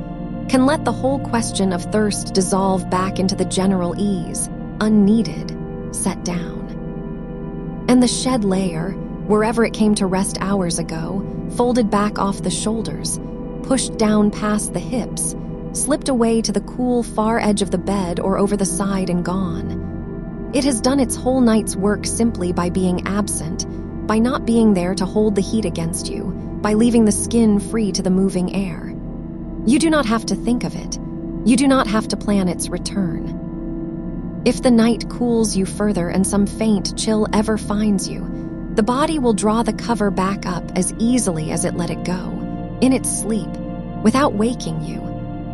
Can let the whole question of thirst dissolve back into the general ease, unneeded, set down. And the shed layer, wherever it came to rest hours ago, folded back off the shoulders, pushed down past the hips, slipped away to the cool far edge of the bed or over the side and gone. It has done its whole night's work simply by being absent, by not being there to hold the heat against you, by leaving the skin free to the moving air. You do not have to think of it. You do not have to plan its return. If the night cools you further and some faint chill ever finds you, the body will draw the cover back up as easily as it let it go, in its sleep, without waking you,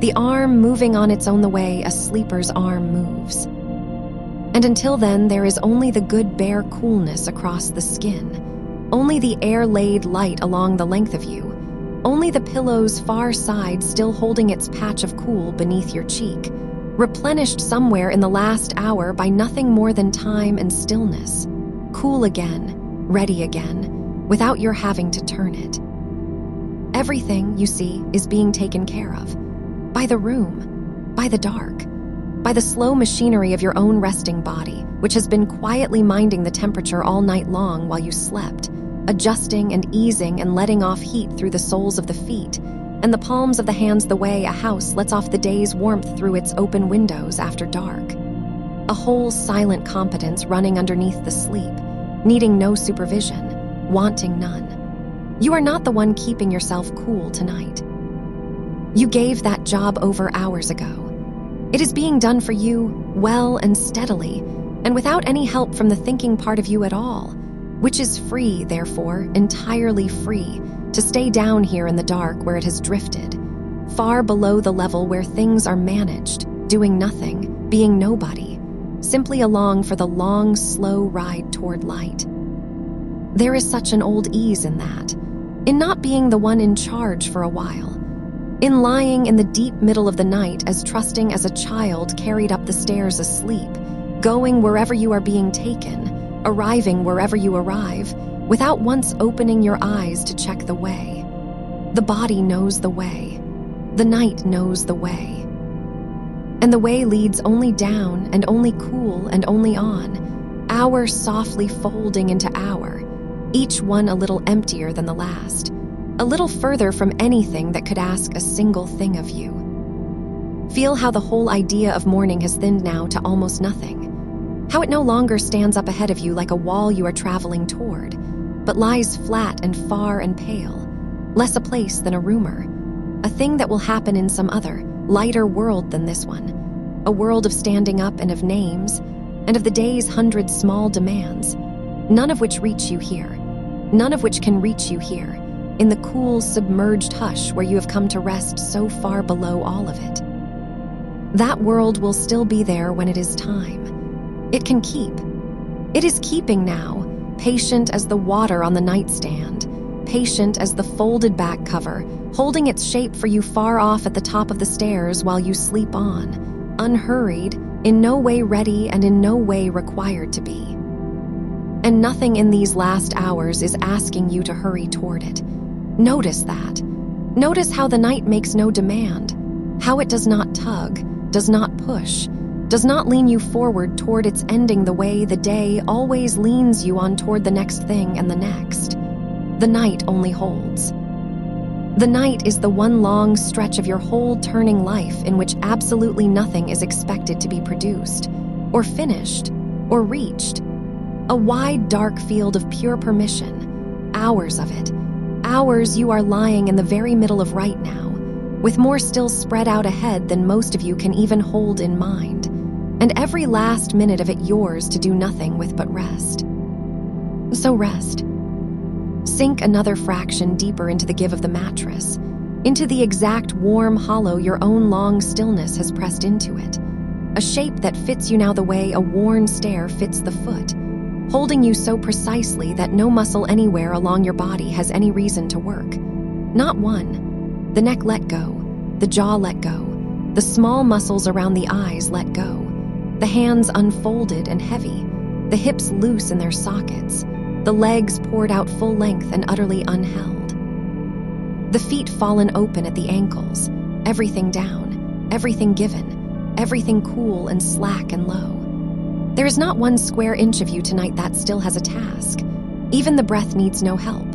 the arm moving on its own the way a sleeper's arm moves. And until then, there is only the good bare coolness across the skin, only the air-laid light along the length of you, only the pillow's far side still holding its patch of cool beneath your cheek, replenished somewhere in the last hour by nothing more than time and stillness, cool again, ready again, without your having to turn it. Everything, you see, is being taken care of, by the room, by the dark, by the slow machinery of your own resting body, which has been quietly minding the temperature all night long while you slept, adjusting and easing and letting off heat through the soles of the feet, and the palms of the hands the way a house lets off the day's warmth through its open windows after dark. A whole silent competence running underneath the sleep, needing no supervision, wanting none. You are not the one keeping yourself cool tonight. You gave that job over hours ago. It is being done for you well and steadily, and without any help from the thinking part of you at all, which is free, therefore, entirely free, to stay down here in the dark where it has drifted, far below the level where things are managed, doing nothing, being nobody, simply along for the long, slow ride toward light. There is such an old ease in that, in not being the one in charge for a while, in lying in the deep middle of the night as trusting as a child carried up the stairs asleep, going wherever you are being taken, arriving wherever you arrive, without once opening your eyes to check the way. The body knows the way. The night knows the way. And the way leads only down and only cool and only on, hour softly folding into hour, each one a little emptier than the last, a little further from anything that could ask a single thing of you. Feel how the whole idea of morning has thinned now to almost nothing, how it no longer stands up ahead of you like a wall you are traveling toward, but lies flat and far and pale, less a place than a rumor, a thing that will happen in some other, lighter world than this one, a world of standing up and of names, and of the day's 100 small demands, none of which reach you here, none of which can reach you here, in the cool, submerged hush where you have come to rest so far below all of it. That world will still be there when it is time. It can keep. It is keeping now, patient as the water on the nightstand, patient as the folded back cover, holding its shape for you far off at the top of the stairs while you sleep on, unhurried, in no way ready and in no way required to be. And nothing in these last hours is asking you to hurry toward it. Notice that. Notice how the night makes no demand, how it does not tug, does not push, does not lean you forward toward its ending the way the day always leans you on toward the next thing and the next. The night only holds. The night is the one long stretch of your whole turning life in which absolutely nothing is expected to be produced, or finished, or reached. A wide, dark field of pure permission, hours of it, hours you are lying in the very middle of right now, with more still spread out ahead than most of you can even hold in mind, and every last minute of it yours to do nothing with but rest. So rest. Sink another fraction deeper into the give of the mattress, into the exact warm hollow your own long stillness has pressed into it. A shape that fits you now the way a worn stair fits the foot, holding you so precisely that no muscle anywhere along your body has any reason to work. Not one. The neck let go, the jaw let go, the small muscles around the eyes let go, the hands unfolded and heavy, the hips loose in their sockets, the legs poured out full length and utterly unheld. The feet fallen open at the ankles, everything down, everything given, everything cool and slack and low. There is not one square inch of you tonight that still has a task. Even the breath needs no help.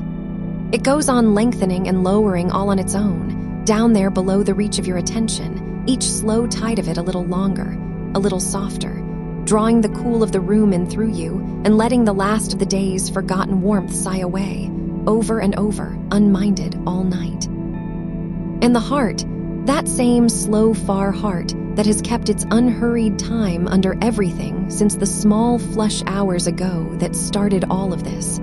It goes on lengthening and lowering all on its own, down there below the reach of your attention, each slow tide of it a little longer, a little softer, drawing the cool of the room in through you and letting the last of the day's forgotten warmth sigh away, over and over, unminded all night. And the heart, that same slow, far heart that has kept its unhurried time under everything since the small flush hours ago that started all of this.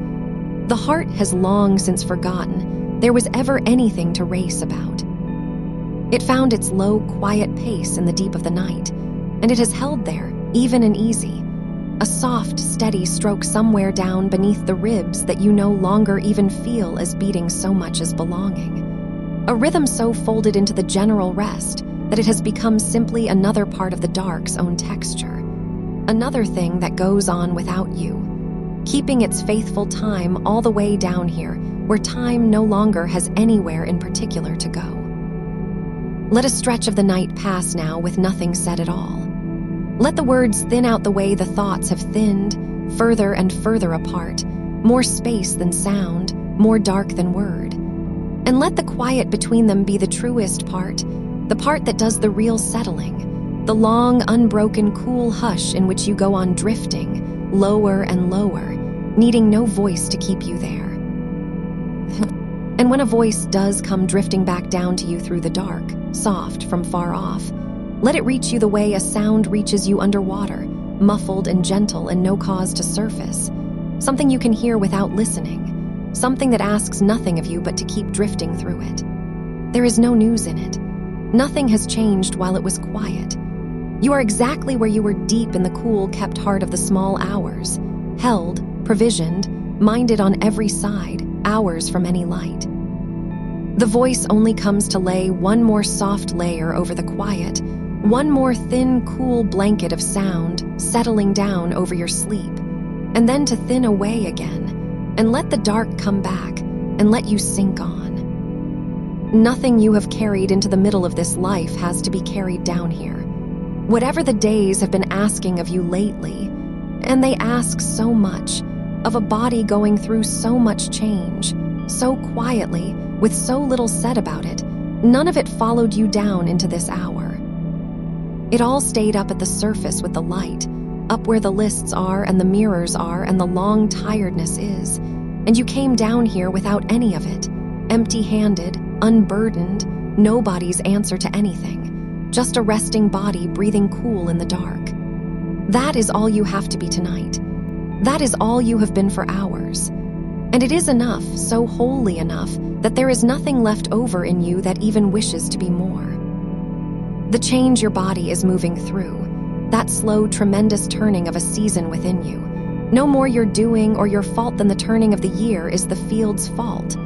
The heart has long since forgotten there was ever anything to race about. It found its low, quiet pace in the deep of the night, and it has held there, even and easy, a soft, steady stroke somewhere down beneath the ribs that you no longer even feel as beating so much as belonging. A rhythm so folded into the general rest that it has become simply another part of the dark's own texture, another thing that goes on without you, keeping its faithful time all the way down here where time no longer has anywhere in particular to go. Let a stretch of the night pass now with nothing said at all. Let the words thin out the way the thoughts have thinned, further and further apart, more space than sound, more dark than word. And let the quiet between them be the truest part, the part that does the real settling, the long, unbroken, cool hush in which you go on drifting, lower and lower, needing no voice to keep you there. And when a voice does come drifting back down to you through the dark, soft from far off, let it reach you the way a sound reaches you underwater, muffled and gentle and no cause to surface, something you can hear without listening, something that asks nothing of you but to keep drifting through it. There is no news in it. Nothing has changed while it was quiet. You are exactly where you were deep in the cool kept heart of the small hours, held, provisioned, minded on every side, hours from any light. The voice only comes to lay one more soft layer over the quiet, one more thin, cool blanket of sound settling down over your sleep, and then to thin away again, and let the dark come back, and let you sink on. Nothing you have carried into the middle of this life has to be carried down here. Whatever the days have been asking of you lately, and they ask so much, of a body going through so much change, so quietly, with so little said about it, none of it followed you down into this hour. It all stayed up at the surface with the light, up where the lists are and the mirrors are and the long tiredness is, and you came down here without any of it, empty-handed, unburdened, nobody's answer to anything, just a resting body breathing cool in the dark. That is all you have to be tonight. That is all you have been for hours. And it is enough, so wholly enough, that there is nothing left over in you that even wishes to be more. The change your body is moving through, that slow, tremendous turning of a season within you, no more your doing or your fault than the turning of the year is the field's fault.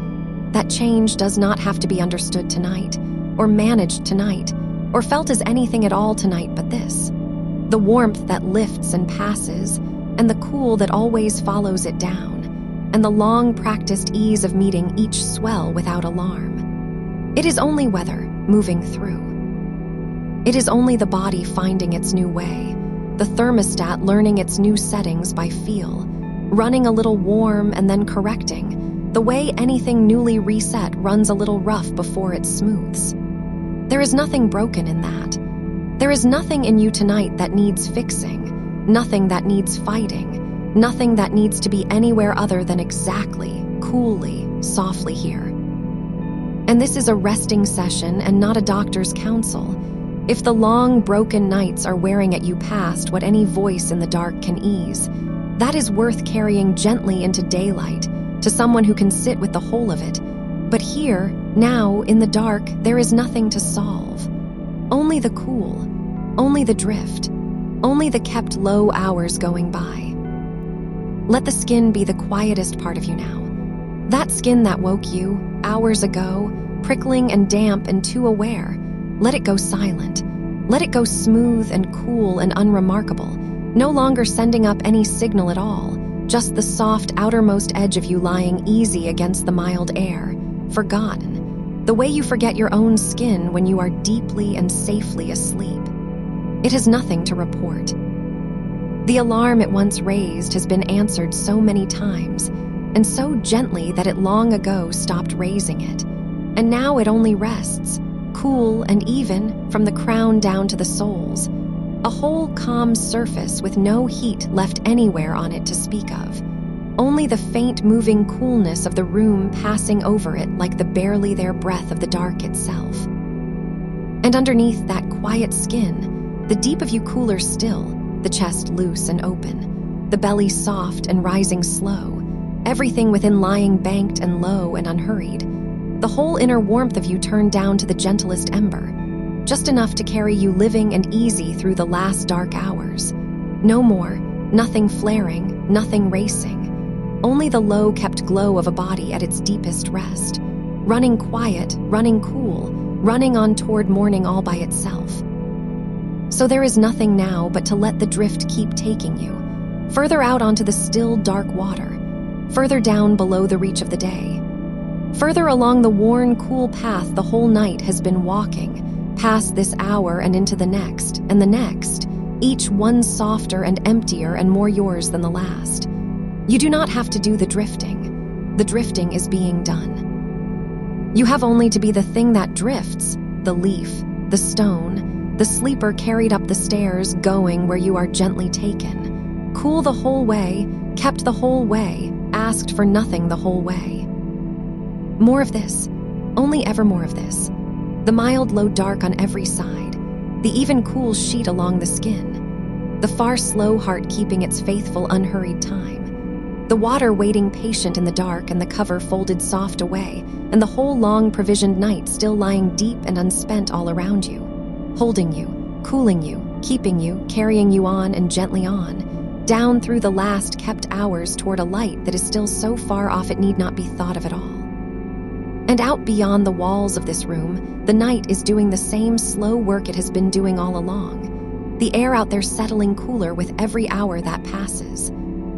That change does not have to be understood tonight, or managed tonight, or felt as anything at all tonight but this. The warmth that lifts and passes, and the cool that always follows it down, and the long-practiced ease of meeting each swell without alarm. It is only weather moving through. It is only the body finding its new way, the thermostat learning its new settings by feel, running a little warm and then correcting, the way anything newly reset runs a little rough before it smooths. There is nothing broken in that. There is nothing in you tonight that needs fixing, nothing that needs fighting, nothing that needs to be anywhere other than exactly, coolly, softly here. And this is a resting session and not a doctor's counsel. If the long, broken nights are wearing at you past what any voice in the dark can ease, that is worth carrying gently into daylight to someone who can sit with the whole of it. But here, now, in the dark, there is nothing to solve. Only the cool, only the drift, only the kept low hours going by. Let the skin be the quietest part of you now. That skin that woke you, hours ago, prickling and damp and too aware. Let it go silent. Let it go smooth and cool and unremarkable, no longer sending up any signal at all, just the soft outermost edge of you lying easy against the mild air, forgotten, the way you forget your own skin when you are deeply and safely asleep. It has nothing to report. The alarm it once raised has been answered so many times, and so gently that it long ago stopped raising it, and now it only rests, cool and even, from the crown down to the soles, a whole calm surface with no heat left anywhere on it to speak of, only the faint moving coolness of the room passing over it like the barely there breath of the dark itself. And underneath that quiet skin, the deep of you cooler still, the chest loose and open, the belly soft and rising slow, everything within lying banked and low and unhurried, the whole inner warmth of you turned down to the gentlest ember, just enough to carry you living and easy through the last dark hours. No more, nothing flaring, nothing racing, only the low-kept glow of a body at its deepest rest, running quiet, running cool, running on toward morning all by itself. So there is nothing now but to let the drift keep taking you, further out onto the still dark water, further down below the reach of the day, further along the worn, cool path the whole night has been walking, past this hour and into the next, and the next, each one softer and emptier and more yours than the last. You do not have to do the drifting. The drifting is being done. You have only to be the thing that drifts, the leaf, the stone, the sleeper carried up the stairs, going where you are gently taken. Cool the whole way, kept the whole way, asked for nothing the whole way. More of this, only ever more of this. The mild low dark on every side, the even cool sheet along the skin, the far slow heart keeping its faithful unhurried time, the water waiting patient in the dark and the cover folded soft away, and the whole long provisioned night still lying deep and unspent all around you, holding you, cooling you, keeping you, carrying you on and gently on, down through the last kept hours toward a light that is still so far off it need not be thought of at all. And out beyond the walls of this room, the night is doing the same slow work it has been doing all along. The air out there settling cooler with every hour that passes.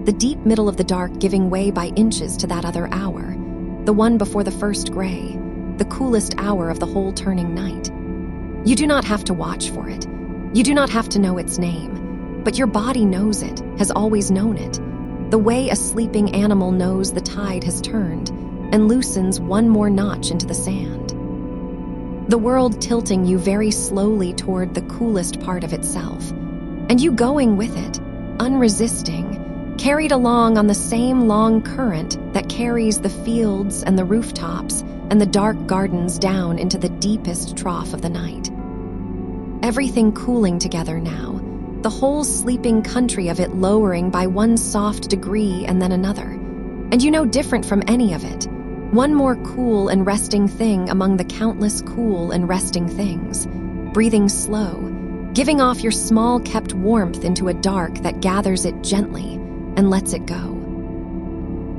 The deep middle of the dark giving way by inches to that other hour, the one before the first gray, the coolest hour of the whole turning night. You do not have to watch for it. You do not have to know its name. But your body knows it, has always known it, the way a sleeping animal knows the tide has turned, and loosens one more notch into the sand. The world tilting you very slowly toward the coolest part of itself, and you going with it, unresisting, carried along on the same long current that carries the fields and the rooftops and the dark gardens down into the deepest trough of the night. Everything cooling together now, the whole sleeping country of it lowering by one soft degree and then another, and you know different from any of it. One more cool and resting thing among the countless cool and resting things, breathing slow, giving off your small kept warmth into a dark that gathers it gently and lets it go.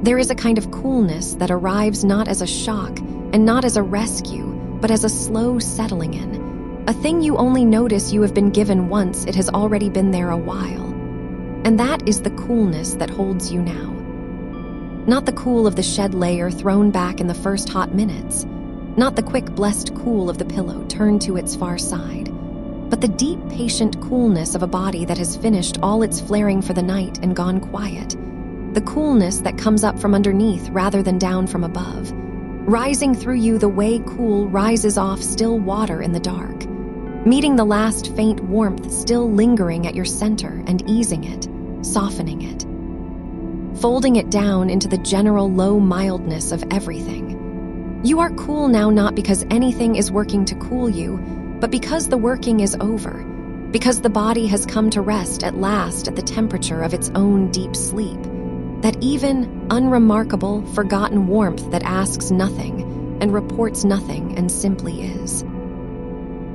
There is a kind of coolness that arrives not as a shock and not as a rescue, but as a slow settling in, a thing you only notice you have been given once it has already been there a while. And that is the coolness that holds you now. Not the cool of the shed layer thrown back in the first hot minutes, not the quick blessed cool of the pillow turned to its far side, but the deep patient coolness of a body that has finished all its flaring for the night and gone quiet, the coolness that comes up from underneath rather than down from above, rising through you the way cool rises off still water in the dark, meeting the last faint warmth still lingering at your center and easing it, softening it, folding it down into the general low mildness of everything. You are cool now not because anything is working to cool you, but because the working is over, because the body has come to rest at last at the temperature of its own deep sleep, That even, unremarkable, forgotten warmth that asks nothing and reports nothing and simply is.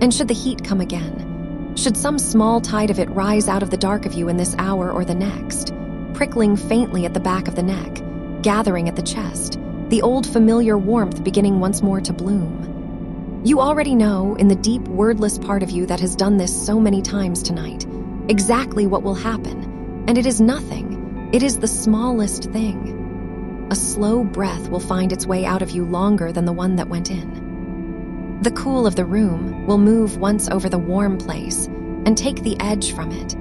And should the heat come again, should some small tide of it rise out of the dark of you in this hour or the next, prickling faintly at the back of the neck, gathering at the chest, the old familiar warmth beginning once more to bloom. You already know, in the deep, wordless part of you that has done this so many times tonight, exactly what will happen, and it is nothing. It is the smallest thing. A slow breath will find its way out of you longer than the one that went in. The cool of the room will move once over the warm place and take the edge from it.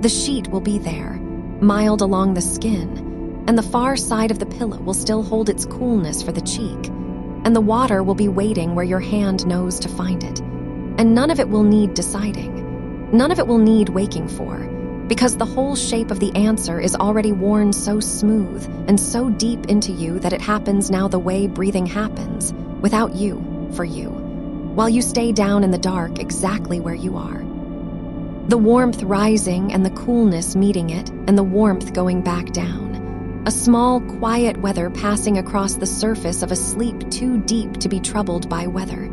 The sheet will be there, mild along the skin, and the far side of the pillow will still hold its coolness for the cheek, and the water will be waiting where your hand knows to find it, and none of it will need deciding. None of it will need waking for, because the whole shape of the answer is already worn so smooth and so deep into you that it happens now the way breathing happens, without you, for you, while you stay down in the dark exactly where you are. The warmth rising and the coolness meeting it, and the warmth going back down. A small, quiet weather passing across the surface of a sleep too deep to be troubled by weather.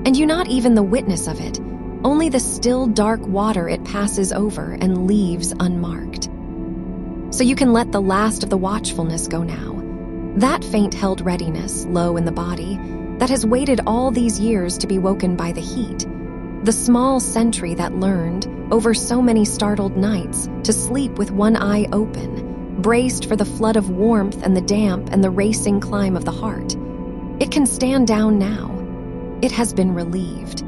And you not even the witness of it, only the still dark water it passes over and leaves unmarked. So you can let the last of the watchfulness go now. That faint held readiness, low in the body, that has waited all these years to be woken by the heat. The small sentry that learned, over so many startled nights, to sleep with one eye open, braced for the flood of warmth and the damp and the racing climb of the heart. It can stand down now. It has been relieved.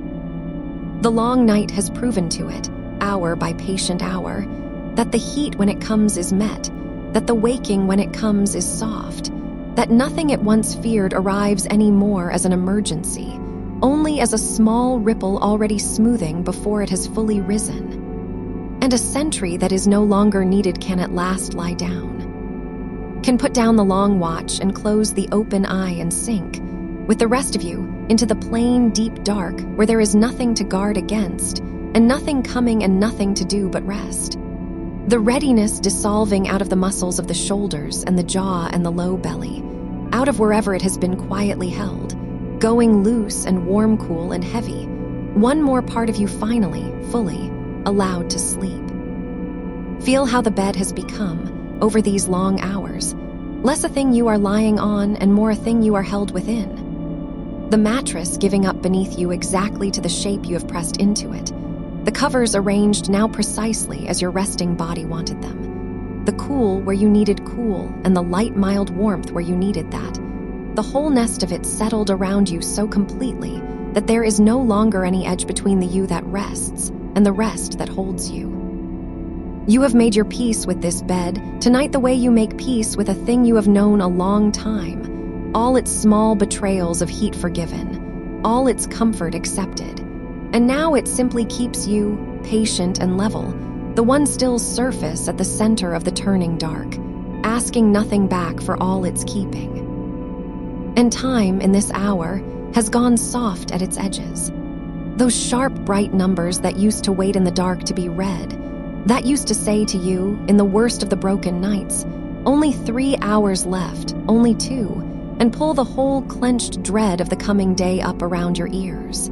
The long night has proven to it, hour by patient hour, that the heat when it comes is met, that the waking when it comes is soft, that nothing it once feared arrives any more as an emergency, only as a small ripple already smoothing before it has fully risen. And a sentry that is no longer needed can at last lie down, can put down the long watch and close the open eye and sink, with the rest of you, into the plain, deep dark where there is nothing to guard against, and nothing coming and nothing to do but rest. The readiness dissolving out of the muscles of the shoulders and the jaw and the low belly, out of wherever it has been quietly held, going loose and warm, cool and heavy, one more part of you finally, fully, allowed to sleep. Feel how the bed has become, over these long hours, less a thing you are lying on and more a thing you are held within. The mattress giving up beneath you exactly to the shape you have pressed into it. The covers arranged now precisely as your resting body wanted them. The cool where you needed cool, and the light, mild warmth where you needed that. The whole nest of it settled around you so completely that there is no longer any edge between the you that rests and the rest that holds you. You have made your peace with this bed, tonight the way you make peace with a thing you have known a long time. All its small betrayals of heat forgiven, all its comfort accepted. And now it simply keeps you, patient and level, the one still surface at the center of the turning dark, asking nothing back for all its keeping. And time, in this hour, has gone soft at its edges. Those sharp, bright numbers that used to wait in the dark to be read, that used to say to you, in the worst of the broken nights, only 3 hours left, only 2, and pull the whole clenched dread of the coming day up around your ears.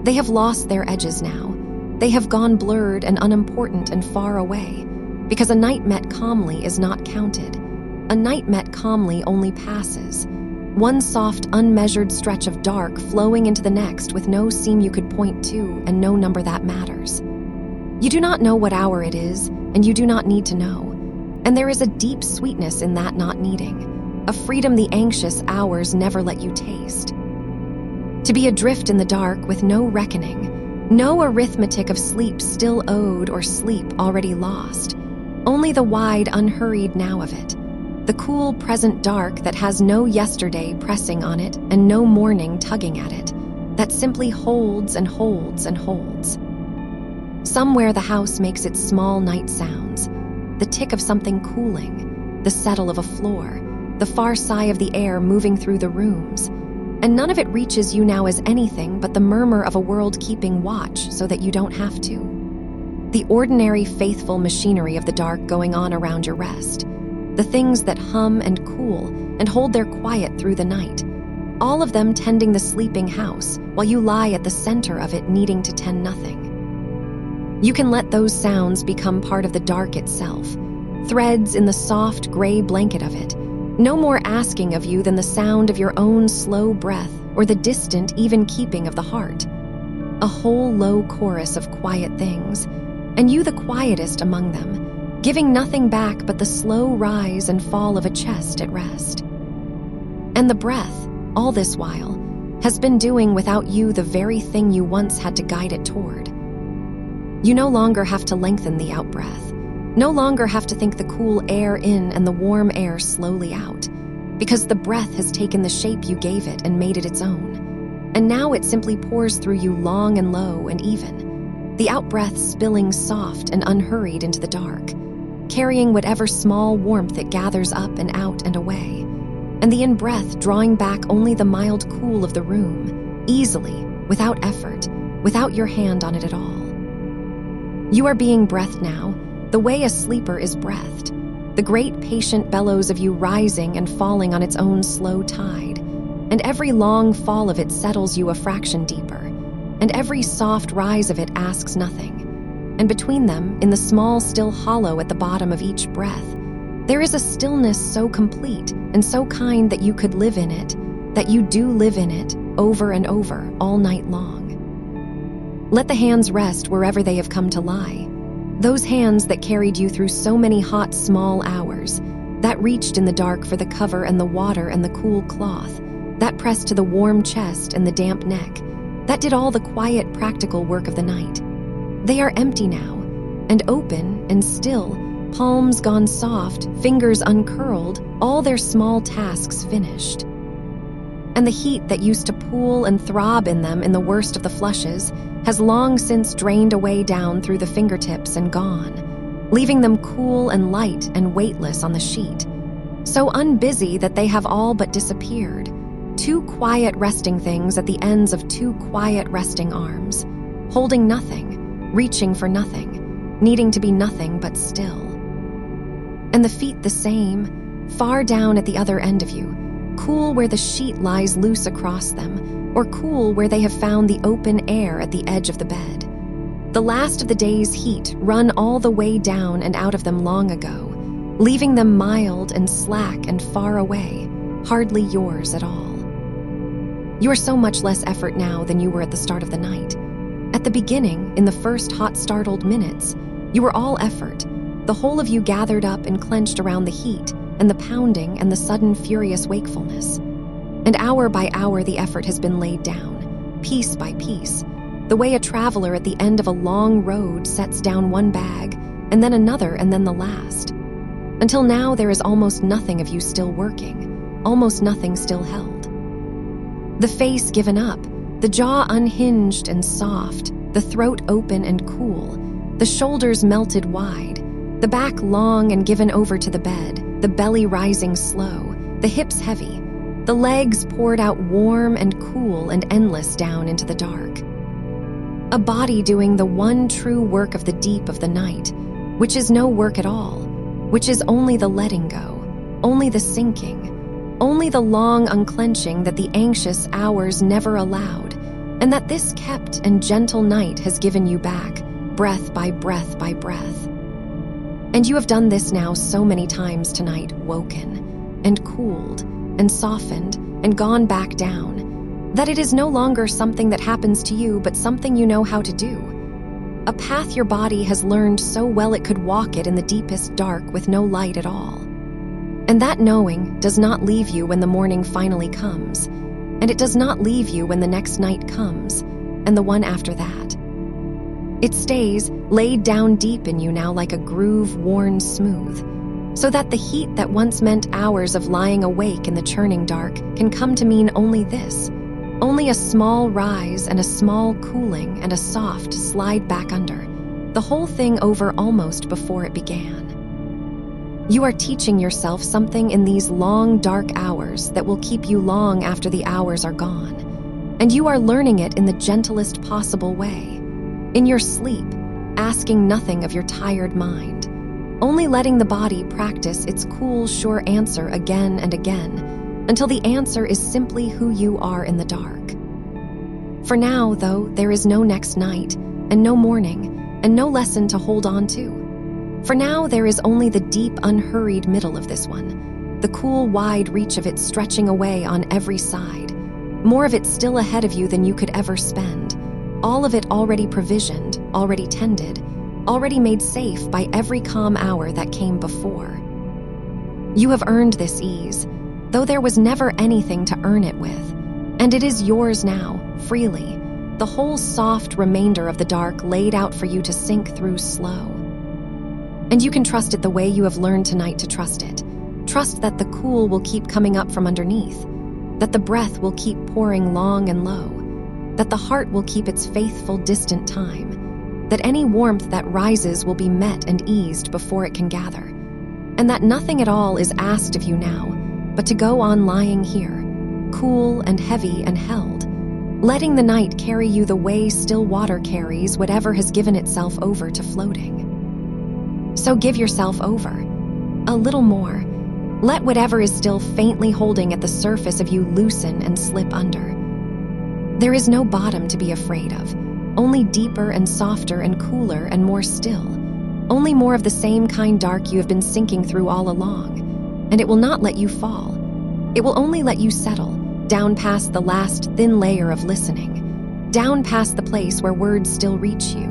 They have lost their edges now. They have gone blurred and unimportant and far away, because a night met calmly is not counted. A night met calmly only passes. One soft, unmeasured stretch of dark flowing into the next with no seam you could point to and no number that matters. You do not know what hour it is, and you do not need to know. And there is a deep sweetness in that not needing. A freedom the anxious hours never let you taste. To be adrift in the dark with no reckoning, no arithmetic of sleep still owed or sleep already lost, only the wide, unhurried now of it, the cool present dark that has no yesterday pressing on it and no morning tugging at it, that simply holds and holds and holds. Somewhere the house makes its small night sounds, the tick of something cooling, the settle of a floor, the far sigh of the air moving through the rooms, and none of it reaches you now as anything but the murmur of a world keeping watch so that you don't have to. The ordinary, faithful machinery of the dark going on around your rest. The things that hum and cool and hold their quiet through the night. All of them tending the sleeping house while you lie at the center of it needing to tend nothing. You can let those sounds become part of the dark itself, threads in the soft gray blanket of it, no more asking of you than the sound of your own slow breath or the distant even keeping of the heart. A whole low chorus of quiet things, and you the quietest among them, giving nothing back but the slow rise and fall of a chest at rest. And the breath, all this while, has been doing without you the very thing you once had to guide it toward. You no longer have to lengthen the out-breath, no longer have to think the cool air in and the warm air slowly out, because the breath has taken the shape you gave it and made it its own. And now it simply pours through you long and low and even, the out-breath spilling soft and unhurried into the dark, carrying whatever small warmth it gathers up and out and away, and the in-breath drawing back only the mild cool of the room, easily, without effort, without your hand on it at all. You are being breathed now, the way a sleeper is breathed, the great patient bellows of you rising and falling on its own slow tide, and every long fall of it settles you a fraction deeper, and every soft rise of it asks nothing. And between them, in the small still hollow at the bottom of each breath, there is a stillness so complete and so kind that you could live in it, that you do live in it, over and over, all night long. Let the hands rest wherever they have come to lie. Those hands that carried you through so many hot, small hours, that reached in the dark for the cover and the water and the cool cloth, that pressed to the warm chest and the damp neck, that did all the quiet, practical work of the night. They are empty now, and open and still, palms gone soft, fingers uncurled, all their small tasks finished. And the heat that used to pool and throb in them in the worst of the flushes has long since drained away down through the fingertips and gone, leaving them cool and light and weightless on the sheet, so unbusy that they have all but disappeared. Two quiet resting things at the ends of two quiet resting arms, holding nothing, reaching for nothing, needing to be nothing but still. And the feet the same, far down at the other end of you, cool where the sheet lies loose across them, or cool where they have found the open air at the edge of the bed. The last of the day's heat run all the way down and out of them long ago, leaving them mild and slack and far away, hardly yours at all. You are so much less effort now than you were at the start of the night. At the beginning, in the first hot startled minutes, you were all effort, the whole of you gathered up and clenched around the heat and the pounding and the sudden furious wakefulness. And hour by hour the effort has been laid down, piece by piece, the way a traveler at the end of a long road sets down one bag, and then another and then the last. Until now there is almost nothing of you still working, almost nothing still held. The face given up, the jaw unhinged and soft, the throat open and cool, the shoulders melted wide, the back long and given over to the bed, the belly rising slow, the hips heavy, the legs poured out warm and cool and endless down into the dark. A body doing the one true work of the deep of the night, which is no work at all, which is only the letting go, only the sinking, only the long unclenching that the anxious hours never allowed, and that this kept and gentle night has given you back, breath by breath by breath. And you have done this now so many times tonight, woken and cooled and softened and gone back down, that it is no longer something that happens to you, but something you know how to do. A path your body has learned so well it could walk it in the deepest dark with no light at all. And that knowing does not leave you when the morning finally comes, and it does not leave you when the next night comes, and the one after that. It stays laid down deep in you now like a groove worn smooth, so that the heat that once meant hours of lying awake in the churning dark can come to mean only this, only a small rise and a small cooling and a soft slide back under, the whole thing over almost before it began. You are teaching yourself something in these long, dark hours that will keep you long after the hours are gone, and you are learning it in the gentlest possible way, in your sleep, asking nothing of your tired mind, only letting the body practice its cool, sure answer again and again, until the answer is simply who you are in the dark. For now, though, there is no next night, and no morning, and no lesson to hold on to. For now, there is only the deep, unhurried middle of this one, the cool, wide reach of it stretching away on every side, more of it still ahead of you than you could ever spend, all of it already provisioned, already tended, already made safe by every calm hour that came before. You have earned this ease, though there was never anything to earn it with, and it is yours now, freely, the whole soft remainder of the dark laid out for you to sink through slow. And you can trust it the way you have learned tonight to trust it. Trust that the cool will keep coming up from underneath, that the breath will keep pouring long and low, that the heart will keep its faithful distant time, that any warmth that rises will be met and eased before it can gather, and that nothing at all is asked of you now but to go on lying here, cool and heavy and held, letting the night carry you the way still water carries whatever has given itself over to floating. So give yourself over, a little more. Let whatever is still faintly holding at the surface of you loosen and slip under. There is no bottom to be afraid of, only deeper and softer and cooler and more still, only more of the same kind dark you have been sinking through all along, and it will not let you fall. It will only let you settle, down past the last thin layer of listening, down past the place where words still reach you,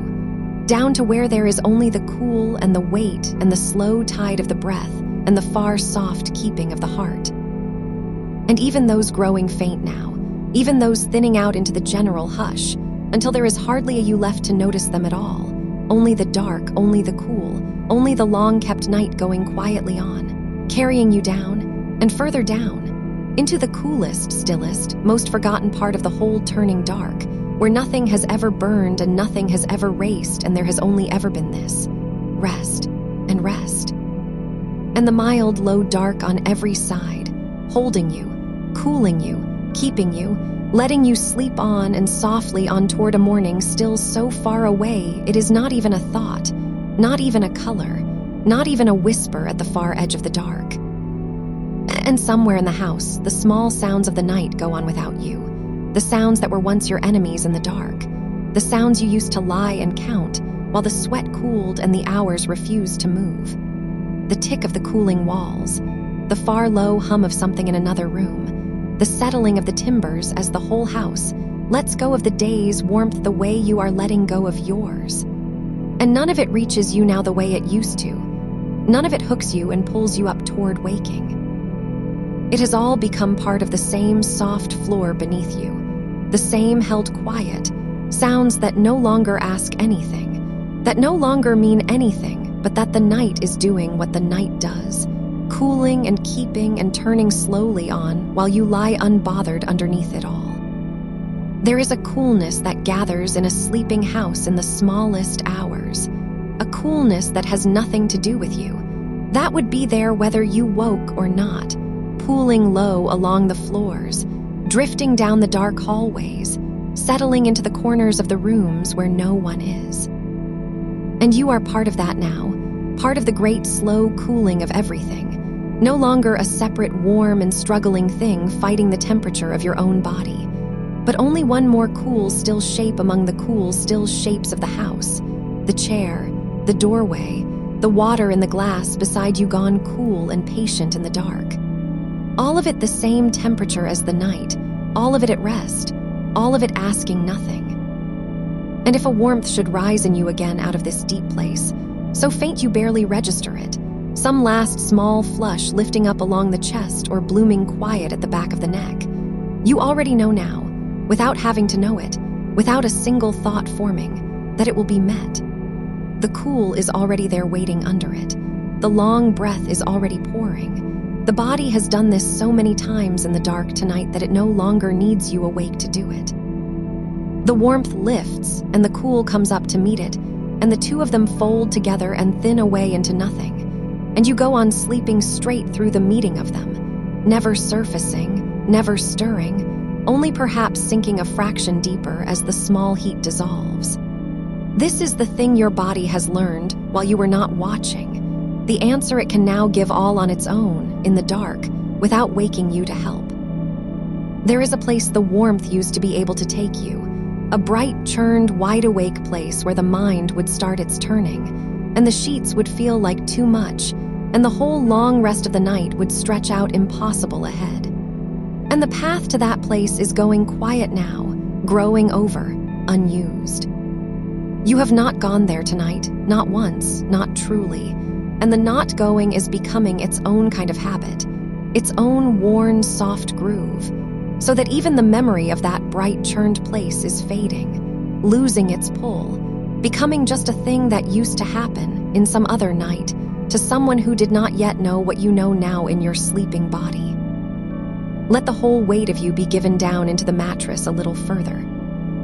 down to where there is only the cool and the weight and the slow tide of the breath and the far soft keeping of the heart. And even those growing faint now, even those thinning out into the general hush, until there is hardly a you left to notice them at all, only the dark, only the cool, only the long-kept night going quietly on, carrying you down, and further down, into the coolest, stillest, most forgotten part of the whole turning dark, where nothing has ever burned and nothing has ever raced, and there has only ever been this, rest and rest. And the mild, low dark on every side, holding you, cooling you, keeping you, letting you sleep on and softly on toward a morning still so far away it is not even a thought, not even a color, not even a whisper at the far edge of the dark. And somewhere in the house, the small sounds of the night go on without you, the sounds that were once your enemies in the dark, the sounds you used to lie and count while the sweat cooled and the hours refused to move, the tick of the cooling walls, the far low hum of something in another room, the settling of the timbers as the whole house lets go of the day's warmth the way you are letting go of yours. And none of it reaches you now the way it used to. None of it hooks you and pulls you up toward waking. It has all become part of the same soft floor beneath you, the same held quiet, sounds that no longer ask anything, that no longer mean anything, but that the night is doing what the night does, cooling and keeping and turning slowly on while you lie unbothered underneath it all. There is a coolness that gathers in a sleeping house in the smallest hours, a coolness that has nothing to do with you. That would be there whether you woke or not, pooling low along the floors, drifting down the dark hallways, settling into the corners of the rooms where no one is. And you are part of that now, part of the great slow cooling of everything, no longer a separate warm and struggling thing fighting the temperature of your own body, but only one more cool still shape among the cool still shapes of the house, the chair, the doorway, the water in the glass beside you gone cool and patient in the dark. All of it the same temperature as the night, all of it at rest, all of it asking nothing. And if a warmth should rise in you again out of this deep place, so faint you barely register it, some last small flush lifting up along the chest or blooming quiet at the back of the neck, you already know now, without having to know it, without a single thought forming, that it will be met. The cool is already there waiting under it. The long breath is already pouring. The body has done this so many times in the dark tonight that it no longer needs you awake to do it. The warmth lifts, and the cool comes up to meet it, and the two of them fold together and thin away into nothing, and you go on sleeping straight through the meeting of them, never surfacing, never stirring, only perhaps sinking a fraction deeper as the small heat dissolves. This is the thing your body has learned while you were not watching, the answer it can now give all on its own, in the dark, without waking you to help. There is a place the warmth used to be able to take you, a bright, churned, wide-awake place where the mind would start its turning, and the sheets would feel like too much, and the whole long rest of the night would stretch out impossible ahead. And the path to that place is going quiet now, growing over, unused. You have not gone there tonight, not once, not truly, and the not going is becoming its own kind of habit, its own worn, soft groove, so that even the memory of that bright, churned place is fading, losing its pull, becoming just a thing that used to happen in some other night to someone who did not yet know what you know now in your sleeping body. Let the whole weight of you be given down into the mattress a little further.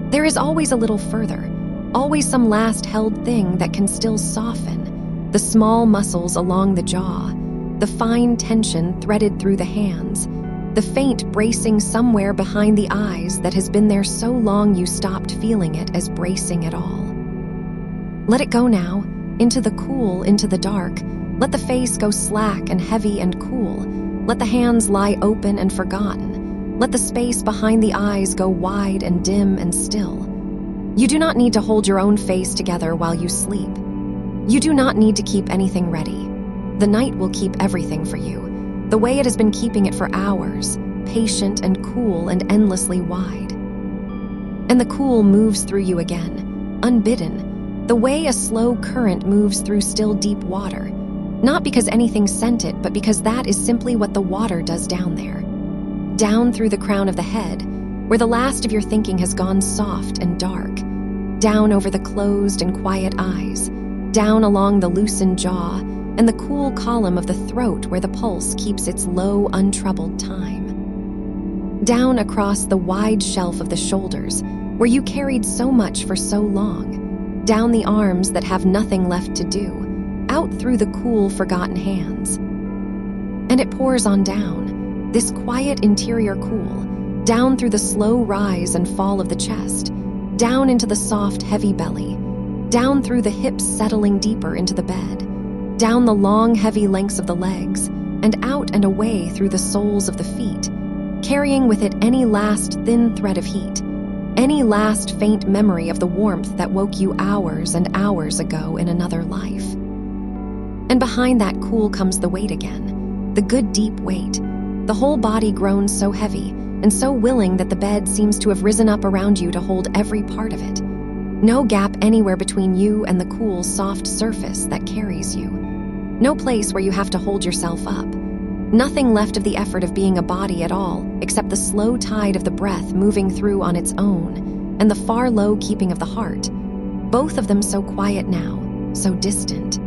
There is always a little further, always some last held thing that can still soften, the small muscles along the jaw, the fine tension threaded through the hands, the faint bracing somewhere behind the eyes that has been there so long you stopped feeling it as bracing at all. Let it go now, into the cool, into the dark. Let the face go slack and heavy and cool. Let the hands lie open and forgotten. Let the space behind the eyes go wide and dim and still. You do not need to hold your own face together while you sleep. You do not need to keep anything ready. The night will keep everything for you, the way it has been keeping it for hours, patient and cool and endlessly wide. And the cool moves through you again, unbidden, the way a slow current moves through still deep water, not because anything sent it, but because that is simply what the water does down there. Down through the crown of the head, where the last of your thinking has gone soft and dark, down over the closed and quiet eyes, down along the loosened jaw, and the cool column of the throat where the pulse keeps its low, untroubled time. Down across the wide shelf of the shoulders, where you carried so much for so long, down the arms that have nothing left to do, out through the cool, forgotten hands. And it pours on down, this quiet interior cool, down through the slow rise and fall of the chest, down into the soft, heavy belly, down through the hips settling deeper into the bed, down the long, heavy lengths of the legs, and out and away through the soles of the feet, carrying with it any last thin thread of heat, any last faint memory of the warmth that woke you hours and hours ago in another life. And behind that cool comes the weight again, the good deep weight, the whole body grown so heavy and so willing that the bed seems to have risen up around you to hold every part of it. No gap anywhere between you and the cool, soft surface that carries you. No place where you have to hold yourself up. Nothing left of the effort of being a body at all, except the slow tide of the breath moving through on its own, and the far low keeping of the heart, both of them so quiet now, so distant,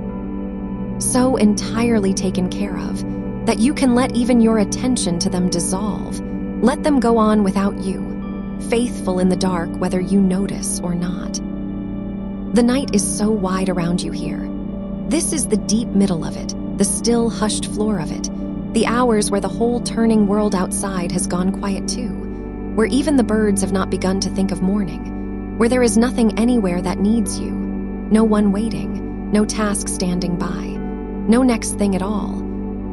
so entirely taken care of, that you can let even your attention to them dissolve, let them go on without you, faithful in the dark whether you notice or not. The night is so wide around you here. This is the deep middle of it, the still, hushed floor of it, the hours where the whole turning world outside has gone quiet too, where even the birds have not begun to think of morning, where there is nothing anywhere that needs you, no one waiting, no task standing by, no next thing at all,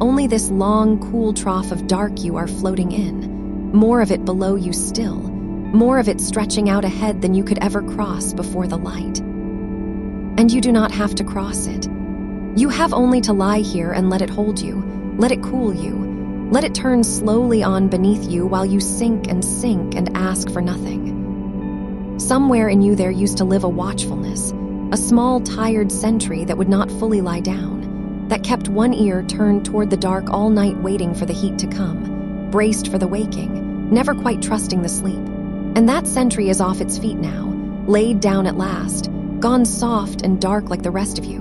only this long, cool trough of dark you are floating in, more of it below you still, more of it stretching out ahead than you could ever cross before the light. And you do not have to cross it. You have only to lie here and let it hold you, let it cool you, let it turn slowly on beneath you while you sink and ask for nothing. Somewhere in you there used to live a watchfulness, a small tired sentry that would not fully lie down, that kept one ear turned toward the dark all night waiting for the heat to come, braced for the waking, never quite trusting the sleep. And that sentry is off its feet now, laid down at last, gone soft and dark like the rest of you,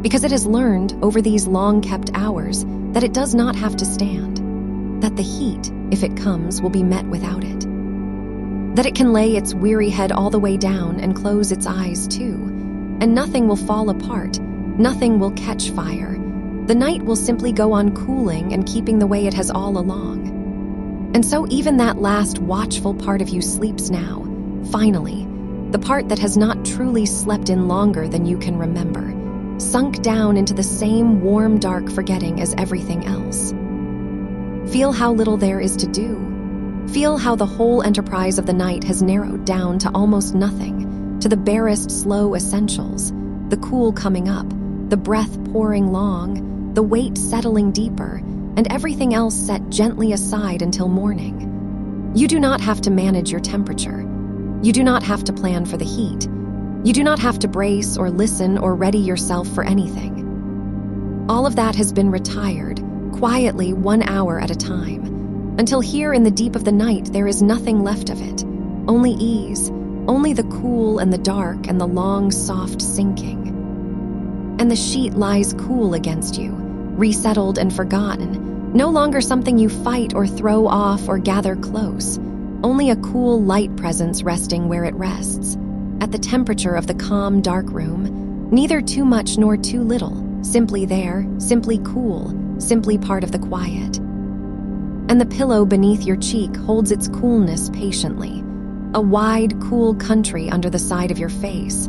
because it has learned over these long-kept hours that it does not have to stand, that the heat, if it comes, will be met without it, that it can lay its weary head all the way down and close its eyes too, and nothing will fall apart, nothing will catch fire. The night will simply go on cooling and keeping the way it has all along. And so even that last watchful part of you sleeps now, finally, the part that has not truly slept in longer than you can remember, sunk down into the same warm, dark forgetting as everything else. Feel how little there is to do. Feel how the whole enterprise of the night has narrowed down to almost nothing, to the barest slow essentials, the cool coming up, the breath pouring long, the weight settling deeper, and everything else set gently aside until morning. You do not have to manage your temperature. You do not have to plan for the heat. You do not have to brace or listen or ready yourself for anything. All of that has been retired, quietly 1 hour at a time, until here in the deep of the night there is nothing left of it, only ease, only the cool and the dark and the long, soft sinking. And the sheet lies cool against you, resettled and forgotten, no longer something you fight or throw off or gather close, only a cool, light presence resting where it rests, at the temperature of the calm, dark room, neither too much nor too little, simply there, simply cool, simply part of the quiet. And the pillow beneath your cheek holds its coolness patiently, a wide, cool country under the side of your face,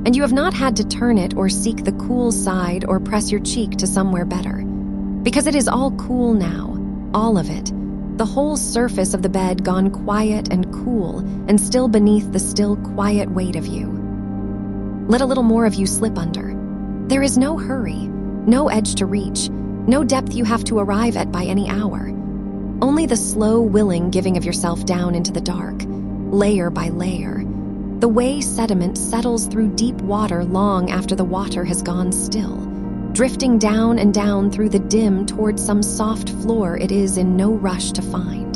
and you have not had to turn it or seek the cool side or press your cheek to somewhere better, because it is all cool now, all of it, the whole surface of the bed gone quiet and cool and still beneath the still quiet weight of you. Let a little more of you slip under. There is no hurry, no edge to reach, no depth you have to arrive at by any hour. Only the slow, willing giving of yourself down into the dark, layer by layer, the way sediment settles through deep water long after the water has gone still, drifting down and down through the dim towards some soft floor it is in no rush to find.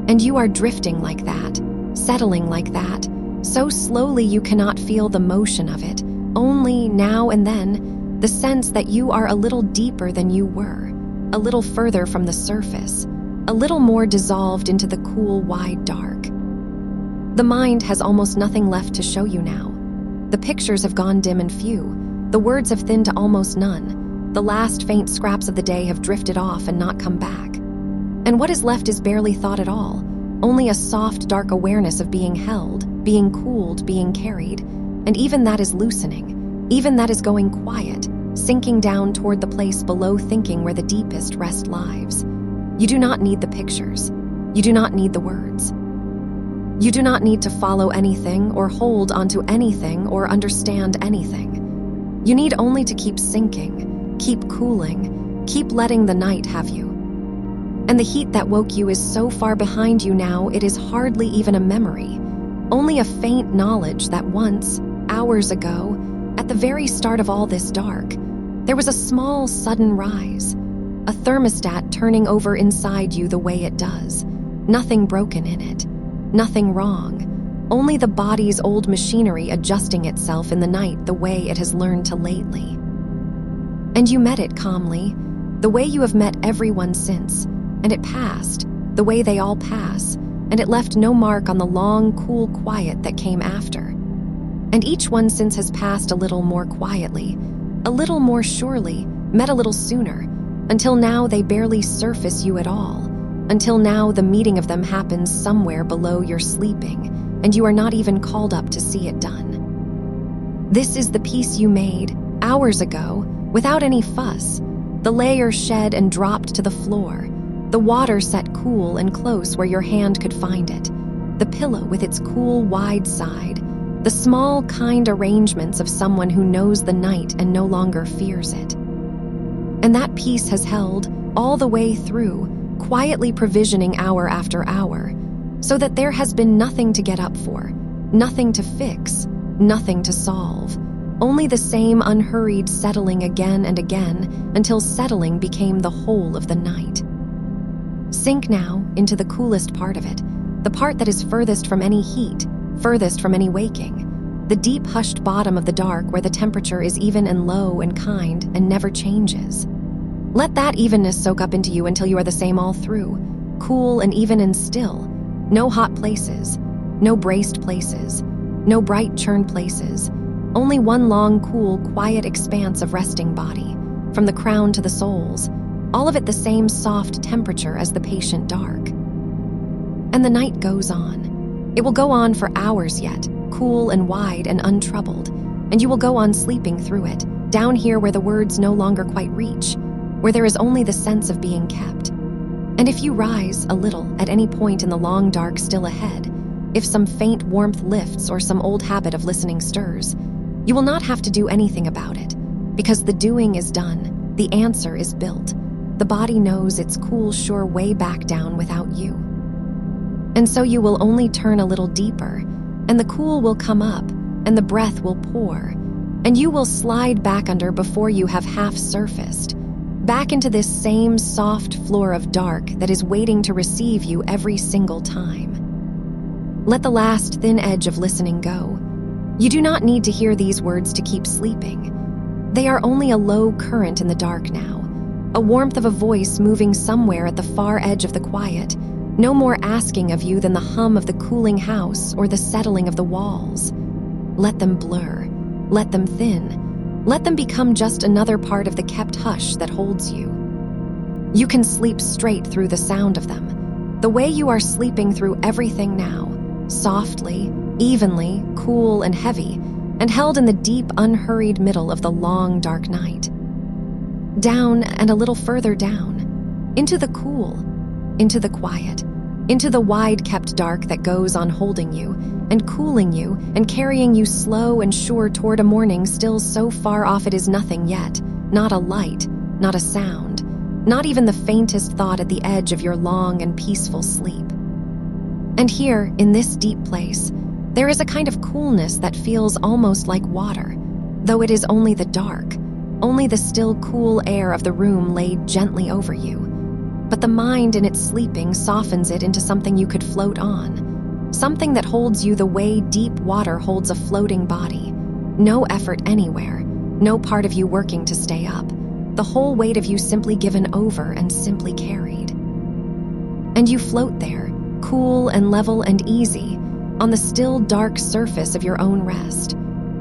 And you are drifting like that, settling like that, so slowly you cannot feel the motion of it, only now and then the sense that you are a little deeper than you were, a little further from the surface, a little more dissolved into the cool, wide dark. The mind has almost nothing left to show you now. The pictures have gone dim and few. The words have thinned to almost none. The last faint scraps of the day have drifted off and not come back. And what is left is barely thought at all, only a soft, dark awareness of being held, being cooled, being carried. And even that is loosening, even that is going quiet, sinking down toward the place below thinking where the deepest rest lies. You do not need the pictures. You do not need the words. You do not need to follow anything or hold onto anything or understand anything. You need only to keep sinking, keep cooling, keep letting the night have you. And the heat that woke you is so far behind you now it is hardly even a memory, only a faint knowledge that once, hours ago, at the very start of all this dark, there was a small sudden rise, a thermostat turning over inside you the way it does, nothing broken in it, nothing wrong, only the body's old machinery adjusting itself in the night the way it has learned to lately. And you met it calmly, the way you have met everyone since, and it passed, the way they all pass, and it left no mark on the long, cool quiet that came after. And each one since has passed a little more quietly, a little more surely, met a little sooner, until now they barely surface you at all, until now the meeting of them happens somewhere below your sleeping, and you are not even called up to see it done. This is the piece you made, hours ago, without any fuss, the layer shed and dropped to the floor, the water set cool and close where your hand could find it, the pillow with its cool, wide side, the small, kind arrangements of someone who knows the night and no longer fears it. And that piece has held, all the way through, quietly provisioning hour after hour, so that there has been nothing to get up for, nothing to fix, nothing to solve, only the same unhurried settling again and again until settling became the whole of the night. Sink now into the coolest part of it, the part that is furthest from any heat, furthest from any waking, the deep hushed bottom of the dark where the temperature is even and low and kind and never changes. Let that evenness soak up into you until you are the same all through, cool and even and still. No hot places, no braced places, no bright churned places, only one long, cool, quiet expanse of resting body, from the crown to the soles, all of it the same soft temperature as the patient dark. And the night goes on. It will go on for hours yet, cool and wide and untroubled, and you will go on sleeping through it, down here where the words no longer quite reach, where there is only the sense of being kept. And if you rise a little at any point in the long dark still ahead, if some faint warmth lifts or some old habit of listening stirs, you will not have to do anything about it, because the doing is done, the answer is built. The body knows its cool sure way back down without you. And so you will only turn a little deeper, and the cool will come up, and the breath will pour, and you will slide back under before you have half surfaced, back into this same soft floor of dark that is waiting to receive you every single time. Let the last thin edge of listening go. You do not need to hear these words to keep sleeping. They are only a low current in the dark now, a warmth of a voice moving somewhere at the far edge of the quiet, no more asking of you than the hum of the cooling house or the settling of the walls. Let them blur, let them thin, let them become just another part of the kept hush that holds you. You can sleep straight through the sound of them, the way you are sleeping through everything now, softly, evenly, cool and heavy, and held in the deep, unhurried middle of the long, dark night. Down and a little further down, into the cool, into the quiet, into the wide-kept dark that goes on holding you and cooling you and carrying you slow and sure toward a morning still so far off it is nothing yet, not a light, not a sound, not even the faintest thought at the edge of your long and peaceful sleep. And here, in this deep place, there is a kind of coolness that feels almost like water, though it is only the dark, only the still cool air of the room laid gently over you. But the mind in its sleeping softens it into something you could float on, something that holds you the way deep water holds a floating body. No effort anywhere, no part of you working to stay up, the whole weight of you simply given over and simply carried. And you float there, cool and level and easy, on the still dark surface of your own rest.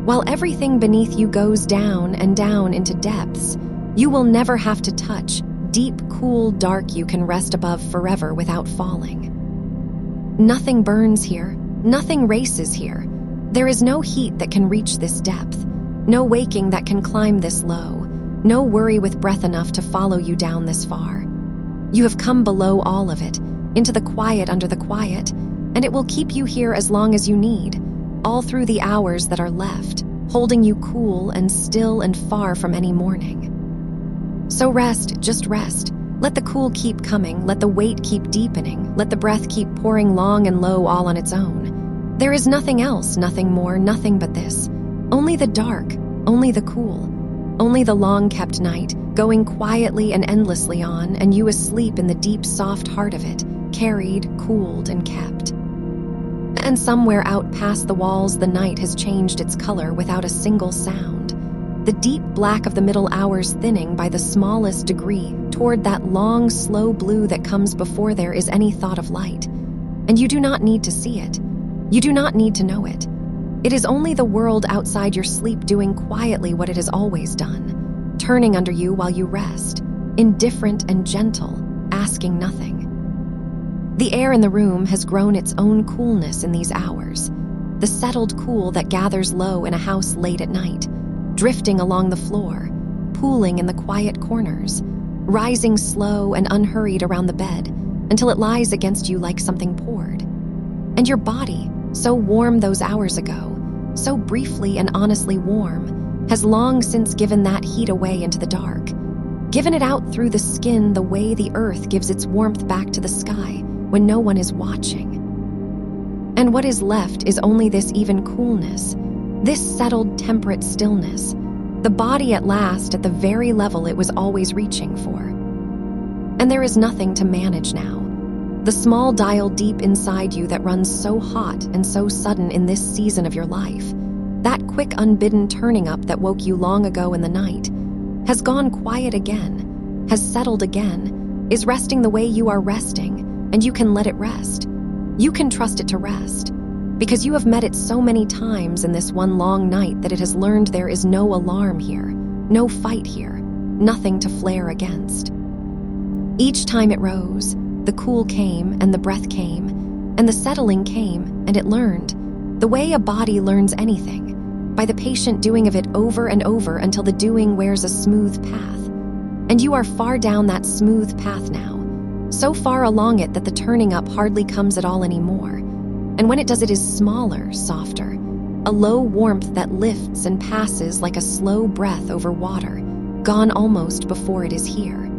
While everything beneath you goes down and down into depths, you will never have to touch deep, cool, dark you can rest above forever without falling. Nothing burns here, nothing races here. There is no heat that can reach this depth, no waking that can climb this low, no worry with breath enough to follow you down this far. You have come below all of it, into the quiet under the quiet, and it will keep you here as long as you need, all through the hours that are left, holding you cool and still and far from any morning. So rest, just rest. Let the cool keep coming, let the weight keep deepening, let the breath keep pouring long and low all on its own. There is nothing else, nothing more, nothing but this. Only the dark, only the cool, only the long-kept night, going quietly and endlessly on, and you asleep in the deep, soft heart of it, carried, cooled, and kept. And somewhere out past the walls the night has changed its color without a single sound. The deep black of the middle hours thinning by the smallest degree toward that long, slow blue that comes before there is any thought of light. And you do not need to see it. You do not need to know it. It is only the world outside your sleep doing quietly what it has always done, turning under you while you rest, indifferent and gentle, asking nothing. The air in the room has grown its own coolness in these hours, the settled cool that gathers low in a house late at night, drifting along the floor, pooling in the quiet corners, rising slow and unhurried around the bed until it lies against you like something poured. And your body, so warm those hours ago, so briefly and honestly warm, has long since given that heat away into the dark, given it out through the skin the way the earth gives its warmth back to the sky when no one is watching. And what is left is only this even coolness, this settled, temperate stillness, the body at last at the very level it was always reaching for. And there is nothing to manage now. The small dial deep inside you that runs so hot and so sudden in this season of your life, that quick unbidden turning up that woke you long ago in the night, has gone quiet again, has settled again, is resting the way you are resting, and you can let it rest. You can trust it to rest, because you have met it so many times in this one long night that it has learned there is no alarm here, no fight here, nothing to flare against. Each time it rose, the cool came and the breath came, and the settling came, and it learned, The way a body learns anything, by the patient doing of it over and over until the doing wears a smooth path. And you are far down that smooth path now, so far along it that the turning up hardly comes at all anymore. And when it does, it is smaller, softer, a low warmth that lifts and passes like a slow breath over water, gone almost before it is here.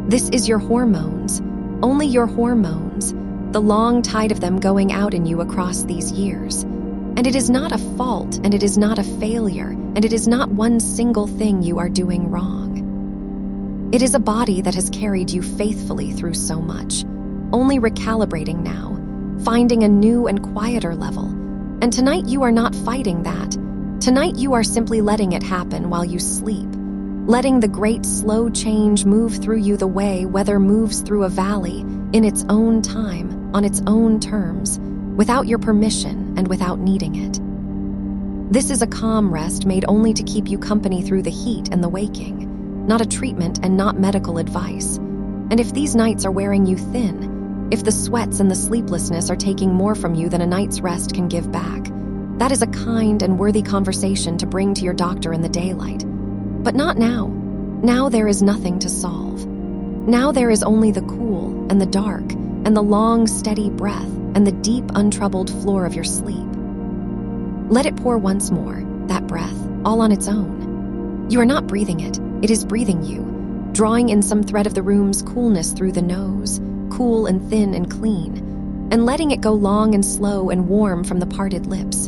This is your hormones, only your hormones, the long tide of them going out in you across these years. And it is not a fault, and it is not a failure, and it is not one single thing you are doing wrong. It is a body that has carried you faithfully through so much, only recalibrating now, finding a new and quieter level. And tonight you are not fighting that. Tonight you are simply letting it happen while you sleep, letting the great slow change move through you the way weather moves through a valley, in its own time, on its own terms, without your permission and without needing it. This is a calm rest made only to keep you company through the heat and the waking, not a treatment and not medical advice. And if these nights are wearing you thin, if the sweats and the sleeplessness are taking more from you than a night's rest can give back, that is a kind and worthy conversation to bring to your doctor in the daylight. But not now. Now there is nothing to solve. Now there is only the cool and the dark and the long, steady breath and the deep, untroubled floor of your sleep. Let it pour once more, that breath, all on its own. You are not breathing it. It is breathing you, drawing in some thread of the room's coolness through the nose, cool and thin and clean, and letting it go long and slow and warm from the parted lips,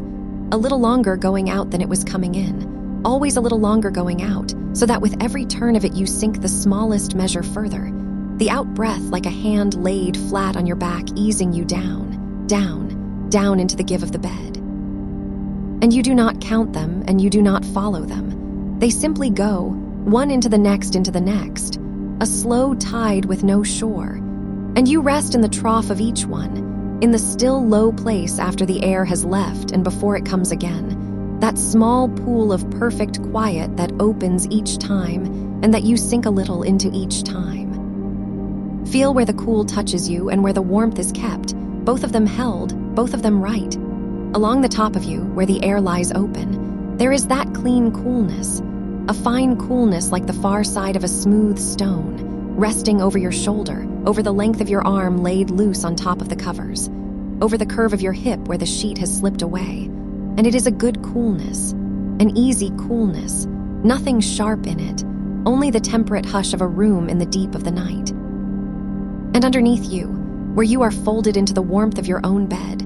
a little longer going out than it was coming in, always a little longer going out, so that with every turn of it you sink the smallest measure further, the out-breath like a hand laid flat on your back, easing you down, down, down into the give of the bed. And you do not count them, and you do not follow them. They simply go, one into the next, a slow tide with no shore. And you rest in the trough of each one, in the still low place after the air has left and before it comes again, that small pool of perfect quiet that opens each time and that you sink a little into each time. Feel where the cool touches you and where the warmth is kept, both of them held, both of them right. Along the top of you, where the air lies open, there is that clean coolness, a fine coolness like the far side of a smooth stone, resting over your shoulder, over the length of your arm laid loose on top of the covers, over the curve of your hip where the sheet has slipped away. And it is a good coolness, an easy coolness, nothing sharp in it, only the temperate hush of a room in the deep of the night. And underneath you, where you are folded into the warmth of your own bed,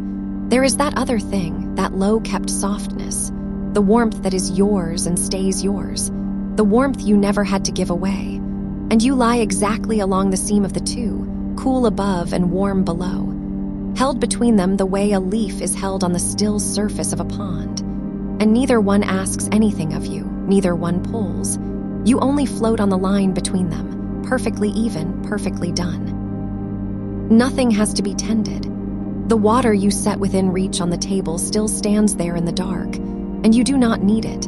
there is that other thing, that low-kept softness, the warmth that is yours and stays yours, the warmth you never had to give away. And you lie exactly along the seam of the two, cool above and warm below, held between them the way a leaf is held on the still surface of a pond. And neither one asks anything of you, neither one pulls. You only float on the line between them, perfectly even, perfectly done. Nothing has to be tended. The water you set within reach on the table still stands there in the dark, and you do not need it,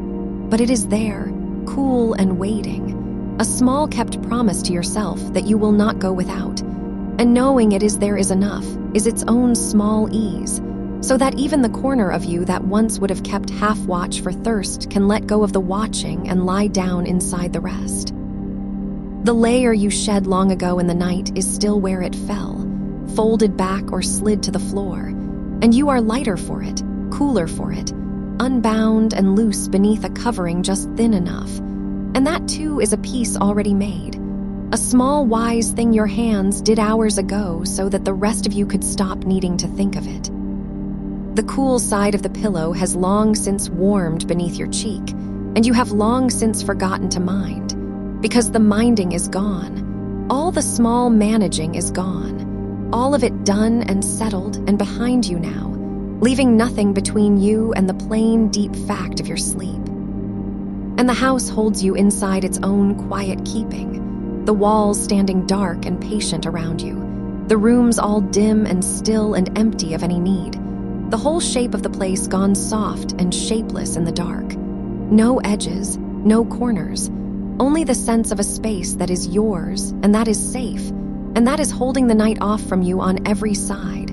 but it is there, cool and waiting, a small kept promise to yourself that you will not go without, and knowing it is there is enough, is its own small ease, so that even the corner of you that once would have kept half watch for thirst can let go of the watching and lie down inside the rest. The layer you shed long ago in the night is still where it fell, folded back or slid to the floor, and you are lighter for it, cooler for it, unbound and loose beneath a covering just thin enough. And that too is a piece already made, a small wise thing your hands did hours ago so that the rest of you could stop needing to think of it. The cool side of the pillow has long since warmed beneath your cheek, and you have long since forgotten to mind, because the minding is gone. All the small managing is gone, all of it done and settled and behind you now, leaving nothing between you and the plain, deep fact of your sleep. And the house holds you inside its own quiet keeping, the walls standing dark and patient around you, the rooms all dim and still and empty of any need, the whole shape of the place gone soft and shapeless in the dark. No edges, no corners, only the sense of a space that is yours and that is safe, and that is holding the night off from you on every side.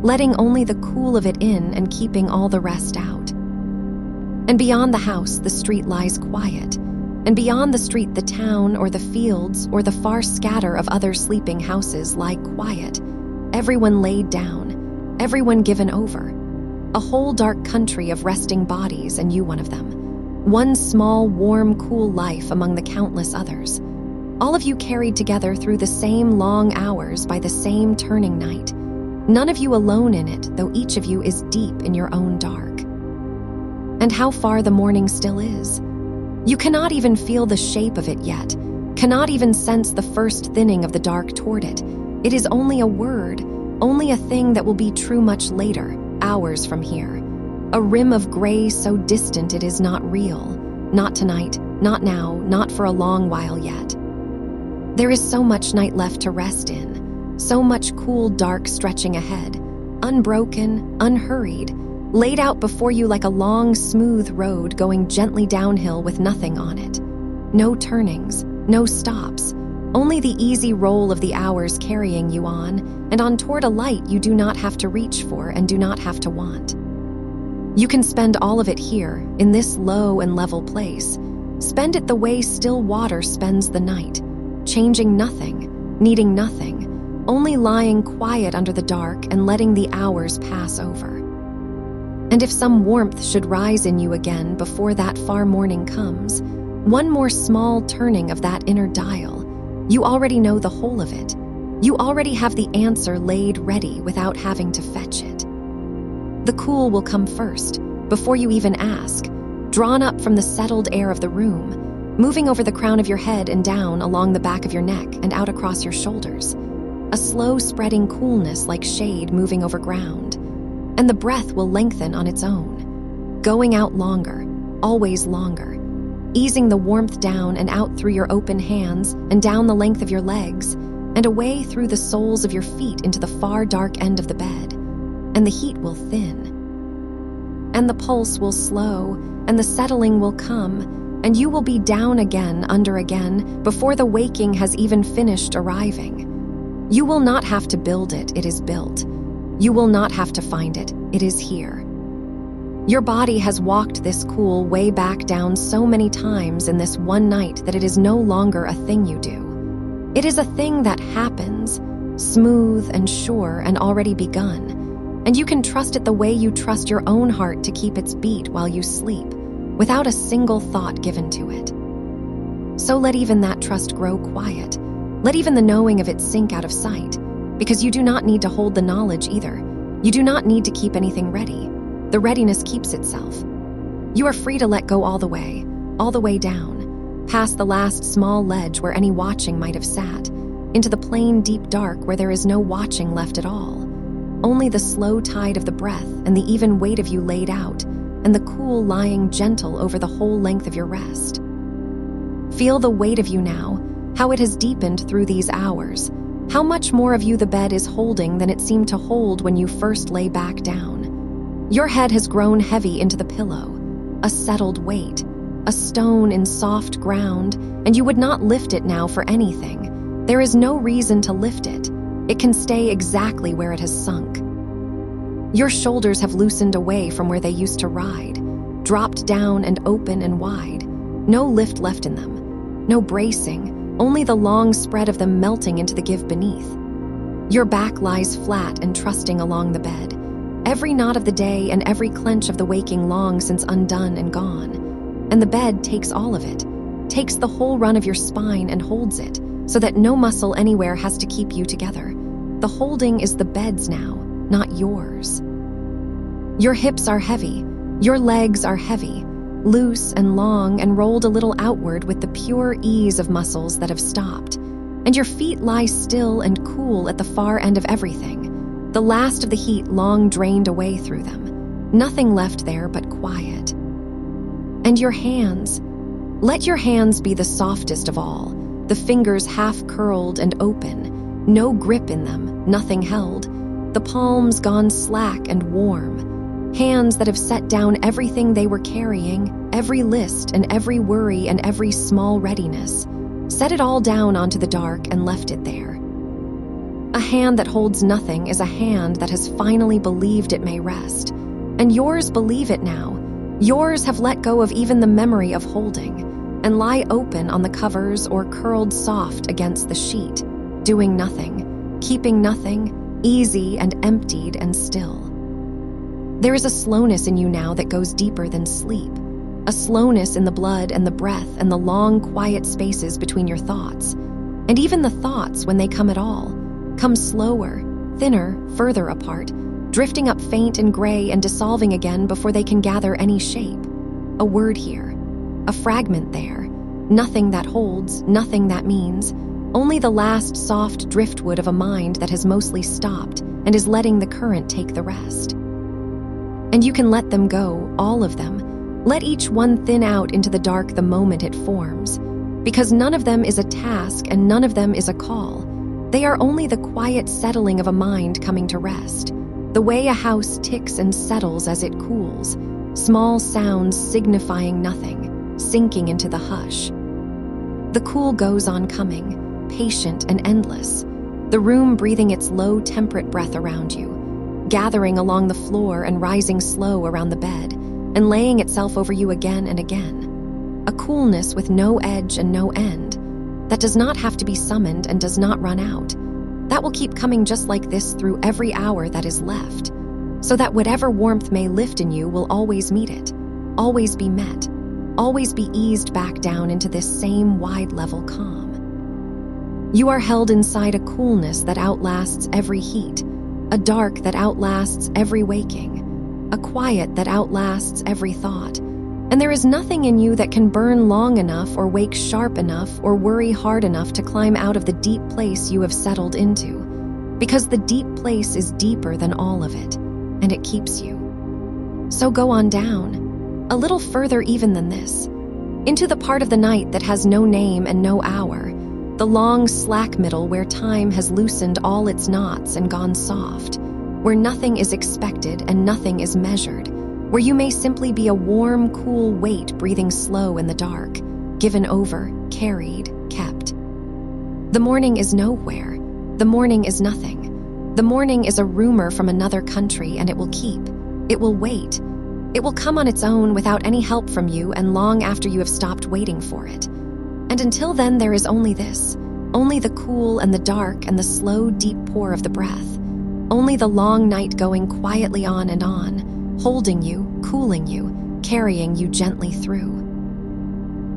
letting only the cool of it in and keeping all the rest out. And beyond the house, the street lies quiet. And beyond the street, the town or the fields or the far scatter of other sleeping houses lie quiet. Everyone laid down, everyone given over. A whole dark country of resting bodies, and you one of them. One small, warm, cool life among the countless others. All of you carried together through the same long hours by the same turning night. None of you alone in it, though each of you is deep in your own dark. And how far the morning still is. You cannot even feel the shape of it yet, cannot even sense the first thinning of the dark toward it. It is only a word, only a thing that will be true much later, hours from here. A rim of gray so distant it is not real. Not tonight, not now, not for a long while yet. There is so much night left to rest in, so much cool dark stretching ahead, unbroken, unhurried, laid out before you like a long, smooth road going gently downhill with nothing on it. No turnings, no stops, only the easy roll of the hours carrying you on, and on toward a light you do not have to reach for and do not have to want. You can spend all of it here, in this low and level place. Spend it the way still water spends the night, changing nothing, needing nothing, only lying quiet under the dark and letting the hours pass over. And if some warmth should rise in you again before that far morning comes, one more small turning of that inner dial, you already know the whole of it. You already have the answer laid ready without having to fetch it. The cool will come first, before you even ask, drawn up from the settled air of the room, moving over the crown of your head and down along the back of your neck and out across your shoulders. A slow spreading coolness like shade moving over ground. And the breath will lengthen on its own, going out longer, always longer, easing the warmth down and out through your open hands and down the length of your legs and away through the soles of your feet into the far dark end of the bed. And the heat will thin. And the pulse will slow, and the settling will come, and you will be down again, under again, before the waking has even finished arriving. You will not have to build it, it is built. You will not have to find it, it is here. Your body has walked this cool way back down so many times in this one night that it is no longer a thing you do. It is a thing that happens, smooth and sure and already begun. And you can trust it the way you trust your own heart to keep its beat while you sleep, without a single thought given to it. So let even that trust grow quiet. Let even the knowing of it sink out of sight, because you do not need to hold the knowledge either. You do not need to keep anything ready. The readiness keeps itself. You are free to let go all the way down, past the last small ledge where any watching might have sat, into the plain deep dark where there is no watching left at all. Only the slow tide of the breath and the even weight of you laid out, and the cool lying gentle over the whole length of your rest. Feel the weight of you now, how it has deepened through these hours, how much more of you the bed is holding than it seemed to hold when you first lay back down. Your head has grown heavy into the pillow, a settled weight, a stone in soft ground, and you would not lift it now for anything. There is no reason to lift it. It can stay exactly where it has sunk. Your shoulders have loosened away from where they used to ride, dropped down and open and wide. No lift left in them, no bracing, only the long spread of them melting into the give beneath. Your back lies flat and trusting along the bed, every knot of the day and every clench of the waking long since undone and gone. And the bed takes all of it, takes the whole run of your spine and holds it, so that no muscle anywhere has to keep you together. The holding is the bed's now, not yours. Your hips are heavy, your legs are heavy, loose and long and rolled a little outward with the pure ease of muscles that have stopped. And your feet lie still and cool at the far end of everything, the last of the heat long drained away through them. Nothing left there but quiet. And your hands, let your hands be the softest of all, the fingers half curled and open, no grip in them, nothing held, the palms gone slack and warm, hands that have set down everything they were carrying, every list and every worry and every small readiness, set it all down onto the dark and left it there. A hand that holds nothing is a hand that has finally believed it may rest. And yours believe it now. Yours have let go of even the memory of holding and lie open on the covers or curled soft against the sheet, doing nothing, keeping nothing, easy and emptied and still. There is a slowness in you now that goes deeper than sleep, a slowness in the blood and the breath and the long, quiet spaces between your thoughts. And even the thoughts, when they come at all, come slower, thinner, further apart, drifting up faint and gray and dissolving again before they can gather any shape. A word here, a fragment there, nothing that holds, nothing that means, only the last soft driftwood of a mind that has mostly stopped and is letting the current take the rest. And you can let them go, all of them. Let each one thin out into the dark the moment it forms, because none of them is a task and none of them is a call. They are only the quiet settling of a mind coming to rest, the way a house ticks and settles as it cools, small sounds signifying nothing, sinking into the hush. The cool goes on coming, patient and endless, the room breathing its low, temperate breath around you, gathering along the floor and rising slow around the bed, and laying itself over you again and again. A coolness with no edge and no end, that does not have to be summoned and does not run out, that will keep coming just like this through every hour that is left, so that whatever warmth may lift in you will always meet it, always be met, always be eased back down into this same wide level calm. You are held inside a coolness that outlasts every heat, a dark that outlasts every waking, a quiet that outlasts every thought. And there is nothing in you that can burn long enough or wake sharp enough or worry hard enough to climb out of the deep place you have settled into, because the deep place is deeper than all of it, and it keeps you. So go on down, a little further even than this, into the part of the night that has no name and no hour, the long slack middle where time has loosened all its knots and gone soft, where nothing is expected and nothing is measured, where you may simply be a warm, cool weight breathing slow in the dark, given over, carried, kept. The morning is nowhere. The morning is nothing. The morning is a rumor from another country, and it will keep. It will wait. It will come on its own without any help from you and long after you have stopped waiting for it. And until then, there is only this, only the cool and the dark and the slow, deep pour of the breath, only the long night going quietly on and on, holding you, cooling you, carrying you gently through.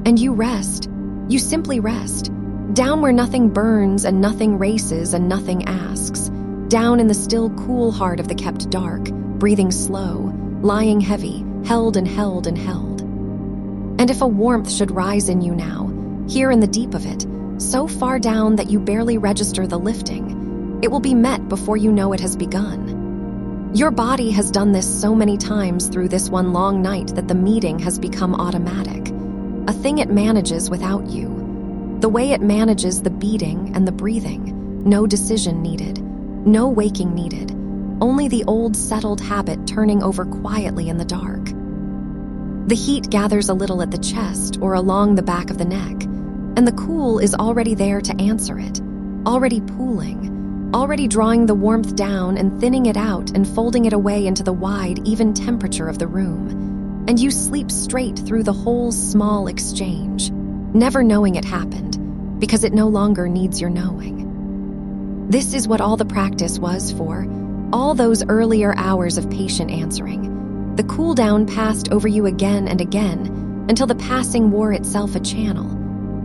And you rest. You simply rest. Down where nothing burns and nothing races and nothing asks. Down in the still cool heart of the kept dark, breathing slow, lying heavy, held and held and held. And if a warmth should rise in you now, here in the deep of it, so far down that you barely register the lifting, it will be met before you know it has begun. Your body has done this so many times through this one long night that the meeting has become automatic, a thing it manages without you. The way it manages the beating and the breathing, no decision needed, no waking needed, only the old settled habit turning over quietly in the dark. The heat gathers a little at the chest or along the back of the neck, and the cool is already there to answer it, already pooling, already drawing the warmth down and thinning it out and folding it away into the wide, even temperature of the room. And you sleep straight through the whole small exchange, never knowing it happened, because it no longer needs your knowing. This is what all the practice was for, all those earlier hours of patient answering. The cool down passed over you again and again until the passing wore itself a channel.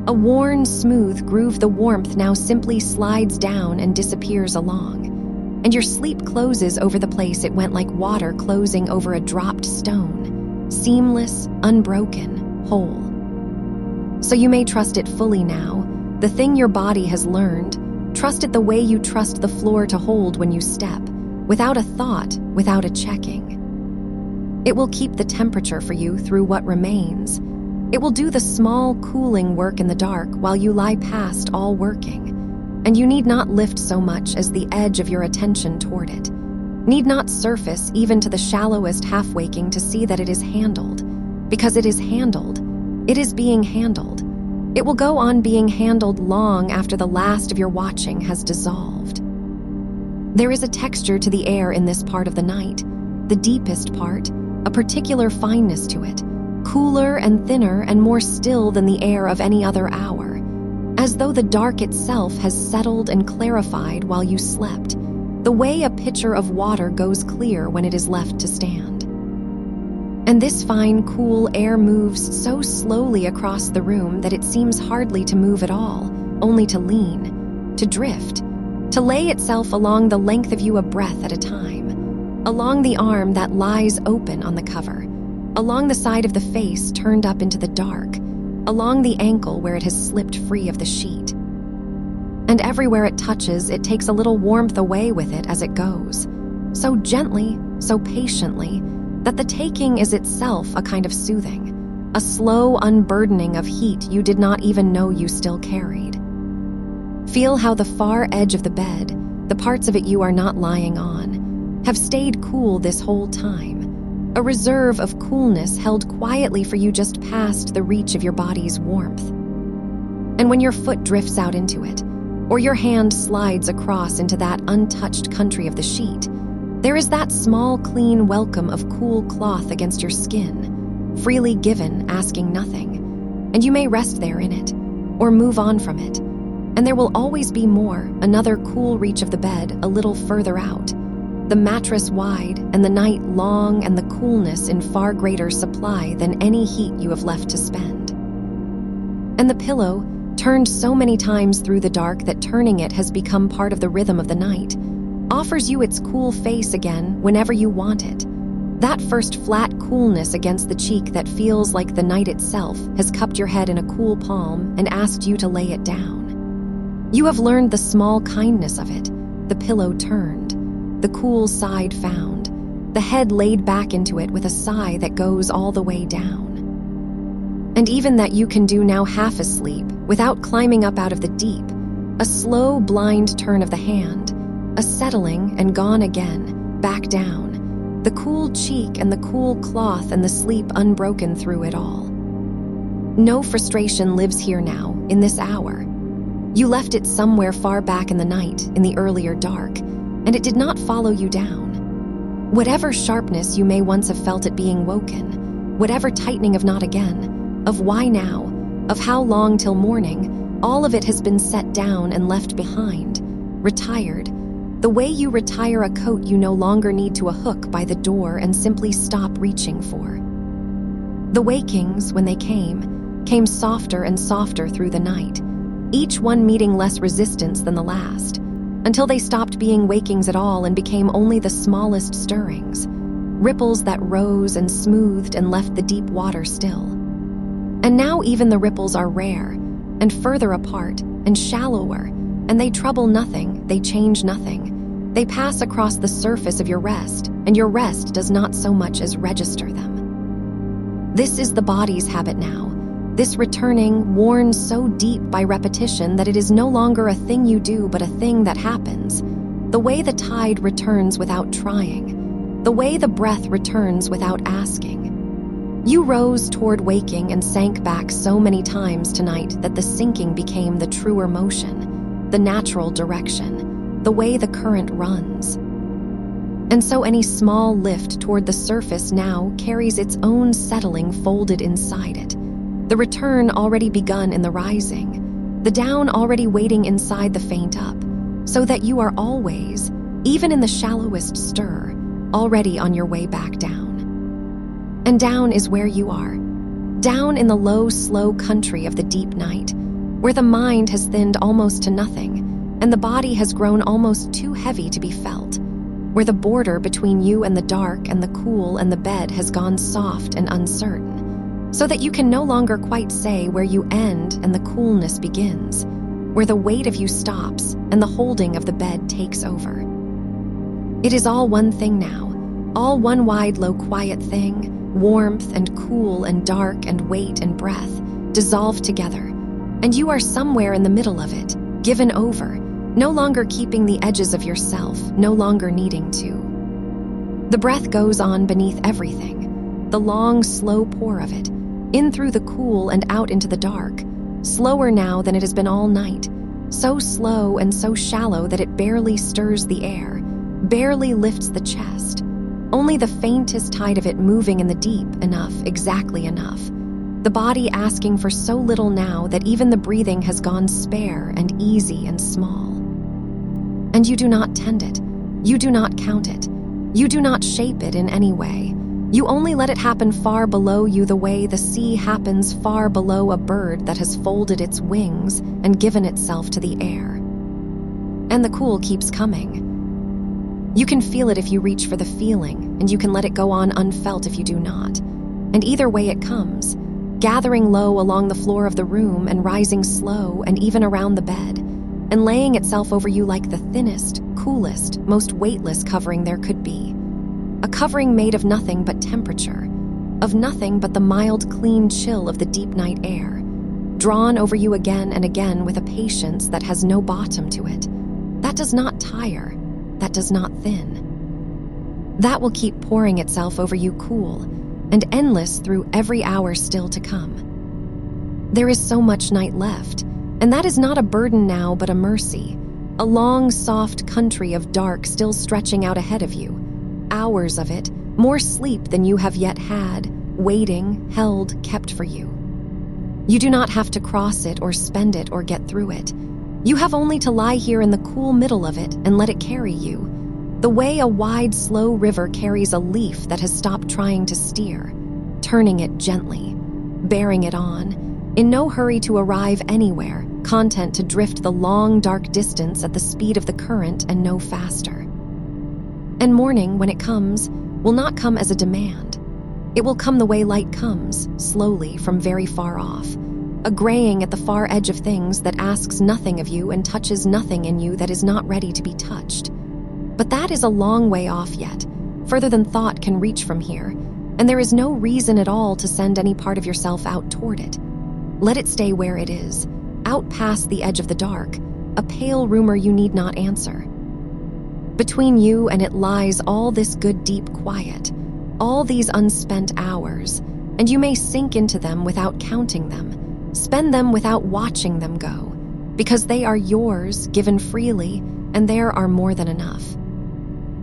A worn, smooth groove, the warmth now simply slides down and disappears along, and your sleep closes over the place it went like water closing over a dropped stone, seamless, unbroken, whole. So you may trust it fully now, the thing your body has learned, trust it the way you trust the floor to hold when you step, without a thought, without a checking. It will keep the temperature for you through what remains. It will do the small, cooling work in the dark while you lie past all working, and you need not lift so much as the edge of your attention toward it, need not surface even to the shallowest half-waking to see that it is handled, because it is handled. It is being handled. It will go on being handled long after the last of your watching has dissolved. There is a texture to the air in this part of the night, the deepest part, a particular fineness to it, cooler and thinner and more still than the air of any other hour, as though the dark itself has settled and clarified while you slept, the way a pitcher of water goes clear when it is left to stand. And this fine, cool air moves so slowly across the room that it seems hardly to move at all, only to lean, to drift, to lay itself along the length of you a breath at a time, along the arm that lies open on the cover, along the side of the face turned up into the dark, along the ankle where it has slipped free of the sheet. And everywhere it touches, it takes a little warmth away with it as it goes, so gently, so patiently, that the taking is itself a kind of soothing, a slow unburdening of heat you did not even know you still carried. Feel how the far edge of the bed, the parts of it you are not lying on, have stayed cool this whole time, a reserve of coolness held quietly for you just past the reach of your body's warmth. And when your foot drifts out into it, or your hand slides across into that untouched country of the sheet, there is that small, clean welcome of cool cloth against your skin, freely given, asking nothing, and you may rest there in it, or move on from it, and there will always be more, another cool reach of the bed a little further out, the mattress wide and the night long and the coolness in far greater supply than any heat you have left to spend. And the pillow, turned so many times through the dark that turning it has become part of the rhythm of the night, offers you its cool face again whenever you want it. That first flat coolness against the cheek that feels like the night itself has cupped your head in a cool palm and asked you to lay it down. You have learned the small kindness of it, the pillow turned, the cool side found, the head laid back into it with a sigh that goes all the way down. And even that you can do now half asleep, without climbing up out of the deep, a slow, blind turn of the hand, a settling and gone again, back down, the cool cheek and the cool cloth and the sleep unbroken through it all. No frustration lives here now, in this hour. You left it somewhere far back in the night, in the earlier dark, and it did not follow you down. Whatever sharpness you may once have felt it being woken, whatever tightening of not again, of why now, of how long till morning, all of it has been set down and left behind, retired, the way you retire a coat you no longer need to a hook by the door and simply stop reaching for. The wakings, when they came softer and softer through the night, each one meeting less resistance than the last, until they stopped being wakings at all and became only the smallest stirrings, ripples that rose and smoothed and left the deep water still. And now even the ripples are rare, and further apart, and shallower, and they trouble nothing, they change nothing. They pass across the surface of your rest, and your rest does not so much as register them. This is the body's habit now, this returning, worn so deep by repetition that it is no longer a thing you do but a thing that happens, the way the tide returns without trying, the way the breath returns without asking. You rose toward waking and sank back so many times tonight that the sinking became the truer motion, the natural direction, the way the current runs. And so any small lift toward the surface now carries its own settling folded inside it, the return already begun in the rising, the down already waiting inside the faint up, so that you are always, even in the shallowest stir, already on your way back down. And down is where you are, down in the low, slow country of the deep night, where the mind has thinned almost to nothing, and the body has grown almost too heavy to be felt, where the border between you and the dark and the cool and the bed has gone soft and uncertain, so that you can no longer quite say where you end and the coolness begins, where the weight of you stops and the holding of the bed takes over. It is all one thing now, all one wide, low, quiet thing, warmth and cool and dark and weight and breath, dissolved together, and you are somewhere in the middle of it, given over, no longer keeping the edges of yourself, no longer needing to. The breath goes on beneath everything, the long, slow pour of it, in through the cool and out into the dark, slower now than it has been all night, so slow and so shallow that it barely stirs the air, barely lifts the chest, only the faintest tide of it moving in the deep enough, exactly enough. The body asking for so little now that even the breathing has gone spare and easy and small. And you do not tend it. You do not count it. You do not shape it in any way. You only let it happen far below you the way the sea happens far below a bird that has folded its wings and given itself to the air. And the cool keeps coming. You can feel it if you reach for the feeling, and you can let it go on unfelt if you do not. And either way it comes, gathering low along the floor of the room and rising slow and even around the bed, and laying itself over you like the thinnest, coolest, most weightless covering there could be. A covering made of nothing but temperature, of nothing but the mild, clean chill of the deep night air, drawn over you again and again with a patience that has no bottom to it. That does not tire, that does not thin. That will keep pouring itself over you cool and endless through every hour still to come. There is so much night left, and that is not a burden now but a mercy, a long, soft country of dark still stretching out ahead of you. Hours of it, more sleep than you have yet had, waiting, held, kept for you. You do not have to cross it or spend it or get through it. You have only to lie here in the cool middle of it and let it carry you, the way a wide, slow river carries a leaf that has stopped trying to steer, turning it gently, bearing it on, in no hurry to arrive anywhere, content to drift the long, dark distance at the speed of the current and no faster. And morning, when it comes, will not come as a demand. It will come the way light comes, slowly, from very far off, a graying at the far edge of things that asks nothing of you and touches nothing in you that is not ready to be touched. But that is a long way off yet, further than thought can reach from here, and there is no reason at all to send any part of yourself out toward it. Let it stay where it is, out past the edge of the dark, a pale rumor you need not answer. Between you and it lies all this good deep quiet, all these unspent hours, and you may sink into them without counting them, spend them without watching them go, because they are yours, given freely, and there are more than enough.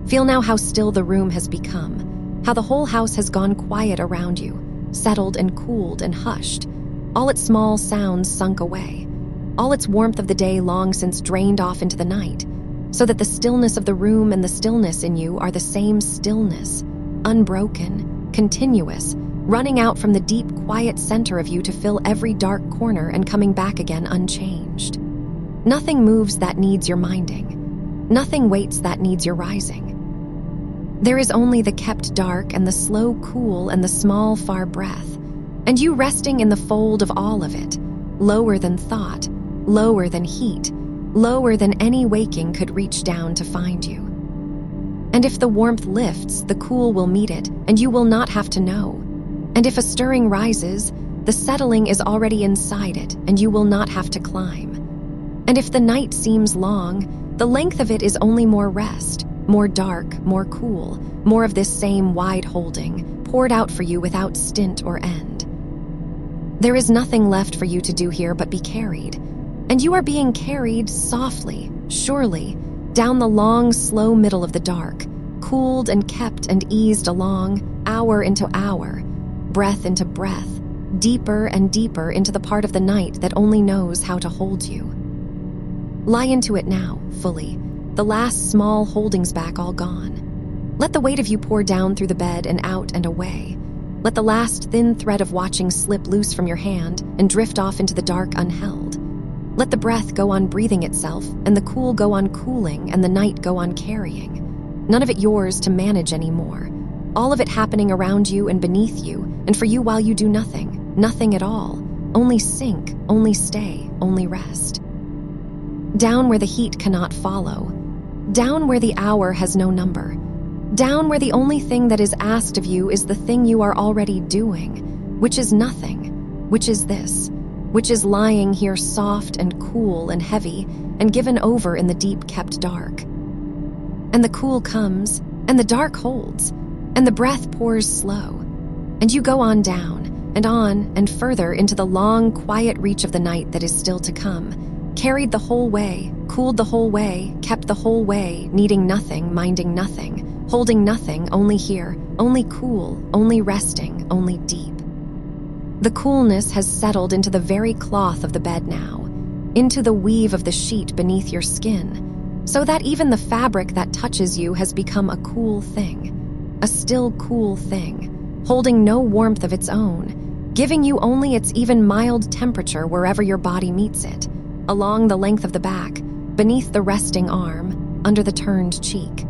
Feel now how still the room has become, how the whole house has gone quiet around you, settled and cooled and hushed, all its small sounds sunk away, all its warmth of the day long since drained off into the night, so that the stillness of the room and the stillness in you are the same stillness, unbroken, continuous, running out from the deep, quiet center of you to fill every dark corner and coming back again unchanged. Nothing moves that needs your minding. Nothing waits that needs your rising. There is only the kept dark and the slow cool and the small far breath, and you resting in the fold of all of it, lower than thought, lower than heat, lower than any waking could reach down to find you. And if the warmth lifts, the cool will meet it, and you will not have to know. And if a stirring rises, the settling is already inside it, and you will not have to climb. And if the night seems long, the length of it is only more rest, more dark, more cool, more of this same wide holding, poured out for you without stint or end. There is nothing left for you to do here but be carried, and you are being carried softly, surely, down the long, slow middle of the dark, cooled and kept and eased along, hour into hour, breath into breath, deeper and deeper into the part of the night that only knows how to hold you. Lie into it now, fully, the last small holdings back all gone. Let the weight of you pour down through the bed and out and away. Let the last thin thread of watching slip loose from your hand and drift off into the dark unheld. Let the breath go on breathing itself, and the cool go on cooling, and the night go on carrying. None of it yours to manage anymore. All of it happening around you and beneath you, and for you while you do nothing, nothing at all. Only sink, only stay, only rest. Down where the heat cannot follow. Down where the hour has no number. Down where the only thing that is asked of you is the thing you are already doing, which is nothing, which is this, which is lying here soft and cool and heavy and given over in the deep kept dark. And the cool comes, and the dark holds, and the breath pours slow, and you go on and further into the long, quiet reach of the night that is still to come, carried the whole way, Cooled the whole way, kept the whole way, needing nothing, minding nothing, holding nothing, only here, only cool, only resting, only deep. The coolness has settled into the very cloth of the bed now, into the weave of the sheet beneath your skin, so that even the fabric that touches you has become a cool thing, a still cool thing, holding no warmth of its own, giving you only its even mild temperature wherever your body meets it, along the length of the back, beneath the resting arm, under the turned cheek.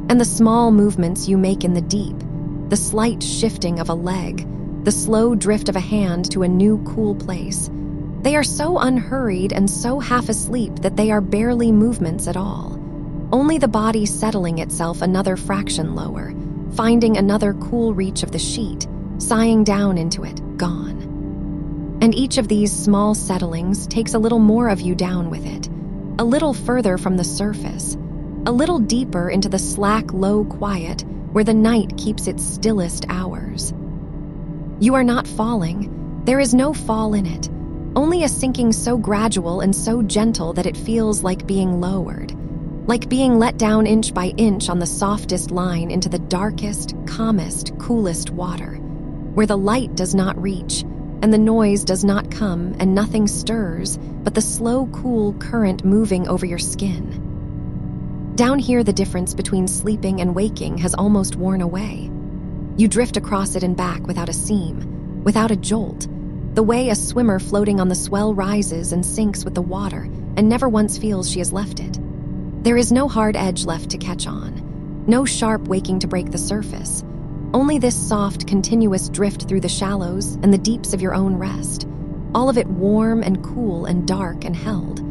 And the small movements you make in the deep, the slight shifting of a leg, the slow drift of a hand to a new cool place, they are so unhurried and so half asleep that they are barely movements at all. Only the body settling itself another fraction lower, finding another cool reach of the sheet, sighing down into it, gone. And each of these small settlings takes a little more of you down with it, a little further from the surface, a little deeper into the slack, low quiet where the night keeps its stillest hours. You are not falling. There is no fall in it, only a sinking so gradual and so gentle that it feels like being lowered, like being let down inch by inch on the softest line into the darkest, calmest, coolest water, where the light does not reach, and the noise does not come, and nothing stirs but the slow, cool current moving over your skin. Down here, the difference between sleeping and waking has almost worn away. You drift across it and back without a seam, without a jolt, the way a swimmer floating on the swell rises and sinks with the water and never once feels she has left it. There is no hard edge left to catch on, no sharp waking to break the surface, only this soft, continuous drift through the shallows and the deeps of your own rest, all of it warm and cool and dark and held,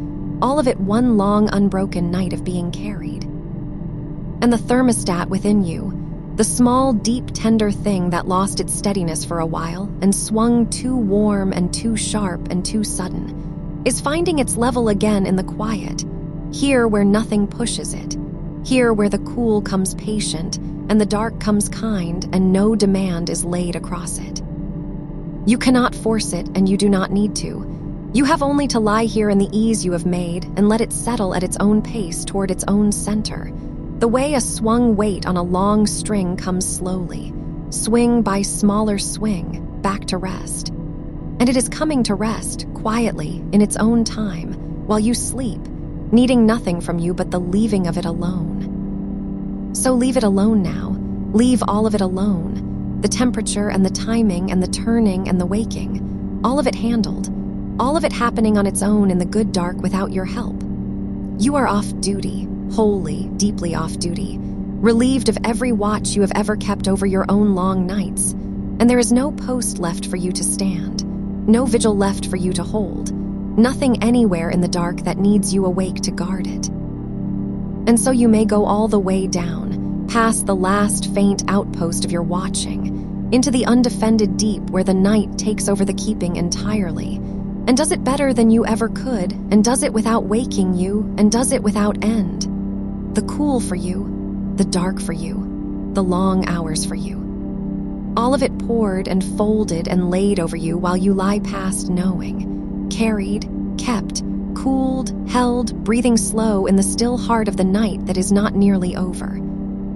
all of it one long, unbroken night of being carried. And the thermostat within you, the small, deep, tender thing that lost its steadiness for a while and swung too warm and too sharp and too sudden, is finding its level again in the quiet, here where nothing pushes it, here where the cool comes patient and the dark comes kind and no demand is laid across it. You cannot force it and you do not need to. You have only to lie here in the ease you have made and let it settle at its own pace toward its own center, the way a swung weight on a long string comes slowly, swing by smaller swing, back to rest. And it is coming to rest, quietly, in its own time, while you sleep, needing nothing from you but the leaving of it alone. So leave it alone now. Leave all of it alone. The temperature and the timing and the turning and the waking, all of it handled, all of it happening on its own in the good dark without your help. You are off duty. Wholly, deeply off duty, relieved of every watch you have ever kept over your own long nights, and there is no post left for you to stand, no vigil left for you to hold, nothing anywhere in the dark that needs you awake to guard it. And so you may go all the way down, past the last faint outpost of your watching, into the undefended deep where the night takes over the keeping entirely, and does it better than you ever could, and does it without waking you, and does it without end. The cool for you, the dark for you, the long hours for you. All of it poured and folded and laid over you while you lie past knowing, carried, kept, cooled, held, breathing slow in the still heart of the night that is not nearly over,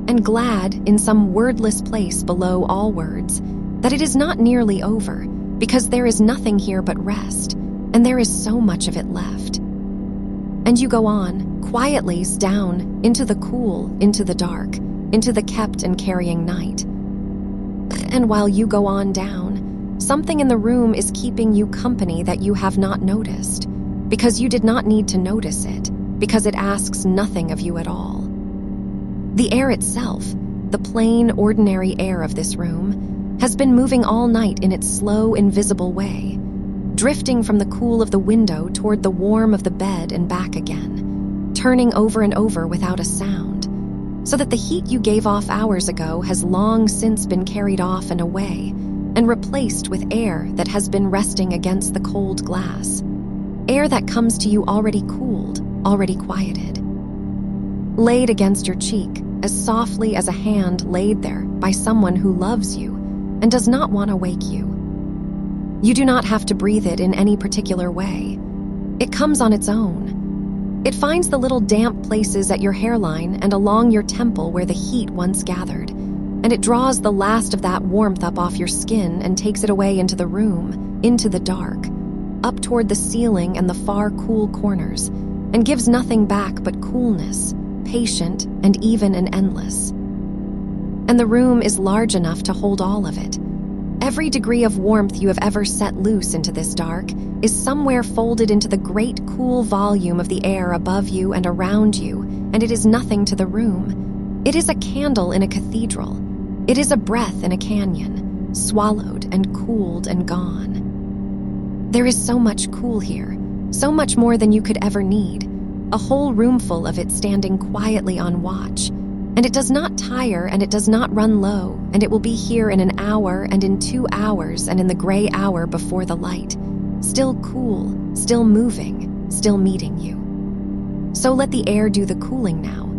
and glad in some wordless place below all words that it is not nearly over, because there is nothing here but rest, and there is so much of it left. And you go on, quietly down, into the cool, into the dark, into the kept and carrying night. And while you go on down, something in the room is keeping you company that you have not noticed, because you did not need to notice it, because it asks nothing of you at all. The air itself, the plain, ordinary air of this room, has been moving all night in its slow, invisible way, drifting from the cool of the window toward the warm of the bed and back again, turning over and over without a sound, so that the heat you gave off hours ago has long since been carried off and away, and replaced with air that has been resting against the cold glass, air that comes to you already cooled, already quieted, laid against your cheek as softly as a hand laid there by someone who loves you and does not want to wake you. You do not have to breathe it in any particular way. It comes on its own. It finds the little damp places at your hairline and along your temple where the heat once gathered, and it draws the last of that warmth up off your skin and takes it away into the room, into the dark, up toward the ceiling and the far cool corners, and gives nothing back but coolness, patient and even and endless. And the room is large enough to hold all of it. Every degree of warmth you have ever set loose into this dark is somewhere folded into the great cool volume of the air above you and around you, and it is nothing to the room. It is a candle in a cathedral. It is a breath in a canyon, swallowed and cooled and gone. There is so much cool here, so much more than you could ever need, a whole roomful of it standing quietly on watch. And it does not tire and it does not run low, and it will be here in an hour and in 2 hours and in the gray hour before the light, still cool, still moving, still meeting you. So let the air do the cooling now.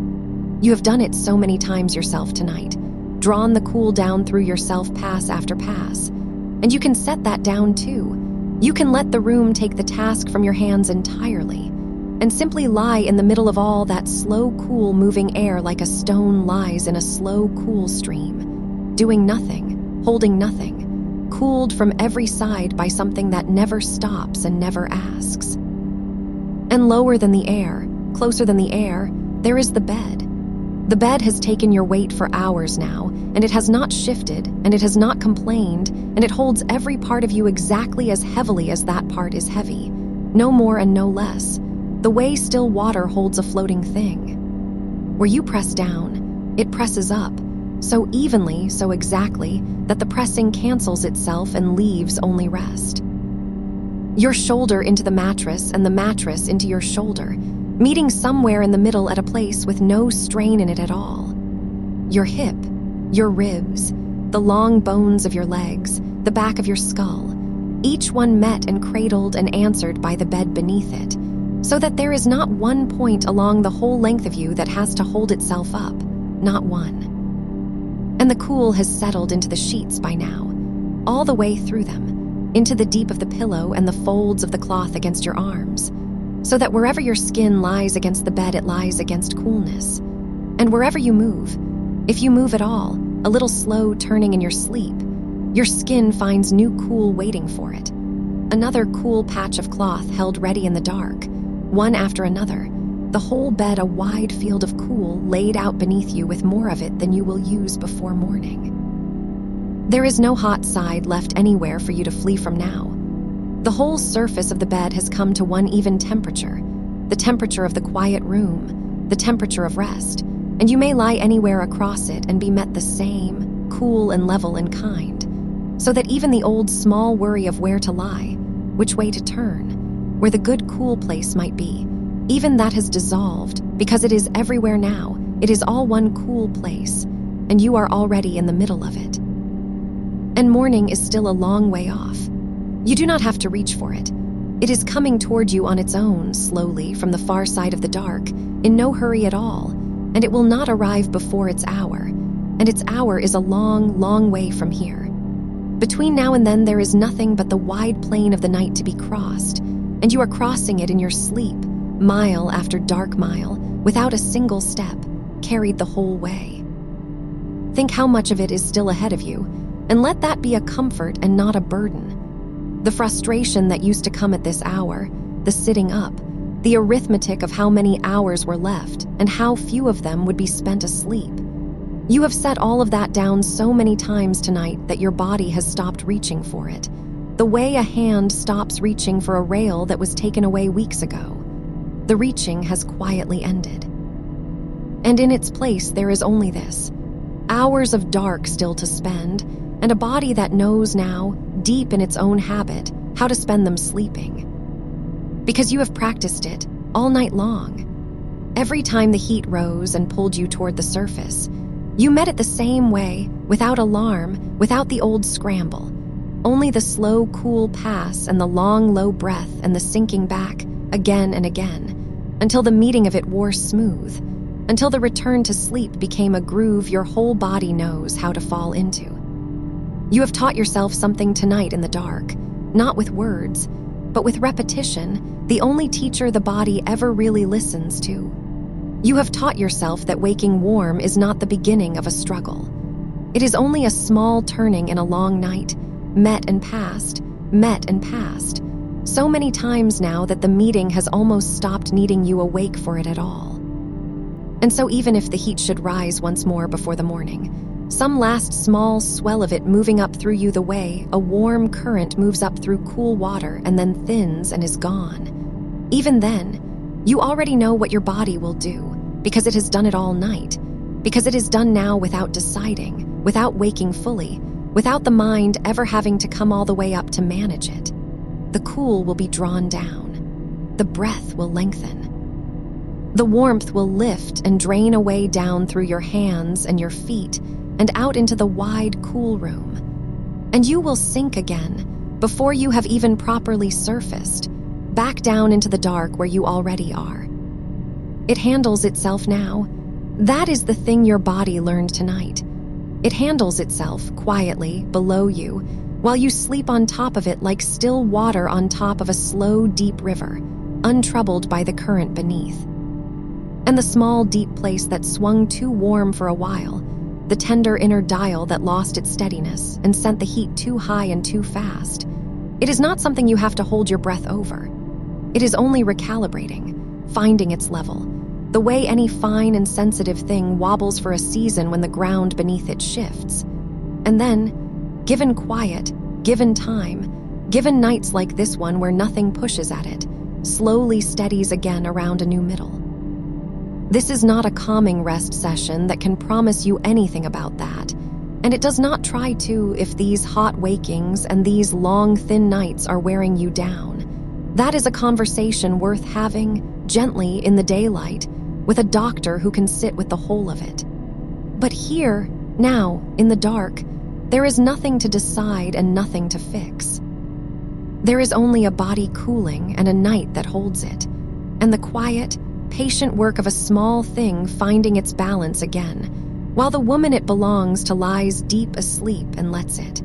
You have done it so many times yourself tonight, drawn the cool down through yourself pass after pass, and you can set that down too. You can let the room take the task from your hands entirely, and simply lie in the middle of all that slow, cool, moving air like a stone lies in a slow, cool stream, doing nothing, holding nothing, cooled from every side by something that never stops and never asks. And lower than the air, closer than the air, there is the bed. The bed has taken your weight for hours now, and it has not shifted, and it has not complained, and it holds every part of you exactly as heavily as that part is heavy, no more and no less. The way still water holds a floating thing. Where you press down, it presses up, so evenly, so exactly, that the pressing cancels itself and leaves only rest. Your shoulder into the mattress and the mattress into your shoulder, meeting somewhere in the middle at a place with no strain in it at all. Your hip, your ribs, the long bones of your legs, the back of your skull, each one met and cradled and answered by the bed beneath it, so that there is not one point along the whole length of you that has to hold itself up, not one. And the cool has settled into the sheets by now, all the way through them, into the deep of the pillow and the folds of the cloth against your arms, so that wherever your skin lies against the bed, it lies against coolness. And wherever you move, if you move at all, a little slow turning in your sleep, your skin finds new cool waiting for it. Another cool patch of cloth held ready in the dark, one after another, the whole bed a wide field of cool laid out beneath you with more of it than you will use before morning. There is no hot side left anywhere for you to flee from now. The whole surface of the bed has come to one even temperature, the temperature of the quiet room, the temperature of rest, and you may lie anywhere across it and be met the same, cool and level and kind, so that even the old small worry of where to lie, which way to turn, where the good cool place might be, even that has dissolved because it is everywhere now. It is all one cool place, and you are already in the middle of it. And morning is still a long way off. You do not have to reach for it. It is coming toward you on its own, slowly, from the far side of the dark, in no hurry at all, and it will not arrive before its hour, and its hour is a long, long way from here. Between now and then there is nothing but the wide plain of the night to be crossed, and you are crossing it in your sleep, mile after dark mile, without a single step, carried the whole way. Think how much of it is still ahead of you, and let that be a comfort and not a burden. The frustration that used to come at this hour, the sitting up, the arithmetic of how many hours were left and how few of them would be spent asleep. You have set all of that down so many times tonight that your body has stopped reaching for it, the way a hand stops reaching for a rail that was taken away weeks ago. The reaching has quietly ended. And in its place there is only this, hours of dark still to spend, and a body that knows now, deep in its own habit, how to spend them sleeping. Because you have practiced it all night long. Every time the heat rose and pulled you toward the surface, you met it the same way, without alarm, without the old scramble. Only the slow, cool pass and the long, low breath and the sinking back, again and again, until the meeting of it wore smooth, until the return to sleep became a groove your whole body knows how to fall into. You have taught yourself something tonight in the dark, not with words, but with repetition, the only teacher the body ever really listens to. You have taught yourself that waking warm is not the beginning of a struggle. It is only a small turning in a long night, met and passed, so many times now that the meeting has almost stopped needing you awake for it at all. And so even if the heat should rise once more before the morning, some last small swell of it moving up through you the way a warm current moves up through cool water and then thins and is gone. Even then, you already know what your body will do, because it has done it all night, because it is done now without deciding, without waking fully, without the mind ever having to come all the way up to manage it. The cool will be drawn down. The breath will lengthen. The warmth will lift and drain away down through your hands and your feet and out into the wide, cool room. And you will sink again before you have even properly surfaced, back down into the dark where you already are. It handles itself now. That is the thing your body learned tonight. It handles itself quietly below you while you sleep on top of it like still water on top of a slow, deep river, untroubled by the current beneath. And the small, deep place that swung too warm for a while, the tender inner dial that lost its steadiness and sent the heat too high and too fast, it is not something you have to hold your breath over. It is only recalibrating, finding its level, the way any fine and sensitive thing wobbles for a season when the ground beneath it shifts. And then, given quiet, given time, given nights like this one where nothing pushes at it, slowly steadies again around a new middle. This is not a calming rest session that can promise you anything about that, and it does not try to if these hot wakings and these long, thin nights are wearing you down. That is a conversation worth having, gently, in the daylight, with a doctor who can sit with the whole of it. But here, now, in the dark, there is nothing to decide and nothing to fix. There is only a body cooling and a night that holds it, and the quiet, patient work of a small thing finding its balance again, while the woman it belongs to lies deep asleep and lets it.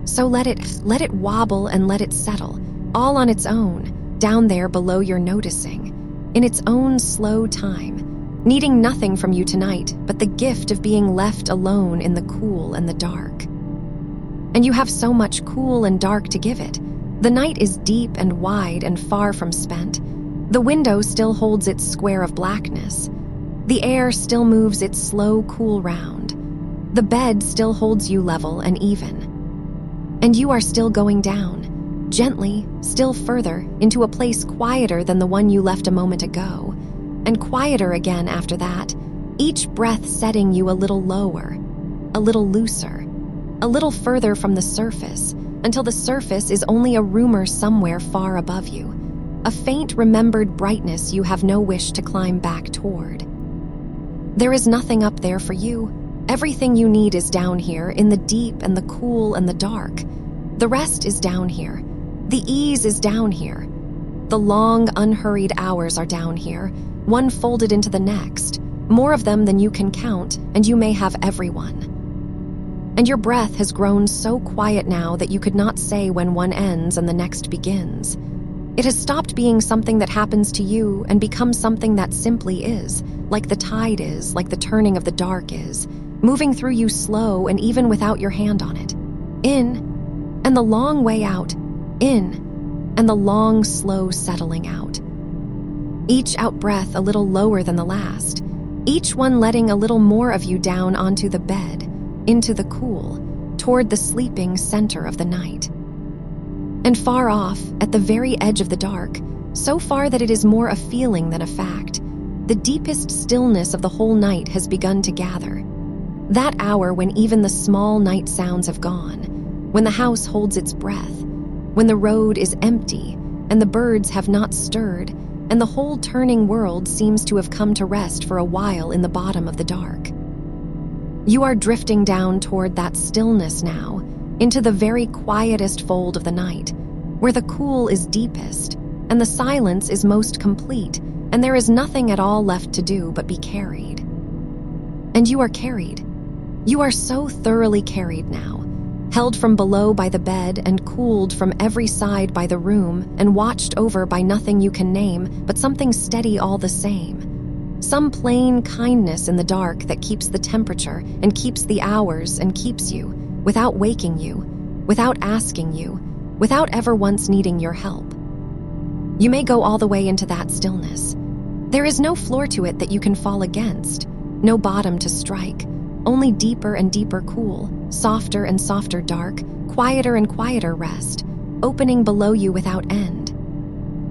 So let it wobble and let it settle, all on its own, down there below your noticing, in its own slow time, needing nothing from you tonight but the gift of being left alone in the cool and the dark. And you have so much cool and dark to give it. The night is deep and wide and far from spent. The window still holds its square of blackness. The air still moves its slow, cool round. The bed still holds you level and even. And you are still going down, gently, still further, into a place quieter than the one you left a moment ago, and quieter again after that, each breath setting you a little lower, a little looser, a little further from the surface, until the surface is only a rumor somewhere far above you, a faint remembered brightness you have no wish to climb back toward. There is nothing up there for you. Everything you need is down here, in the deep and the cool and the dark. The rest is down here. The ease is down here. The long, unhurried hours are down here, one folded into the next, more of them than you can count, and you may have everyone. And your breath has grown so quiet now that you could not say when one ends and the next begins. It has stopped being something that happens to you and become something that simply is, like the tide is, like the turning of the dark is, moving through you slow and even without your hand on it. In, and the long way out. In, and the long, slow settling out. Each out-breath a little lower than the last, each one letting a little more of you down onto the bed, into the cool, toward the sleeping center of the night. And far off, at the very edge of the dark, so far that it is more a feeling than a fact, the deepest stillness of the whole night has begun to gather. That hour when even the small night sounds have gone, when the house holds its breath, when the road is empty and the birds have not stirred, and the whole turning world seems to have come to rest for a while in the bottom of the dark. You are drifting down toward that stillness now, into the very quietest fold of the night, where the cool is deepest, and the silence is most complete, and there is nothing at all left to do but be carried. And you are carried. You are so thoroughly carried now, held from below by the bed and cooled from every side by the room and watched over by nothing you can name, but something steady all the same. Some plain kindness in the dark that keeps the temperature and keeps the hours and keeps you, without waking you, without asking you, without ever once needing your help. You may go all the way into that stillness. There is no floor to it that you can fall against, no bottom to strike, only deeper and deeper cool, softer and softer dark, quieter and quieter rest, opening below you without end.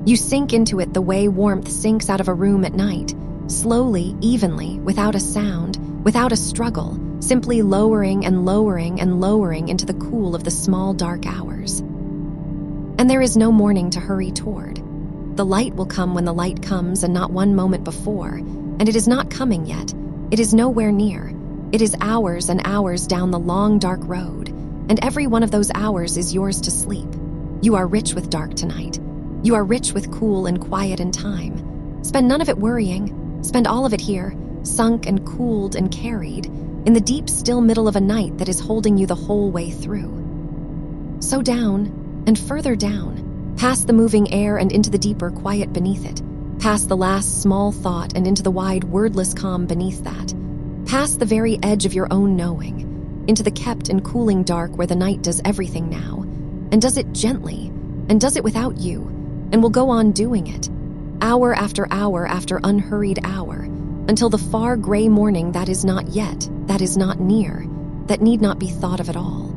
You sink into it the way warmth sinks out of a room at night, slowly, evenly, without a sound, without a struggle, simply lowering and lowering and lowering into the cool of the small dark hours. And there is no morning to hurry toward. The light will come when the light comes and not one moment before, and it is not coming yet. It is nowhere near. It is hours and hours down the long dark road, and every one of those hours is yours to sleep. You are rich with dark tonight. You are rich with cool and quiet and time. Spend none of it worrying. Spend all of it here, sunk and cooled and carried, in the deep still middle of a night that is holding you the whole way through. So down, and further down, past the moving air and into the deeper quiet beneath it, past the last small thought and into the wide wordless calm beneath that, past the very edge of your own knowing, into the kept and cooling dark where the night does everything now, and does it gently, and does it without you, and will go on doing it, hour after unhurried hour, until the far gray morning that is not yet, that is not near, that need not be thought of at all.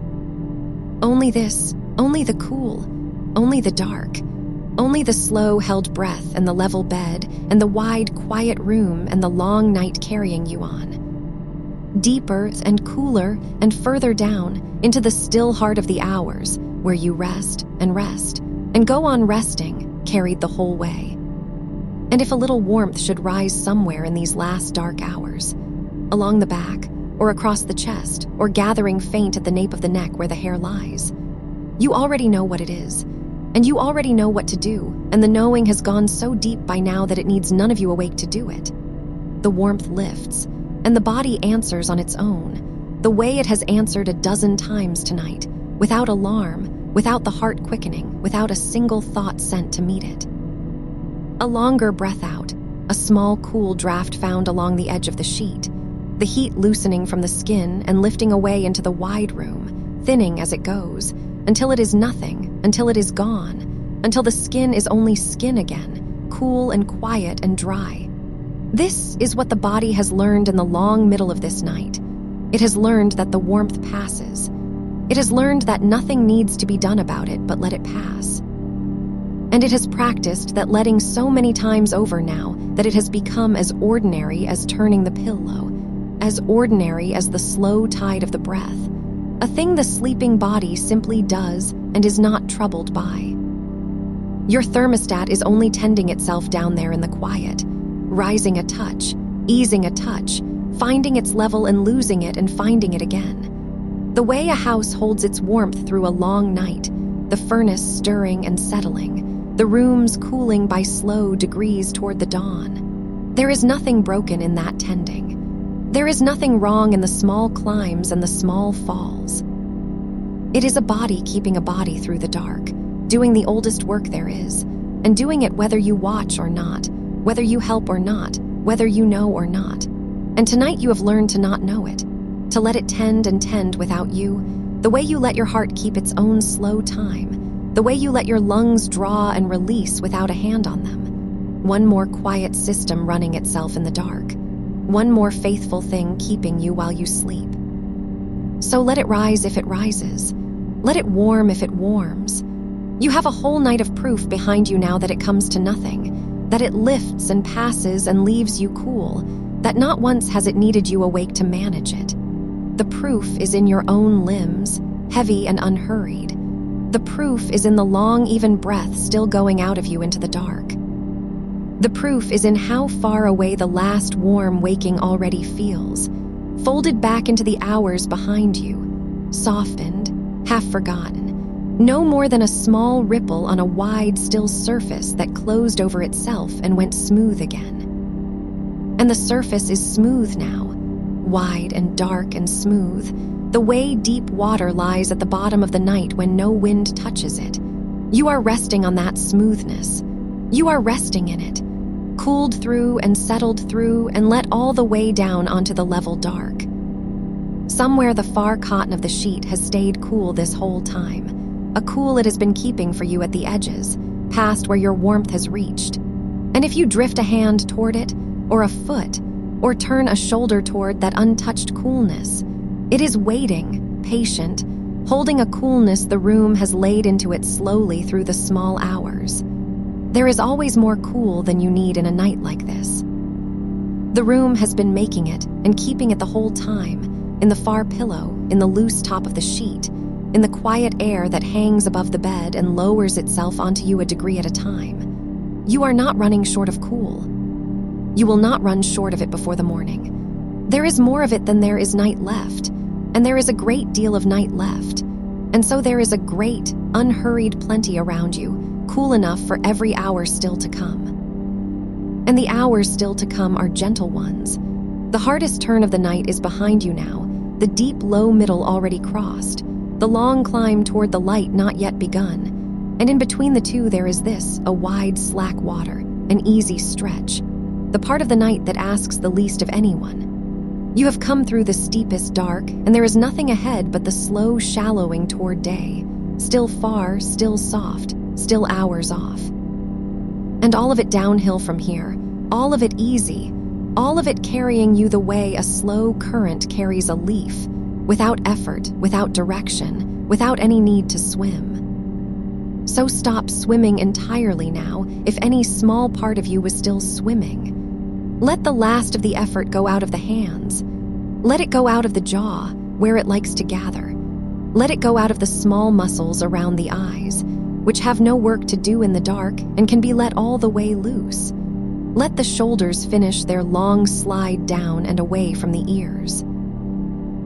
Only this, only the cool, only the dark, only the slow held breath and the level bed and the wide quiet room and the long night carrying you on. Deeper and cooler and further down into the still heart of the hours where you rest and go on resting, carried the whole way. And if a little warmth should rise somewhere in these last dark hours, along the back, or across the chest, or gathering faint at the nape of the neck where the hair lies, you already know what it is, and you already know what to do, and the knowing has gone so deep by now that it needs none of you awake to do it. The warmth lifts, and the body answers on its own, the way it has answered a dozen times tonight, without alarm, without the heart quickening, without a single thought sent to meet it. A longer breath out, a small cool draft found along the edge of the sheet, the heat loosening from the skin and lifting away into the wide room, thinning as it goes, until it is nothing, until it is gone, until the skin is only skin again, cool and quiet and dry. This is what the body has learned in the long middle of this night. It has learned that the warmth passes. It has learned that nothing needs to be done about it but let it pass. And it has practiced that letting so many times over now that it has become as ordinary as turning the pillow, as ordinary as the slow tide of the breath, a thing the sleeping body simply does and is not troubled by. Your thermostat is only tending itself down there in the quiet, rising a touch, easing a touch, finding its level and losing it and finding it again. The way a house holds its warmth through a long night, the furnace stirring and settling, the rooms cooling by slow degrees toward the dawn. There is nothing broken in that tending. There is nothing wrong in the small climbs and the small falls. It is a body keeping a body through the dark, doing the oldest work there is, and doing it whether you watch or not, whether you help or not, whether you know or not. And tonight you have learned to not know it, to let it tend and tend without you, the way you let your heart keep its own slow time, the way you let your lungs draw and release without a hand on them. One more quiet system running itself in the dark. One more faithful thing keeping you while you sleep. So let it rise if it rises. Let it warm if it warms. You have a whole night of proof behind you now that it comes to nothing, that it lifts and passes and leaves you cool, that not once has it needed you awake to manage it. The proof is in your own limbs, heavy and unhurried. The proof is in the long, even breath still going out of you into the dark. The proof is in how far away the last warm waking already feels, folded back into the hours behind you, softened, half forgotten, no more than a small ripple on a wide, still surface that closed over itself and went smooth again. And the surface is smooth now, wide and dark and smooth, The way deep water lies at the bottom of the night when no wind touches it. You are resting on that smoothness. You are resting in it, cooled through and settled through and let all the way down onto the level dark. Somewhere the far cotton of the sheet has stayed cool this whole time, a cool it has been keeping for you at the edges, past where your warmth has reached. And if you drift a hand toward it, or a foot, or turn a shoulder toward that untouched coolness, it is waiting, patient, holding a coolness the room has laid into it slowly through the small hours. There is always more cool than you need in a night like this. The room has been making it and keeping it the whole time, in the far pillow, in the loose top of the sheet, in the quiet air that hangs above the bed and lowers itself onto you a degree at a time. You are not running short of cool. You will not run short of it before the morning. There is more of it than there is night left, and there is a great deal of night left. And so there is a great, unhurried plenty around you, cool enough for every hour still to come. And the hours still to come are gentle ones. The hardest turn of the night is behind you now, the deep low middle already crossed, the long climb toward the light not yet begun, and in between the two there is this, a wide slack water, an easy stretch, the part of the night that asks the least of anyone. You have come through the steepest dark, and there is nothing ahead but the slow shallowing toward day, still far, still soft, still hours off. And all of it downhill from here, all of it easy, all of it carrying you the way a slow current carries a leaf, without effort, without direction, without any need to swim. So stop swimming entirely now, if any small part of you was still swimming. Let the last of the effort go out of the hands. Let it go out of the jaw, where it likes to gather. Let it go out of the small muscles around the eyes, which have no work to do in the dark and can be let all the way loose. Let the shoulders finish their long slide down and away from the ears.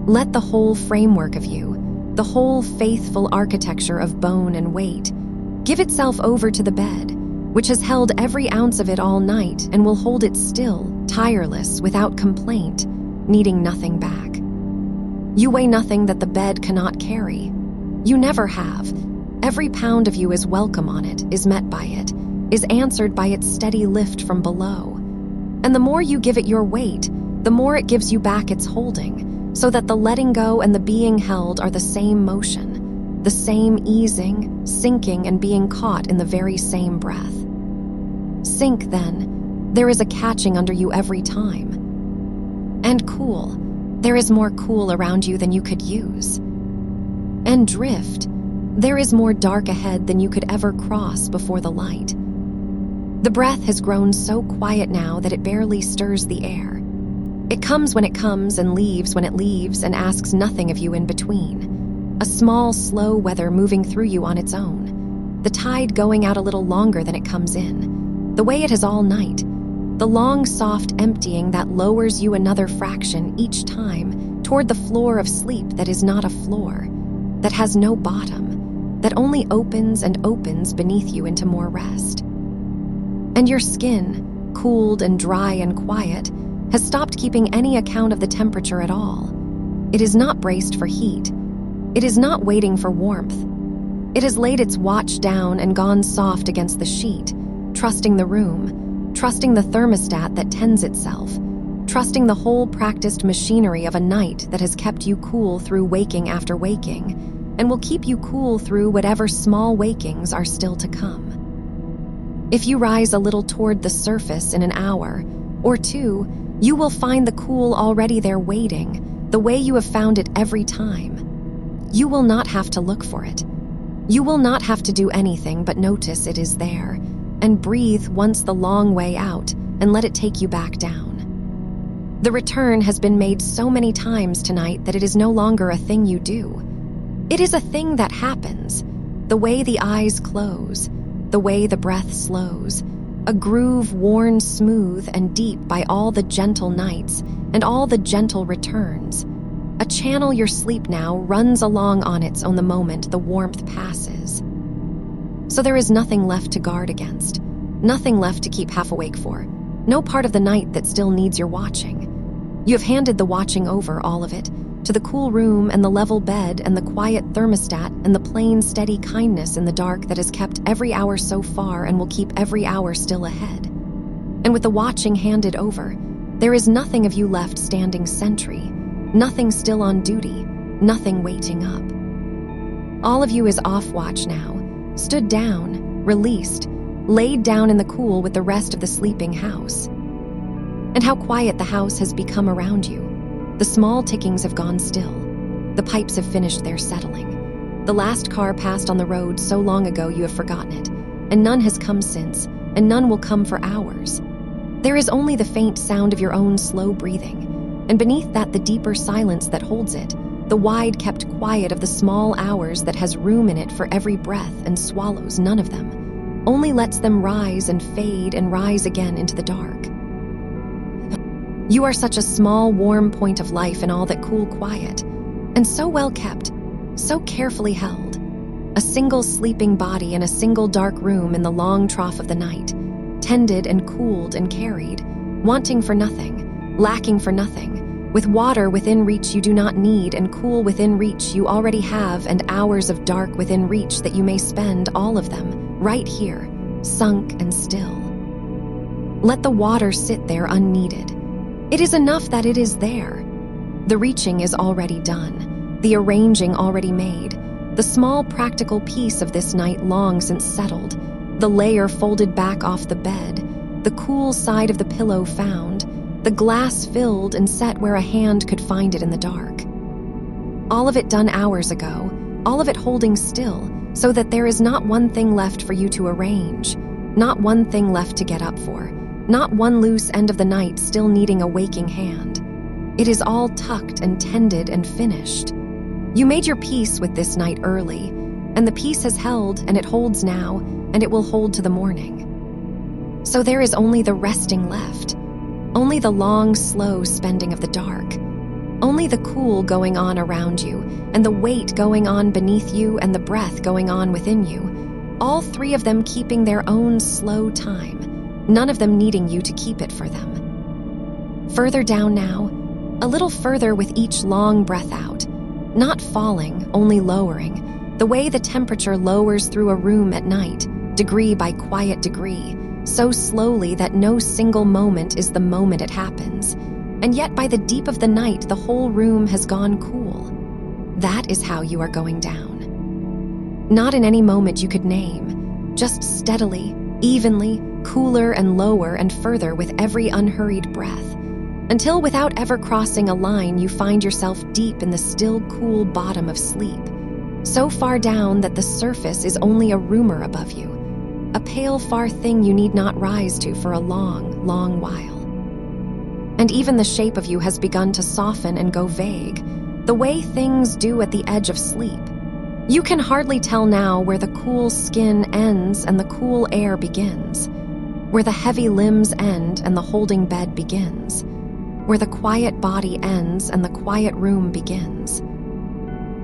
Let the whole framework of you, the whole faithful architecture of bone and weight, give itself over to the bed, which has held every ounce of it all night and will hold it still, tireless, without complaint, needing nothing back. You weigh nothing that the bed cannot carry. You never have. Every pound of you is welcome on it, is met by it, is answered by its steady lift from below. And the more you give it your weight, the more it gives you back its holding, so that the letting go and the being held are the same motion, the same easing, sinking, and being caught in the very same breath. Sink, then. There is a catching under you every time. And cool. There is more cool around you than you could use. And drift. There is more dark ahead than you could ever cross before the light. The breath has grown so quiet now that it barely stirs the air. It comes when it comes and leaves when it leaves and asks nothing of you in between. A small, slow weather moving through you on its own. The tide going out a little longer than it comes in. The way it has all night. The long, soft emptying that lowers you another fraction each time toward the floor of sleep that is not a floor, that has no bottom, that only opens and opens beneath you into more rest. And your skin, cooled and dry and quiet, has stopped keeping any account of the temperature at all. It is not braced for heat. It is not waiting for warmth. It has laid its watch down and gone soft against the sheet, trusting the room, trusting the thermostat that tends itself, trusting the whole practiced machinery of a night that has kept you cool through waking after waking, and will keep you cool through whatever small wakings are still to come. If you rise a little toward the surface in an hour or two, you will find the cool already there waiting, the way you have found it every time. You will not have to look for it. You will not have to do anything but notice it is there, and breathe once the long way out and let it take you back down. The return has been made so many times tonight that it is no longer a thing you do. It is a thing that happens, the way the eyes close, the way the breath slows, a groove worn smooth and deep by all the gentle nights and all the gentle returns. A channel your sleep now runs along on its own the moment the warmth passes. So there is nothing left to guard against, nothing left to keep half awake for, no part of the night that still needs your watching. You have handed the watching over, all of it, to the cool room and the level bed and the quiet thermostat and the plain, steady kindness in the dark that has kept every hour so far and will keep every hour still ahead. And with the watching handed over, there is nothing of you left standing sentry, nothing still on duty, nothing waiting up. All of you is off watch now, stood down, released, laid down in the cool with the rest of the sleeping house. And how quiet the house has become around you. The small tickings have gone still. The pipes have finished their settling. The last car passed on the road so long ago you have forgotten it, and none has come since, and none will come for hours. There is only the faint sound of your own slow breathing, and beneath that the deeper silence that holds it, the wide kept quiet of the small hours that has room in it for every breath and swallows none of them, only lets them rise and fade and rise again into the dark. You are such a small, warm point of life in all that cool quiet, and so well kept, so carefully held. A single sleeping body in a single dark room in the long trough of the night, tended and cooled and carried, wanting for nothing, lacking for nothing, with water within reach you do not need and cool within reach you already have and hours of dark within reach that you may spend all of them, right here, sunk and still. Let the water sit there unneeded. It is enough that it is there. The reaching is already done, the arranging already made, the small practical piece of this night long since settled, the layer folded back off the bed, the cool side of the pillow found, the glass filled and set where a hand could find it in the dark. All of it done hours ago, all of it holding still, so that there is not one thing left for you to arrange, not one thing left to get up for, not one loose end of the night still needing a waking hand. It is all tucked and tended and finished. You made your peace with this night early, and the peace has held, and it holds now, and it will hold to the morning. So there is only the resting left, only the long, slow spending of the dark, only the cool going on around you, and the weight going on beneath you, and the breath going on within you, all three of them keeping their own slow time, none of them needing you to keep it for them. Further down now, a little further with each long breath out, not falling, only lowering, the way the temperature lowers through a room at night, degree by quiet degree, so slowly that no single moment is the moment it happens, and yet by the deep of the night the whole room has gone cool. That is how you are going down. Not in any moment you could name, just steadily, evenly, cooler and lower and further with every unhurried breath, until without ever crossing a line you find yourself deep in the still cool bottom of sleep, so far down that the surface is only a rumor above you, a pale far thing you need not rise to for a long, long while. And even the shape of you has begun to soften and go vague, the way things do at the edge of sleep. You can hardly tell now where the cool skin ends and the cool air begins, where the heavy limbs end and the holding bed begins, where the quiet body ends and the quiet room begins.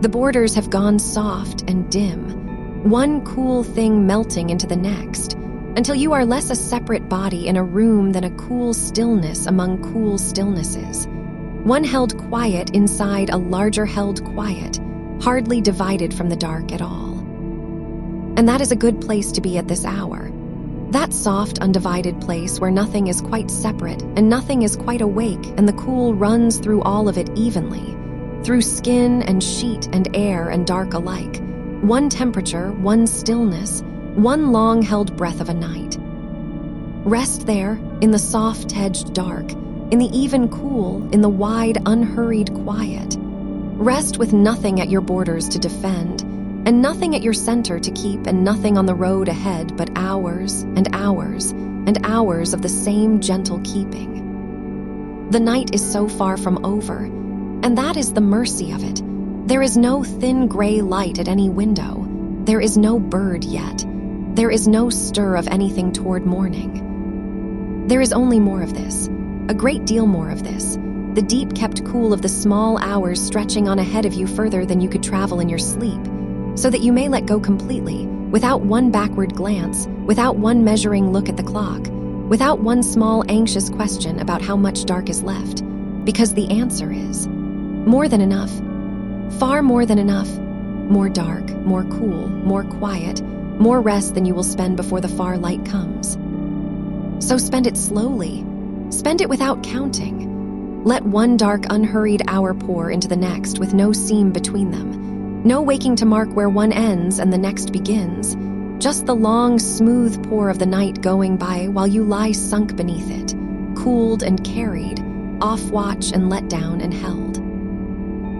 The borders have gone soft and dim, one cool thing melting into the next, until you are less a separate body in a room than a cool stillness among cool stillnesses, one held quiet inside a larger held quiet, hardly divided from the dark at all. And that is a good place to be at this hour. That soft, undivided place where nothing is quite separate and nothing is quite awake and the cool runs through all of it evenly, through skin and sheet and air and dark alike, one temperature, one stillness, one long-held breath of a night. Rest there, in the soft-edged dark, in the even cool, in the wide, unhurried quiet. Rest with nothing at your borders to defend, and nothing at your center to keep, and nothing on the road ahead but hours and hours and hours of the same gentle keeping. The night is so far from over, and that is the mercy of it. There is no thin gray light at any window. There is no bird yet. There is no stir of anything toward morning. There is only more of this, a great deal more of this, the deep kept cool of the small hours stretching on ahead of you further than you could travel in your sleep, so that you may let go completely, without one backward glance, without one measuring look at the clock, without one small anxious question about how much dark is left, because the answer is, More than enough. Far more than enough. More dark, more cool, more quiet, more rest than you will spend before the far light comes. So spend it slowly. Spend it without counting. Let one dark, unhurried hour pour into the next with no seam between them. No waking to mark where one ends and the next begins. Just the long, smooth pour of the night going by while you lie sunk beneath it, cooled and carried, off watch and let down and held.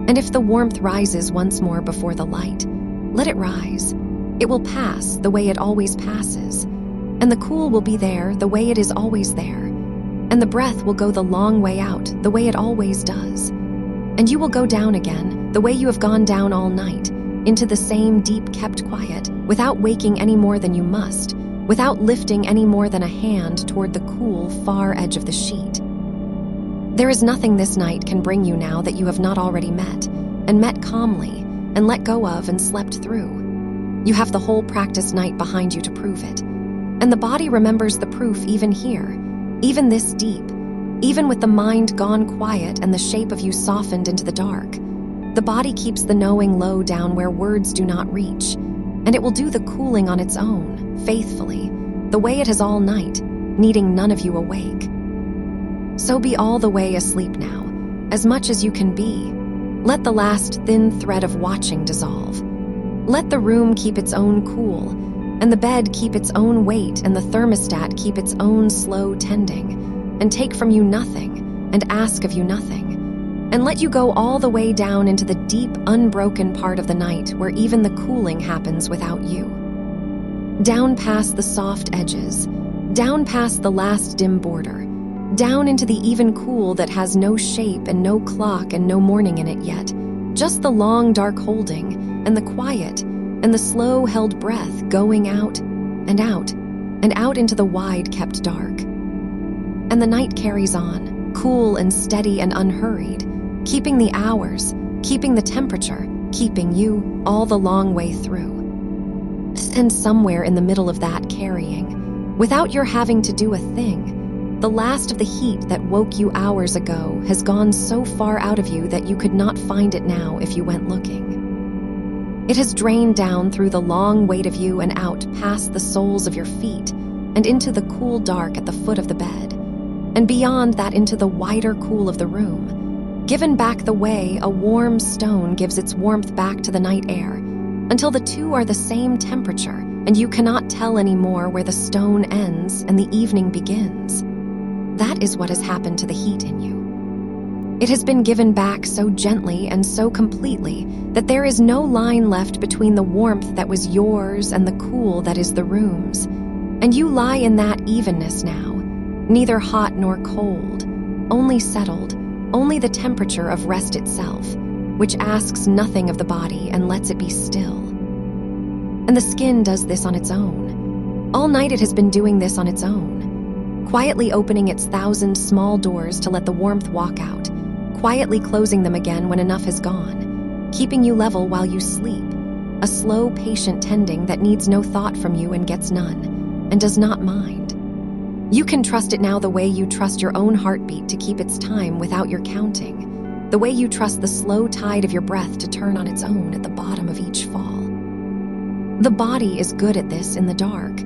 And if the warmth rises once more before the light, let it rise. It will pass the way it always passes, and the cool will be there the way it is always there, and the breath will go the long way out the way it always does, and you will go down again the way you have gone down all night, into the same deep kept quiet, without waking any more than you must, without lifting any more than a hand toward the cool, far edge of the sheet. There is nothing this night can bring you now that you have not already met, and met calmly, and let go of and slept through. You have the whole practice night behind you to prove it, and the body remembers the proof even here, even this deep, even with the mind gone quiet and the shape of you softened into the dark. The body keeps the knowing low down where words do not reach, and it will do the cooling on its own, faithfully, the way it has all night, needing none of you awake. So be all the way asleep now, as much as you can be. Let the last thin thread of watching dissolve. Let the room keep its own cool, and the bed keep its own weight, and the thermostat keep its own slow tending, and take from you nothing, and ask of you nothing, and let you go all the way down into the deep, unbroken part of the night where even the cooling happens without you. Down past the soft edges, down past the last dim border, down into the even cool that has no shape and no clock and no morning in it yet, just the long dark holding, and the quiet, and the slow held breath going out, and out, and out into the wide kept dark. And the night carries on, cool and steady and unhurried, keeping the hours, keeping the temperature, keeping you all the long way through. And somewhere in the middle of that carrying, without your having to do a thing, the last of the heat that woke you hours ago has gone so far out of you that you could not find it now if you went looking. It has drained down through the long weight of you and out past the soles of your feet and into the cool dark at the foot of the bed, and beyond that into the wider cool of the room, given back the way a warm stone gives its warmth back to the night air, until the two are the same temperature and you cannot tell anymore where the stone ends and the evening begins. That is what has happened to the heat in you. It has been given back so gently and so completely that there is no line left between the warmth that was yours and the cool that is the room's, and you lie in that evenness now, neither hot nor cold, only settled, only the temperature of rest itself, which asks nothing of the body and lets it be still. And the skin does this on its own. All night it has been doing this on its own, quietly opening its 1,000 small doors to let the warmth walk out, quietly closing them again when enough has gone, keeping you level while you sleep, a slow, patient tending that needs no thought from you and gets none, and does not mind. You can trust it now the way you trust your own heartbeat to keep its time without your counting, the way you trust the slow tide of your breath to turn on its own at the bottom of each fall. The body is good at this in the dark.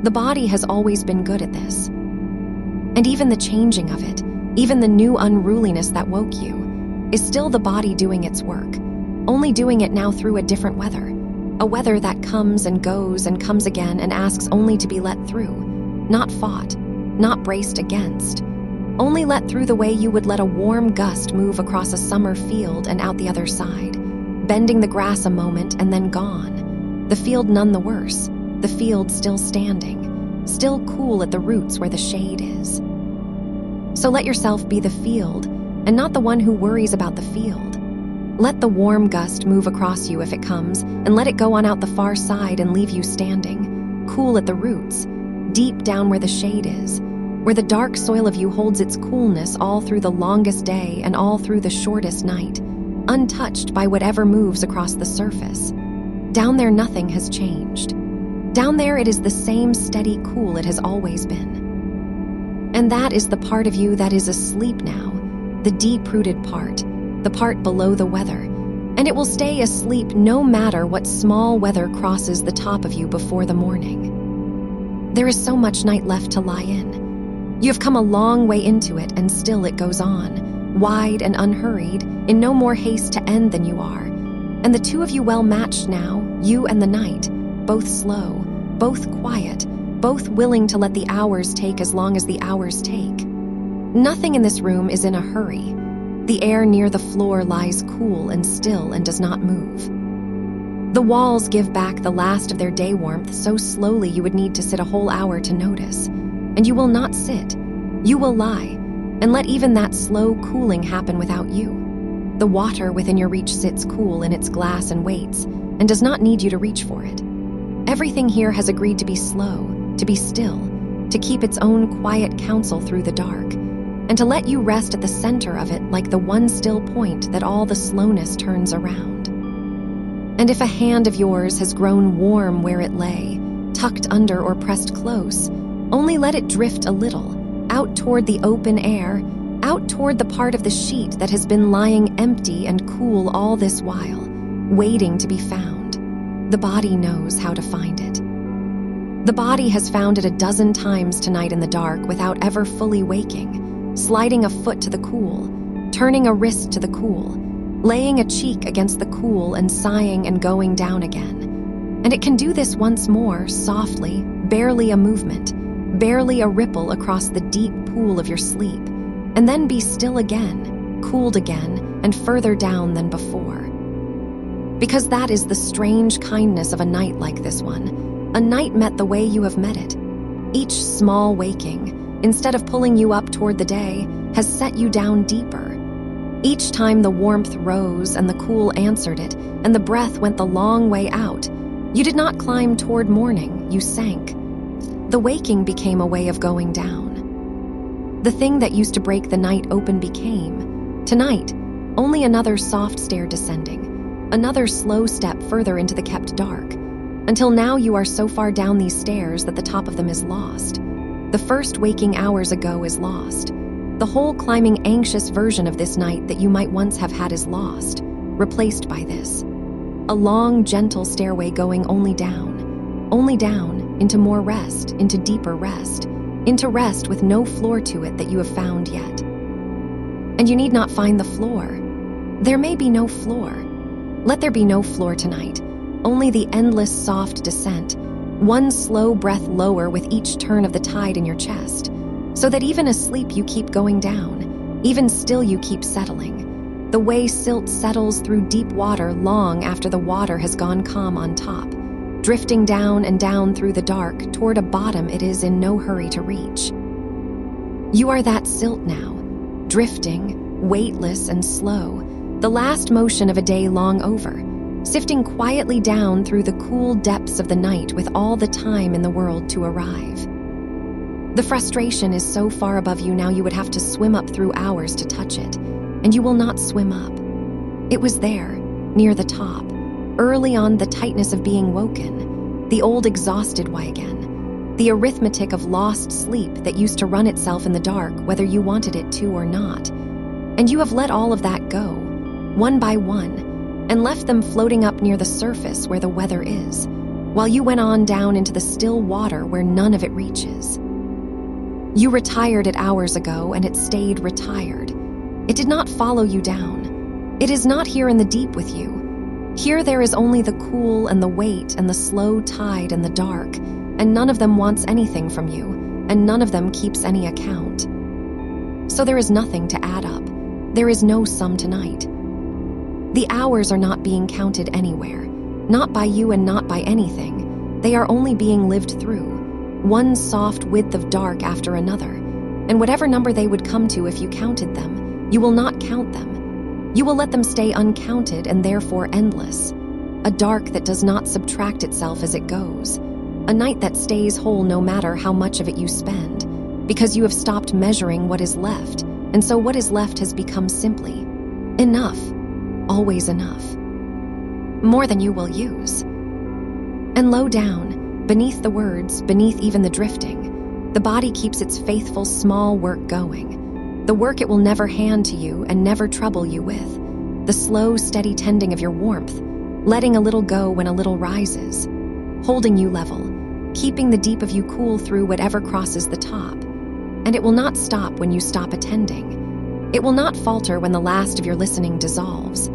The body has always been good at this. And even the changing of it, even the new unruliness that woke you, is still the body doing its work, only doing it now through a different weather, a weather that comes and goes and comes again and asks only to be let through, not fought, not braced against, only let through the way you would let a warm gust move across a summer field and out the other side, bending the grass a moment and then gone, the field none the worse, the field still standing, still cool at the roots where the shade is. So let yourself be the field, and not the one who worries about the field. Let the warm gust move across you if it comes, and let it go on out the far side and leave you standing, cool at the roots, deep down where the shade is, where the dark soil of you holds its coolness all through the longest day and all through the shortest night, untouched by whatever moves across the surface. Down there nothing has changed. Down there it is the same steady cool it has always been. And that is the part of you that is asleep now, the deep-rooted part, the part below the weather, and it will stay asleep no matter what small weather crosses the top of you before the morning. There is so much night left to lie in. You have come a long way into it, and still it goes on, wide and unhurried, in no more haste to end than you are. And the two of you well matched now, you and the night, both slow, both quiet, both willing to let the hours take as long as the hours take. Nothing in this room is in a hurry. The air near the floor lies cool and still and does not move. The walls give back the last of their day warmth so slowly you would need to sit a whole hour to notice. And you will not sit. You will lie, and let even that slow cooling happen without you. The water within your reach sits cool in its glass and waits, and does not need you to reach for it. Everything here has agreed to be slow, to be still, to keep its own quiet counsel through the dark, and to let you rest at the center of it like the one still point that all the slowness turns around. And if a hand of yours has grown warm where it lay, tucked under or pressed close, only let it drift a little, out toward the open air, out toward the part of the sheet that has been lying empty and cool all this while, waiting to be found. The body knows how to find it. The body has found it a dozen times tonight in the dark without ever fully waking, sliding a foot to the cool, turning a wrist to the cool, laying a cheek against the cool and sighing and going down again. And it can do this once more, softly, barely a movement, barely a ripple across the deep pool of your sleep, and then be still again, cooled again, and further down than before. Because that is the strange kindness of a night like this one, a night met the way you have met it. Each small waking, instead of pulling you up toward the day, has set you down deeper. Each time the warmth rose and the cool answered it, and the breath went the long way out, you did not climb toward morning, you sank. The waking became a way of going down. The thing that used to break the night open became, tonight, only another soft stair descending, another slow step further into the kept dark, until now you are so far down these stairs that the top of them is lost. The first waking hours ago is lost. The whole climbing anxious version of this night that you might once have had is lost, replaced by this. A long, gentle stairway going only down, into more rest, into deeper rest, into rest with no floor to it that you have found yet. And you need not find the floor. There may be no floor. Let there be no floor tonight, only the endless soft descent, one slow breath lower with each turn of the tide in your chest, so that even asleep you keep going down, even still you keep settling, the way silt settles through deep water long after the water has gone calm on top, drifting down and down through the dark toward a bottom it is in no hurry to reach. You are that silt now, drifting, weightless and slow, the last motion of a day long over, sifting quietly down through the cool depths of the night with all the time in the world to arrive. The frustration is so far above you now you would have to swim up through hours to touch it, and you will not swim up. It was there, near the top, early on the tightness of being woken, the old exhausted why again, the arithmetic of lost sleep that used to run itself in the dark whether you wanted it to or not. And you have let all of that go, one by one, and left them floating up near the surface where the weather is, while you went on down into the still water where none of it reaches. You retired it hours ago, and it stayed retired. It did not follow you down. It is not here in the deep with you. Here there is only the cool and the weight and the slow tide and the dark, and none of them wants anything from you, and none of them keeps any account. So there is nothing to add up. There is no sum tonight. The hours are not being counted anywhere, not by you and not by anything. They are only being lived through, one soft width of dark after another, and whatever number they would come to if you counted them, you will not count them. You will let them stay uncounted and therefore endless. A dark that does not subtract itself as it goes. A night that stays whole no matter how much of it you spend, because you have stopped measuring what is left, and so what is left has become simply enough, always enough. More than you will use. And low down, beneath the words, beneath even the drifting, the body keeps its faithful small work going, the work it will never hand to you and never trouble you with, the slow, steady tending of your warmth, letting a little go when a little rises, holding you level, keeping the deep of you cool through whatever crosses the top. And it will not stop when you stop attending. It will not falter when the last of your listening dissolves.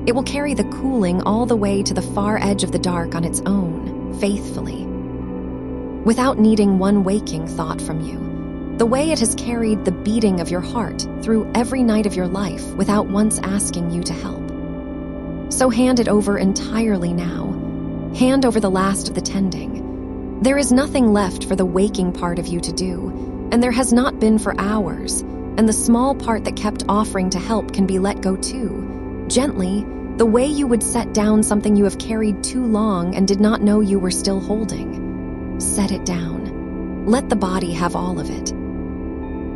It will carry the cooling all the way to the far edge of the dark on its own, faithfully, without needing one waking thought from you, the way it has carried the beating of your heart through every night of your life without once asking you to help. So hand it over entirely now. Hand over the last of the tending. There is nothing left for the waking part of you to do, and there has not been for hours, and the small part that kept offering to help can be let go too, gently, the way you would set down something you have carried too long and did not know you were still holding. Set it down. Let the body have all of it.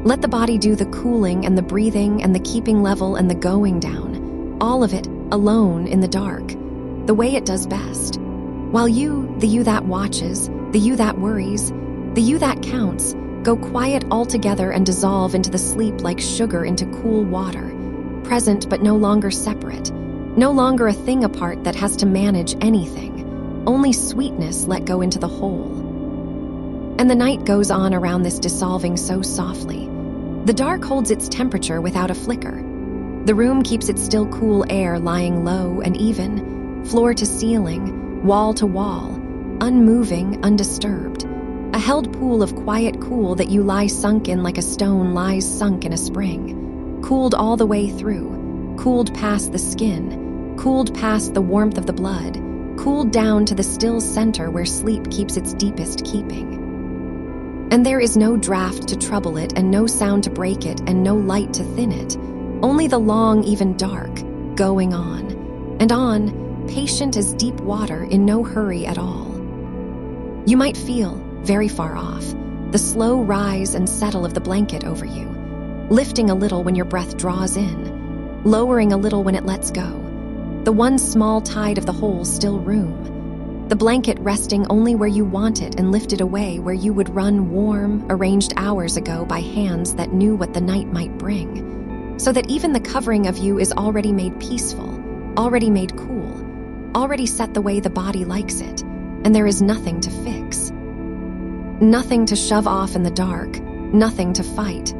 Let the body do the cooling and the breathing and the keeping level and the going down, all of it alone in the dark, the way it does best. While you, the you that watches, the you that worries, the you that counts, go quiet altogether and dissolve into the sleep like sugar into cool water, present but no longer separate, no longer a thing apart that has to manage anything, only sweetness let go into the whole. And the night goes on around this dissolving so softly. The dark holds its temperature without a flicker. The room keeps its still cool air lying low and even, floor to ceiling, wall to wall, unmoving, undisturbed. A held pool of quiet cool that you lie sunk in like a stone lies sunk in a spring, cooled all the way through, cooled past the skin, cooled past the warmth of the blood, cooled down to the still center where sleep keeps its deepest keeping. And there is no draft to trouble it and no sound to break it and no light to thin it, only the long, even dark, going on, patient as deep water in no hurry at all. You might feel, very far off, the slow rise and settle of the blanket over you, lifting a little when your breath draws in, lowering a little when it lets go, the one small tide of the whole still room, the blanket resting only where you want it and lifted away where you would run warm, arranged hours ago by hands that knew what the night might bring, so that even the covering of you is already made peaceful, already made cool, already set the way the body likes it, and there is nothing to fix. Nothing to shove off in the dark, nothing to fight.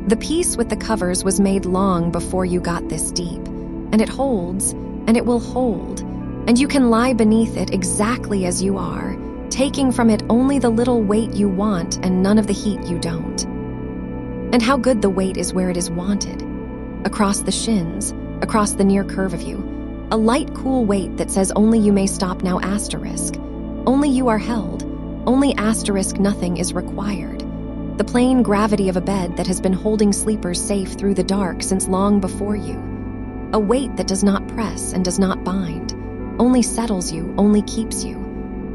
The peace with the covers was made long before you got this deep, and it holds, and it will hold, and you can lie beneath it exactly as you are, taking from it only the little weight you want and none of the heat you don't. And how good the weight is where it is wanted. Across the shins, across the near curve of you, a light, cool weight that says only you may stop now asterisk. Only you are held, only asterisk nothing is required. The plain gravity of a bed that has been holding sleepers safe through the dark since long before you. A weight that does not press and does not bind, only settles you, only keeps you,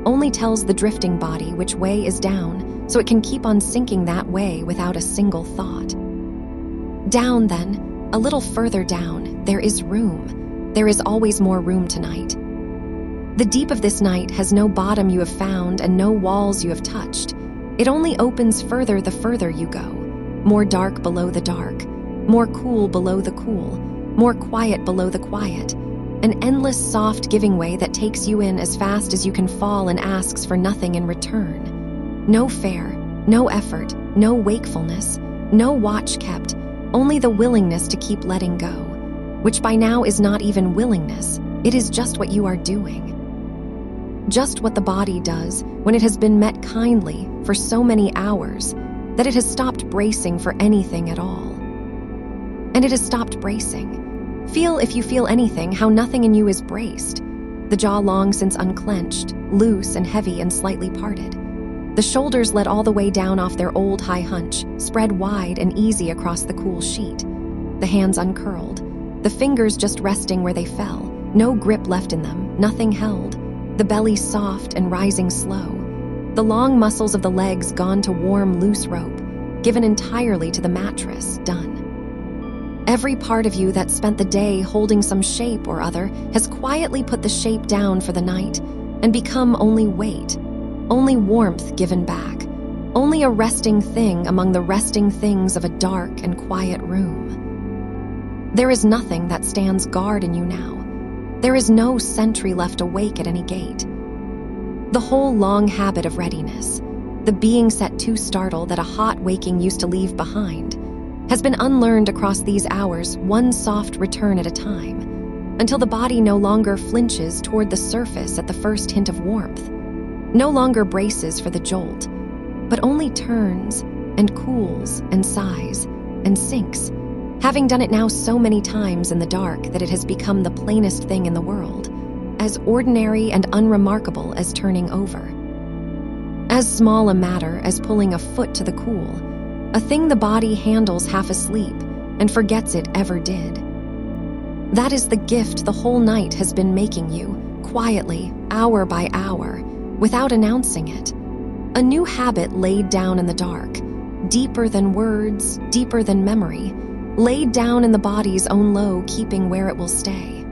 only tells the drifting body which way is down so it can keep on sinking that way without a single thought. Down then, a little further down, there is room. There is always more room tonight. The deep of this night has no bottom you have found and no walls you have touched. It only opens further the further you go. More dark below the dark, more cool below the cool, more quiet below the quiet. An endless soft giving way that takes you in as fast as you can fall and asks for nothing in return. No fare, no effort, no wakefulness, no watch kept, only the willingness to keep letting go, which by now is not even willingness, it is just what you are doing. Just what the body does when it has been met kindly for so many hours that it has stopped bracing for anything at all. And it has stopped bracing. Feel, if you feel anything, how nothing in you is braced. The jaw long since unclenched, loose and heavy and slightly parted. The shoulders let all the way down off their old high hunch, spread wide and easy across the cool sheet. The hands uncurled, the fingers just resting where they fell, no grip left in them, nothing held. The belly soft and rising slow. The long muscles of the legs gone to warm, loose rope, given entirely to the mattress, done. Every part of you that spent the day holding some shape or other has quietly put the shape down for the night and become only weight, only warmth given back, only a resting thing among the resting things of a dark and quiet room. There is nothing that stands guard in you now. There is no sentry left awake at any gate. The whole long habit of readiness, the being set to startle that a hot waking used to leave behind, has been unlearned across these hours, one soft return at a time, until the body no longer flinches toward the surface at the first hint of warmth, no longer braces for the jolt, but only turns and cools and sighs and sinks, having done it now so many times in the dark that it has become the plainest thing in the world, as ordinary and unremarkable as turning over. As small a matter as pulling a foot to the cool, a thing the body handles half asleep and forgets it ever did. That is the gift the whole night has been making you, quietly, hour by hour, without announcing it. A new habit laid down in the dark, deeper than words, deeper than memory, laid down in the body's own low keeping where it will stay.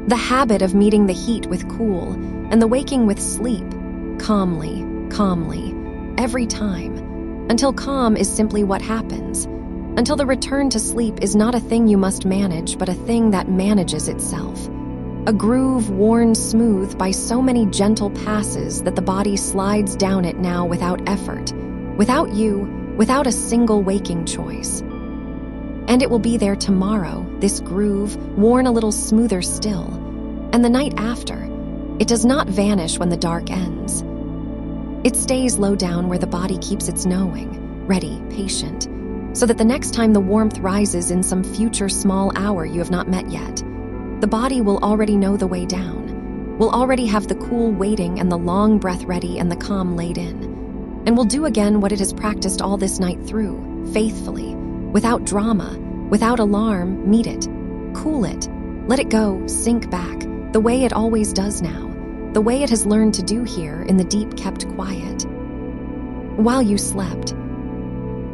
The habit of meeting the heat with cool and the waking with sleep, calmly, calmly, every time, until calm is simply what happens, until the return to sleep is not a thing you must manage but a thing that manages itself. A groove worn smooth by so many gentle passes that the body slides down it now without effort, without you, without a single waking choice. And it will be there tomorrow, this groove, worn a little smoother still, and the night after. It does not vanish when the dark ends. It stays low down where the body keeps its knowing, ready, patient, so that the next time the warmth rises in some future small hour you have not met yet, the body will already know the way down, will already have the cool waiting and the long breath ready and the calm laid in, and will do again what it has practiced all this night through, faithfully, without drama, without alarm, meet it, cool it, let it go, sink back, the way it always does now, the way it has learned to do here in the deep kept quiet. While you slept.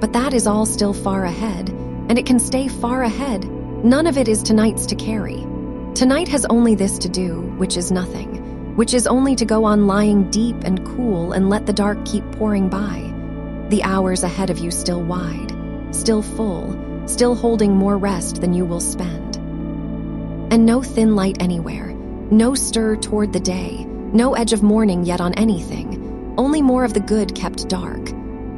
But that is all still far ahead, and it can stay far ahead. None of it is tonight's to carry. Tonight has only this to do, which is nothing, which is only to go on lying deep and cool and let the dark keep pouring by. The hours ahead of you still wide, still full, still holding more rest than you will spend. And no thin light anywhere, no stir toward the day, no edge of morning yet on anything, only more of the good kept dark,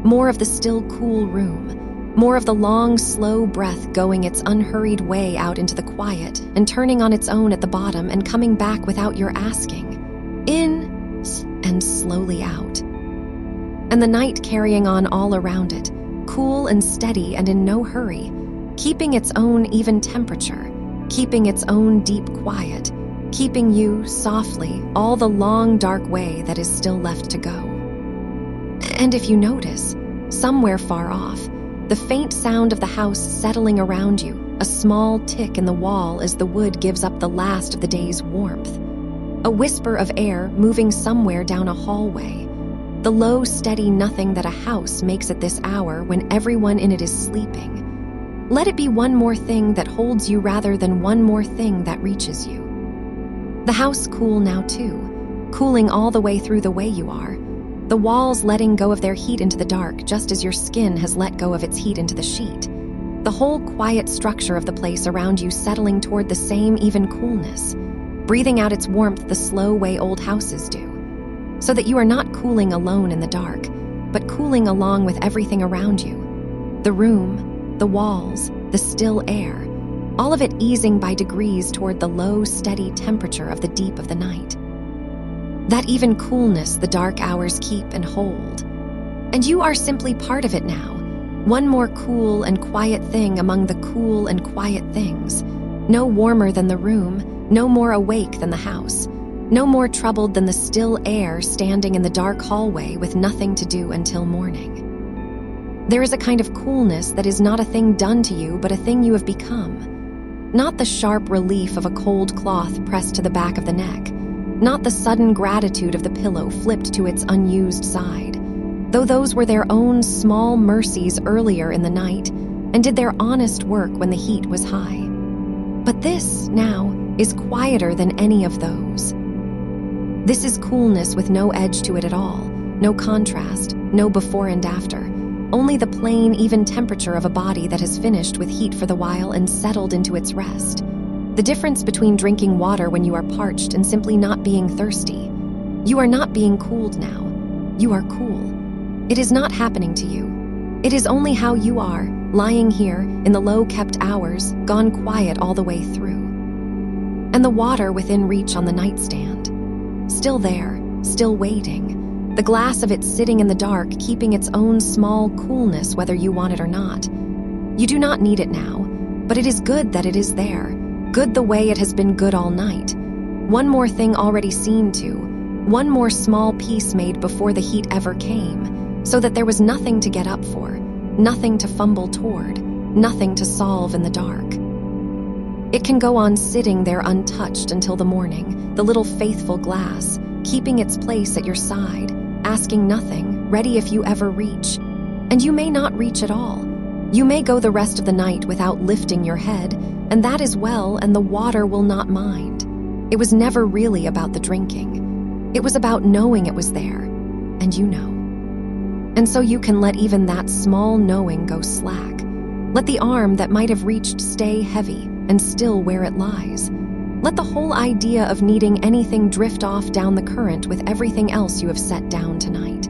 more of the still cool room, more of the long, slow breath going its unhurried way out into the quiet and turning on its own at the bottom and coming back without your asking, in and slowly out. And the night carrying on all around it, cool and steady and in no hurry, keeping its own even temperature, keeping its own deep quiet, keeping you softly all the long dark way that is still left to go. And if you notice, somewhere far off, the faint sound of the house settling around you, a small tick in the wall as the wood gives up the last of the day's warmth, a whisper of air moving somewhere down a hallway, the low, steady nothing that a house makes at this hour when everyone in it is sleeping. Let it be one more thing that holds you rather than one more thing that reaches you. The house cool now too, cooling all the way through the way you are, the walls letting go of their heat into the dark just as your skin has let go of its heat into the sheet, the whole quiet structure of the place around you settling toward the same even coolness, breathing out its warmth the slow way old houses do, so that you are not cooling alone in the dark, but cooling along with everything around you, the room, the walls, the still air, all of it easing by degrees toward the low, steady temperature of the deep of the night. That even coolness the dark hours keep and hold. And you are simply part of it now, one more cool and quiet thing among the cool and quiet things, no warmer than the room, no more awake than the house, no more troubled than the still air standing in the dark hallway with nothing to do until morning. There is a kind of coolness that is not a thing done to you but a thing you have become. Not the sharp relief of a cold cloth pressed to the back of the neck, not the sudden gratitude of the pillow flipped to its unused side, though those were their own small mercies earlier in the night and did their honest work when the heat was high. But this, now, is quieter than any of those. This is coolness with no edge to it at all, no contrast, no before and after, only the plain, even temperature of a body that has finished with heat for the while and settled into its rest. The difference between drinking water when you are parched and simply not being thirsty. You are not being cooled now. You are cool. It is not happening to you. It is only how you are, lying here in the low-kept hours, gone quiet all the way through. And the water within reach on the nightstand. Still there, still waiting. The glass of it sitting in the dark, keeping its own small coolness whether you want it or not. You do not need it now, but it is good that it is there. Good the way it has been good all night. One more thing already seen to. One more small piece made before the heat ever came, so that there was nothing to get up for, nothing to fumble toward, nothing to solve in the dark. It can go on sitting there untouched until the morning, the little faithful glass, keeping its place at your side, asking nothing, ready if you ever reach. And you may not reach at all. You may go the rest of the night without lifting your head, and that is well, and the water will not mind. It was never really about the drinking. It was about knowing it was there, and you know. And so you can let even that small knowing go slack. Let the arm that might have reached stay heavy and still where it lies. Let the whole idea of needing anything drift off down the current with everything else you have set down tonight.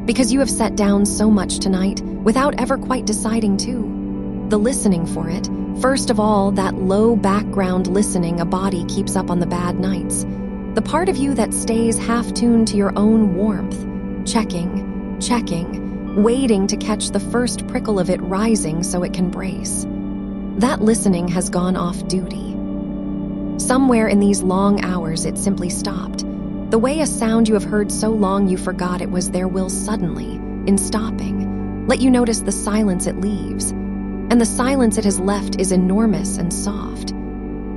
Because you have set down so much tonight without ever quite deciding to. The listening for it, first of all, that low background listening a body keeps up on the bad nights. The part of you that stays half-tuned to your own warmth, checking, waiting to catch the first prickle of it rising so it can brace. That listening has gone off duty. Somewhere in these long hours it simply stopped. The way a sound you have heard so long you forgot it was there will suddenly, in stopping, let you notice the silence it leaves. And the silence it has left is enormous and soft.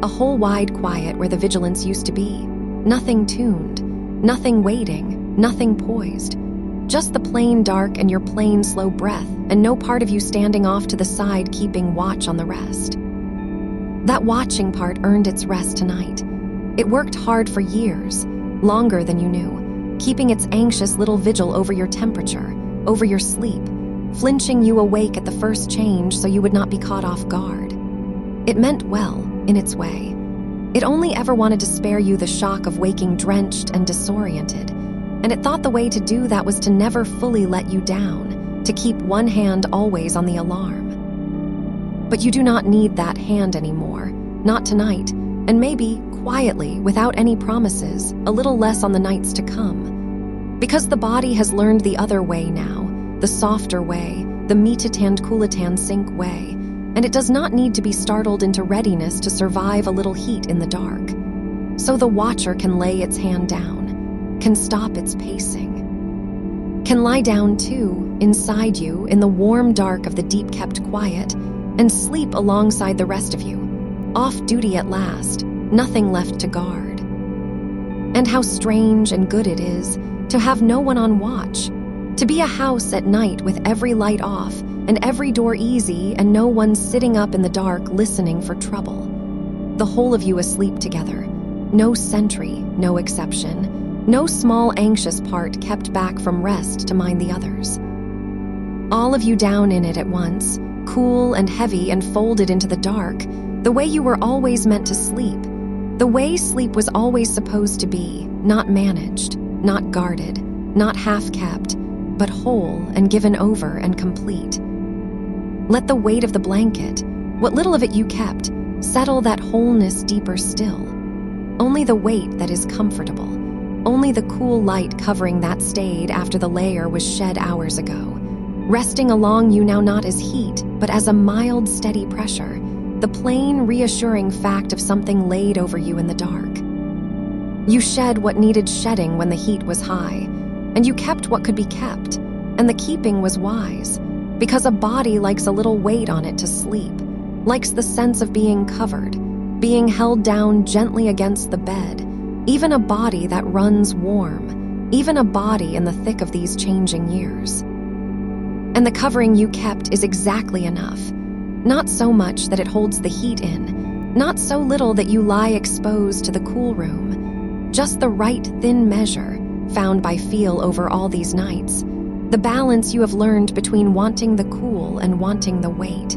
A whole wide quiet where the vigilance used to be. Nothing tuned, nothing waiting, nothing poised. Just the plain dark and your plain slow breath, and no part of you standing off to the side keeping watch on the rest. That watching part earned its rest tonight. It worked hard for years, longer than you knew, keeping its anxious little vigil over your temperature, over your sleep, flinching you awake at the first change so you would not be caught off guard. It meant well, in its way. It only ever wanted to spare you the shock of waking drenched and disoriented, and it thought the way to do that was to never fully let you down, to keep one hand always on the alarm. But you do not need that hand anymore, not tonight, and maybe, quietly, without any promises, a little less on the nights to come. Because the body has learned the other way now, the softer way, the meetatan coolatan sink way, and it does not need to be startled into readiness to survive a little heat in the dark. So the watcher can lay its hand down, can stop its pacing, can lie down too, inside you, in the warm dark of the deep-kept quiet, and sleep alongside the rest of you, off duty at last, nothing left to guard. And how strange and good it is to have no one on watch, to be a house at night with every light off and every door easy and no one sitting up in the dark listening for trouble. The whole of you asleep together, no sentry, no exception, no small anxious part kept back from rest to mind the others. All of you down in it at once, cool and heavy and folded into the dark, the way you were always meant to sleep, the way sleep was always supposed to be, not managed, not guarded, not half-kept, but whole and given over and complete. Let the weight of the blanket, what little of it you kept, settle that wholeness deeper still. Only the weight that is comfortable, only the cool light covering that stayed after the layer was shed hours ago, resting along you now not as heat, but as a mild, steady pressure, the plain, reassuring fact of something laid over you in the dark. You shed what needed shedding when the heat was high, and you kept what could be kept, and the keeping was wise, because a body likes a little weight on it to sleep, likes the sense of being covered, being held down gently against the bed, even a body that runs warm, even a body in the thick of these changing years. And the covering you kept is exactly enough, not so much that it holds the heat in, not so little that you lie exposed to the cool room, just the right thin measure, found by feel over all these nights, The balance you have learned between wanting the cool and wanting the weight.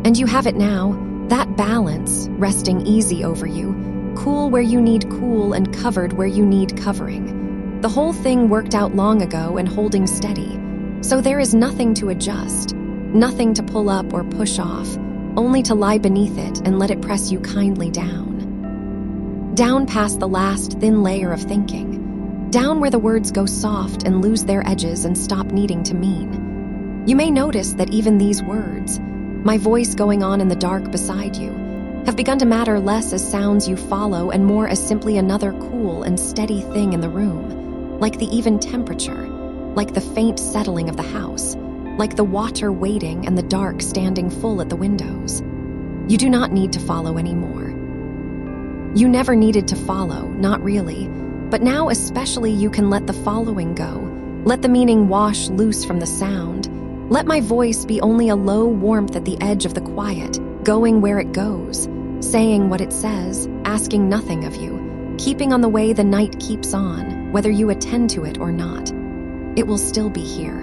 And you have it now, that balance, resting easy over you, cool where you need cool and covered where you need covering. The whole thing worked out long ago and holding steady. So there is nothing to adjust, nothing to pull up or push off, only to lie beneath it and let it press you kindly down. Down past the last thin layer of thinking. Down where the words go soft and lose their edges and stop needing to mean. You may notice that even these words, my voice going on in the dark beside you, have begun to matter less as sounds you follow and more as simply another cool and steady thing in the room, like the even temperature, like the faint settling of the house, like the water waiting and the dark standing full at the windows. You do not need to follow anymore. You never needed to follow, not really, but now especially you can let the following go, let the meaning wash loose from the sound. Let my voice be only a low warmth at the edge of the quiet, going where it goes, saying what it says, asking nothing of you, keeping on the way the night keeps on, whether you attend to it or not. It will still be here.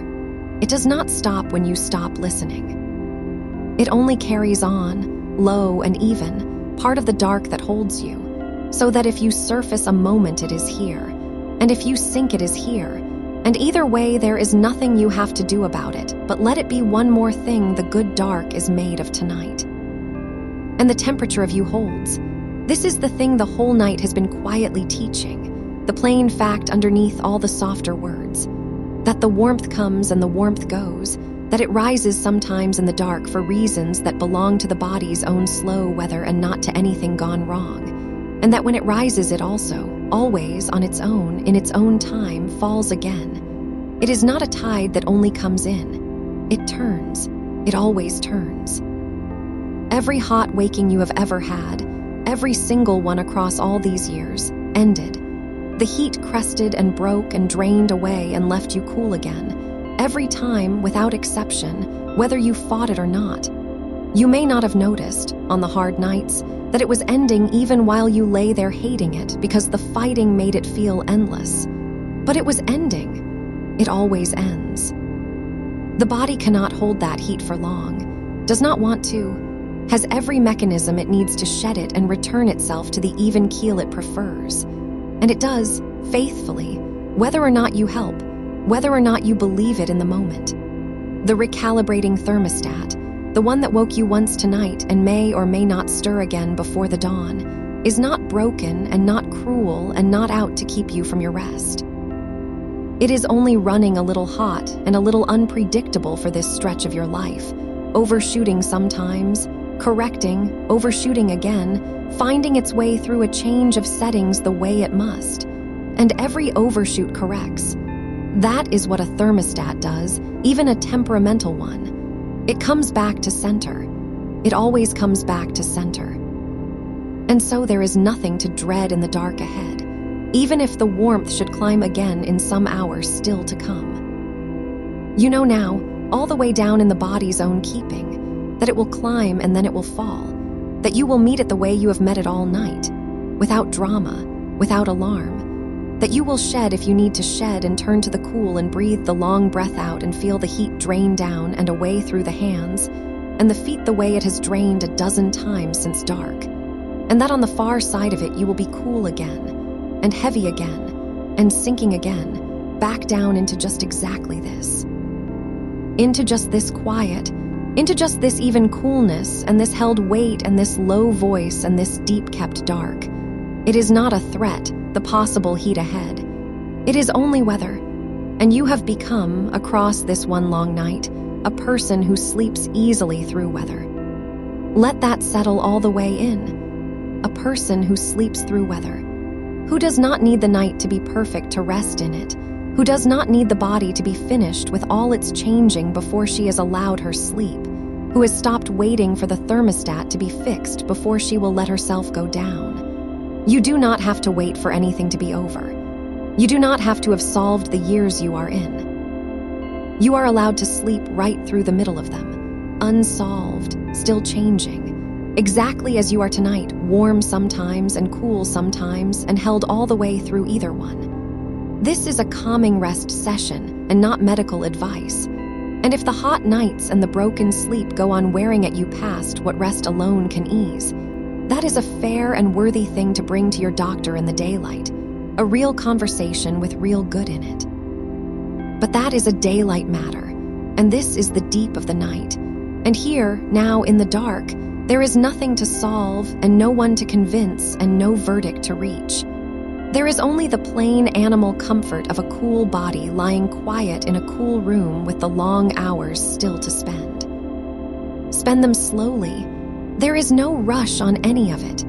It does not stop when you stop listening. It only carries on, low and even, part of the dark that holds you, so that if you surface a moment it is here, and if you sink it is here, and either way there is nothing you have to do about it, but let it be one more thing the good dark is made of tonight. And the temperature of you holds. This is the thing the whole night has been quietly teaching, the plain fact underneath all the softer words, that the warmth comes and the warmth goes, that it rises sometimes in the dark for reasons that belong to the body's own slow weather and not to anything gone wrong, and that when it rises it also, always on its own, in its own time, falls again. It is not a tide that only comes in. It turns. It always turns. Every hot waking you have ever had, every single one across all these years, ended. The heat crested and broke and drained away and left you cool again, every time, without exception, whether you fought it or not. You may not have noticed, on the hard nights, that it was ending even while you lay there hating it because the fighting made it feel endless. But it was ending. It always ends. The body cannot hold that heat for long, does not want to, has every mechanism it needs to shed it and return itself to the even keel it prefers. And it does, faithfully, whether or not you help, whether or not you believe it in the moment. The recalibrating thermostat, the one that woke you once tonight and may or may not stir again before the dawn, is not broken and not cruel and not out to keep you from your rest. It is only running a little hot and a little unpredictable for this stretch of your life, overshooting sometimes, correcting, overshooting again, finding its way through a change of settings the way it must. And every overshoot corrects. That is what a thermostat does, even a temperamental one. It comes back to center. It always comes back to center. And so there is nothing to dread in the dark ahead, even if the warmth should climb again in some hours still to come. You know now, all the way down in the body's own keeping, that it will climb and then it will fall, that you will meet it the way you have met it all night, without drama, without alarm, that you will shed if you need to shed and turn to the cool and breathe the long breath out and feel the heat drain down and away through the hands, and the feet the way it has drained a dozen times since dark, and that on the far side of it you will be cool again, and heavy again, and sinking again, back down into just exactly this. Into just this quiet, into just this even coolness and this held weight and this low voice and this deep-kept dark. It is not a threat, the possible heat ahead. It is only weather, and you have become, across this one long night, a person who sleeps easily through weather. Let that settle all the way in. A person who sleeps through weather, who does not need the night to be perfect to rest in it, who does not need the body to be finished with all its changing before she has allowed her sleep, who has stopped waiting for the thermostat to be fixed before she will let herself go down. You do not have to wait for anything to be over. You do not have to have solved the years you are in. You are allowed to sleep right through the middle of them, unsolved, still changing, exactly as you are tonight, warm sometimes and cool sometimes and held all the way through either one. This is a calming rest session, and not medical advice. And if the hot nights and the broken sleep go on wearing at you past what rest alone can ease, that is a fair and worthy thing to bring to your doctor in the daylight, a real conversation with real good in it. But that is a daylight matter, and this is the deep of the night. And here, now in the dark, there is nothing to solve and no one to convince and no verdict to reach. There is only the plain animal comfort of a cool body lying quiet in a cool room with the long hours still to spend. Spend them slowly. There is no rush on any of it.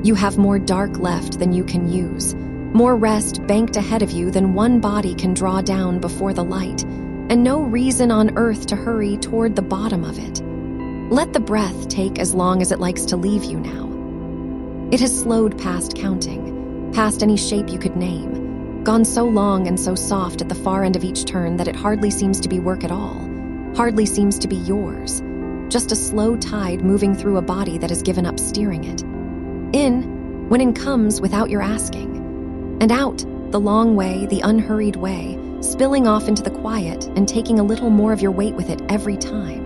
You have more dark left than you can use, more rest banked ahead of you than one body can draw down before the light, and no reason on earth to hurry toward the bottom of it. Let the breath take as long as it likes to leave you now. It has slowed past counting, past any shape you could name, gone so long and so soft at the far end of each turn that it hardly seems to be work at all, hardly seems to be yours, just a slow tide moving through a body that has given up steering it. In, when in comes without your asking, and out, the long way, the unhurried way, spilling off into the quiet and taking a little more of your weight with it every time,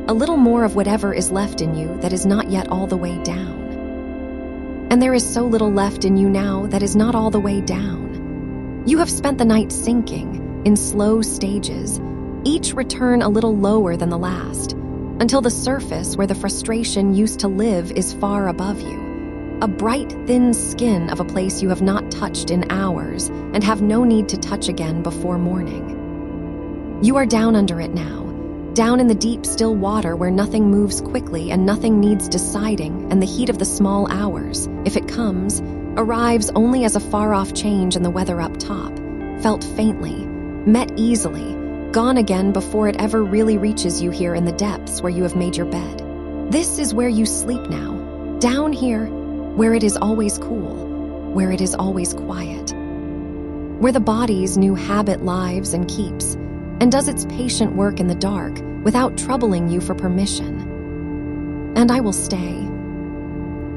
a little more of whatever is left in you that is not yet all the way down. And there is so little left in you now that is not all the way down. You have spent the night sinking, in slow stages, each return a little lower than the last, until the surface where the frustration used to live is far above you. A bright, thin skin of a place you have not touched in hours and have no need to touch again before morning. You are down under it now, down in the deep, still water where nothing moves quickly and nothing needs deciding, and the heat of the small hours, if it comes, arrives only as a far-off change in the weather up top, felt faintly, met easily, gone again before it ever really reaches you here in the depths where you have made your bed. This is where you sleep now, down here, where it is always cool, where it is always quiet, where the body's new habit lives and keeps, and does its patient work in the dark without troubling you for permission. And I will stay.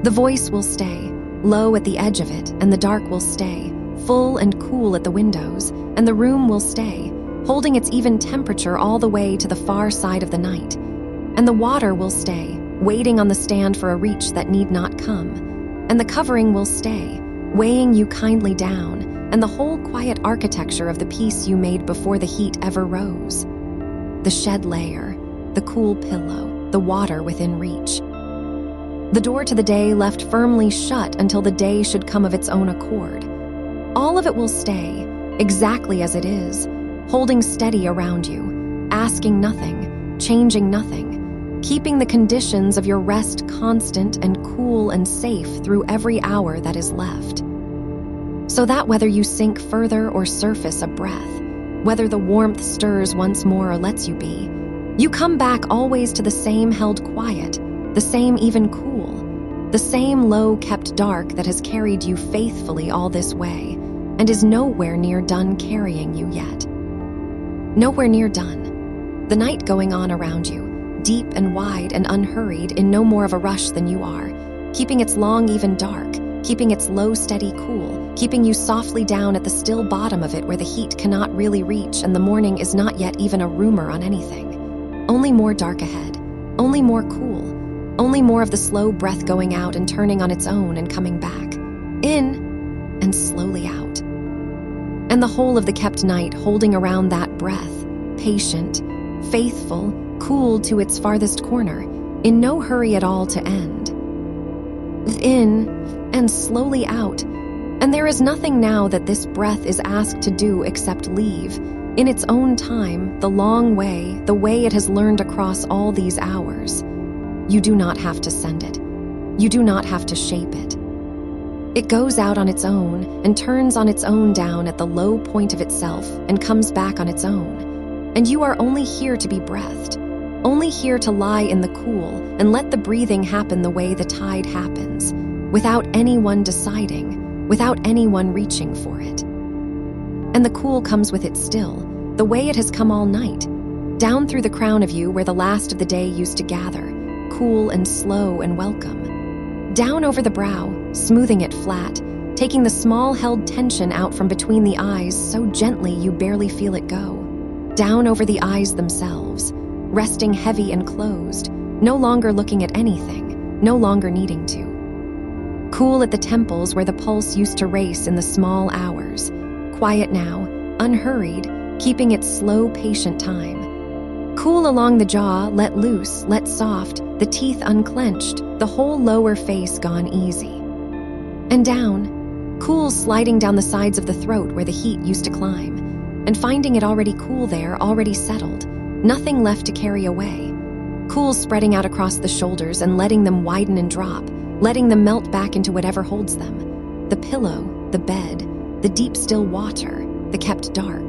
The voice will stay, low at the edge of it, and the dark will stay, full and cool at the windows, and the room will stay, holding its even temperature all the way to the far side of the night. And the water will stay, waiting on the stand for a reach that need not come. And the covering will stay, weighing you kindly down, and the whole quiet architecture of the peace you made before the heat ever rose. The shed layer, the cool pillow, the water within reach. The door to the day left firmly shut until the day should come of its own accord. All of it will stay, exactly as it is, holding steady around you, asking nothing, changing nothing, keeping the conditions of your rest constant and cool and safe through every hour that is left. So that whether you sink further or surface a breath, whether the warmth stirs once more or lets you be, you come back always to the same held quiet, the same even cool, the same low kept dark that has carried you faithfully all this way and is nowhere near done carrying you yet. Nowhere near done. The night going on around you, deep and wide and unhurried, in no more of a rush than you are, keeping its long even dark, keeping its low steady cool, keeping you softly down at the still bottom of it where the heat cannot really reach and the morning is not yet even a rumor on anything. Only more dark ahead, only more cool, only more of the slow breath going out and turning on its own and coming back, in and slowly out. And the whole of the kept night holding around that breath, patient, faithful, cool to its farthest corner, in no hurry at all to end. In and slowly out, and there is nothing now that this breath is asked to do except leave, in its own time, the long way, the way it has learned across all these hours. You do not have to send it. You do not have to shape it. It goes out on its own and turns on its own down at the low point of itself and comes back on its own. And you are only here to be breathed, only here to lie in the cool and let the breathing happen the way the tide happens, without anyone deciding, without anyone reaching for it. And the cool comes with it still, the way it has come all night, down through the crown of you where the last of the day used to gather, cool and slow and welcome. Down over the brow, smoothing it flat, taking the small held tension out from between the eyes so gently you barely feel it go. down over the eyes themselves, resting heavy and closed, no longer looking at anything, no longer needing to. Cool at the temples where the pulse used to race in the small hours, quiet now, unhurried, keeping its slow, patient time. Cool along the jaw, let loose, let soft, the teeth unclenched, the whole lower face gone easy. And down, cool sliding down the sides of the throat where the heat used to climb, and finding it already cool there, already settled, nothing left to carry away. Cool spreading out across the shoulders and letting them widen and drop, letting them melt back into whatever holds them. The pillow, the bed, the deep still water, the kept dark.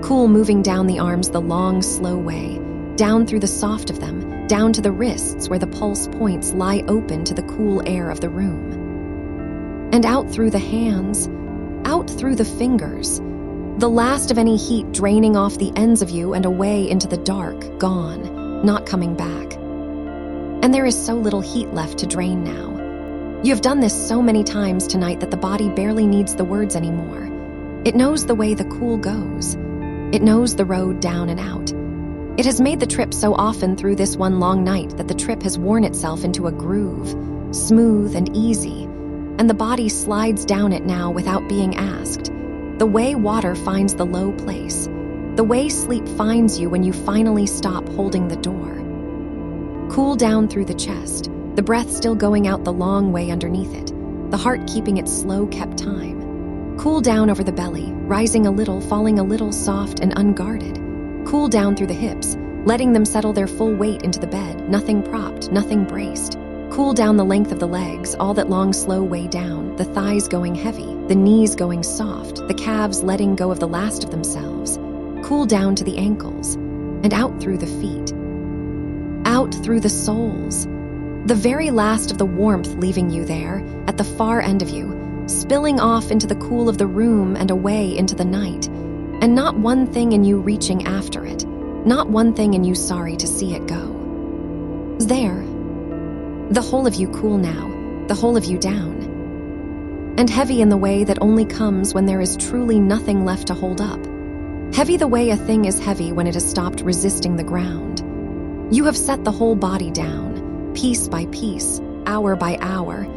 Cool moving down the arms the long, slow way, down through the soft of them, down to the wrists where the pulse points lie open to the cool air of the room. And out through the hands, out through the fingers, the last of any heat draining off the ends of you and away into the dark, gone, not coming back. And there is so little heat left to drain now. You have done this so many times tonight that the body barely needs the words anymore. It knows the way the cool goes. It knows the road down and out. It has made the trip so often through this one long night that the trip has worn itself into a groove, smooth and easy, and the body slides down it now without being asked. The way water finds the low place, the way sleep finds you when you finally stop holding the door. Cool down through the chest, the breath still going out the long way underneath it, the heart keeping its slow kept time. Cool down over the belly, rising a little, falling a little, soft and unguarded. Cool down through the hips, letting them settle their full weight into the bed, nothing propped, nothing braced. Cool down the length of the legs, all that long slow way down, the thighs going heavy, the knees going soft, the calves letting go of the last of themselves. Cool down to the ankles, and out through the feet. Out through the soles. The very last of the warmth leaving you there, at the far end of you, spilling off into the cool of the room and away into the night, and not one thing in you reaching after it, not one thing in you sorry to see it go. There. The whole of you cool now, the whole of you down. And heavy in the way that only comes when there is truly nothing left to hold up. Heavy the way a thing is heavy when it has stopped resisting the ground. You have set the whole body down, piece by piece, hour by hour,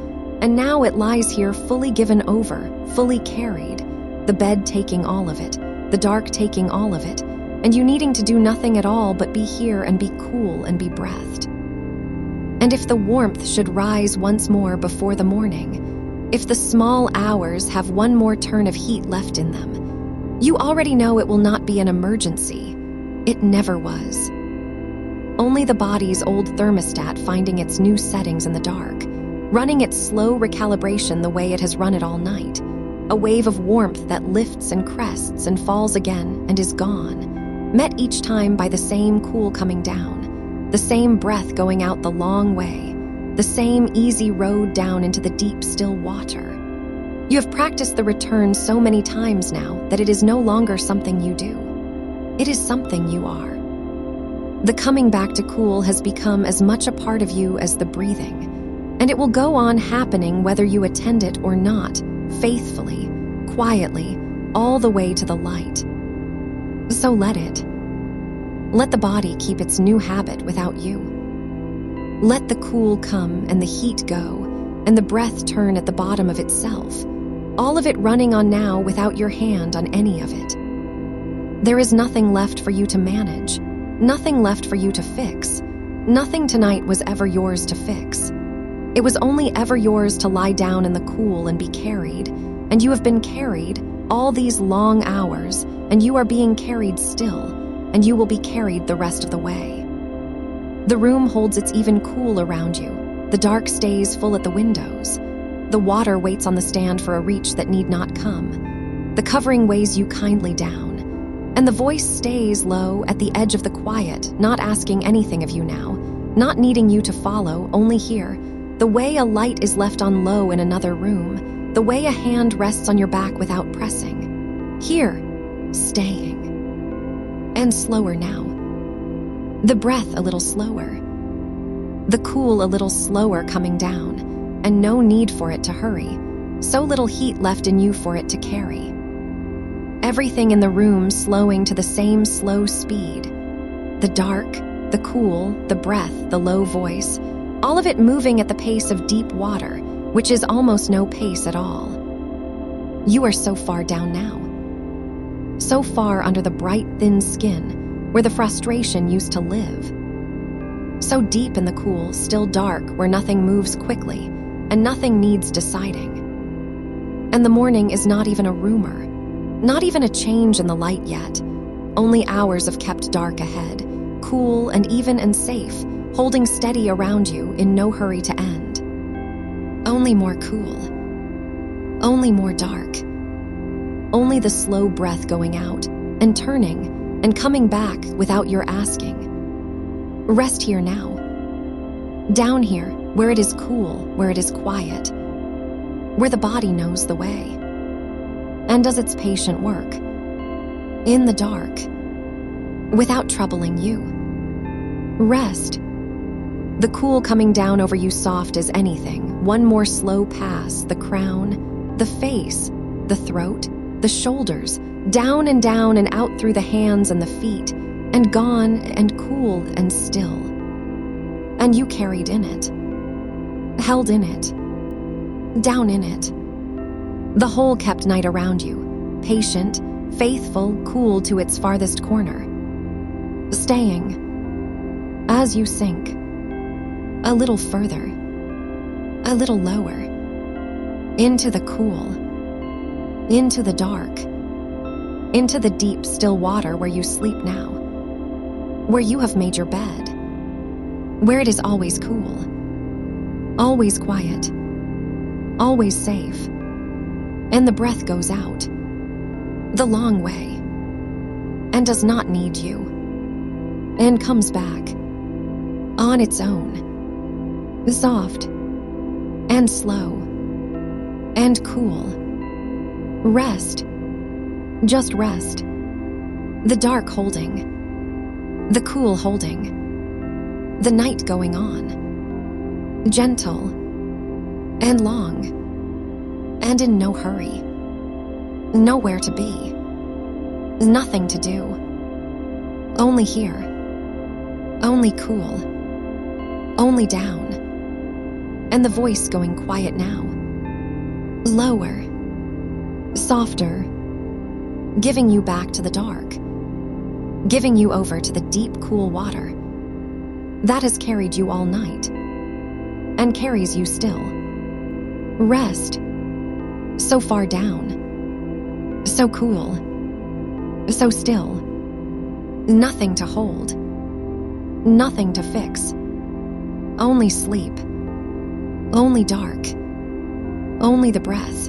and now it lies here fully given over, fully carried, the bed taking all of it, the dark taking all of it, and you needing to do nothing at all but be here and be cool and be breathed. And if the warmth should rise once more before the morning, if the small hours have one more turn of heat left in them, you already know it will not be an emergency. It never was. Only the body's old thermostat finding its new settings in the dark, running its slow recalibration the way it has run it all night. A wave of warmth that lifts and crests and falls again and is gone, met each time by the same cool coming down, the same breath going out the long way, the same easy road down into the deep still water. You have practiced the return so many times now that it is no longer something you do. It is something you are. The coming back to cool has become as much a part of you as the breathing, and it will go on happening whether you attend it or not, faithfully, quietly, all the way to the light. So let it. Let the body keep its new habit without you. Let the cool come and the heat go, and the breath turn at the bottom of itself, all of it running on now without your hand on any of it. There is nothing left for you to manage, nothing left for you to fix. Nothing tonight was ever yours to fix. It was only ever yours to lie down in the cool and be carried, and you have been carried all these long hours, and you are being carried still, and you will be carried the rest of the way. The room holds its even cool around you. The dark stays full at the windows. The water waits on the stand for a reach that need not come. The covering weighs you kindly down, and the voice stays low at the edge of the quiet, not asking anything of you now, not needing you to follow, only here, the way a light is left on low in another room, the way a hand rests on your back without pressing. Here, staying. And slower now. The breath a little slower. The cool a little slower coming down, and no need for it to hurry. So little heat left in you for it to carry. everything in the room slowing to the same slow speed. The dark, the cool, the breath, the low voice, all of it moving at the pace of deep water, which is almost no pace at all. You are so far down now. So far under the bright, thin skin, where the frustration used to live. So deep in the cool, still dark, where nothing moves quickly, and nothing needs deciding. And the morning is not even a rumor, not even a change in the light yet, only hours of kept dark ahead, cool and even and safe, holding steady around you in no hurry to end. Only more cool, only more dark, only the slow breath going out and turning and coming back without your asking. Rest here now, down here where it is cool, where it is quiet, where the body knows the way and does its patient work, in the dark, without troubling you. Rest, the cool coming down over you soft as anything, one more slow pass, the crown, the face, the throat, the shoulders, down and out through the hands and the feet, and gone and cool and still. And you carried in it, held in it, down in it. The whole kept night around you, patient, faithful, cool to its farthest corner. Staying, as you sink, a little further, a little lower, into the cool, into the dark, into the deep, still water where you sleep now, where you have made your bed, where it is always cool, always quiet, always safe, and the breath goes out, the long way, and does not need you, and comes back, on its own, soft, and slow, and cool. Rest, just rest, the dark holding, the cool holding, the night going on, gentle, and long, and in no hurry, nowhere to be, nothing to do, only here, only cool, only down, and the voice going quiet now, lower, softer, giving you back to the dark, giving you over to the deep, cool water that has carried you all night and carries you still. Rest, so far down, so cool, so still, nothing to hold, nothing to fix, only sleep, only dark, only the breath,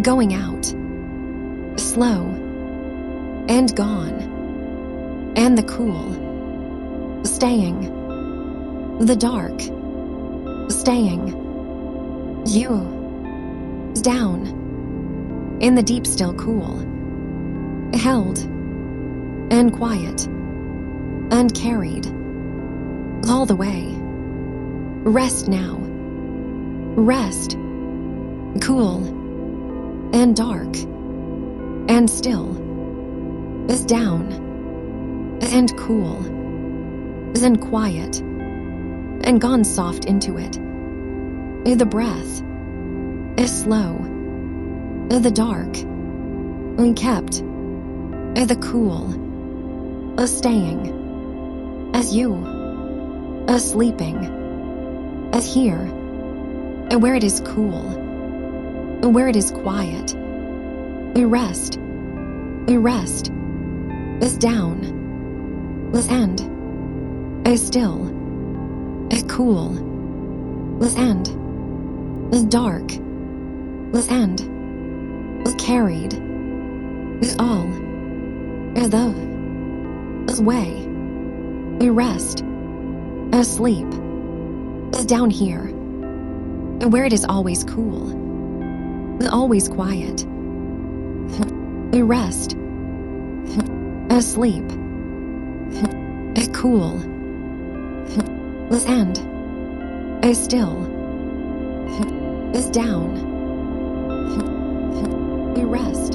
going out, slow, and gone, and the cool, staying, the dark, staying, you, down, in the deep still cool, held, and quiet, and carried, all the way. Rest now, rest, cool, and dark, and still, is down, and cool, and quiet, and gone soft into it. The breath is slow, the dark, kept, the cool, staying, as you, sleeping, as here, where it is cool, where it is quiet, rest, is down, is end, is still, is cool, is end, is dark, is end, is carried, is all, is the, is way, rest, asleep, is down here, where it is always cool, always quiet, rest, asleep, cool, is end, is still, is down, rest.